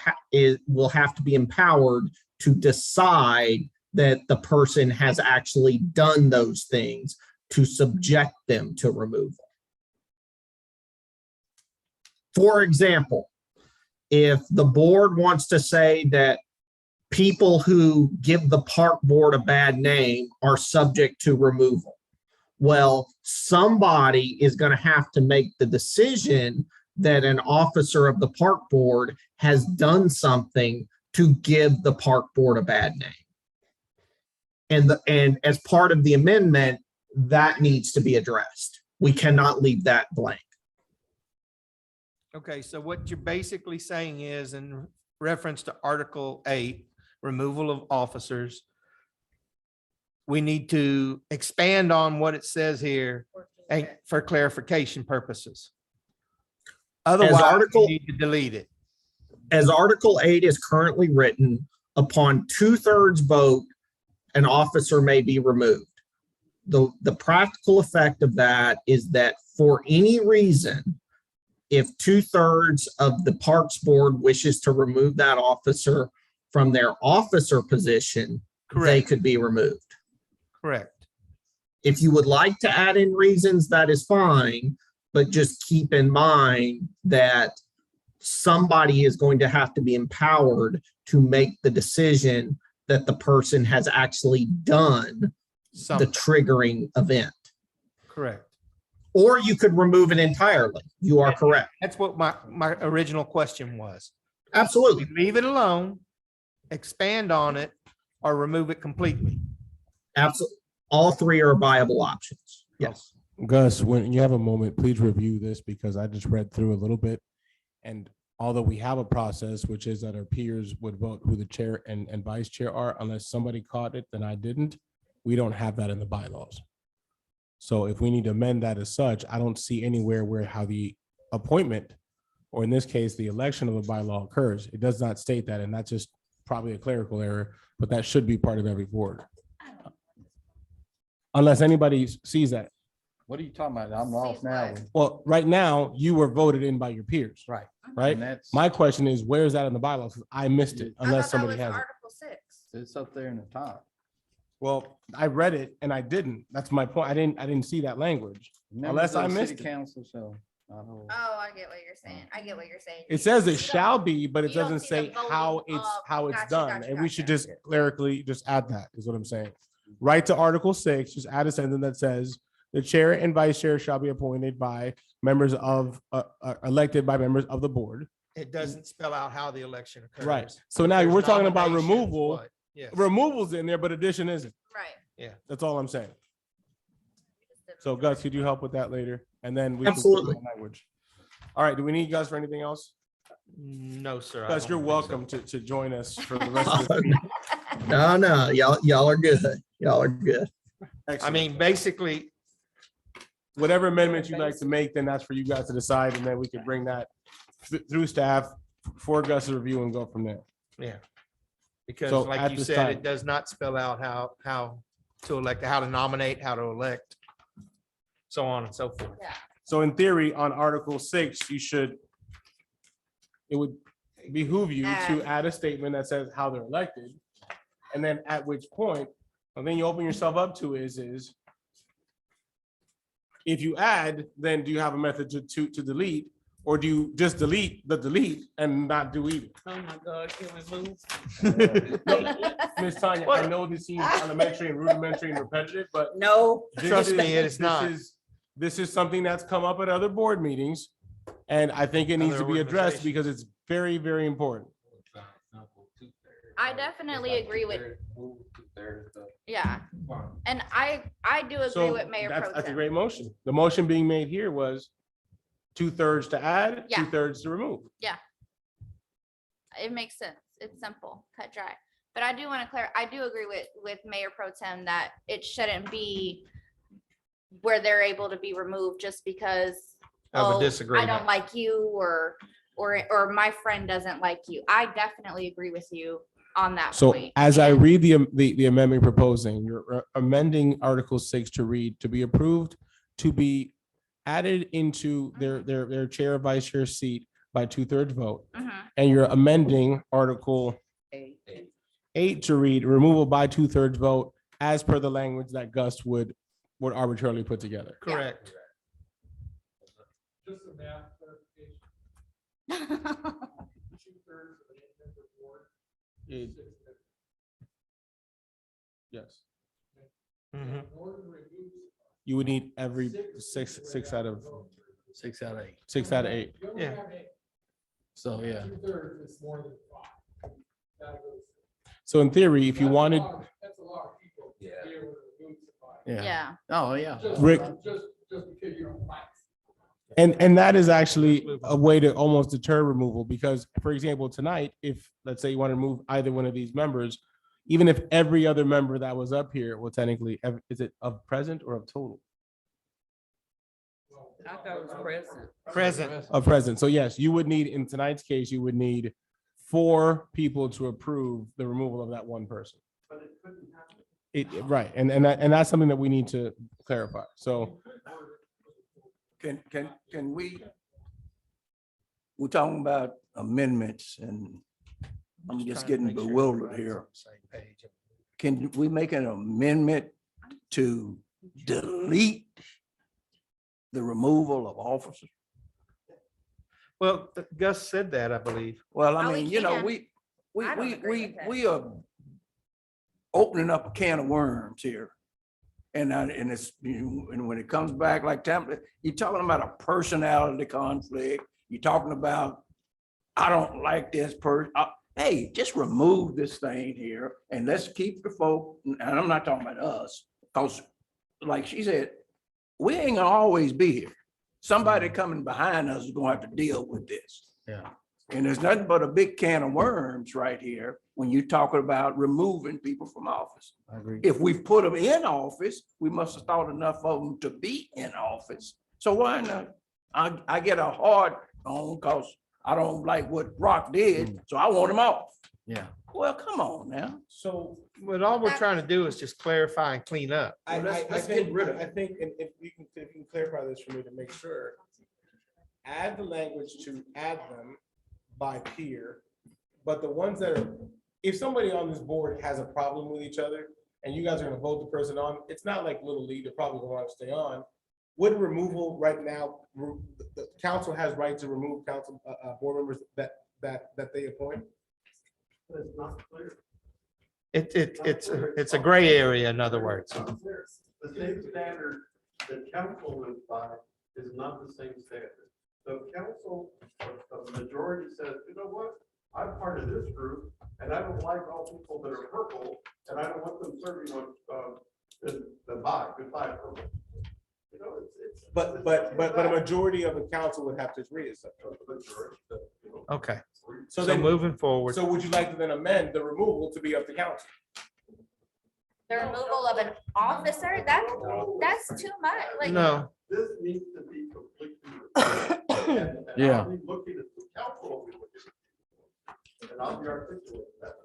Speaker 12: will have to be empowered to decide that the person has actually done those things to subject them to removal. For example, if the board wants to say that people who give the park board a bad name are subject to removal, well, somebody is going to have to make the decision that an officer of the park board has done something to give the park board a bad name. And as part of the amendment, that needs to be addressed. We cannot leave that blank.
Speaker 1: Okay, so what you're basically saying is in reference to Article 8, removal of officers, we need to expand on what it says here And for clarification purposes. Otherwise,
Speaker 12: Article-
Speaker 1: you need to delete it.
Speaker 12: As Article 8 is currently written, upon 2/3 vote, an officer may be removed. The practical effect of that is that for any reason, if 2/3 of the Parks Board wishes to remove that officer from their officer position, they
Speaker 1: Correct.
Speaker 12: could be removed.
Speaker 1: Correct.
Speaker 12: If you would like to add in reasons, that is fine, but just keep in mind that somebody is going to have to be empowered to make the decision that the person has actually done the
Speaker 1: Something.
Speaker 12: triggering event.
Speaker 1: Correct.
Speaker 12: Or you could remove it entirely. You are correct.
Speaker 1: That's what my original question was.
Speaker 12: Absolutely.
Speaker 1: Leave it alone, expand on it, or remove it completely.
Speaker 12: Absolutely. All three are viable options. Yes.
Speaker 6: Gus, when you have a moment, please review this because I just read through a little bit. And although we have a process, which is that our peers would vote who the chair and vice chair are, unless somebody caught it, then I didn't. We don't have that in the bylaws. So if we need to amend that as such, I don't see anywhere where how the appointment, or in this case, the election of a bylaw occurs. It does not state that, and that's just probably a clerical error, but that should be part of every board. Unless anybody sees that.
Speaker 3: What are you talking about? I'm lost now.
Speaker 6: Well, right now, you were voted in by your peers.
Speaker 3: Right.
Speaker 6: Right?
Speaker 3: And that's,
Speaker 6: My question is, where is that in the bylaws? 'Cause I missed it unless somebody has it.
Speaker 2: Article 6.
Speaker 3: it's up there in the top.
Speaker 6: Well, I read it and I didn't. That's my point. I didn't see that language.
Speaker 3: Members
Speaker 6: Unless I
Speaker 3: of the
Speaker 6: missed
Speaker 3: city
Speaker 6: it.
Speaker 3: Council, so. I don't-
Speaker 2: Oh, I get what you're saying. I get what you're saying.
Speaker 6: It says it shall be, but it
Speaker 2: You don't
Speaker 6: doesn't
Speaker 2: see the
Speaker 6: say
Speaker 2: voting
Speaker 6: how
Speaker 2: of-
Speaker 6: it's
Speaker 2: gotcha,
Speaker 6: done.
Speaker 2: gotcha,
Speaker 6: And we should
Speaker 2: gotcha.
Speaker 6: just clerically just add that, is what I'm saying. Right to Article 6, just add a sentence that says, the chair and vice chair shall be appointed by members of, elected by members of the board.
Speaker 1: It doesn't spell out how the election occurs.
Speaker 6: Right. So now
Speaker 1: There's
Speaker 6: we're talking about
Speaker 1: nominations,
Speaker 6: removal.
Speaker 1: what? Yes.
Speaker 6: Removal's in there, but addition isn't.
Speaker 2: Right.
Speaker 1: Yeah.
Speaker 6: That's all I'm saying. So Gus, could you help with that later? And then we can put
Speaker 12: Absolutely.
Speaker 6: that language. All right, do we need you guys for anything else?
Speaker 1: No, sir. I
Speaker 6: Gus,
Speaker 1: don't
Speaker 6: you're
Speaker 1: think so.
Speaker 6: welcome to join us for the rest of the meeting.
Speaker 12: No, y'all are good. Y'all are good.
Speaker 1: I
Speaker 6: Excellent.
Speaker 1: mean, basically,
Speaker 6: Whatever amendments you'd like to make, then that's for you guys to decide, and then we can bring that through staff for Gus's review and go from there.
Speaker 1: yeah. Because
Speaker 6: So
Speaker 1: like
Speaker 6: at
Speaker 1: you
Speaker 6: this
Speaker 1: said,
Speaker 6: time-
Speaker 1: it does not spell out how to elect, how to nominate, how to elect, so on and so forth.
Speaker 2: Yeah.
Speaker 6: So in theory, on Article 6, it would behoove you to add a statement that says how they're elected. And then at which point, and then you open yourself up to is if you add, then do you have a method to delete? Or do you just delete and not do either?
Speaker 4: Oh my God, can we move?
Speaker 6: Ms. Tanya, I know this seems elementary and rudimentary and repetitive, but
Speaker 4: No.
Speaker 1: Trust me, it is not.
Speaker 6: This is something that's come up at other board meetings. And I think it needs to
Speaker 1: Other
Speaker 6: be addressed
Speaker 1: organizations.
Speaker 6: because it's very, very important.
Speaker 2: I definitely agree with, yeah. And I do agree
Speaker 6: So
Speaker 2: with Mayor
Speaker 6: that's
Speaker 2: Pro
Speaker 6: a
Speaker 2: Tem.
Speaker 6: great motion. The motion being made here was 2/3 to add,
Speaker 2: Yeah.
Speaker 6: 2/3 to remove.
Speaker 2: It makes sense. It's simple, cut dry. But I do want to I do agree with Mayor Pro Tem that it shouldn't be where they're able to be removed just because
Speaker 1: Of a
Speaker 2: oh, I
Speaker 1: disagreement.
Speaker 2: don't like you or my friend doesn't like you. I definitely agree with you on that
Speaker 6: So
Speaker 2: point.
Speaker 6: as I
Speaker 2: And-
Speaker 6: read the amendment proposing, you're amending Article 6 to read, to be approved, to be added into their chair, vice chair seat by 2/3 vote.
Speaker 2: Mhm.
Speaker 6: And you're amending Article 8 to read removal by 2/3 vote as per the language that Gus would arbitrarily put together.
Speaker 1: Correct.
Speaker 8: Just a math clarification, 2/3 of an eight-member board.
Speaker 6: It- Yes,
Speaker 1: Mhm.
Speaker 8: In order to remove.
Speaker 6: you would need every six out of
Speaker 3: 6 out of 8.
Speaker 6: 6 out of 8.
Speaker 8: You only
Speaker 1: Yeah.
Speaker 8: have eight.
Speaker 3: So, yeah.
Speaker 8: 2/3 is more than 5. That goes-
Speaker 6: So in theory, if you
Speaker 8: that's a
Speaker 6: wanted,
Speaker 8: lot of- That's a lot of people. to be able to remove somebody.
Speaker 2: Yeah.
Speaker 3: Oh, yeah.
Speaker 8: Just-
Speaker 6: Rick-
Speaker 8: Just because you don't like.
Speaker 6: and that is actually a way to almost deter removal, because for example, tonight, if let's say you want to remove either one of these members, even if every other member that was up here, well, technically, is it of present or of total?
Speaker 4: I thought it was present.
Speaker 1: Present.
Speaker 6: A present. So yes, you would need, in tonight's case, you would need 4 people to approve the removal of that one person.
Speaker 10: But it couldn't happen.
Speaker 6: Right, and that's something that we need to clarify. So
Speaker 11: Can we're talking about amendments and I'm just getting bewildered here. Can we make an amendment to delete the removal of officers?
Speaker 1: Well, Gus said that, I believe.
Speaker 11: Well, I
Speaker 2: Oh, we
Speaker 11: mean, you know,
Speaker 2: can.
Speaker 11: we
Speaker 2: I don't agree with that.
Speaker 11: we are opening up a can of worms here. And it's, and when it comes back like template, you're talking about a personality conflict. You're talking about, I don't like this person. Hey, just remove this thing here and let's keep the folk, and I'm not talking about us, because like she said, we ain't gonna always be here. Somebody coming behind us is gonna have to deal with this.
Speaker 1: Yeah.
Speaker 11: And there's nothing but a big can of worms right here when you're talking about removing people from office.
Speaker 1: I agree.
Speaker 11: If we've put them in office, we must have thought enough of them to be in office. So why not? I get a hard on because I don't like what Rock did, so I want him off.
Speaker 1: Yeah.
Speaker 11: Well, come on now.
Speaker 7: So
Speaker 1: But all we're trying to do is just clarify and clean up.
Speaker 7: let's get rid of. I think, and if you can clarify this for me to make sure. Add the language to add them by peer, but the ones that are, if somebody on this board has a problem with each other and you guys are gonna vote the person on, it's not like Little League, they're probably gonna want to stay on. Would removal right now, the council has right to remove council, board members that they appoint?
Speaker 10: It's not clear.
Speaker 1: It's a gray area, in other words.
Speaker 10: The same standard that council lives by is not the same standard. So council, a majority says, you know what? I'm part of this group and I don't like all people that are purple and I don't want them serving on, goodbye purple. You know, it's.
Speaker 7: But a majority of the council would have to agree to such.
Speaker 1: Okay.
Speaker 7: So
Speaker 1: So
Speaker 7: then,
Speaker 1: moving forward.
Speaker 7: so would you like to then amend the removal to be up to council?
Speaker 2: The removal of an officer, that's too much, like.
Speaker 1: No,
Speaker 10: This needs to be completely. And
Speaker 3: Yeah.
Speaker 10: I'll be looking at the council, will be looking at. And I'll be articulating that.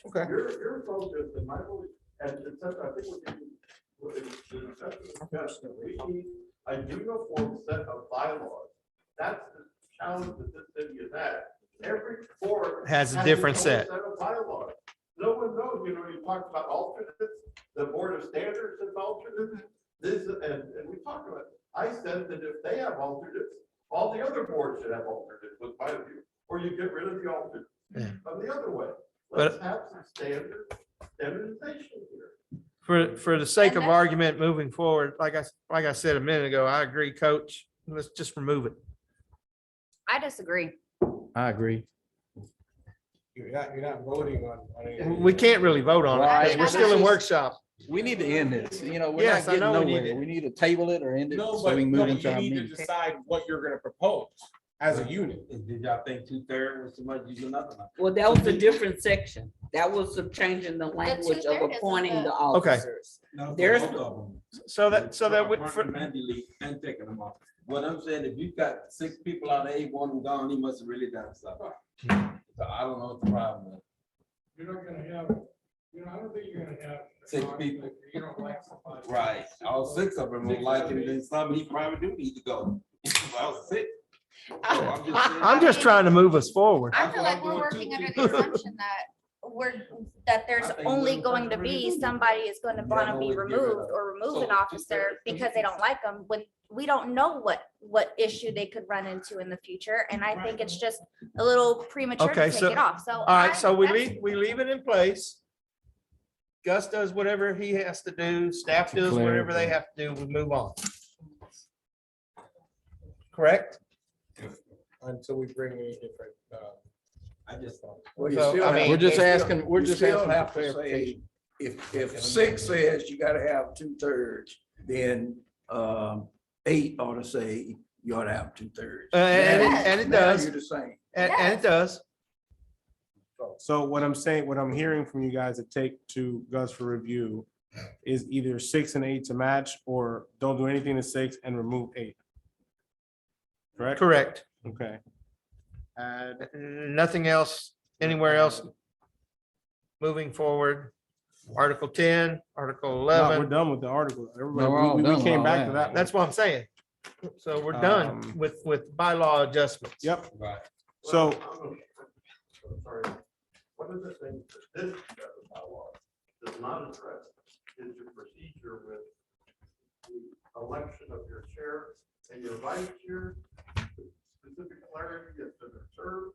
Speaker 7: Okay.
Speaker 10: Your focus and my belief, and it's, I think we're getting. We need a uniform set of bylaws. That's the challenge that this city is at. Every board.
Speaker 1: Has a
Speaker 10: its
Speaker 1: different
Speaker 10: own
Speaker 1: set.
Speaker 10: of bylaws. No one knows, you know, you talked about alternates, the board of standards is alternates. This, and we talked about, I said that if they have alternates, all the other boards should have alternates, with my view, or you get rid of the alternates.
Speaker 1: Yeah.
Speaker 10: From the other way,
Speaker 1: But-
Speaker 10: let's have some standardization here.
Speaker 1: for the sake of
Speaker 2: And that-
Speaker 1: argument moving forward, like I said a minute ago, I agree, coach. Let's just remove it.
Speaker 2: I disagree.
Speaker 3: I agree.
Speaker 7: You're not voting on anything.
Speaker 1: We can't really vote on it because we're still in workshop.
Speaker 3: We need to end this, you know, we're
Speaker 1: Yes,
Speaker 3: not
Speaker 1: I
Speaker 3: getting
Speaker 1: know we need
Speaker 3: nowhere.
Speaker 1: it.
Speaker 3: We need to table it or end it
Speaker 7: No,
Speaker 3: so
Speaker 7: but
Speaker 3: we can move
Speaker 7: you
Speaker 3: into our
Speaker 7: need to
Speaker 3: meeting.
Speaker 7: decide what you're gonna propose as a unit.
Speaker 13: Did y'all think 2/3 was too much? You do nothing.
Speaker 4: Well, that was a different section. That was of changing the language of
Speaker 2: 2/3 is
Speaker 4: appointing
Speaker 2: the-
Speaker 4: the
Speaker 1: Okay.
Speaker 4: officers.
Speaker 13: No,
Speaker 4: There's-
Speaker 13: both of them.
Speaker 1: So that would,
Speaker 13: Appointing and delete and taking them off. What I'm saying, if you've got 6 people out of 8, one of them gone, he must have really done something. So I don't know what the problem is.
Speaker 8: You're not gonna have, I don't think you're gonna have.
Speaker 13: 6 people.
Speaker 8: You don't like somebody.
Speaker 13: Right, all 6 of them will like him, then some he probably do need to go. All 6. So
Speaker 1: I'm just trying to move us forward.
Speaker 2: I feel like we're working under the assumption that there's only going to be somebody is going to want to be removed or remove an officer because they don't like them, when we don't know what issue they could run into in the future. And I think it's just a little premature to
Speaker 1: Okay,
Speaker 2: take
Speaker 1: so-
Speaker 2: it off. So.
Speaker 1: All right, so we
Speaker 2: that's-
Speaker 1: leave it in place. Gus does whatever he has to do, staff does whatever they have to do, we move on. Correct?
Speaker 7: Until we bring any different,
Speaker 13: I just thought.
Speaker 11: Well, you
Speaker 1: So,
Speaker 11: still
Speaker 1: I
Speaker 11: have-
Speaker 1: mean,
Speaker 3: We're just
Speaker 11: you
Speaker 3: asking, we're
Speaker 11: you
Speaker 3: just
Speaker 11: still
Speaker 3: asking
Speaker 11: have
Speaker 3: for
Speaker 11: to say,
Speaker 3: clarification.
Speaker 11: if 6 says you gotta have 2/3, then 8 ought to say you ought to have 2/3.
Speaker 1: And it
Speaker 11: Now
Speaker 1: does,
Speaker 11: You're the same.
Speaker 1: and it does.
Speaker 7: so what I'm saying, what I'm hearing from you guys to take to Gus for review is either 6 and 8 to match, or don't do anything to 6 and remove 8.
Speaker 6: correct?
Speaker 1: Correct.
Speaker 6: Okay. Add,
Speaker 1: Nothing else, anywhere else? Moving forward, Article 10, Article
Speaker 6: no, we're
Speaker 1: 11.
Speaker 6: done with the article. Everybody,
Speaker 3: we're all
Speaker 6: we
Speaker 3: done with
Speaker 6: came
Speaker 3: all
Speaker 6: back
Speaker 3: that.
Speaker 6: to that one.
Speaker 1: That's what I'm saying. So we're done with bylaw adjustments.
Speaker 6: Yep.
Speaker 13: Right.
Speaker 6: So,
Speaker 10: I'm sorry. One of the things that this bylaw does not address is your procedure with the election of your chair and your vice chair, specific clarity as to their term,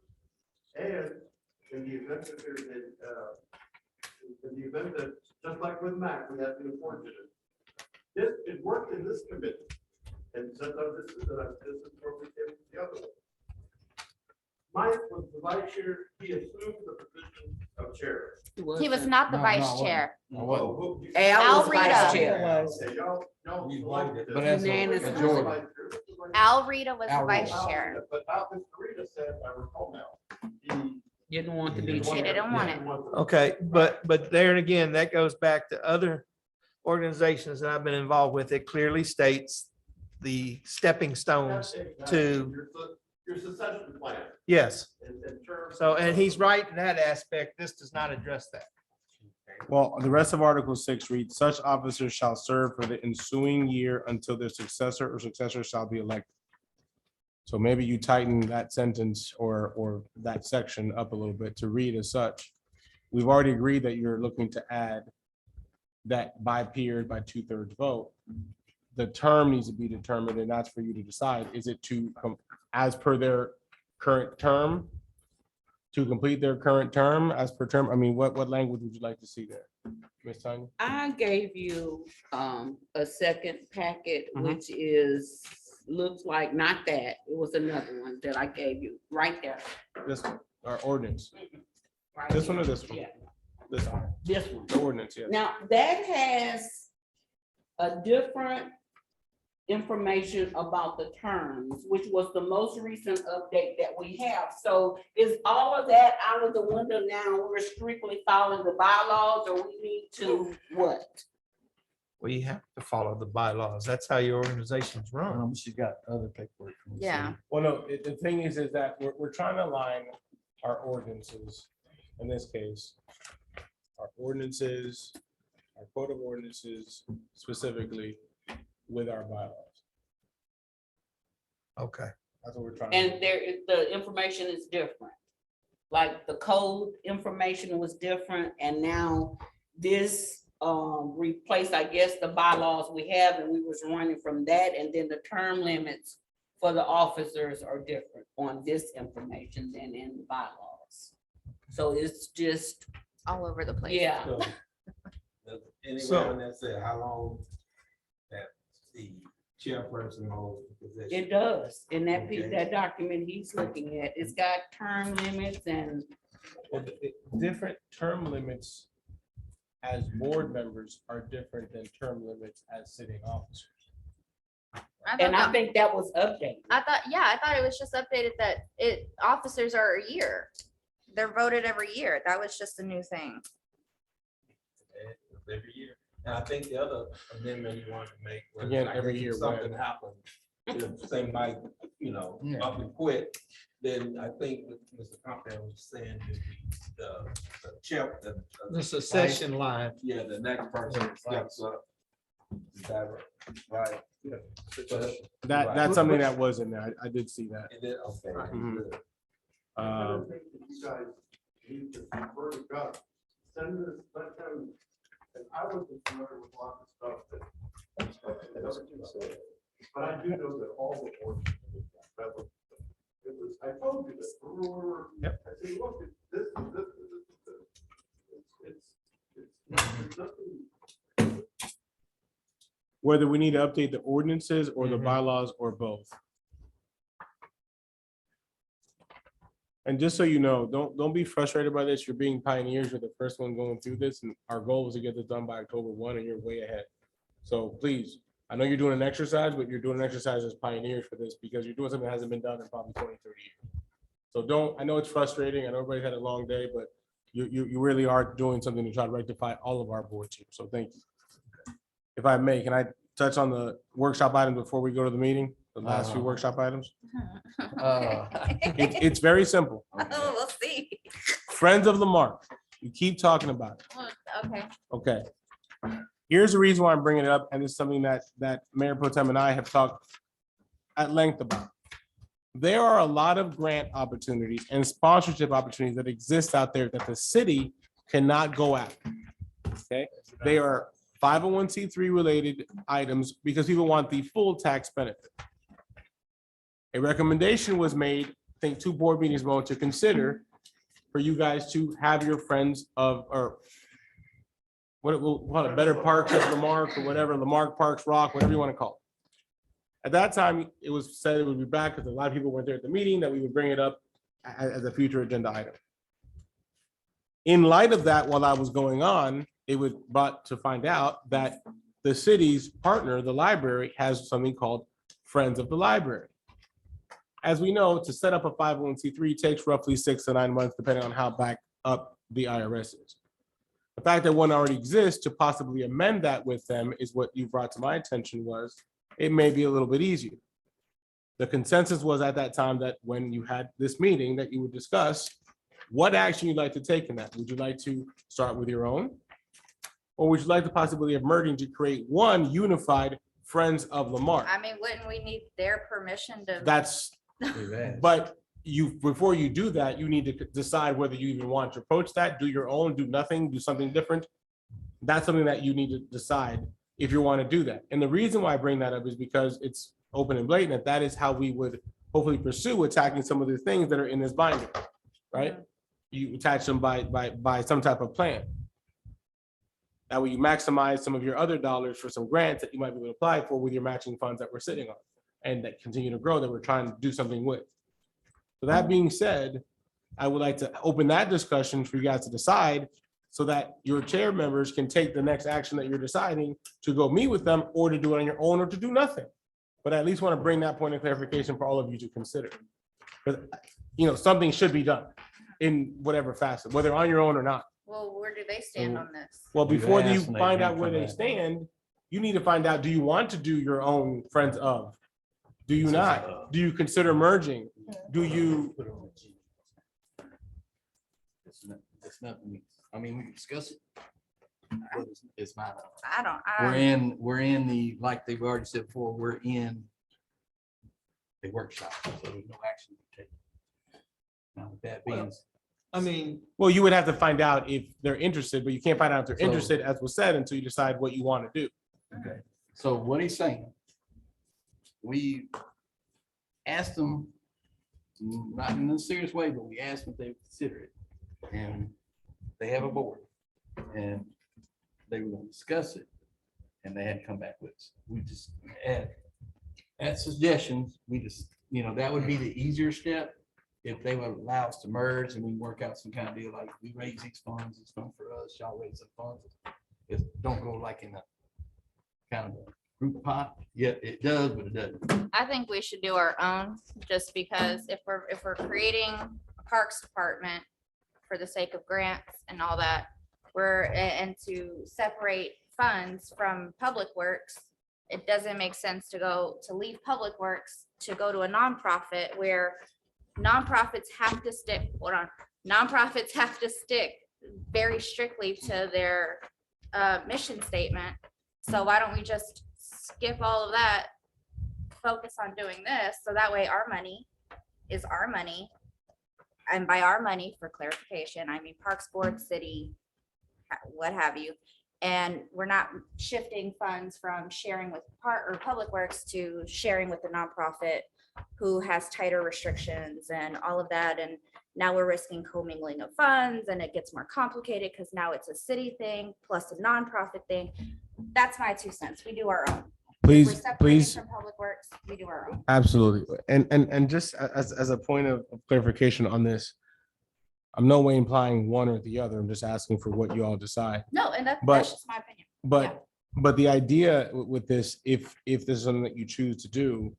Speaker 10: and in the event that there's in the event that, just like with Mac, we have the unfortunate. This, it worked in this committee, and sometimes this is where we came the other way. Mike was the vice chair, he assumed the position of chair.
Speaker 2: He was not the
Speaker 3: No,
Speaker 2: vice
Speaker 3: no, I
Speaker 2: chair.
Speaker 10: Well,
Speaker 4: Al was
Speaker 2: Rita.
Speaker 4: vice chair.
Speaker 10: okay, y'all
Speaker 13: We
Speaker 10: selected
Speaker 13: voted.
Speaker 3: But that's a
Speaker 4: Unanimous.
Speaker 3: majority.
Speaker 2: Al Rita was the
Speaker 3: Al
Speaker 2: vice
Speaker 3: Rita.
Speaker 2: chair.
Speaker 10: But Mr. Rita said, I recall now, he
Speaker 4: Didn't want to be
Speaker 3: He
Speaker 2: He
Speaker 4: chair.
Speaker 2: didn't want it.
Speaker 1: Okay, but there and again, that goes back to other organizations that I've been involved with. It clearly states the stepping stones to,
Speaker 10: Your succession plan
Speaker 1: yes.
Speaker 10: in terms.
Speaker 1: So, and he's right in that aspect. This does not address that.
Speaker 6: well, the rest of Article 6 reads, such officers shall serve for the ensuing year until their successor or successor shall be elected. So maybe you tighten that sentence or that section up a little bit to read as such. We've already agreed that you're looking to add that by period by 2/3 vote. The term needs to be determined, and that's for you to decide. Is it to, as per their current term? To complete their current term as per term? I mean, what language would you like to see there? Ms. Tanya?
Speaker 4: I gave you a second packet,
Speaker 6: Mhm.
Speaker 4: which is, looks like not that. It was another one that I gave you right there.
Speaker 6: This one, our ordinance,
Speaker 4: right
Speaker 6: this one or
Speaker 4: here.
Speaker 6: this one?
Speaker 4: Yeah,
Speaker 6: This one,
Speaker 4: this one.
Speaker 6: the ordinance, yes.
Speaker 4: Now, that has a different information about the terms, which was the most recent update that we have. So is all of that out of the window now? We're strictly following the bylaws, or we need to what?
Speaker 1: We have to follow the bylaws. That's how your organization's run.
Speaker 3: She's got other paperwork. from the
Speaker 2: Yeah.
Speaker 3: city.
Speaker 6: Well, no, the thing is that we're trying to align our ordinances, in this case, our ordinances, our code of ordinances specifically with our bylaws.
Speaker 1: Okay.
Speaker 6: That's what we're trying. to
Speaker 4: And
Speaker 6: do.
Speaker 4: the information is different. Like the code information was different, and now this replaced, I guess, the bylaws we have, and we was running from that, and then the term limits for the officers are different on this information than in the bylaws. So it's just,
Speaker 2: All over the place.
Speaker 4: yeah.
Speaker 13: So, does
Speaker 1: So-
Speaker 13: Anywhere on that said how long that the chairperson holds the position?
Speaker 4: It does. In that piece,
Speaker 13: Okay.
Speaker 4: that document he's looking at, it's got term limits and
Speaker 6: Well, different term limits as board members are different than term limits as sitting officers.
Speaker 2: I
Speaker 4: And I
Speaker 2: thought
Speaker 4: think that was updated.
Speaker 2: I thought it was just updated that officers are a year. They're voted every year. That was just a new thing.
Speaker 13: Every year. And I think the other amendment you wanted to make. was,
Speaker 6: Again,
Speaker 13: I
Speaker 6: every
Speaker 13: guess if
Speaker 6: year,
Speaker 13: Something
Speaker 6: when?
Speaker 13: happened, if say Mike,
Speaker 3: Yeah.
Speaker 13: up and quit, then I think what Mr. Compton was saying, is the chair,
Speaker 1: The succession line.
Speaker 13: yeah, the next person steps up. Is that right? Yeah.
Speaker 6: That's something that was in there. I did see that.
Speaker 13: And then, okay.
Speaker 6: Mhm.
Speaker 13: good.
Speaker 6: Um,
Speaker 10: You guys need to refer to God. Send this, let them, and I wasn't familiar with lots of stuff that. But I do know that all the boards. That was, it was, I told you this.
Speaker 6: Yep.
Speaker 10: I said, look, this, it's nothing.
Speaker 6: whether we need to update the ordinances or the
Speaker 1: Mhm.
Speaker 6: bylaws or both. And just so you know, don't be frustrated by this. You're being pioneers. You're the first one going through this, and our goal was to get this done by October 1, and you're way ahead. So please, I know you're doing an exercise, but you're doing an exercise as pioneers for this because you're doing something that hasn't been done in probably 20, 30 years. So I know it's frustrating. I know everybody had a long day, but you really are doing something to try to rectify all of our boards here. So thank you. If I may, can I touch on the workshop item before we go to the meeting? The last few workshop items?
Speaker 3: Uh,
Speaker 6: It's very simple.
Speaker 2: Oh, we'll see.
Speaker 6: Friends of the Mark. You keep talking about it.
Speaker 2: Okay.
Speaker 6: Okay. Here's the reason why I'm bringing it up, and it's something that Mayor Pro Tem and I have talked at length about. There are a lot of grant opportunities and sponsorship opportunities that exist out there that the city cannot go after. Okay, they are 501c3 related items because people want the full tax benefit. A recommendation was made, I think 2 board meetings ago, to consider for you guys to have your friends of, or what it will call it, Better Parks of Lamarck or whatever, Lamarck Parks Rock, whatever you want to call it. At that time, it was said it would be back because a lot of people weren't there at the meeting, that we would bring it up as a future agenda item. In light of that, while I was going on, it was brought to find out that the city's partner, the library, has something called Friends of the Library. As we know, to set up a 501c3 takes roughly 6 to 9 months, depending on how back up the IRS is. The fact that one already exists, to possibly amend that with them is what you brought to my attention. Was it may be a little bit easier. The consensus was at that time that when you had this meeting that you would discuss what action you'd like to take in that. Would you like to start with your own? Or would you like the possibility of merging to create one unified Friends of Lamarck?
Speaker 2: I mean, wouldn't we need their permission to?
Speaker 6: That's, but you, before you do that, you need to decide whether you even want to approach that, do your own, do nothing, do something different. That's something that you need to decide if you want to do that. And the reason why I bring that up is because it's open and blatant, that is how we would hopefully pursue attacking some of the things that are in this binder, right? You attach them by some type of plan. That way you maximize some of your other dollars for some grants that you might be able to apply for with your matching funds that we're sitting on and that continue to grow, that we're trying to do something with. So that being said, I would like to open that discussion for you guys to decide so that your chair members can take the next action that you're deciding to go meet with them or to do it on your own or to do nothing. But I at least want to bring that point of clarification for all of you to consider. But, you know, something should be done in whatever facet, whether on your own or not.
Speaker 2: Well, where do they stand on this?
Speaker 6: Well, before you
Speaker 3: asked and they
Speaker 6: find
Speaker 3: didn't
Speaker 6: out where
Speaker 3: come
Speaker 6: they
Speaker 3: back.
Speaker 6: stand, you need to find out, do you want to do your own Friends of? Do you not? Do you consider merging? Do you?
Speaker 3: It's nothing, I mean, we can discuss it. But it's not. We're in the, like they've already said before, we're in the workshop, so there's no action to take. Now, with that being,
Speaker 1: I mean,
Speaker 6: Well, you would have to find out if they're interested, but you can't find out if they're
Speaker 3: So-
Speaker 6: interested, as was said, until you decide what you want to do.
Speaker 3: okay, so what he's saying, we asked them, not in a serious way, but we asked them if they would consider it. And they have a board, and they were gonna discuss it, and they had to come back with us. We just add suggestions, we just, you know, that would be the easier step. If they would allow us to merge and we work out some kind of deal, like we raise these funds, it's fun for us, y'all raise some funds. It don't go like in a kind of a group pot. Yeah, it does, but it doesn't.
Speaker 2: I think we should do our own, just because if we're creating a parks department for the sake of grants and all that, and to separate funds from public works, it doesn't make sense to leave public works to go to a nonprofit where nonprofits have to stick, nonprofits have to stick very strictly to their mission statement. So why don't we just skip all of that, focus on doing this, so that way our money is our money. And by our money, for clarification, I mean Parks Board, city, what have you. And we're not shifting funds from sharing with public works to sharing with the nonprofit who has tighter restrictions and all of that. And now we're risking commingling of funds, and it gets more complicated because now it's a city thing plus a nonprofit thing. That's my 2 cents. We do our own. We're
Speaker 6: Please,
Speaker 2: separated
Speaker 6: please,
Speaker 2: from public works, we do our own.
Speaker 6: absolutely. And just as a point of clarification on this, I'm no way implying one or the other. I'm just asking for what you all decide.
Speaker 2: No, and that's
Speaker 6: But-
Speaker 2: just my opinion.
Speaker 6: But the idea with this, if this is something that you choose to do,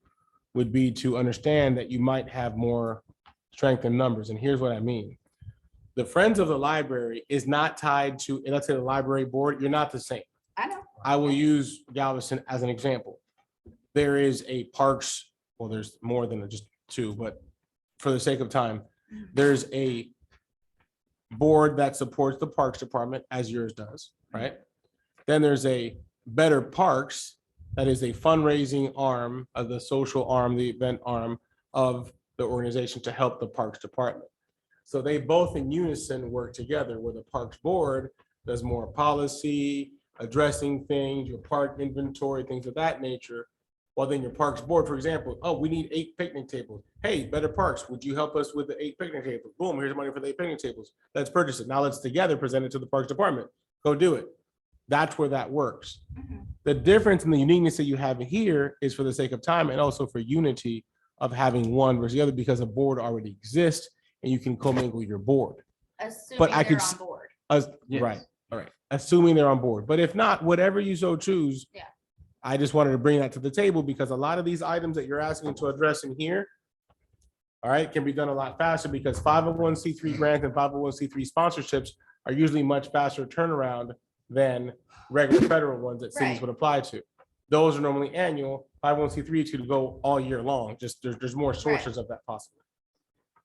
Speaker 6: would be to understand that you might have more strength in numbers. And here's what I mean. The Friends of the Library is not tied to, let's say, the library board. You're not the same.
Speaker 2: I know.
Speaker 6: I will use Galveston as an example. There is a Parks well, there's more than just two, but for the sake of time, there's a board that supports the Parks Department, as yours does, right? Then there's a Better Parks, that is a fundraising arm of the social arm, the event arm of the organization to help the Parks Department. So they both in unison work together, where the Parks Board does more policy, addressing things, your park inventory, things of that nature. While then your Parks Board, for example, oh, we need 8 picnic tables. Hey, Better Parks, would you help us with the 8 picnic tables? Boom, here's money for the 8 picnic tables. Let's purchase it. Now let's together present it to the Parks Department. Go do it. That's where that works. The difference and the uniqueness that you have here is for the sake of time and also for unity of having one versus the other, because a board already exists and you can commingle your board.
Speaker 2: Assuming
Speaker 6: I
Speaker 2: they're
Speaker 6: could
Speaker 2: on
Speaker 6: s-
Speaker 2: board.
Speaker 3: Yes.
Speaker 6: Right, all right. Assuming they're on board. But if not, whatever you so choose.
Speaker 2: Yeah.
Speaker 6: I just wanted to bring that to the table because a lot of these items that you're asking to address in here, all right, can be done a lot faster because 501c3 grants and 501c3 sponsorships are usually much faster turnaround than regular federal ones that cities
Speaker 2: Right.
Speaker 6: would apply to. Those are normally annual. 501c3 to go all year long. Just there's more sources of that possible.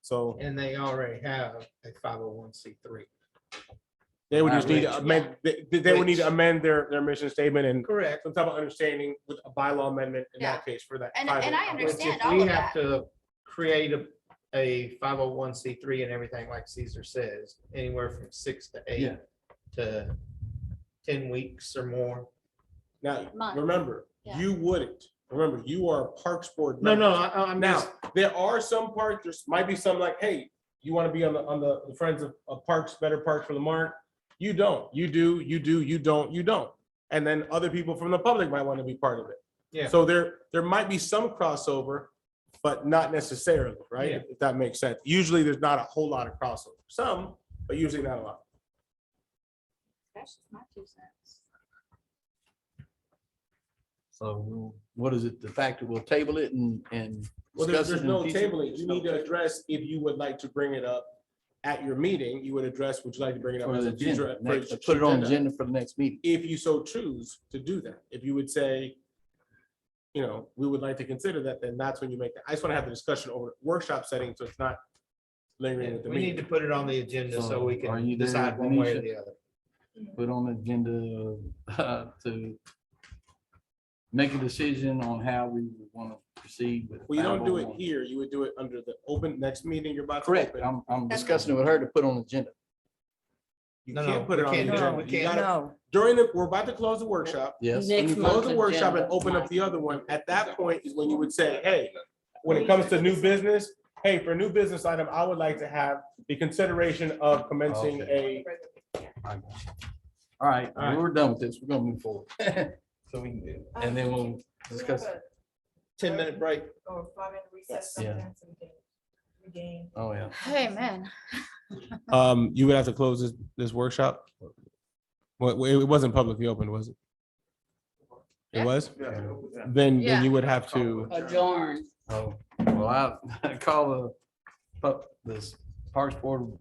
Speaker 6: So
Speaker 1: And they already have a 501c3.
Speaker 6: they would just need to
Speaker 1: Which-
Speaker 6: amend, they would need to
Speaker 1: Which-
Speaker 6: amend their mission statement and
Speaker 1: Correct.
Speaker 6: some type of understanding with a bylaw amendment in
Speaker 2: Yeah.
Speaker 6: that case for that.
Speaker 2: And I
Speaker 6: 501.
Speaker 1: Which
Speaker 2: understand
Speaker 1: if
Speaker 2: all
Speaker 1: we
Speaker 2: of
Speaker 1: have
Speaker 2: that.
Speaker 1: to create a 501c3 and everything like Caesar says, anywhere from 6 to 8
Speaker 3: Yeah.
Speaker 1: to 10 weeks or more.
Speaker 6: Now,
Speaker 2: Month.
Speaker 6: remember,
Speaker 2: Yeah.
Speaker 6: you wouldn't. Remember, you are a Parks Board.
Speaker 1: No,
Speaker 6: member.
Speaker 1: I'm
Speaker 6: Now,
Speaker 1: just,
Speaker 6: there are some parks, there might be some like, hey, you want to be on the Friends of Parks, Better Parks for the Mark? You don't. You do, you do, you don't, you don't. And then other people from the public might want to be part of it.
Speaker 1: yeah.
Speaker 6: So there might be some crossover, but not necessarily, right?
Speaker 1: Yeah.
Speaker 6: If that makes sense. Usually there's not a whole lot of crossover. Some, but usually not a lot.
Speaker 2: That's just my 2 cents.
Speaker 3: So what is it? The fact that we'll table it and
Speaker 6: Well,
Speaker 3: discuss
Speaker 6: there's
Speaker 3: it in
Speaker 6: no
Speaker 3: future?
Speaker 6: tabling. You need to address if you would like to bring it up at your meeting, you would address, would you like to bring it up
Speaker 3: For
Speaker 6: as
Speaker 3: the
Speaker 6: a future?
Speaker 3: agenda, next- put it on the agenda for the next meeting.
Speaker 6: If you so choose to do that, if you would say, you know, we would like to consider that, then that's when you make that. I just want to have the discussion over workshop setting, so it's not lingering with the
Speaker 1: We need to
Speaker 6: meeting.
Speaker 1: put it on the agenda so we
Speaker 3: Are
Speaker 1: can
Speaker 3: you there,
Speaker 1: decide one way or
Speaker 3: Denisha?
Speaker 1: the other.
Speaker 3: Put on the agenda to make a decision on how we want to proceed with.
Speaker 6: Well, you don't do it
Speaker 3: 501.
Speaker 6: here. You would do it under the open next meeting you're about to
Speaker 3: Correct.
Speaker 6: open.
Speaker 3: I'm discussing it with her to put on the agenda.
Speaker 6: You
Speaker 1: No,
Speaker 6: can't
Speaker 1: no,
Speaker 6: put it
Speaker 1: we
Speaker 6: on the
Speaker 1: can't do it.
Speaker 6: agenda.
Speaker 1: We
Speaker 6: You
Speaker 1: can't.
Speaker 6: gotta,
Speaker 5: No,
Speaker 6: during the, we're about to close the workshop.
Speaker 3: Yes.
Speaker 6: When
Speaker 4: Next
Speaker 6: you close the
Speaker 4: month's
Speaker 6: workshop and
Speaker 4: agenda,
Speaker 6: open up
Speaker 4: Mike.
Speaker 6: the other one, at that point is when you would say, hey, when it comes to new business, hey, for a new business item, I would like to have the consideration of commencing a.
Speaker 3: All right, we're done with this. We're gonna move forward. So we can do, and then we'll discuss.
Speaker 1: 10-minute break.
Speaker 9: Or 5-minute recess.
Speaker 3: Yeah.
Speaker 9: sometimes we can regain.
Speaker 3: Oh, yeah.
Speaker 2: Hey, man.
Speaker 6: You would have to close this workshop? Well, it wasn't publicly open, was it? It
Speaker 2: Yeah.
Speaker 6: was?
Speaker 7: Yeah.
Speaker 6: Then
Speaker 2: Yeah.
Speaker 6: you would have to,
Speaker 4: Adjourn.
Speaker 3: Oh, well, I call this Parks Board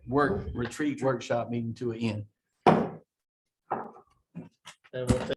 Speaker 3: retreat workshop meeting to an end.
Speaker 1: And we'll take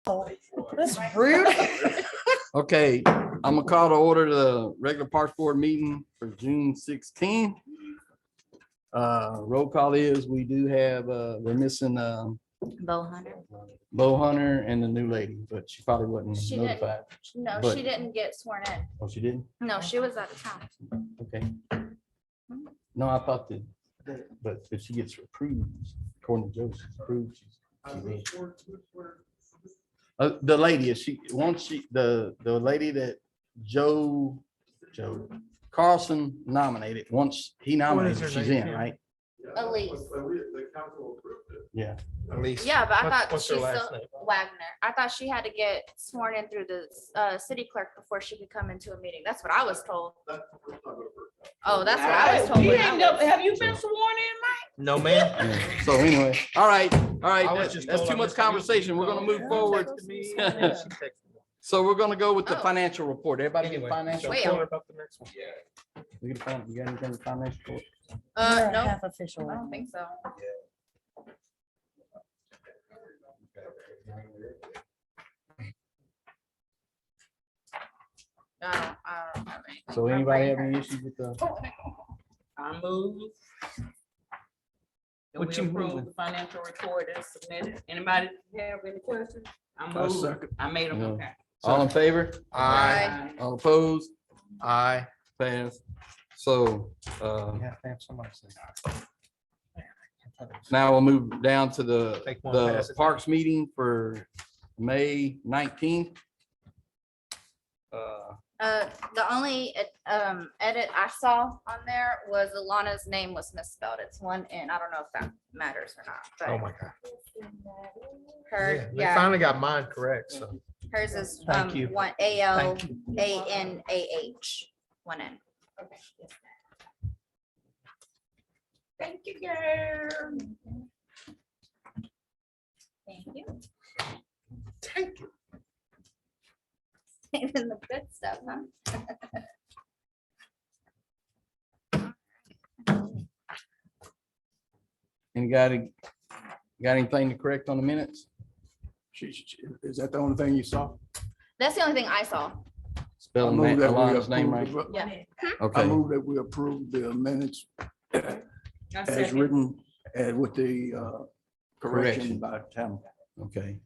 Speaker 5: That's rude.
Speaker 3: Okay, I'm gonna call to order the regular Parks Board meeting for June 16th. Roll call is, we do have, we're missing,
Speaker 2: Bow hunter.
Speaker 3: Bo Hunter and the new lady, but she probably wasn't
Speaker 2: She didn't.
Speaker 3: notified.
Speaker 2: No,
Speaker 3: But-
Speaker 2: she didn't get sworn in.
Speaker 3: Oh, she didn't?
Speaker 2: No, she was out of town.
Speaker 3: Okay. No, I thought that, but if she gets approved, according to Joe, she's approved. The lady, is she, once she, the lady that Joe Carlson nominated, once he nominated, she's in, right?
Speaker 2: Elise.
Speaker 10: The council approved it.
Speaker 3: Yeah.
Speaker 2: Yeah, but I thought
Speaker 12: What's
Speaker 2: she's
Speaker 12: her last
Speaker 2: still
Speaker 12: name?
Speaker 2: Wagner. I thought she had to get sworn in through the city clerk before she could come into a meeting. That's what I was told.
Speaker 10: That's the first time I've heard that.
Speaker 2: Oh, that's what I was told.
Speaker 4: We
Speaker 2: when I
Speaker 4: ain't never-
Speaker 2: was-
Speaker 4: Have you been sworn in, Mike?
Speaker 12: No, ma'am.
Speaker 3: Yeah. So anyway, all right,
Speaker 12: I was
Speaker 3: that's
Speaker 12: just
Speaker 3: that's
Speaker 12: told
Speaker 3: too
Speaker 12: I
Speaker 3: much
Speaker 12: missed a meeting.
Speaker 3: conversation. We're gonna move forward. So we're gonna go with the
Speaker 2: Oh.
Speaker 3: financial report. Everybody get
Speaker 12: Anyway,
Speaker 3: financial?
Speaker 2: Wait.
Speaker 12: tell her about the next one.
Speaker 3: You got anything with financial report?
Speaker 5: You're a
Speaker 2: No,
Speaker 5: half official.
Speaker 2: I don't think so. I don't have anything.
Speaker 3: So
Speaker 2: My
Speaker 3: anybody
Speaker 2: brain
Speaker 3: have any
Speaker 2: hurts.
Speaker 3: issues with the?
Speaker 4: I move. that
Speaker 12: What
Speaker 4: we
Speaker 12: you
Speaker 4: approve
Speaker 12: moving?
Speaker 4: the financial report as submitted. Anybody have any questions? I
Speaker 11: I
Speaker 4: move.
Speaker 11: second.
Speaker 4: I made them.
Speaker 3: No.
Speaker 4: Okay.
Speaker 3: All in favor?
Speaker 2: Aye.
Speaker 3: All opposed?
Speaker 12: Aye.
Speaker 3: Pass. So,
Speaker 12: Yeah, have somebody say aye.
Speaker 3: now we'll move down to the
Speaker 12: Take one, pass it.
Speaker 3: Parks meeting for May 19th.
Speaker 2: The only edit I saw on there was Alana's name was misspelled. It's one N. I don't know if that matters or not,
Speaker 12: Oh,
Speaker 2: but
Speaker 12: my God.
Speaker 2: her,
Speaker 12: They
Speaker 2: yeah,
Speaker 12: finally got mine correct, so.
Speaker 2: hers is
Speaker 12: Thank you.
Speaker 2: one ALANAH,
Speaker 12: Thank you.
Speaker 2: one N.
Speaker 4: Thank you, girl.
Speaker 2: Thank you.
Speaker 12: Thank you.
Speaker 2: Even the good stuff, huh?
Speaker 3: And got anything to correct on the minutes?
Speaker 11: Is that the only thing you saw?
Speaker 2: That's the only thing I saw.
Speaker 3: Spelling
Speaker 11: I move that we
Speaker 3: Alana's name right?
Speaker 11: approve the-
Speaker 2: Yeah.
Speaker 11: I
Speaker 3: Okay,
Speaker 11: move that we approve the minutes
Speaker 4: I
Speaker 11: as
Speaker 4: second.
Speaker 11: written and with the correction by town.
Speaker 3: okay.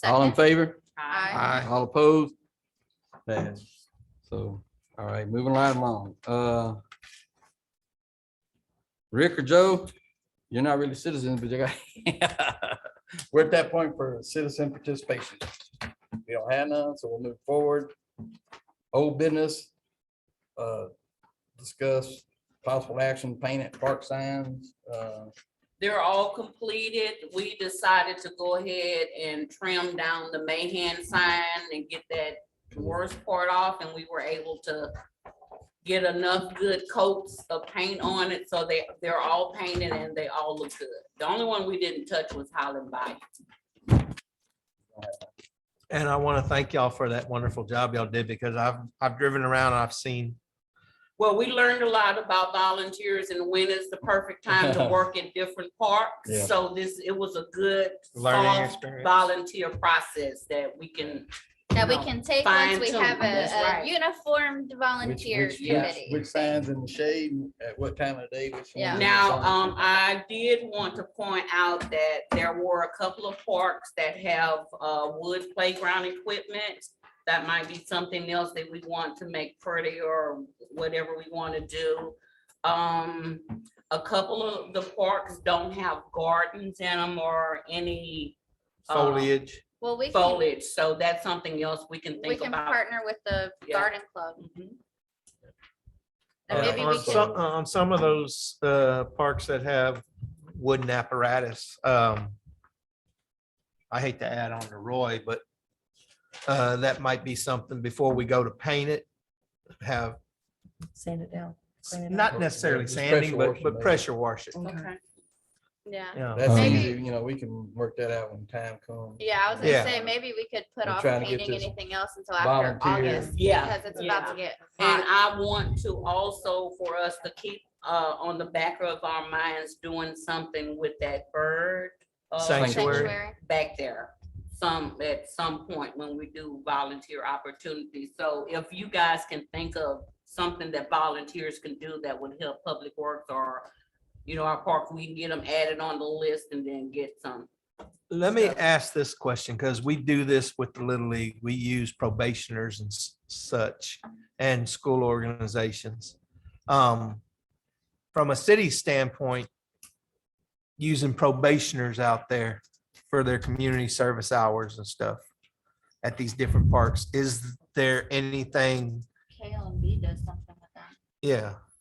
Speaker 3: All in
Speaker 2: Second.
Speaker 3: favor?
Speaker 2: Aye.
Speaker 3: All opposed? Pass. So, all right, moving right along. Rick or Joe, you're not really citizens, but you got, we're at that point for citizen participation. We don't have none, so we'll move forward. Old business. Discuss possible action, paint at park signs.
Speaker 4: They're all completed. We decided to go ahead and trim down the Mahan sign and get that worst part off, and we were able to get enough good coats of paint on it, so they're all painted and they all look good. The only one we didn't touch was Highland Bike.
Speaker 12: And I want to thank y'all for that wonderful job y'all did, because I've driven around and I've seen.
Speaker 4: Well, we learned a lot about volunteers and when is the perfect time to work at different parks.
Speaker 3: Yeah.
Speaker 4: So it was a good
Speaker 12: Learning
Speaker 4: soft
Speaker 12: experience.
Speaker 4: volunteer process that we can.
Speaker 2: That we
Speaker 4: No,
Speaker 2: can take once we
Speaker 4: fine
Speaker 2: have
Speaker 4: tune. That's
Speaker 2: a
Speaker 4: right.
Speaker 2: uniformed volunteer committee.
Speaker 3: Which signs in the shade, at what time of the day? which
Speaker 2: Yeah.
Speaker 3: ones?
Speaker 4: Now, I did want to point out that there were a couple of parks that have wood playground equipment. That might be something else that we want to make pretty or whatever we want to do. A couple of the parks don't have gardens in them or any
Speaker 12: Foliage.
Speaker 2: Well, we can,
Speaker 4: foliage, so that's something else we can
Speaker 2: we
Speaker 4: think
Speaker 2: can
Speaker 4: about.
Speaker 2: partner with the
Speaker 4: Yeah.
Speaker 2: garden club.
Speaker 4: Mhm.
Speaker 2: And maybe we can,
Speaker 12: On some of those parks that have wooden apparatus, I hate to add on to Roy, but that might be something before we go to paint it, have,
Speaker 5: Sand it down. clean it up.
Speaker 12: not necessarily
Speaker 3: Just
Speaker 12: sanding,
Speaker 3: pressure wash
Speaker 12: but
Speaker 3: it,
Speaker 12: pressure wash it.
Speaker 4: Okay.
Speaker 2: yeah.
Speaker 12: Yeah.
Speaker 3: That's
Speaker 2: Maybe-
Speaker 3: easy, you know, we can work that out when time comes.
Speaker 2: Yeah, I was gonna
Speaker 12: Yeah.
Speaker 2: say, maybe we could put
Speaker 3: We're
Speaker 2: off
Speaker 3: trying to get
Speaker 2: painting
Speaker 3: this
Speaker 2: anything else until after
Speaker 3: volunteer-
Speaker 2: August.
Speaker 4: Yeah,
Speaker 2: Because it's about
Speaker 4: yeah.
Speaker 2: to get
Speaker 4: And
Speaker 2: hot.
Speaker 4: I want to also for us to keep on the back of our minds doing something with that bird
Speaker 12: Sanctuary.
Speaker 2: Sanctuary.
Speaker 4: back there. at some point when we do volunteer opportunities. So if you guys can think of something that volunteers can do that would help Public Works or, our park, we can get them added on the list and then get some.
Speaker 1: Let me
Speaker 4: stuff.
Speaker 1: ask this question, because we do this with the Little League. We use probationers and such and school organizations. From a city standpoint, using probationers out there for their community service hours and stuff at these different parks, is there anything,
Speaker 2: KLMB does something with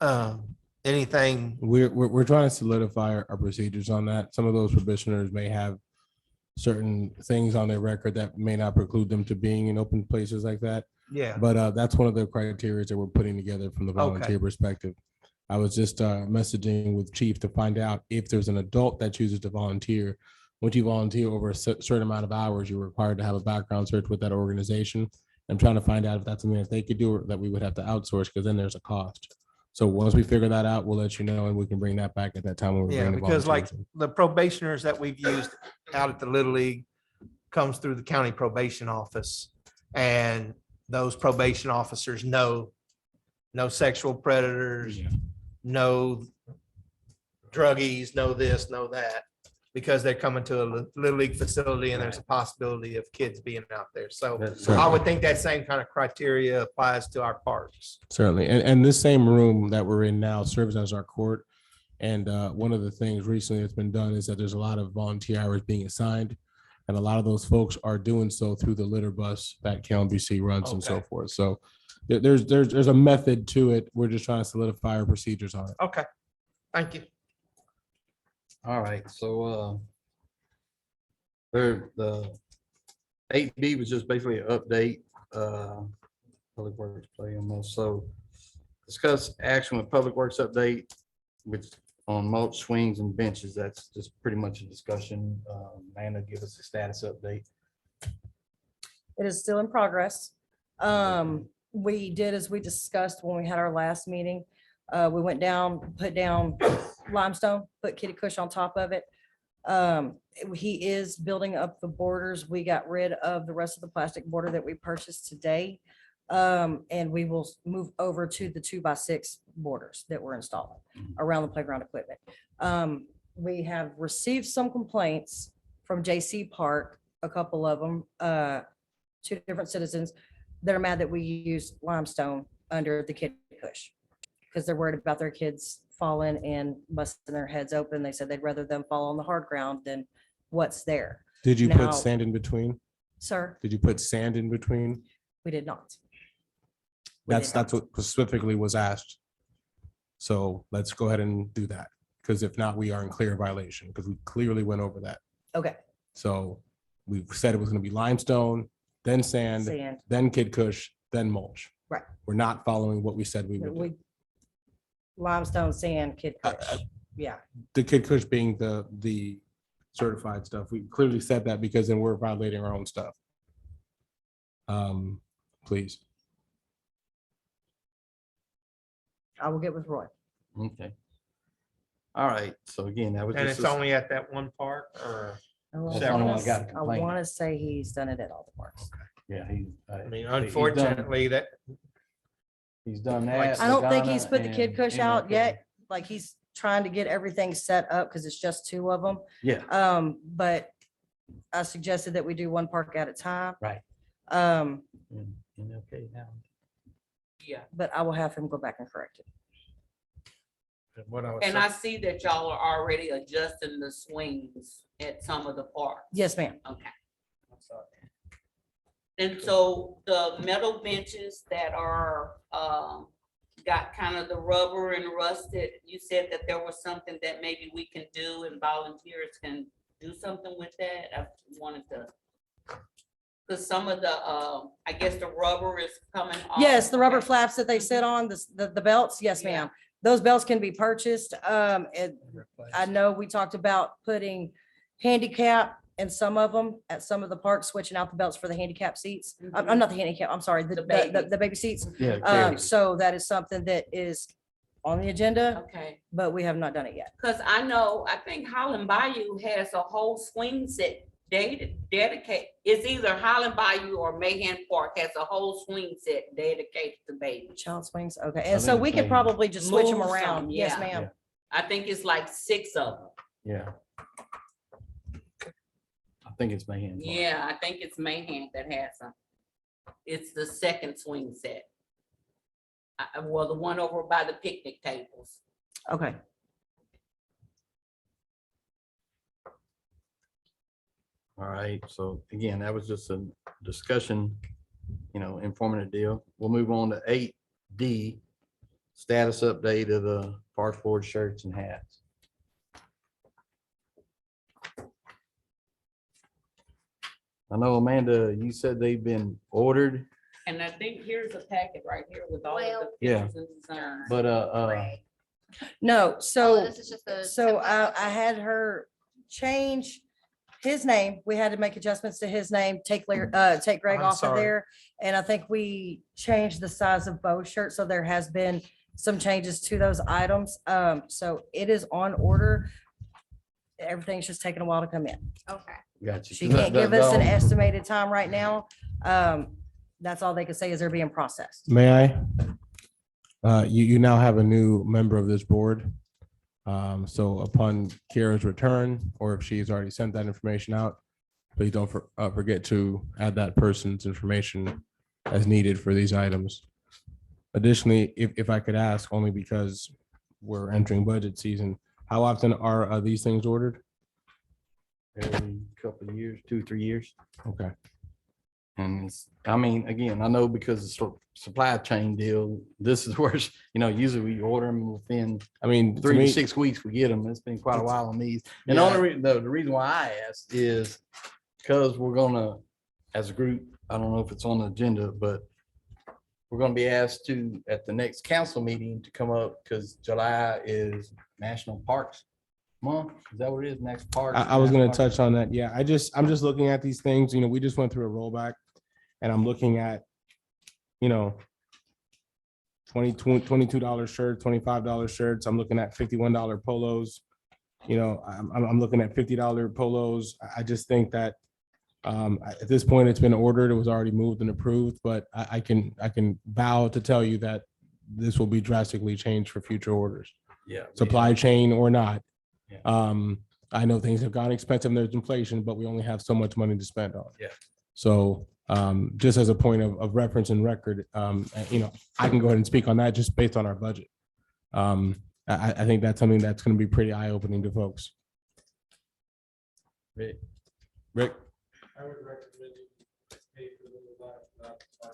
Speaker 2: that.
Speaker 1: anything?
Speaker 6: We're trying to solidify our procedures on that. Some of those probationers may have certain things on their record that may not preclude them to being in open places like that.
Speaker 1: Yeah,
Speaker 6: But that's one of the criteria that we're putting together from the volunteer perspective. I was just messaging with Chief to find out if there's an adult that chooses to volunteer. Once you volunteer over a certain amount of hours, you're required to have a background search with that organization. I'm trying to find out if that's something that they could do or that we would have to outsource, because then there's a cost. So once we figure that out, we'll let you know and we can bring that back at that time when we
Speaker 1: yeah,
Speaker 6: bring the
Speaker 1: because like
Speaker 6: volunteers in.
Speaker 1: the probationers that we've used out at the Little League comes through the county probation office. And those probation officers know no sexual predators,
Speaker 6: Yeah.
Speaker 1: no druggies, no this, no that, because they're coming to a Little League facility and there's a possibility of kids being out there. So I would think that same kind of criteria applies to our parks.
Speaker 6: Certainly. And this same room that we're in now serves as our court. And one of the things recently that's been done is that there's a lot of volunteer hours being assigned. And a lot of those folks are doing so through the litter bus that KLBC runs and so
Speaker 1: Okay.
Speaker 6: forth. So there's a method to it. We're just trying to solidify our procedures on it.
Speaker 1: Okay, thank you.
Speaker 3: All right, so the 8B was just basically an update. Public Works play on this. So discuss action with Public Works update, which on mulch swings and benches. That's just pretty much a discussion. Amanda, give us a status update.
Speaker 5: It is still in progress. We did, as we discussed when we had our last meeting, we went down, put down limestone, put kitty kush on top of it. He is building up the borders. We got rid of the rest of the plastic border that we purchased today. And we will move over to the 2x6 borders that we're installing around the playground equipment. We have received some complaints from JC Park, a couple of them, 2 different citizens that are mad that we use limestone under the kitty kush because they're worried about their kids falling and busting their heads open. They said they'd rather them fall on the hard ground than what's there.
Speaker 6: Did you
Speaker 5: Now-
Speaker 6: put sand in between?
Speaker 5: Sir,
Speaker 6: Did you put sand in between?
Speaker 5: we did not. We did
Speaker 6: That's what specifically was asked. So let's go ahead and do that, because if not, we are in clear violation, because we clearly went over that.
Speaker 5: Okay,
Speaker 6: So we said it was gonna be limestone, then sand,
Speaker 5: sand,
Speaker 6: then kid kush, then mulch.
Speaker 5: right.
Speaker 6: We're not following what we said we would do.
Speaker 5: We limestone, sand, kid kush. Yeah,
Speaker 6: The kid kush being the certified stuff. We clearly said that because then we're violating our own stuff. Please.
Speaker 5: I will get with Roy.
Speaker 3: Okay. All right, so again, that was
Speaker 1: And
Speaker 3: just.
Speaker 1: it's only at that one park or?
Speaker 3: That's the only one I got a
Speaker 5: I
Speaker 3: complaint.
Speaker 5: want to say he's done it at all the parks.
Speaker 3: Yeah, he.
Speaker 1: I mean, unfortunately, that,
Speaker 3: He's done
Speaker 1: Like,
Speaker 3: that.
Speaker 5: I don't think
Speaker 3: Lagana
Speaker 5: he's put the kid
Speaker 3: and
Speaker 5: kush out
Speaker 3: MLK.
Speaker 5: yet. Like he's trying to get everything set up because it's just 2 of them.
Speaker 3: Yeah,
Speaker 5: But I suggested that we do one park at a time.
Speaker 3: Right.
Speaker 5: Um,
Speaker 3: okay, now.
Speaker 4: Yeah.
Speaker 5: but I will have him go back and correct it.
Speaker 1: what I was
Speaker 4: And
Speaker 1: saying.
Speaker 4: I see that y'all are already adjusting the swings at some of the parks.
Speaker 5: Yes, ma'am.
Speaker 4: Okay. And so the metal benches that are, got kind of the rubber and rusted, you said that there was something that maybe we can do and volunteers can do something with that. I wanted to. Because some of the, I guess the rubber is coming off.
Speaker 5: Yes, the rubber
Speaker 4: Okay.
Speaker 5: flaps that they sit on, the belts. Yes,
Speaker 4: Yeah.
Speaker 5: ma'am. Those belts can be purchased. I know we talked about putting handicap in some of them at some of the parks, switching out the belts for the handicap seats. I'm not the handicap, I'm sorry,
Speaker 4: The baby.
Speaker 5: the baby seats.
Speaker 3: Yeah. Carrie.
Speaker 5: So that is something that is on the agenda,
Speaker 4: Okay,
Speaker 5: but we have not done it yet.
Speaker 4: because I know, I think Holland Bayou has a whole swing set They dedicate, it's either Highland Bayou or Mahan Park has a whole swing set dedicated to babies.
Speaker 5: Child swings, okay,
Speaker 3: I
Speaker 5: and so
Speaker 3: think
Speaker 5: we
Speaker 3: it's
Speaker 5: could
Speaker 3: maybe-
Speaker 5: probably just switch them
Speaker 4: Move
Speaker 5: around,
Speaker 4: some,
Speaker 5: yes,
Speaker 4: yeah.
Speaker 5: ma'am.
Speaker 4: I think it's like 6 of them.
Speaker 3: Yeah. I think it's Mayhem.
Speaker 4: Yeah, I think it's Mahan that has them. It's the second swing set. Well, the one over by the picnic tables.
Speaker 5: Okay,
Speaker 3: All right, so again, that was just a discussion, informative deal. We'll move on to 8D, status update of the Park Board shirts and hats. I know, Amanda, you said they've been ordered,
Speaker 4: And I think here's a packet right here with all of
Speaker 2: Well-
Speaker 4: the
Speaker 3: Yeah.
Speaker 4: pictures and designs.
Speaker 3: but,
Speaker 2: Right.
Speaker 5: no,
Speaker 2: Oh,
Speaker 5: so,
Speaker 2: this is just a
Speaker 5: so
Speaker 2: template.
Speaker 5: I had her change his name. We had to make adjustments to his name, take Greg
Speaker 6: I'm
Speaker 5: off of
Speaker 6: sorry.
Speaker 5: there. And I think we changed the size of Bo's shirt, so there has been some changes to those items. So it is on order. Everything's just taking a while to come in.
Speaker 2: Okay.
Speaker 3: got you.
Speaker 5: She can't give us an estimated time right now. That's all they can say is they're being processed.
Speaker 6: May I? You now have a new member of this board. So upon Kira's return, or if she's already sent that information out, please don't forget to add that person's information as needed for these items. Additionally, if I could ask, only because we're entering budget season, how often are these things ordered?
Speaker 3: Every couple of years, 2, 3 years.
Speaker 6: Okay.
Speaker 3: And again, I know because it's supply chain deal, this is where, usually we order them within
Speaker 6: I mean, to
Speaker 3: 3 to
Speaker 6: me,
Speaker 3: 6 weeks, we get them. It's been quite a while on these. And the reason why I asked is because we're gonna, as a group, I don't know if it's on the agenda, but we're gonna be asked to, at the next council meeting, to come up, because July is National Parks Month. Is that what it is? Next park?
Speaker 6: I was gonna touch on that. Yeah, I'm just looking at these things, we just went through a rollback and I'm looking at, $22 shirts, $25 shirts. I'm looking at $51 polos. I'm looking at $50 polos. I just think that at this point, it's been ordered. It was already moved and approved, but I can vow to tell you that this will be drastically changed for future orders,
Speaker 3: Yeah.
Speaker 6: supply chain or not.
Speaker 3: Yeah.
Speaker 6: I know things have gone expensive and there's inflation, but we only have so much money to spend on.
Speaker 3: Yeah.
Speaker 6: So just as a point of reference and record, I can go ahead and speak on that just based on our budget. I think that's something that's going to be pretty eye-opening to folks.
Speaker 3: Rick.
Speaker 8: I would recommend you pay for the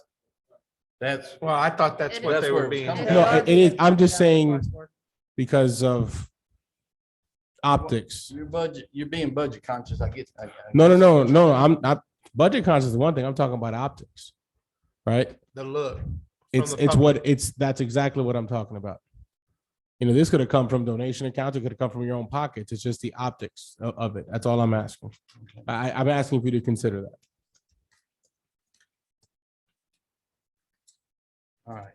Speaker 3: That's,
Speaker 12: Well, I thought that's
Speaker 2: It
Speaker 12: what
Speaker 2: is.
Speaker 12: they
Speaker 3: That's
Speaker 12: were
Speaker 3: where
Speaker 12: being.
Speaker 3: it's coming
Speaker 6: No, it is. I'm just saying because of optics.
Speaker 3: you're being budget conscious. I get.
Speaker 6: No. I'm not budget conscious is one thing. I'm talking about optics, right?
Speaker 12: The look.
Speaker 6: It's
Speaker 12: the
Speaker 6: what that's exactly what I'm talking about. This could have come from donation accounts. It could have come from your own pockets. It's just the optics of it. That's all I'm asking. I'm asking for you to consider that.
Speaker 3: All right.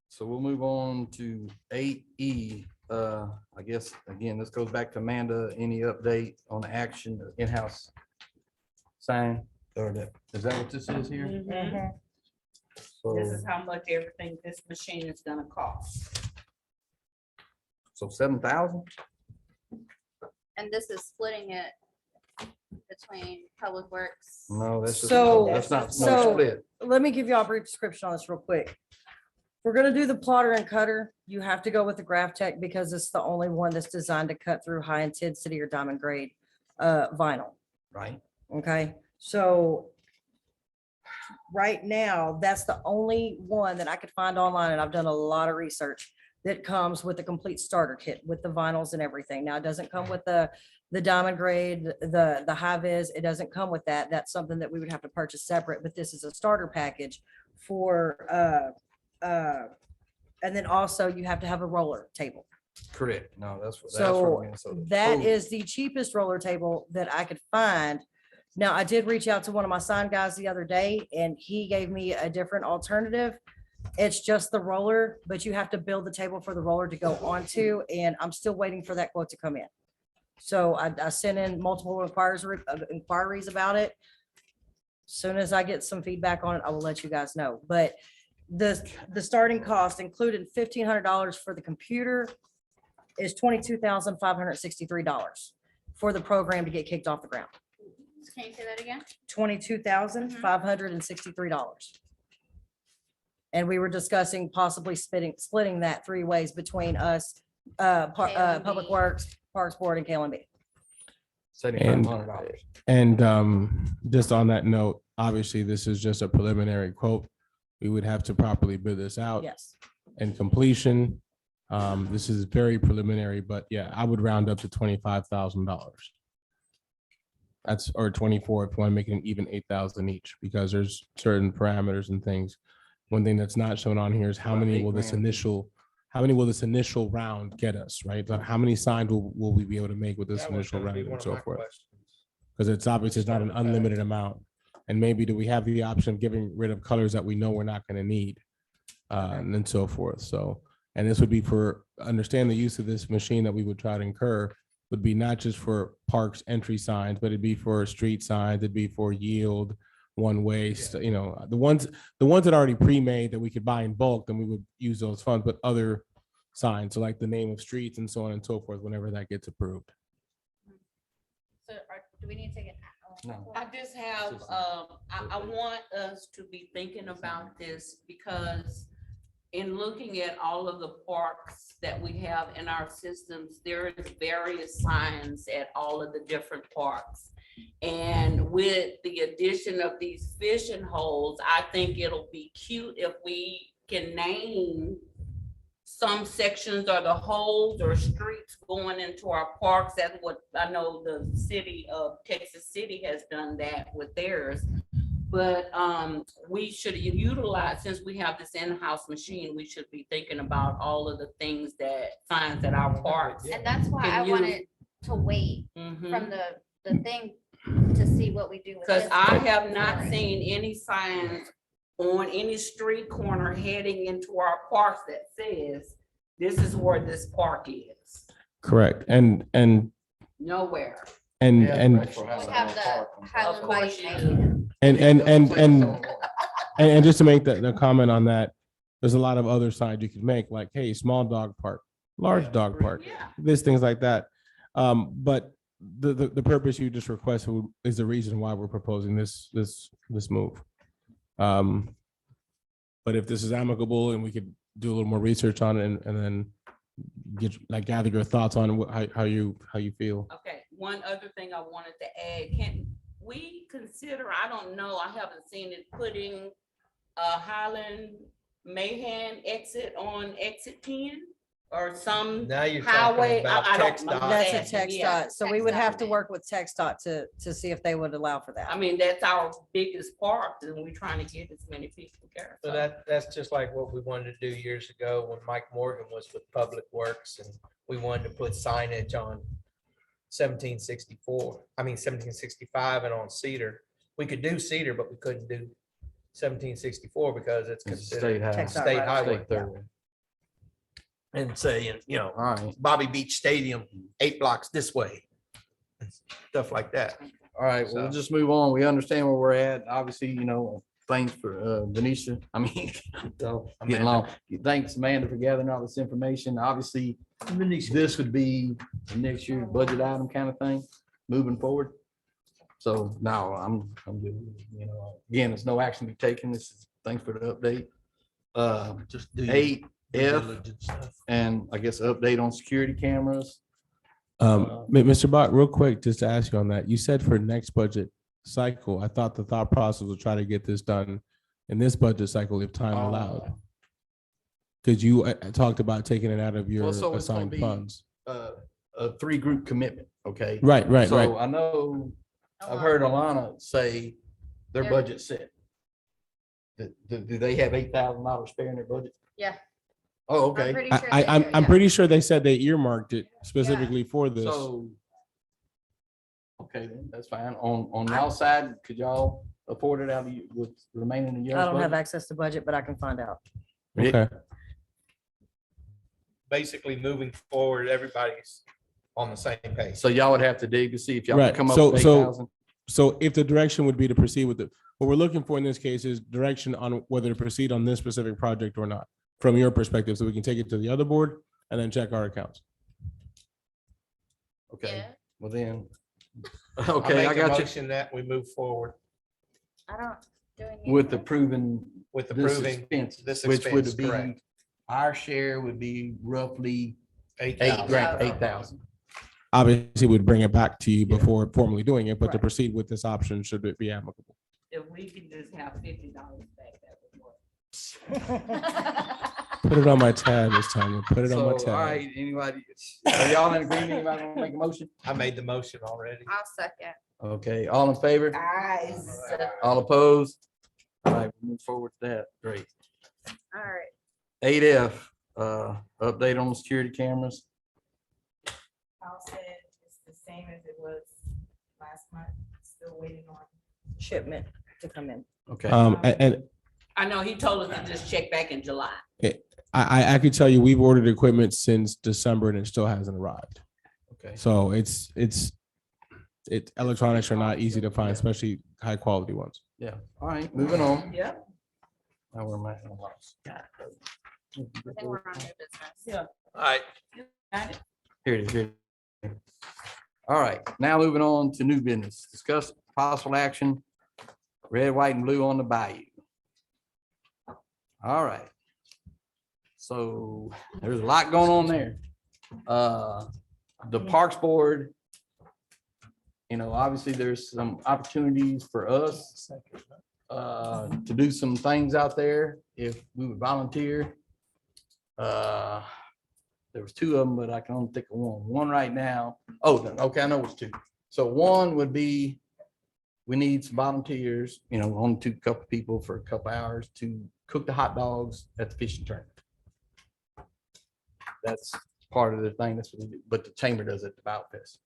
Speaker 3: So we'll move on to 8E. I guess, again, this goes back to Amanda. Any update on the action, the in-house sign? Is that what this is here?
Speaker 4: Mhm.
Speaker 3: So,
Speaker 4: This is how much everything, this machine is gonna cost.
Speaker 3: so 7,000?
Speaker 2: And this is splitting it between Public Works.
Speaker 3: No, that's just,
Speaker 5: So-
Speaker 3: that's not, no
Speaker 5: so-
Speaker 3: split.
Speaker 5: Let me give you all a brief description on this real quick. We're gonna do the plotter and cutter. You have to go with the Graph Tech because it's the only one that's designed to cut through high intensity or diamond grade vinyl.
Speaker 3: Right?
Speaker 5: Okay, so right now, that's the only one that I could find online, and I've done a lot of research that comes with the complete starter kit with the vinyls and everything. Now, it doesn't come with the diamond grade, the high vis. It doesn't come with that. That's something that we would have to purchase separate, but this is a starter package for, and then also you have to have a roller table.
Speaker 3: Correct. No, that's what.
Speaker 5: So
Speaker 3: the
Speaker 5: that
Speaker 3: total-
Speaker 5: is the cheapest roller table that I could find. Now, I did reach out to one of my sign guys the other day and he gave me a different alternative. It's just the roller, but you have to build the table for the roller to go onto, and I'm still waiting for that quote to come in. So I sent in multiple inquiries about it. Soon as I get some feedback on it, I will let you guys know. But the starting cost included $1,500 for the computer is $22,563 for the program to get kicked off the ground.
Speaker 2: Can you say that again?
Speaker 5: $22,563. And we were discussing possibly splitting that 3 ways between us, Public Works, Parks Board, and KLMB.
Speaker 3: $7,500.
Speaker 6: And just on that note, obviously, this is just a preliminary quote. We would have to properly bid this out
Speaker 5: Yes.
Speaker 6: and completion. This is very preliminary, but yeah, I would round up to $25,000. That's, or 24 if you want to make it even 8,000 each, because there's certain parameters and things. One thing that's not shown on here is how
Speaker 3: About
Speaker 6: many
Speaker 3: 8
Speaker 6: will this
Speaker 3: grand.
Speaker 6: initial round get us, right? Like, how many signs will we be able to make with this initial round and so forth? Because it's obviously it's not an unlimited amount. And maybe do we have the option of getting rid of colors that we know we're not going to need? And then so forth. So, and this would be for, understand the use of this machine that we would try to incur would be not just for parks entry signs, but it'd be for street signs, it'd be for yield, one way, you know, the ones that are already pre-made that we could buy in bulk, then we would use those funds, but other signs, so like the name of streets and so on and so forth, whenever that gets approved.
Speaker 2: So do we need to get?
Speaker 3: No.
Speaker 4: I just have, I want us to be thinking about this because in looking at all of the parks that we have in our systems, there is various signs at all of the different parks. And with the addition of these fishing holes, I think it'll be cute if we can name some sections or the holes or streets going into our parks. That's what I know the city of Texas City has done that with theirs. But we should utilize, since we have this in-house machine, we should be thinking about all of the things that signs at our parks.
Speaker 2: And that's why
Speaker 4: Can
Speaker 2: I
Speaker 4: you-
Speaker 2: wanted to wait
Speaker 4: Mhm.
Speaker 2: from the thing to see what we do with
Speaker 4: Because
Speaker 2: this.
Speaker 4: I have not seen any signs on any street corner heading into our parks that says, this is where this park is.
Speaker 6: Correct. And
Speaker 4: Nowhere.
Speaker 2: We have the Highland
Speaker 4: Of course
Speaker 2: Bike
Speaker 4: you
Speaker 2: Nation.
Speaker 6: and just to make the comment on that, there's a lot of other signs you could make, like, hey, small dog park, large dog park,
Speaker 4: Yeah.
Speaker 6: there's things like that. But the purpose you just requested is the reason why we're proposing this move. But if this is amicable and we could do a little more research on it and then gather your thoughts on how you feel.
Speaker 4: Okay, one other thing I wanted to add, can we consider, I don't know, I haven't seen it, putting a Highland Mahan exit on exit 10 or some
Speaker 1: Now you're
Speaker 4: highway?
Speaker 1: talking about
Speaker 4: I don't-
Speaker 1: text dot.
Speaker 5: That's a
Speaker 4: Yeah,
Speaker 5: text
Speaker 4: yeah.
Speaker 5: dot. So we would have to work with text dot to see if they would allow for that.
Speaker 4: I mean, that's our biggest park and we're trying to get as many people there.
Speaker 1: So that's just like what we wanted to do years ago when Mike Morgan was with Public Works and we wanted to put signage on 1765 and on Cedar. We could do Cedar, but we couldn't do 1764 because it's
Speaker 3: It's a
Speaker 1: considered
Speaker 3: state highway.
Speaker 5: Text dot
Speaker 1: state
Speaker 5: right.
Speaker 1: highway.
Speaker 3: State thoroughway.
Speaker 1: And saying, you know,
Speaker 3: All right,
Speaker 1: Bobby Beach Stadium, 8 blocks this way. Stuff like that.
Speaker 3: all right, well, we'll
Speaker 1: So-
Speaker 3: just move on. We understand where we're at. Obviously, you know, thanks for Denisha, I mean, so getting along. Thanks, Amanda, for gathering all this information. Obviously, this would be the next year's budget item kind of thing, moving forward. So no, I'm good. You know, again, there's no action to be taken. This is, thanks for the update.
Speaker 1: Just do
Speaker 3: 8F,
Speaker 1: diligence stuff.
Speaker 3: and I guess update on security cameras.
Speaker 6: Mr. Bach, real quick, just to ask you on that, you said for next budget cycle, I thought the thought process was try to get this done in this budget cycle if time allowed. Because you talked about taking it out of your
Speaker 3: Well, so it's gonna
Speaker 6: assigned
Speaker 3: be-
Speaker 6: funds.
Speaker 3: A 3-group commitment, okay?
Speaker 6: Right.
Speaker 3: So I know, I've heard Alana say their
Speaker 2: They're-
Speaker 3: budget's set. Do they have $8,000 spare in their budget?
Speaker 2: Yeah.
Speaker 3: Oh,
Speaker 2: I'm
Speaker 3: okay.
Speaker 2: pretty sure they do,
Speaker 6: I'm
Speaker 2: yeah.
Speaker 6: pretty sure they said they earmarked it specifically for this.
Speaker 3: So. Okay, then, that's fine. On y'all side, could y'all afford it out of you with remaining in your
Speaker 5: I don't have
Speaker 3: budget?
Speaker 5: access to budget, but I can find out.
Speaker 6: Okay.
Speaker 1: Basically moving forward, everybody's on the same page.
Speaker 3: So y'all would have to dig to see if y'all
Speaker 6: Right.
Speaker 3: can come up
Speaker 6: So-
Speaker 3: with
Speaker 6: so-
Speaker 3: 8,000.
Speaker 6: So if the direction would be to proceed with it, what we're looking for in this case is direction on whether to proceed on this specific project or not, from your perspective, so we can take it to the other board and then check our accounts.
Speaker 3: Okay,
Speaker 2: Yeah.
Speaker 3: well then.
Speaker 1: I
Speaker 3: Okay,
Speaker 1: make
Speaker 3: I
Speaker 1: a
Speaker 3: got you.
Speaker 1: motion that we move forward
Speaker 2: I don't do any.
Speaker 3: With approving
Speaker 1: with
Speaker 3: this
Speaker 1: approving
Speaker 3: expense,
Speaker 1: this
Speaker 3: which would
Speaker 1: expense,
Speaker 3: be,
Speaker 1: correct.
Speaker 3: our share would be roughly
Speaker 1: 8,000.
Speaker 3: $8,000, 8,000.
Speaker 6: Obviously, we'd bring it back to you
Speaker 3: Yeah.
Speaker 6: before formally doing it, but to
Speaker 4: Right.
Speaker 6: proceed with this option, should it be amicable?
Speaker 4: If we could just have $50 back, that would work.
Speaker 6: Put it on my tab this time. Put it on my
Speaker 3: So, all
Speaker 6: tab.
Speaker 3: right, anybody, are y'all in agreement? Anybody want to make a motion?
Speaker 1: I made the motion already.
Speaker 2: I'll second.
Speaker 3: Okay, all in favor?
Speaker 4: Guys.
Speaker 3: All opposed? All right, we'll move forward to that. Great.
Speaker 2: All right.
Speaker 3: 8F, update on the security cameras.
Speaker 9: Paul said it's the same as it was last month, still waiting on.
Speaker 5: Shipment to come in.
Speaker 3: Okay,
Speaker 6: And
Speaker 4: I know he told us to just check back in July.
Speaker 6: I could tell you, we've ordered equipment since December and it still hasn't arrived.
Speaker 3: okay.
Speaker 6: So it's electronics are not easy to find, especially high quality ones.
Speaker 3: Yeah, all right, moving on.
Speaker 4: Yep.
Speaker 3: Now where am I?
Speaker 2: I think we're on new business.
Speaker 4: Yeah.
Speaker 1: All right.
Speaker 4: Got it.
Speaker 3: Here it is, here. it is. All right, now moving on to new business. Discuss possible action, red, white, and blue on the bayou. All right. So there's a lot going on there. The Parks Board, you know, obviously there's some opportunities for us to do some things out there if we would volunteer. There was two of them, but I can only think of one. One right now. Oh, okay, I know it's two. So one would be, we need some volunteers, you know, only couple people for a couple hours to cook the hot dogs at the fishing tournament. That's part of the thing. That's what they do. But the chamber does it at the Bout Fest.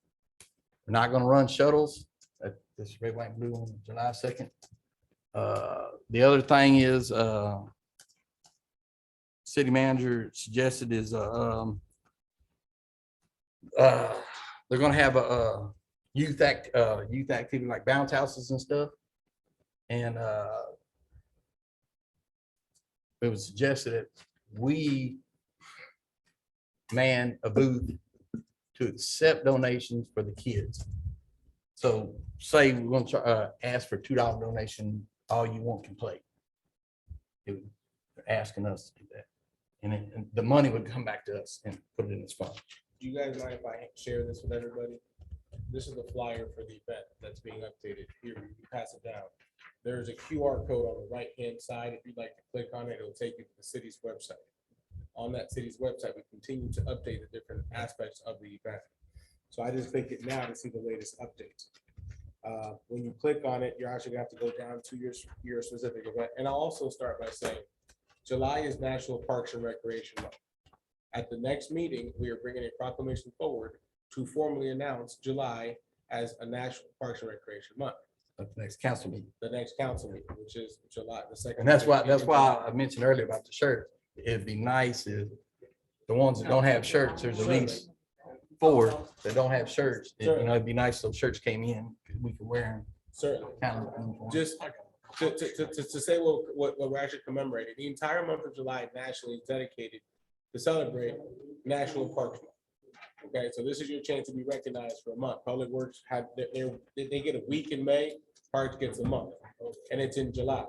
Speaker 3: We're not gonna run shuttles at this red, white, and blue on July 2nd. The other thing is, city manager suggested is, they're gonna have a youth activity like bounce houses and stuff. And it was suggested that we man a booth to accept donations for the kids. So say we're gonna try, ask for $2 donation, all you want can play. They're asking us to do that. And then the money would come back to us and put it in this fund.
Speaker 7: Do you guys mind if I share this with everybody? This is the flyer for the event that's being updated. Here, you can pass it down. There's a QR code on the right-hand side. If you'd like to click on it, it'll take you to the city's website. On that city's website, we continue to update the different aspects of the event. So I just click it now to see the latest updates. When you click on it, you're actually gonna have to go down to your specific event. And I'll also start by saying, July is National Parks and Recreation Month. At the next meeting, we are bringing a proclamation forward to formally announce July as a National Parks and Recreation Month.
Speaker 3: At the next council meeting.
Speaker 7: The next council meeting, which is July the 2nd.
Speaker 3: And that's why I mentioned earlier about the shirt. It'd be nice if the ones that don't have shirts, there's at least 4 that don't have shirts. You know, it'd be nice if those shirts came in, we could wear them.
Speaker 7: Certainly. Just to say what we're actually commemorating, the entire month of July nationally is dedicated to celebrate National Parks Month. Okay, so this is your chance to be recognized for a month. Public Works they get a week in May, Parks gets a month, and it's in July.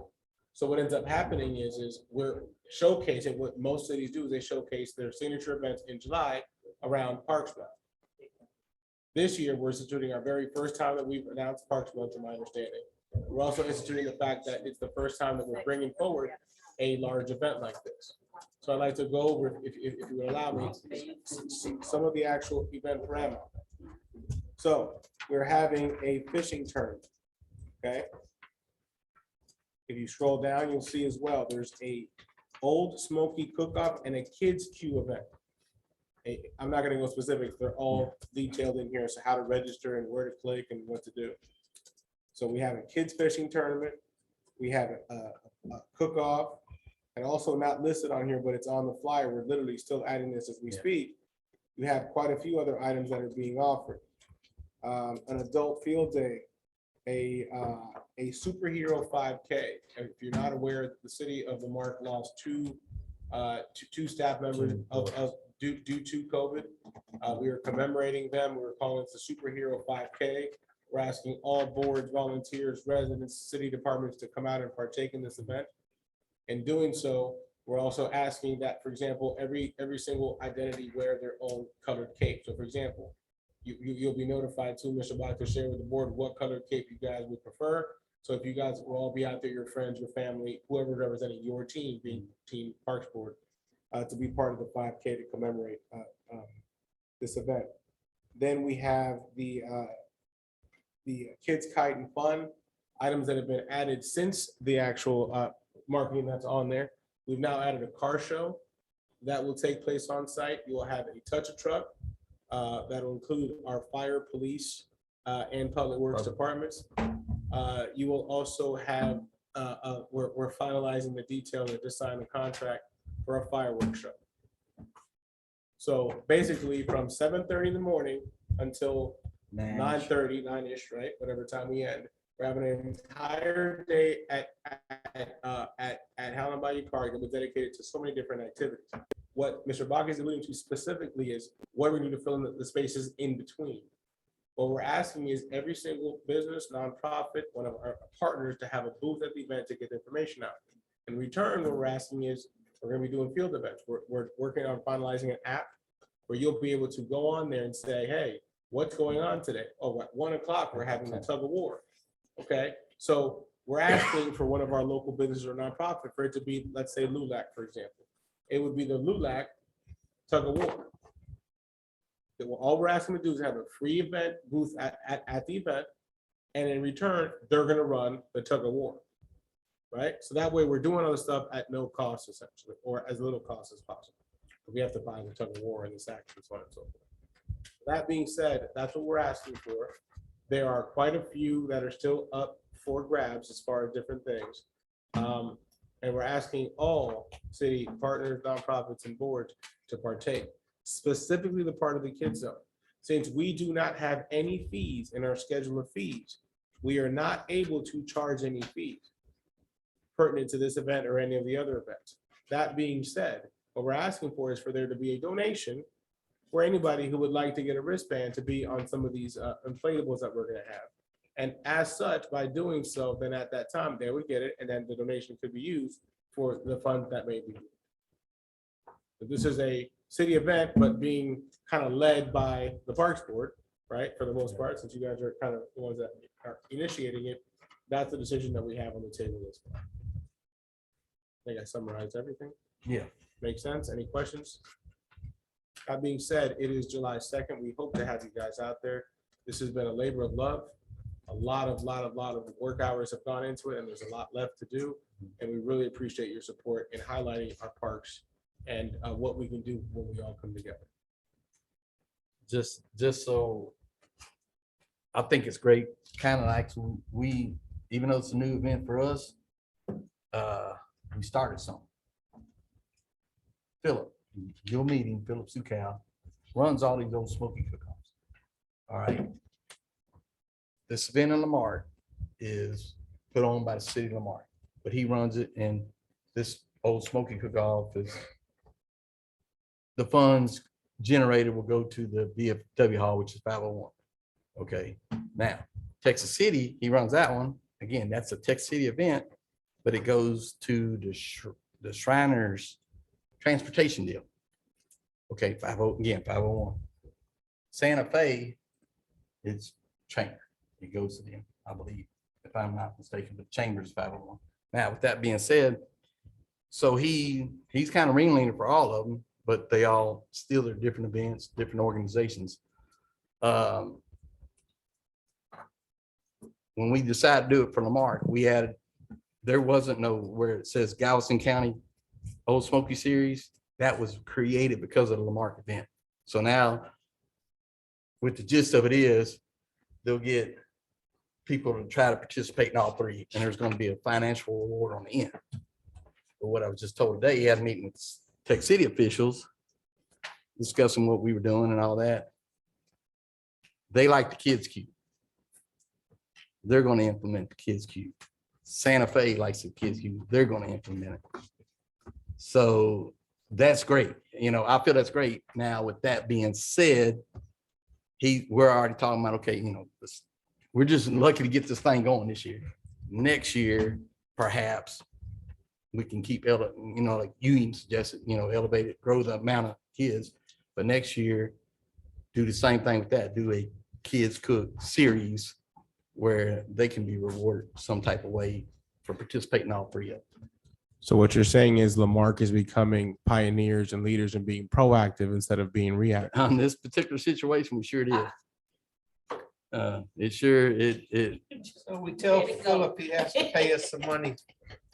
Speaker 7: So what ends up happening is we're showcasing what most cities do is they showcase their signature events in July around Parks Month. This year, we're instituting our very first time that we've announced Parks Month, to my understanding. We're also instituting the fact that it's the first time that we're bringing forward a large event like this. So I'd like to go over, if you would allow me, some of the actual event parameters. So we're having a fishing tournament, okay? If you scroll down, you'll see as well, there's a Old Smoky Cook-Off and a Kids Queue event. I'm not gonna go specific, they're all detailed in here, so how to register and where to click and what to do. So we have a kids fishing tournament, we have a cook-off, and also not listed on here, but it's on the flyer, we're literally still adding this as we speak. you have quite a few other items that are being offered. An adult field day, a superhero 5K. If you're not aware, the city of Marque lost two staff members due to COVID. We are commemorating them. We're calling it the superhero 5K. We're asking all boards, volunteers, residents, city departments to come out and partake in this event. In doing so, we're also asking that, for example, every single identity wear their own colored cape. So for example, you'll be notified too, Mr. Black, to share with the board what colored cape you guys would prefer. So if you guys will all be out there, your friends, your family, whoever's representing your team, being Team Parks Board, to be part of the 5K to commemorate this event. Then we have the Kids Kite and Fun items that have been added since the actual marketing that's on there. We've now added a car show that will take place on site. You will have a touch a truck that will include our fire, police, and public works departments. You will also have, we're finalizing the detail and just signed the contract for a fireworks show. So basically from 7:30 in the morning until 9:30, 9-ish, right? Whatever time we end, we're having an entire day at Howland Bayou Park that was dedicated to so many different activities. What Mr. Bach is alluding to specifically is what we need to fill in the spaces in between. What we're asking is every single business, nonprofit, one of our partners to have a booth at the event to get the information out. In return, what we're asking is we're going to be doing field events. We're working on finalizing an app where you'll be able to go on there and say, hey, what's going on today? Oh, at 1 o'clock, we're having a tug of war. Okay, so we're asking for one of our local businesses or nonprofit for it to be, let's say LULAC, for example. It would be the LULAC tug of war. All we're asking to do is have a free event booth at the event, and in return, they're gonna run the tug of war, right? So that way we're doing all the stuff at no cost essentially, or as little cost as possible. We have to buy the tug of war and the sacks and so on and so forth. That being said, that's what we're asking for. There are quite a few that are still up for grabs as far as different things. And we're asking all city partners, nonprofits, and boards to partake, specifically the part of the kids zone. Since we do not have any fees in our schedule of fees, we are not able to charge any fees pertinent to this event or any of the other events. That being said, what we're asking for is for there to be a donation for anybody who would like to get a wristband to be on some of these inflatables that we're gonna have. And as such, by doing so, then at that time, they would get it, and then the donation could be used for the funds that may be. But this is a city event, but being kind of led by the Parks Board, right? For the most part, since you guys are kind of the ones that are initiating it, that's the decision that we have on the table this month. I think I summarized everything.
Speaker 3: Yeah.
Speaker 7: Makes sense? Any questions? That being said, it is July 2nd. We hope to have you guys out there. This has been a labor of love. A lot of work hours have gone into it, and there's a lot left to do. And we really appreciate your support in highlighting our parks and what we can do when we all come together.
Speaker 3: Just so I think it's great, kind of like we, even though it's a new event for us, we started something. Philip, your meeting, Philip Sukow, runs all these old smoky cook-offs. All right. This event in Lamar is put on by the city of Lamar, but he runs it, and this old smoky cook-off is the funds generated will go to the VFW hall, which is 501. Okay, now Texas City, he runs that one. Again, that's a Texas City event, but it goes to the Shriners transportation deal. Okay, 501. Santa Fe, it's Chamber. It goes to them, I believe, if I'm not mistaken, but Chambers 501. Now, with that being said, so he's kind of ringleader for all of them, but they all still are different events, different organizations. When we decided to do it for Lamar, we added, there wasn't no where it says Galveston County Old Smoky Series. That was created because of the Lamar event. So now, with the gist of it is, they'll get people to try to participate in all three, and there's going to be a financial reward on the end. But what I was just told today, he had a meeting with Tech City officials. discussing what we were doing and all that. They like the kids cube. They're going to implement the kids cube. Santa Fe likes the kids cube. They're going to implement it. So that's great. You know, I feel that's great. Now, with that being said, we're already talking about, okay, you know, we're just lucky to get this thing going this year. Next year, perhaps we can keep, you know, like you even suggested, you know, elevate it, grow the amount of kids. But next year, do the same thing with that. Do a kids cook series where they can be rewarded some type of way for participating in all three of them.
Speaker 6: So what you're saying is Lamarque is becoming pioneers and leaders and being proactive instead of being reactive.
Speaker 3: On this particular situation, we sure did.
Speaker 1: So we tell Philip he has to pay us some money.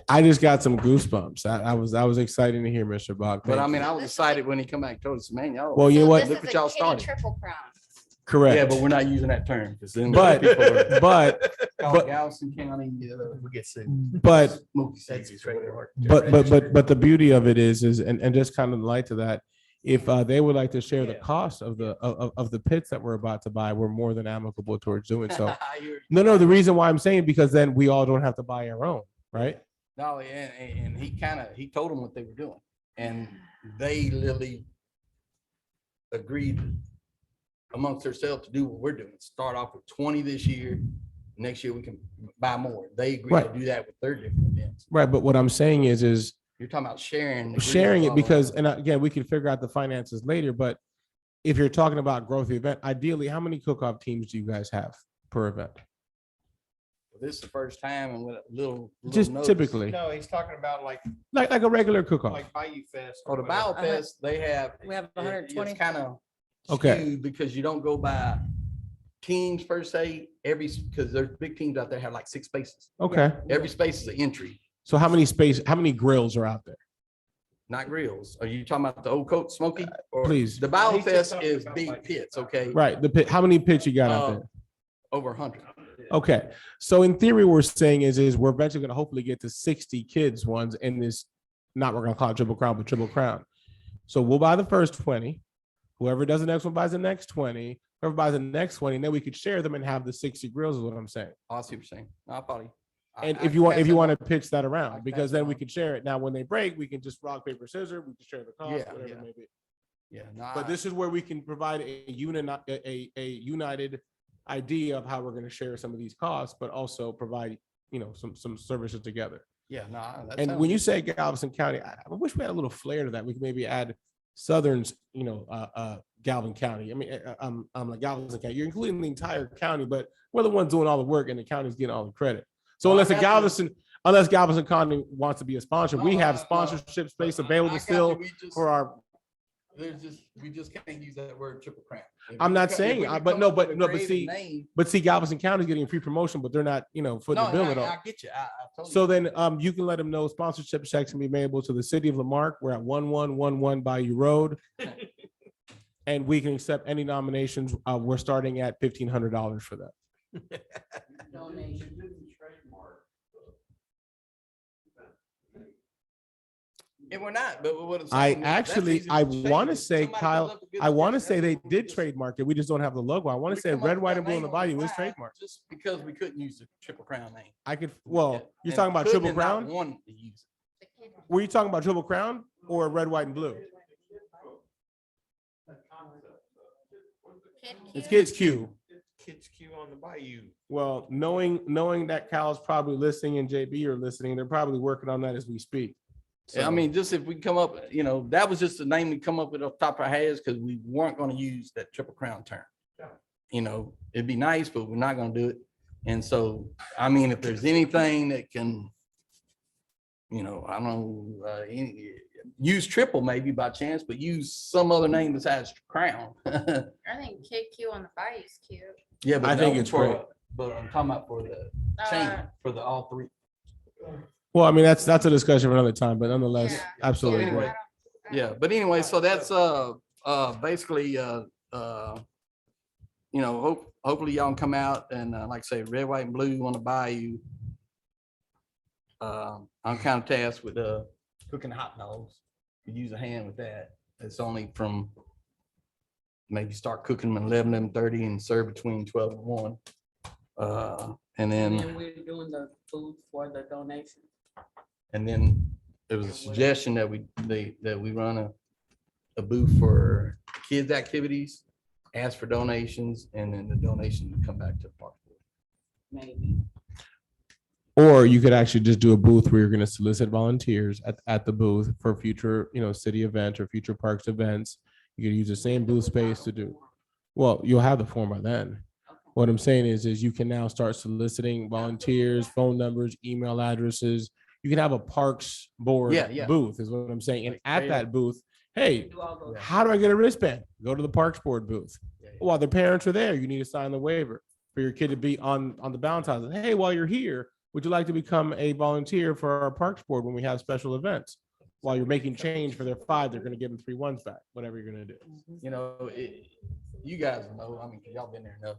Speaker 6: I just got some goosebumps. I was excited to hear Mr. Bach.
Speaker 3: But I
Speaker 6: Thank
Speaker 3: mean,
Speaker 6: you.
Speaker 3: I was excited when he come back and told us, man, y'all.
Speaker 6: Well, you know what?
Speaker 3: Look what y'all started.
Speaker 2: Triple Crown.
Speaker 6: Correct.
Speaker 3: Yeah, but we're not using that term.
Speaker 6: But
Speaker 3: Called Galveston County, we get sued.
Speaker 6: but
Speaker 3: That's his regular.
Speaker 6: but the beauty of it is and just kind of light to that, if they would like to share the cost of the pits that we're about to buy, we're more than amicable towards doing so. No, the reason why I'm saying, because then we all don't have to buy our own, right?
Speaker 3: No, and he told them what they were doing, and they literally agreed amongst themselves to do what we're doing. Start off with 20 this year. Next year we can buy more. They agreed to do that with their different events.
Speaker 6: Right, but what I'm saying is
Speaker 3: you're talking about sharing
Speaker 6: it because, and again, we can figure out the finances later, but if you're talking about growth event, ideally, how many cook-off teams do you guys have per event?
Speaker 3: This is the first time, and with a little
Speaker 6: Just
Speaker 3: notice.
Speaker 6: typically,
Speaker 1: No, he's talking about like
Speaker 6: like a regular cook-off.
Speaker 1: like Bayou Fest.
Speaker 3: Oh, the Bio Fest, they have.
Speaker 5: We have 120.
Speaker 3: It's kind of
Speaker 6: Okay.
Speaker 3: skewed because you don't go by teams per se. Because there's big teams out there have like 6 spaces.
Speaker 6: Okay.
Speaker 3: Every space is an entry,
Speaker 6: So how many grills are out there?
Speaker 3: not grills. Are you talking about the old coat smoky? Or
Speaker 6: Please.
Speaker 3: The Bio
Speaker 1: He's just
Speaker 3: Fest
Speaker 1: talking
Speaker 3: is
Speaker 1: about
Speaker 3: big
Speaker 1: like-
Speaker 3: pits, okay?
Speaker 6: Right. The pit. How many pits you got out there?
Speaker 3: Over 100.
Speaker 6: Okay. So in theory, we're saying is we're eventually going to hopefully get to 60 kids ones in this, not we're going to call it Triple Crown, but Triple Crown. So we'll buy the first 20. Whoever does the next one buys the next 20. Whoever buys the next 20, and then we could share them and have the 60 grills is what I'm saying.
Speaker 3: I see what you're saying. I follow you.
Speaker 6: And if you want to pitch that around, because then we can share it. Now, when they break, we can just rock, paper, scissors. We can share the cost,
Speaker 3: Yeah,
Speaker 6: whatever
Speaker 3: yeah.
Speaker 6: it may be.
Speaker 3: Yeah, no,
Speaker 6: But this is where we can provide a united idea of how we're going to share some of these costs, but also provide, some services together.
Speaker 3: yeah, no. that
Speaker 6: And
Speaker 3: sounds
Speaker 6: when you
Speaker 3: good.
Speaker 6: say Galveston County, I wish we had a little flair to that. We could maybe add Southern's, Galvin County. I mean, I'm like Galveston County. You're including the entire county, but we're the ones doing all the work, and the county's getting all the credit. So
Speaker 3: No, I
Speaker 6: unless Galveston County wants to be a sponsor, we
Speaker 3: No,
Speaker 6: have
Speaker 3: no,
Speaker 6: sponsorship space
Speaker 3: I
Speaker 6: available
Speaker 3: got
Speaker 6: still
Speaker 3: you. We just-
Speaker 6: for our.
Speaker 3: we just can't use that word Triple Crown. If
Speaker 6: I'm
Speaker 3: we
Speaker 6: not
Speaker 3: co- if
Speaker 6: saying,
Speaker 3: we can
Speaker 6: but
Speaker 3: come
Speaker 6: no,
Speaker 3: up with
Speaker 6: but
Speaker 3: a
Speaker 6: no, but
Speaker 3: creative
Speaker 6: see,
Speaker 3: name-
Speaker 6: But see, Galveston County is getting a free promotion, but they're not, footing the bill at all.
Speaker 3: I get you. I totally.
Speaker 6: So then you can let them know sponsorship checks can be made to the city of Lamarque. We're at 1111 Bayou Road. And we can accept any nominations. We're starting at $1,500 for that.
Speaker 3: And we're not, but what I'm
Speaker 6: I
Speaker 3: saying is that's
Speaker 6: actually,
Speaker 3: easy to
Speaker 6: I
Speaker 3: change.
Speaker 6: want to
Speaker 3: If
Speaker 6: say,
Speaker 3: somebody
Speaker 6: Kyle,
Speaker 3: comes up with good
Speaker 6: I want to
Speaker 3: suggestions,
Speaker 6: say they
Speaker 3: that's what
Speaker 6: did
Speaker 3: we'll do.
Speaker 6: trademark it. We just don't have the logo. I want
Speaker 3: We
Speaker 6: to say
Speaker 3: come up
Speaker 6: Red,
Speaker 3: with
Speaker 6: White,
Speaker 3: that
Speaker 6: and Blue in the
Speaker 3: name on
Speaker 6: Bayou is
Speaker 3: flag
Speaker 6: trademarked.
Speaker 3: Just because we couldn't use the Triple Crown name.
Speaker 6: I could, well, you're
Speaker 3: And
Speaker 6: talking about
Speaker 3: couldn't
Speaker 6: Triple
Speaker 3: and not
Speaker 6: Crown?
Speaker 3: wanted to use it.
Speaker 6: Were you talking about Triple Crown or Red, White, and Blue? It's Kids Q.
Speaker 1: Kids Q on the Bayou.
Speaker 6: Well, knowing that Kyle's probably listening and JB are listening, they're probably working on that as we speak.
Speaker 3: Yeah, I
Speaker 6: So-
Speaker 3: mean, just if we come up, that was just the name we come up with off the top of our heads because we weren't going to use that Triple Crown term. It'd be nice, but we're not going to do it. And so, I mean, if there's anything that can, I don't know, use triple maybe by chance, but use some other name besides Crown.
Speaker 2: I think Kid Q on the Bayou is cute.
Speaker 3: Yeah, but
Speaker 6: I think
Speaker 3: no,
Speaker 6: it's
Speaker 3: for-
Speaker 6: great.
Speaker 3: But I'm talking about for the chain, for the all three.
Speaker 6: Well, I mean, that's a discussion for another time, but nonetheless,
Speaker 2: Yeah.
Speaker 6: absolutely.
Speaker 3: So
Speaker 6: great.
Speaker 3: anyway, Yeah, but anyway, so that's basically hopefully y'all can come out and like I say, red, white, and blue on the Bayou. I'm kind of tasked with cooking hot dogs. You use a hand with that. It's only from maybe start cooking them at 11:30 and serve between 12 and 1. And
Speaker 4: And
Speaker 3: then,
Speaker 4: then we're doing the food for the donation.
Speaker 3: there was a suggestion that we run a booth for kids' activities, ask for donations, and then the donation would come back to the park board.
Speaker 4: Maybe.
Speaker 6: Or you could actually just do a booth where you're going to solicit volunteers at the booth for future, city events or future parks events. You could use the same booth space to do. Well, you'll have the form by then. What I'm saying is you can now start soliciting volunteers, phone numbers, email addresses. You can have a parks board
Speaker 3: Yeah.
Speaker 6: booth is what I'm saying. And
Speaker 3: Like,
Speaker 6: at that booth, hey,
Speaker 4: Do all those.
Speaker 6: how do I get a wristband? Go to the parks board booth.
Speaker 3: Yeah.
Speaker 6: While the parents are there, you need to sign the waiver for your kid to be on the balance house. Hey, while you're here, would you like to become a volunteer for our parks board when we have special events? While you're making change for their 5, they're going to give them 3 1s back, whatever you're going to do.
Speaker 3: You guys know, I mean, 'cause y'all been there enough,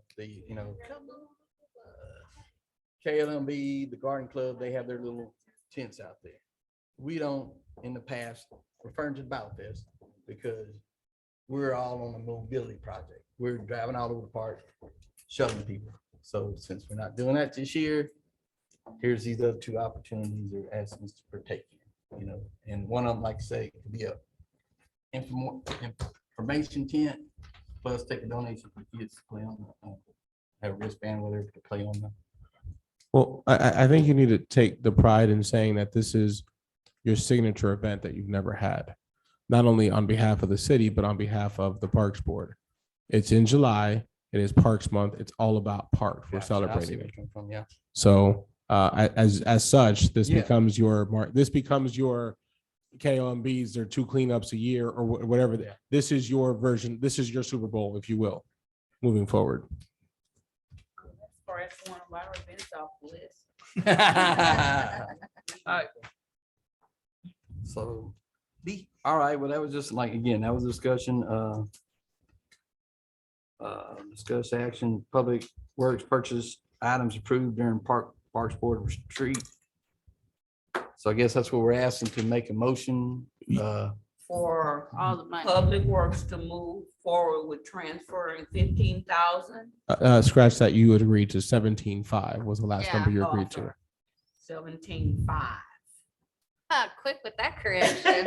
Speaker 3: KLMB, the Garden Club, they have their little tents out there. We don't, in the past, referring to about this, because we're all on a mobility project. We're driving all over the park, shuttling people. So since we're not doing that this year, here's these other 2 opportunities they're asking us to partake in, and one of them, like I say, could be a information tent, plus take a donation for kids to play on, have a wristband, whether to play on the.
Speaker 6: Well, I think you need to take the pride in saying that this is your signature event that you've never had, not only on behalf of the city, but on behalf of the Parks Board. It's in July. It is Parks Month. It's all about parks. We're celebrating it.
Speaker 3: Yeah.
Speaker 6: So as such, this
Speaker 3: Yeah.
Speaker 6: becomes your KOMBs. There are 2 cleanups a year or whatever.
Speaker 3: Yeah.
Speaker 6: This is your version. This is your Super Bowl, if you will, moving forward.
Speaker 4: Scratch one of our events off the list.
Speaker 3: So, all right, well, that was just that was discussion, discuss action, public works purchase items approved during Parks Board retreat. So I guess that's what we're asking to make a motion,
Speaker 4: For
Speaker 2: All the money.
Speaker 4: Public Works to move forward with transferring 15,000.
Speaker 6: Scratch that. You would agree to 17.5 was the last
Speaker 2: Yeah.
Speaker 6: number you agreed to.
Speaker 4: 17.5.
Speaker 2: Quick with that correction.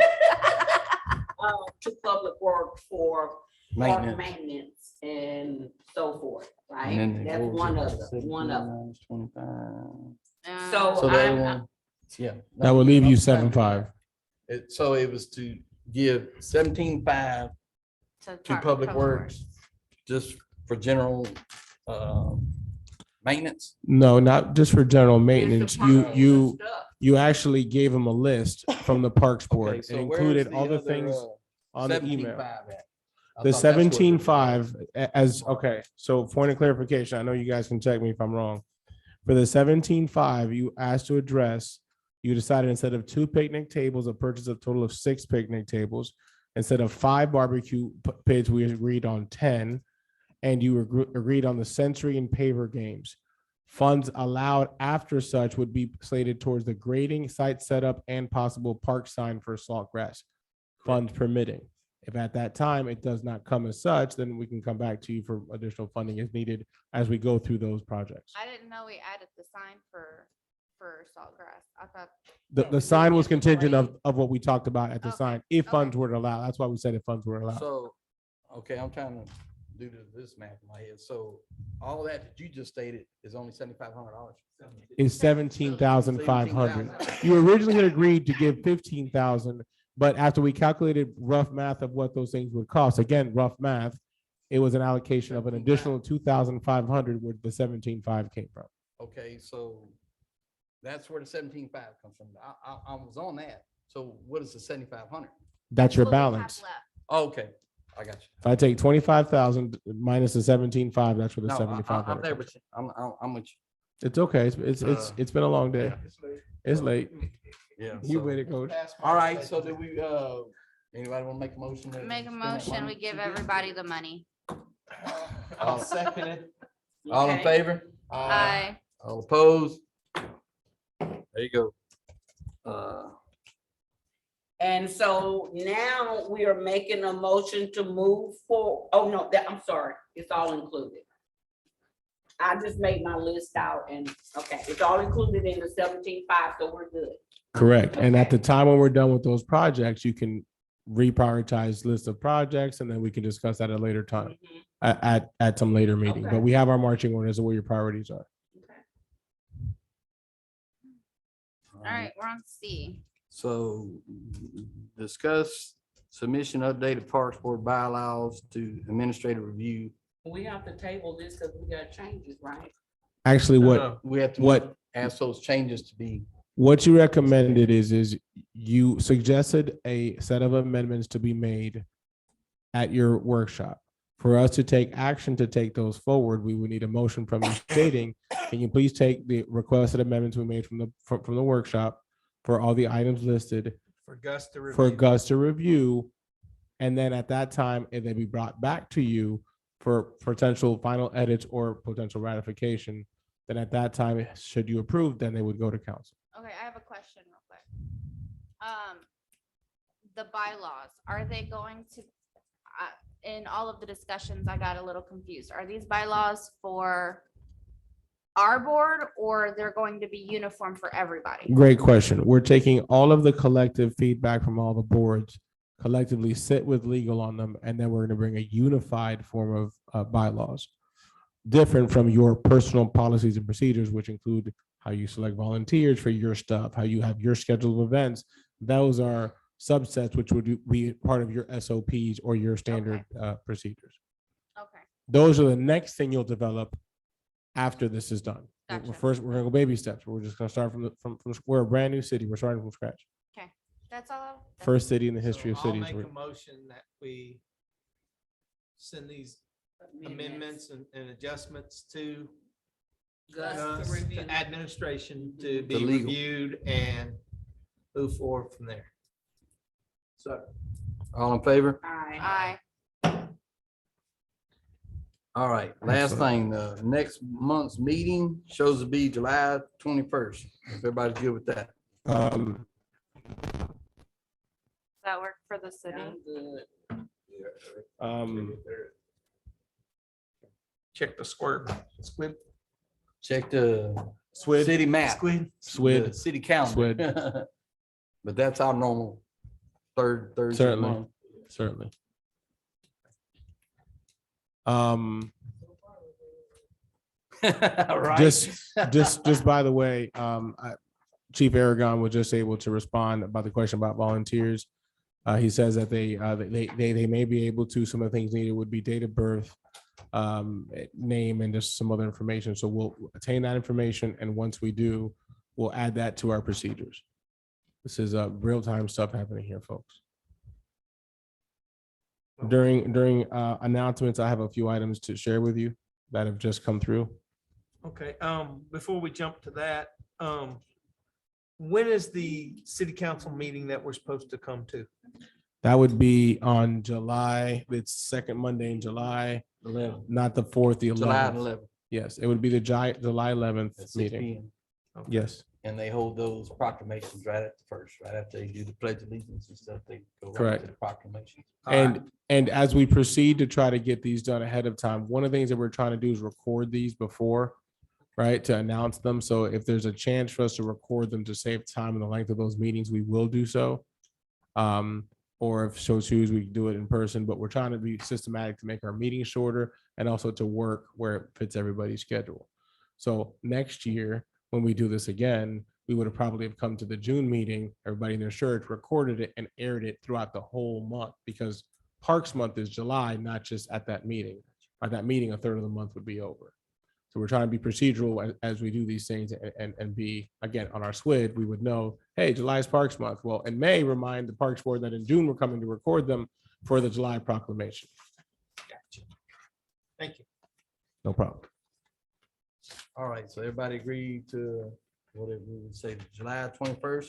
Speaker 4: To Public Works for park
Speaker 3: maintenance.
Speaker 4: maintenance and so forth, right?
Speaker 3: And then
Speaker 4: That's
Speaker 3: what was
Speaker 4: one
Speaker 3: it?
Speaker 4: of them, one of them.
Speaker 3: 25.
Speaker 4: So
Speaker 3: So the other
Speaker 4: I'm
Speaker 3: one, yeah.
Speaker 6: That would leave you 7.5.
Speaker 3: So it was to give 17.5 to Public Works, just for general, maintenance.
Speaker 6: No, not just for general maintenance.
Speaker 4: Here's the
Speaker 6: You
Speaker 4: stuff.
Speaker 6: you actually gave them a list from the Parks Board.
Speaker 3: Okay,
Speaker 6: It
Speaker 3: so
Speaker 6: included
Speaker 3: where's
Speaker 6: all the
Speaker 3: other,
Speaker 6: things on the email.
Speaker 3: 17.5 at? I
Speaker 6: The
Speaker 3: thought that's where it
Speaker 6: 17.5
Speaker 3: was.
Speaker 6: as, okay, so point of clarification, I know you guys can check me if I'm wrong. For the 17.5, you asked to address, you decided instead of 2 picnic tables, a purchase a total of 6 picnic tables. Instead of 5 barbecue pits, we agreed on 10. And you agreed on the sensory and paver games. Funds allowed after such would be slated towards the grading, site setup, and possible park sign for Saltgrass, funds permitting. If at that time it does not come as such, then we can come back to you for additional funding as needed as we go through those projects.
Speaker 2: I didn't know we added the sign for Saltgrass. I thought.
Speaker 6: The sign was contingent of what we talked about at the
Speaker 2: Okay,
Speaker 6: sign, if
Speaker 2: okay.
Speaker 6: funds were allowed. That's why we said if funds were allowed.
Speaker 3: So, okay, I'm trying to do this math in my head. So all that you just stated is only $7,500.
Speaker 6: Is 17,500. You originally had agreed to give 15,000, but after we calculated rough math of what those things would cost, again, rough math, it was an allocation of an additional 2,500 where the 17.5 came from.
Speaker 3: Okay, so that's where the 17.5 comes from. I was on that. So what is the 7,500?
Speaker 6: That's your
Speaker 2: what we have
Speaker 6: balance.
Speaker 2: left.
Speaker 3: Okay, I got you.
Speaker 6: If I take 25,000 minus the 17.5, that's where the
Speaker 3: No, I'm
Speaker 6: 7,500.
Speaker 3: there with you. I'm with
Speaker 6: It's okay. It's been a long day. It's late.
Speaker 3: you. Yeah.
Speaker 6: You
Speaker 3: so-
Speaker 6: with it, coach.
Speaker 3: All right, so do we, anybody want to make a motion? to
Speaker 2: Make a
Speaker 3: spend that
Speaker 2: motion,
Speaker 3: money?
Speaker 2: we give everybody the money.
Speaker 1: I'll second it.
Speaker 3: All in
Speaker 4: Okay.
Speaker 3: favor?
Speaker 2: Aye.
Speaker 3: All opposed? There you go.
Speaker 4: And so now we are making a motion to move for, oh no, I'm sorry, it's all included. I just made my list out and, okay, it's all included in the 17.5, so we're good.
Speaker 6: Correct. And at
Speaker 4: Okay.
Speaker 6: the time when we're done with those projects, you can reprioritize list of projects and then we can discuss that at a later time,
Speaker 4: Mhm.
Speaker 6: at some later meeting.
Speaker 4: Okay.
Speaker 6: But we have our marching orders of where your priorities are.
Speaker 2: All right, we're on C.
Speaker 3: So discuss submission updated Parks Board bylaws to administrative review.
Speaker 4: We have to table this because we got changes, right?
Speaker 6: Actually, what
Speaker 3: We have to
Speaker 6: what
Speaker 3: ask those changes to be.
Speaker 6: what you recommended is you suggested a set of amendments to be made at your workshop. For us to take action to take those forward, we would need a motion from you stating, can you please take the requested amendments we made from the workshop for all the items listed
Speaker 1: For Gus to review.
Speaker 6: for Gus to review. And then at that time, if they be brought back to you for potential final edits or potential ratification, then at that time, should you approve, then they would go to council.
Speaker 2: Okay, I have a question real quick. The bylaws, are they going to, in all of the discussions, I got a little confused. Are these bylaws for our board or they're going to be uniform for everybody?
Speaker 6: Great question. We're taking all of the collective feedback from all the boards, collectively sit with legal on them, and then we're going to bring a unified form of bylaws, different from your personal policies and procedures, which include how you select volunteers for your stuff, how you have your schedule of events. Those are subsets which would be part of your SOPs or your standard procedures.
Speaker 2: Okay,
Speaker 6: Those are the next thing you'll develop after this is done.
Speaker 2: Gotcha.
Speaker 6: First, we're gonna go baby steps. We're just gonna start from we're a brand new city. We're starting from scratch.
Speaker 2: okay, that's all.
Speaker 6: First city in the history of
Speaker 1: I'll
Speaker 6: cities.
Speaker 1: make
Speaker 6: We're-
Speaker 1: a motion that we send these amendments and adjustments to
Speaker 4: Gus
Speaker 1: Gus,
Speaker 4: to review.
Speaker 1: to administration to be
Speaker 3: legal.
Speaker 1: reviewed and move forward from there.
Speaker 11: So
Speaker 3: All in favor?
Speaker 4: Aye.
Speaker 2: Aye.
Speaker 3: All right, last thing, next month's meeting shows to be July 21st. If everybody's good with that.
Speaker 2: Does that work for the city?
Speaker 4: I'm good.
Speaker 1: Check the squid.
Speaker 3: Check the
Speaker 6: Swid.
Speaker 3: city map.
Speaker 1: Squid.
Speaker 6: Swid.
Speaker 3: the City calendar. But that's our normal third Thursday. of the
Speaker 6: Certainly.
Speaker 3: month.
Speaker 6: Certainly.
Speaker 3: Right.
Speaker 6: Just by the way, Chief Aragon was just able to respond about the question about volunteers. He says that they may be able to, some of the things needed would be date of birth, name, and just some other information. So we'll attain that information. And once we do, we'll add that to our procedures. This is real-time stuff happening here, folks. During announcements, I have a few items to share with you that have just come through.
Speaker 1: Okay, before we jump to that, when is the city council meeting that we're supposed to come to?
Speaker 6: That would be on July, it's second Monday in July,
Speaker 3: 11th.
Speaker 6: not the 4th, the
Speaker 3: July
Speaker 6: 11th.
Speaker 3: 11th.
Speaker 6: Yes, it would be the July 11th
Speaker 3: at 6
Speaker 6: meeting.
Speaker 3: p.m.
Speaker 6: Yes,
Speaker 3: And they hold those proclamations right at the first, right after they do the pledge of allegiance and stuff, they go right
Speaker 6: Correct.
Speaker 3: to the proclamation.
Speaker 6: and as we proceed to try to get these done ahead of time, one of the things that we're trying to do is record these before, right, to announce them. So if there's a chance for us to record them to save time and the length of those meetings, we will do so. Or if so choose, we can do it in person, but we're trying to be systematic to make our meetings shorter and also to work where it fits everybody's schedule. So next year, when we do this again, we would have probably have come to the June meeting, everybody in their church recorded it and aired it throughout the whole month, because Parks Month is July, not just at that meeting. By that meeting, a third of the month would be over. So we're trying to be procedural as we do these things and be, again, on our SWID, we would know, hey, July is Parks Month. Well, in May, remind the Parks Board that in June, we're coming to record them for the July proclamation.
Speaker 1: Gotcha. Thank you.
Speaker 6: No problem.
Speaker 3: All right, so everybody agreed to whatever we would say, July 21st?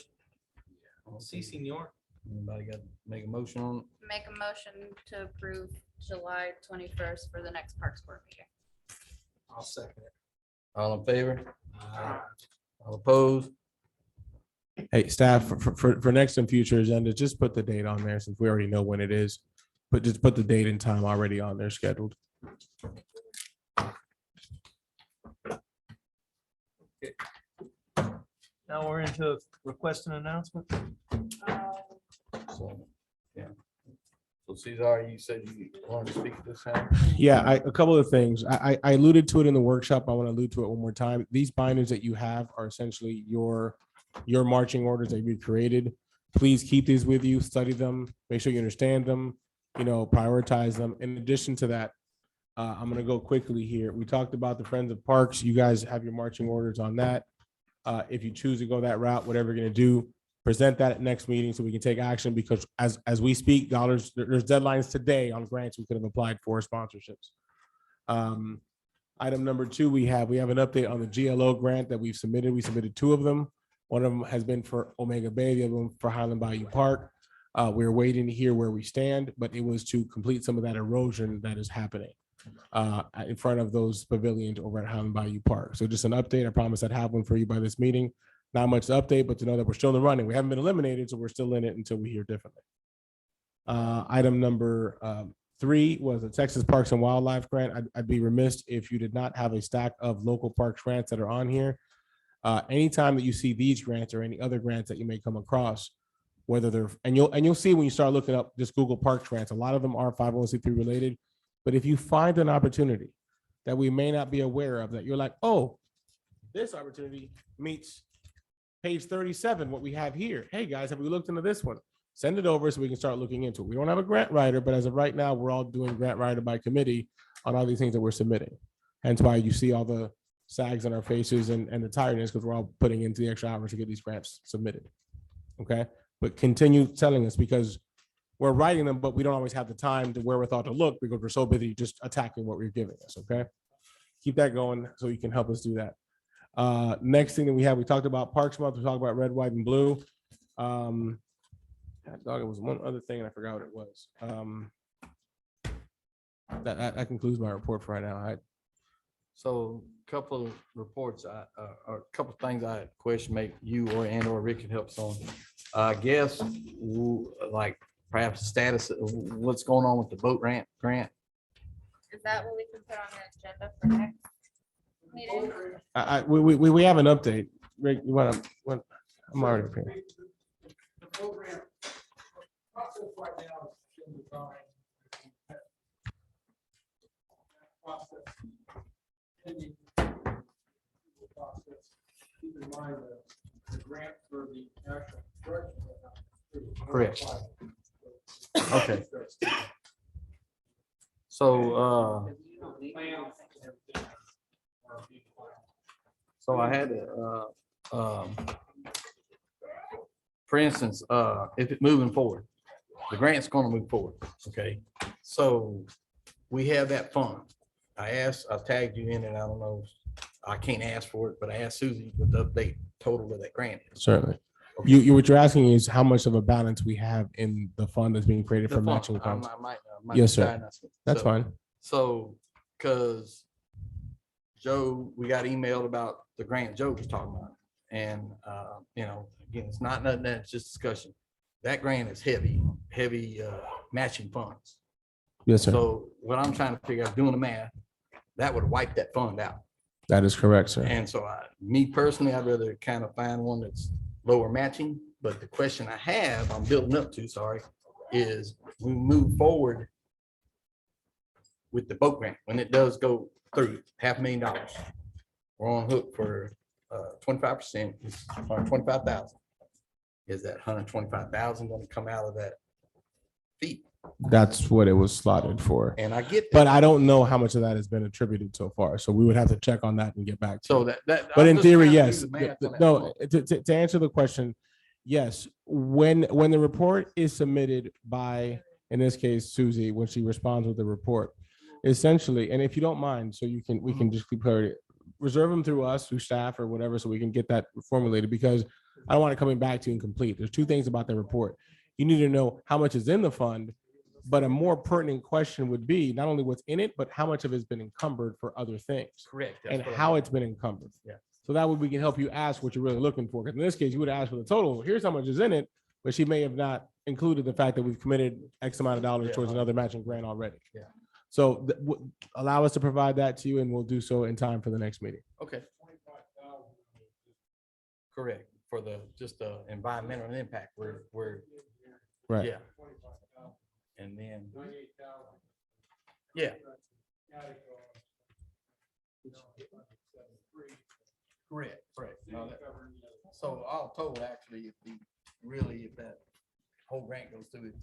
Speaker 1: Si, senor.
Speaker 3: Anybody got to make a motion on it?
Speaker 2: Make a motion to approve July 21st for the next Parks Board meeting.
Speaker 1: I'll second it.
Speaker 3: All in favor? All opposed?
Speaker 6: Hey, staff, for next and future agenda, just put the date on there since we already know when it is. But just put the date and time already on there scheduled.
Speaker 1: Now we're into request and announcement.
Speaker 3: So, yeah. So Cesar, you said you wanted to speak at this time?
Speaker 6: Yeah, a couple of things. I alluded to it in the workshop. I want to allude to it one more time. These binders that you have are essentially your marching orders that you created. Please keep these with you, study them, make sure you understand them, prioritize them. In addition to that, I'm going to go quickly here. We talked about the Friends of Parks. You guys have your marching orders on that. If you choose to go that route, whatever you're going to do, present that at next meeting so we can take action, because as we speak, there's deadlines today on grants we could have applied for sponsorships. Item number 2, we have an update on the GLO grant that we've submitted. We submitted 2 of them. One of them has been for Omega Bay, the other one for Highland Bayou Park. We're waiting to hear where we stand, but it was to complete some of that erosion that is happening in front of those pavilions over at Highland Bayou Park. So just an update. I promise I'd have one for you by this meeting. Not much to update, but to know that we're still in the running. We haven't been eliminated, so we're still in it until we hear differently. Item number 3 was the Texas Parks and Wildlife grant. I'd be remiss if you did not have a stack of local parks grants that are on here. Anytime that you see these grants or any other grants that you may come across, whether they're, and you'll see when you start looking up just Google Parks grants, a lot of them are 501c3 related. But if you find an opportunity that we may not be aware of, that you're like, oh, this opportunity meets page 37, what we have here. Hey guys, have we looked into this one? Send it over so we can start looking into it. We don't have a grant writer, but as of right now, we're all doing grant writer by committee on all these things that we're submitting. Hence why you see all the sags on our faces and the tiredness, because we're all putting into the extra hours to get these grants submitted. Okay, but continue telling us, because we're writing them, but we don't always have the time to wherewithal to look because we're so busy just attacking what you're giving us. Okay, keep that going so you can help us do that. Next thing that we talked about Parks Month. We talked about red, white, and blue. It was one other thing and I forgot what it was. That concludes my report for right now.
Speaker 3: So a couple of reports, or a couple of things I question, maybe you or Rick can help us on. I guess like perhaps the status of what's going on with the boat grant.
Speaker 2: Is that what we can put on the agenda for next meeting?
Speaker 6: We have an update. Rick, you want to? I'm already up here.
Speaker 8: The program process right now is in design. Process. Pending process. Keep in mind the grant for the national construction.
Speaker 3: Correct. Okay. So I had for instance, if it's moving forward, the grant's going to move forward. Okay. So we have that fund. I tagged you in, and I don't know, I can't ask for it, but I asked Susie what the update total of that grant is.
Speaker 6: Certainly. Okay. What you're asking is how much of a balance we have in the fund that's being created for matching funds. Yes, sir. That's fine.
Speaker 3: So, because Joe, we got emailed about the grant Joe was talking about. And, again, it's not nothing, that's just discussion. That grant is heavy matching funds.
Speaker 6: Yes, sir.
Speaker 3: So what I'm trying to figure out, doing the math, that would wipe that fund out.
Speaker 6: That is correct, sir.
Speaker 3: And so me personally, I'd rather kind of find one that's lower matching. But the question I have, I'm building up to, is we move forward with the boat grant. When it does go through $500,000, we're on hook for 25%, or 25,000. Is that 125,000 going to come out of that fee?
Speaker 6: That's what it was slotted for.
Speaker 3: And I get that.
Speaker 6: But I don't know how much of that has been attributed so far. So we would have to check on that and get back to
Speaker 3: So
Speaker 6: you.
Speaker 3: but
Speaker 6: in theory, yes. No, to answer the question, yes. When the report is submitted by, in this case, Susie, when she responds with the report, essentially, and if you don't mind, so we can just keep clarity, reserve them through us, through staff or whatever, so we can get that formulated, because I don't want it coming back to you incomplete. There's 2 things about the report. You need to know how much is in the fund, but a more pertinent question would be not only what's in it, but how much of it's been encumbered for other things.
Speaker 3: Correct.
Speaker 6: And how it's been encumbered.
Speaker 3: Yeah.
Speaker 6: So that way we can help you ask what you're really looking for. Because in this case, you would ask for the total. Here's how much is in it, but she may have not included the fact that we've committed X amount of dollars towards another matching grant already.
Speaker 3: Yeah.
Speaker 6: So allow us to provide that to you and we'll do so in time for the next meeting.
Speaker 3: Okay. Correct, for the, just the environmental impact, we're,
Speaker 6: Right.
Speaker 3: yeah. And then, yeah, correct. No, that- So all told, actually, if the, really, if that whole grant goes through, its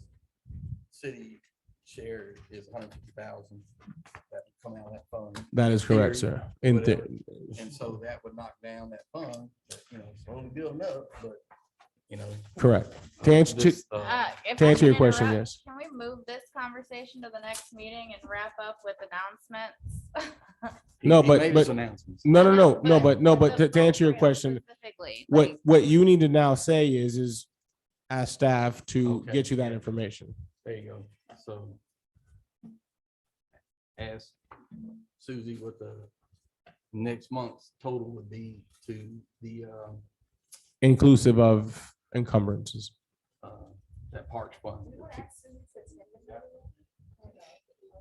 Speaker 3: city share is 150,000 that would come out of that fund.
Speaker 6: That is correct,
Speaker 3: Theory,
Speaker 6: sir. In
Speaker 3: whatever.
Speaker 6: theory.
Speaker 3: And so that would knock down that fund, but, you know, slowly building up, but, you know.
Speaker 6: Correct. To answer,
Speaker 3: this,
Speaker 2: If
Speaker 6: to
Speaker 2: I
Speaker 6: answer
Speaker 2: can
Speaker 6: your question,
Speaker 2: interrupt,
Speaker 6: yes.
Speaker 2: Can we move this conversation to the next meeting and wrap up with announcements?
Speaker 6: No,
Speaker 3: he
Speaker 6: but-
Speaker 3: made his
Speaker 6: but-
Speaker 3: announcements.
Speaker 6: but to answer your question,
Speaker 2: Specifically,
Speaker 6: what you need to now say is ask staff to
Speaker 3: Okay.
Speaker 6: get you that information.
Speaker 3: There you go. So ask Susie what the next month's total would be to the,
Speaker 6: Inclusive of encumbrances.
Speaker 3: that parks fund.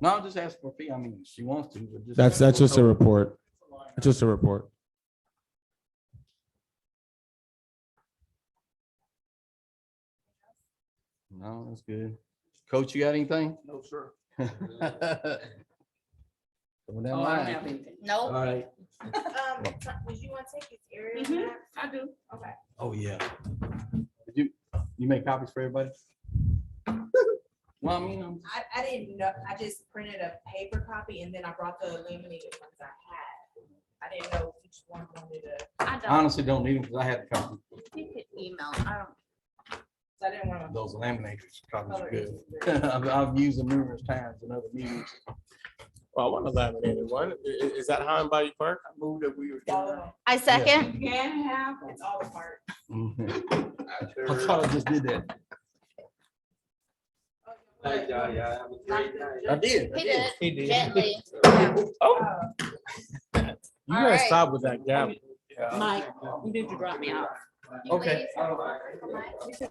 Speaker 3: No, I'll just ask for a fee. I mean, she wants to, but just.
Speaker 6: That's just a report. It's just a report.
Speaker 3: No, that's good. Coach, you got anything?
Speaker 11: No, sir.
Speaker 3: Coming down
Speaker 4: Oh,
Speaker 3: the
Speaker 4: I don't
Speaker 3: line.
Speaker 4: have anything.
Speaker 3: All
Speaker 2: nope.
Speaker 3: right.
Speaker 9: Did you want to take this area?
Speaker 4: Mhm,
Speaker 9: map?
Speaker 4: I do.
Speaker 9: Okay.
Speaker 3: Oh, yeah. Did you make copies for everybody? Well, I mean,
Speaker 9: I didn't know, I just printed a paper copy and then I brought the laminated ones I had. I didn't know which one wanted to,
Speaker 2: I
Speaker 3: I
Speaker 2: don't.
Speaker 3: honestly don't need them because I had a copy.
Speaker 2: You could email. I don't.
Speaker 9: so I didn't want to.
Speaker 3: Those laminators copies are good. I've used them numerous times in other meetings.
Speaker 6: Well, I want a laminated one. Is that how in Bayou Park?
Speaker 11: I moved that we were.
Speaker 9: All of them.
Speaker 2: I second.
Speaker 9: You can have, it's all apart.
Speaker 3: I thought I just did that.
Speaker 13: Thank y'all. Y'all have a great night.
Speaker 3: I did.
Speaker 2: He did.
Speaker 6: He did.
Speaker 2: Gently.
Speaker 6: You
Speaker 2: All
Speaker 6: gotta
Speaker 2: right.
Speaker 6: stop with that gavel.
Speaker 4: Mike, you need to drop me off.
Speaker 2: You
Speaker 3: Okay.
Speaker 2: ladies have a-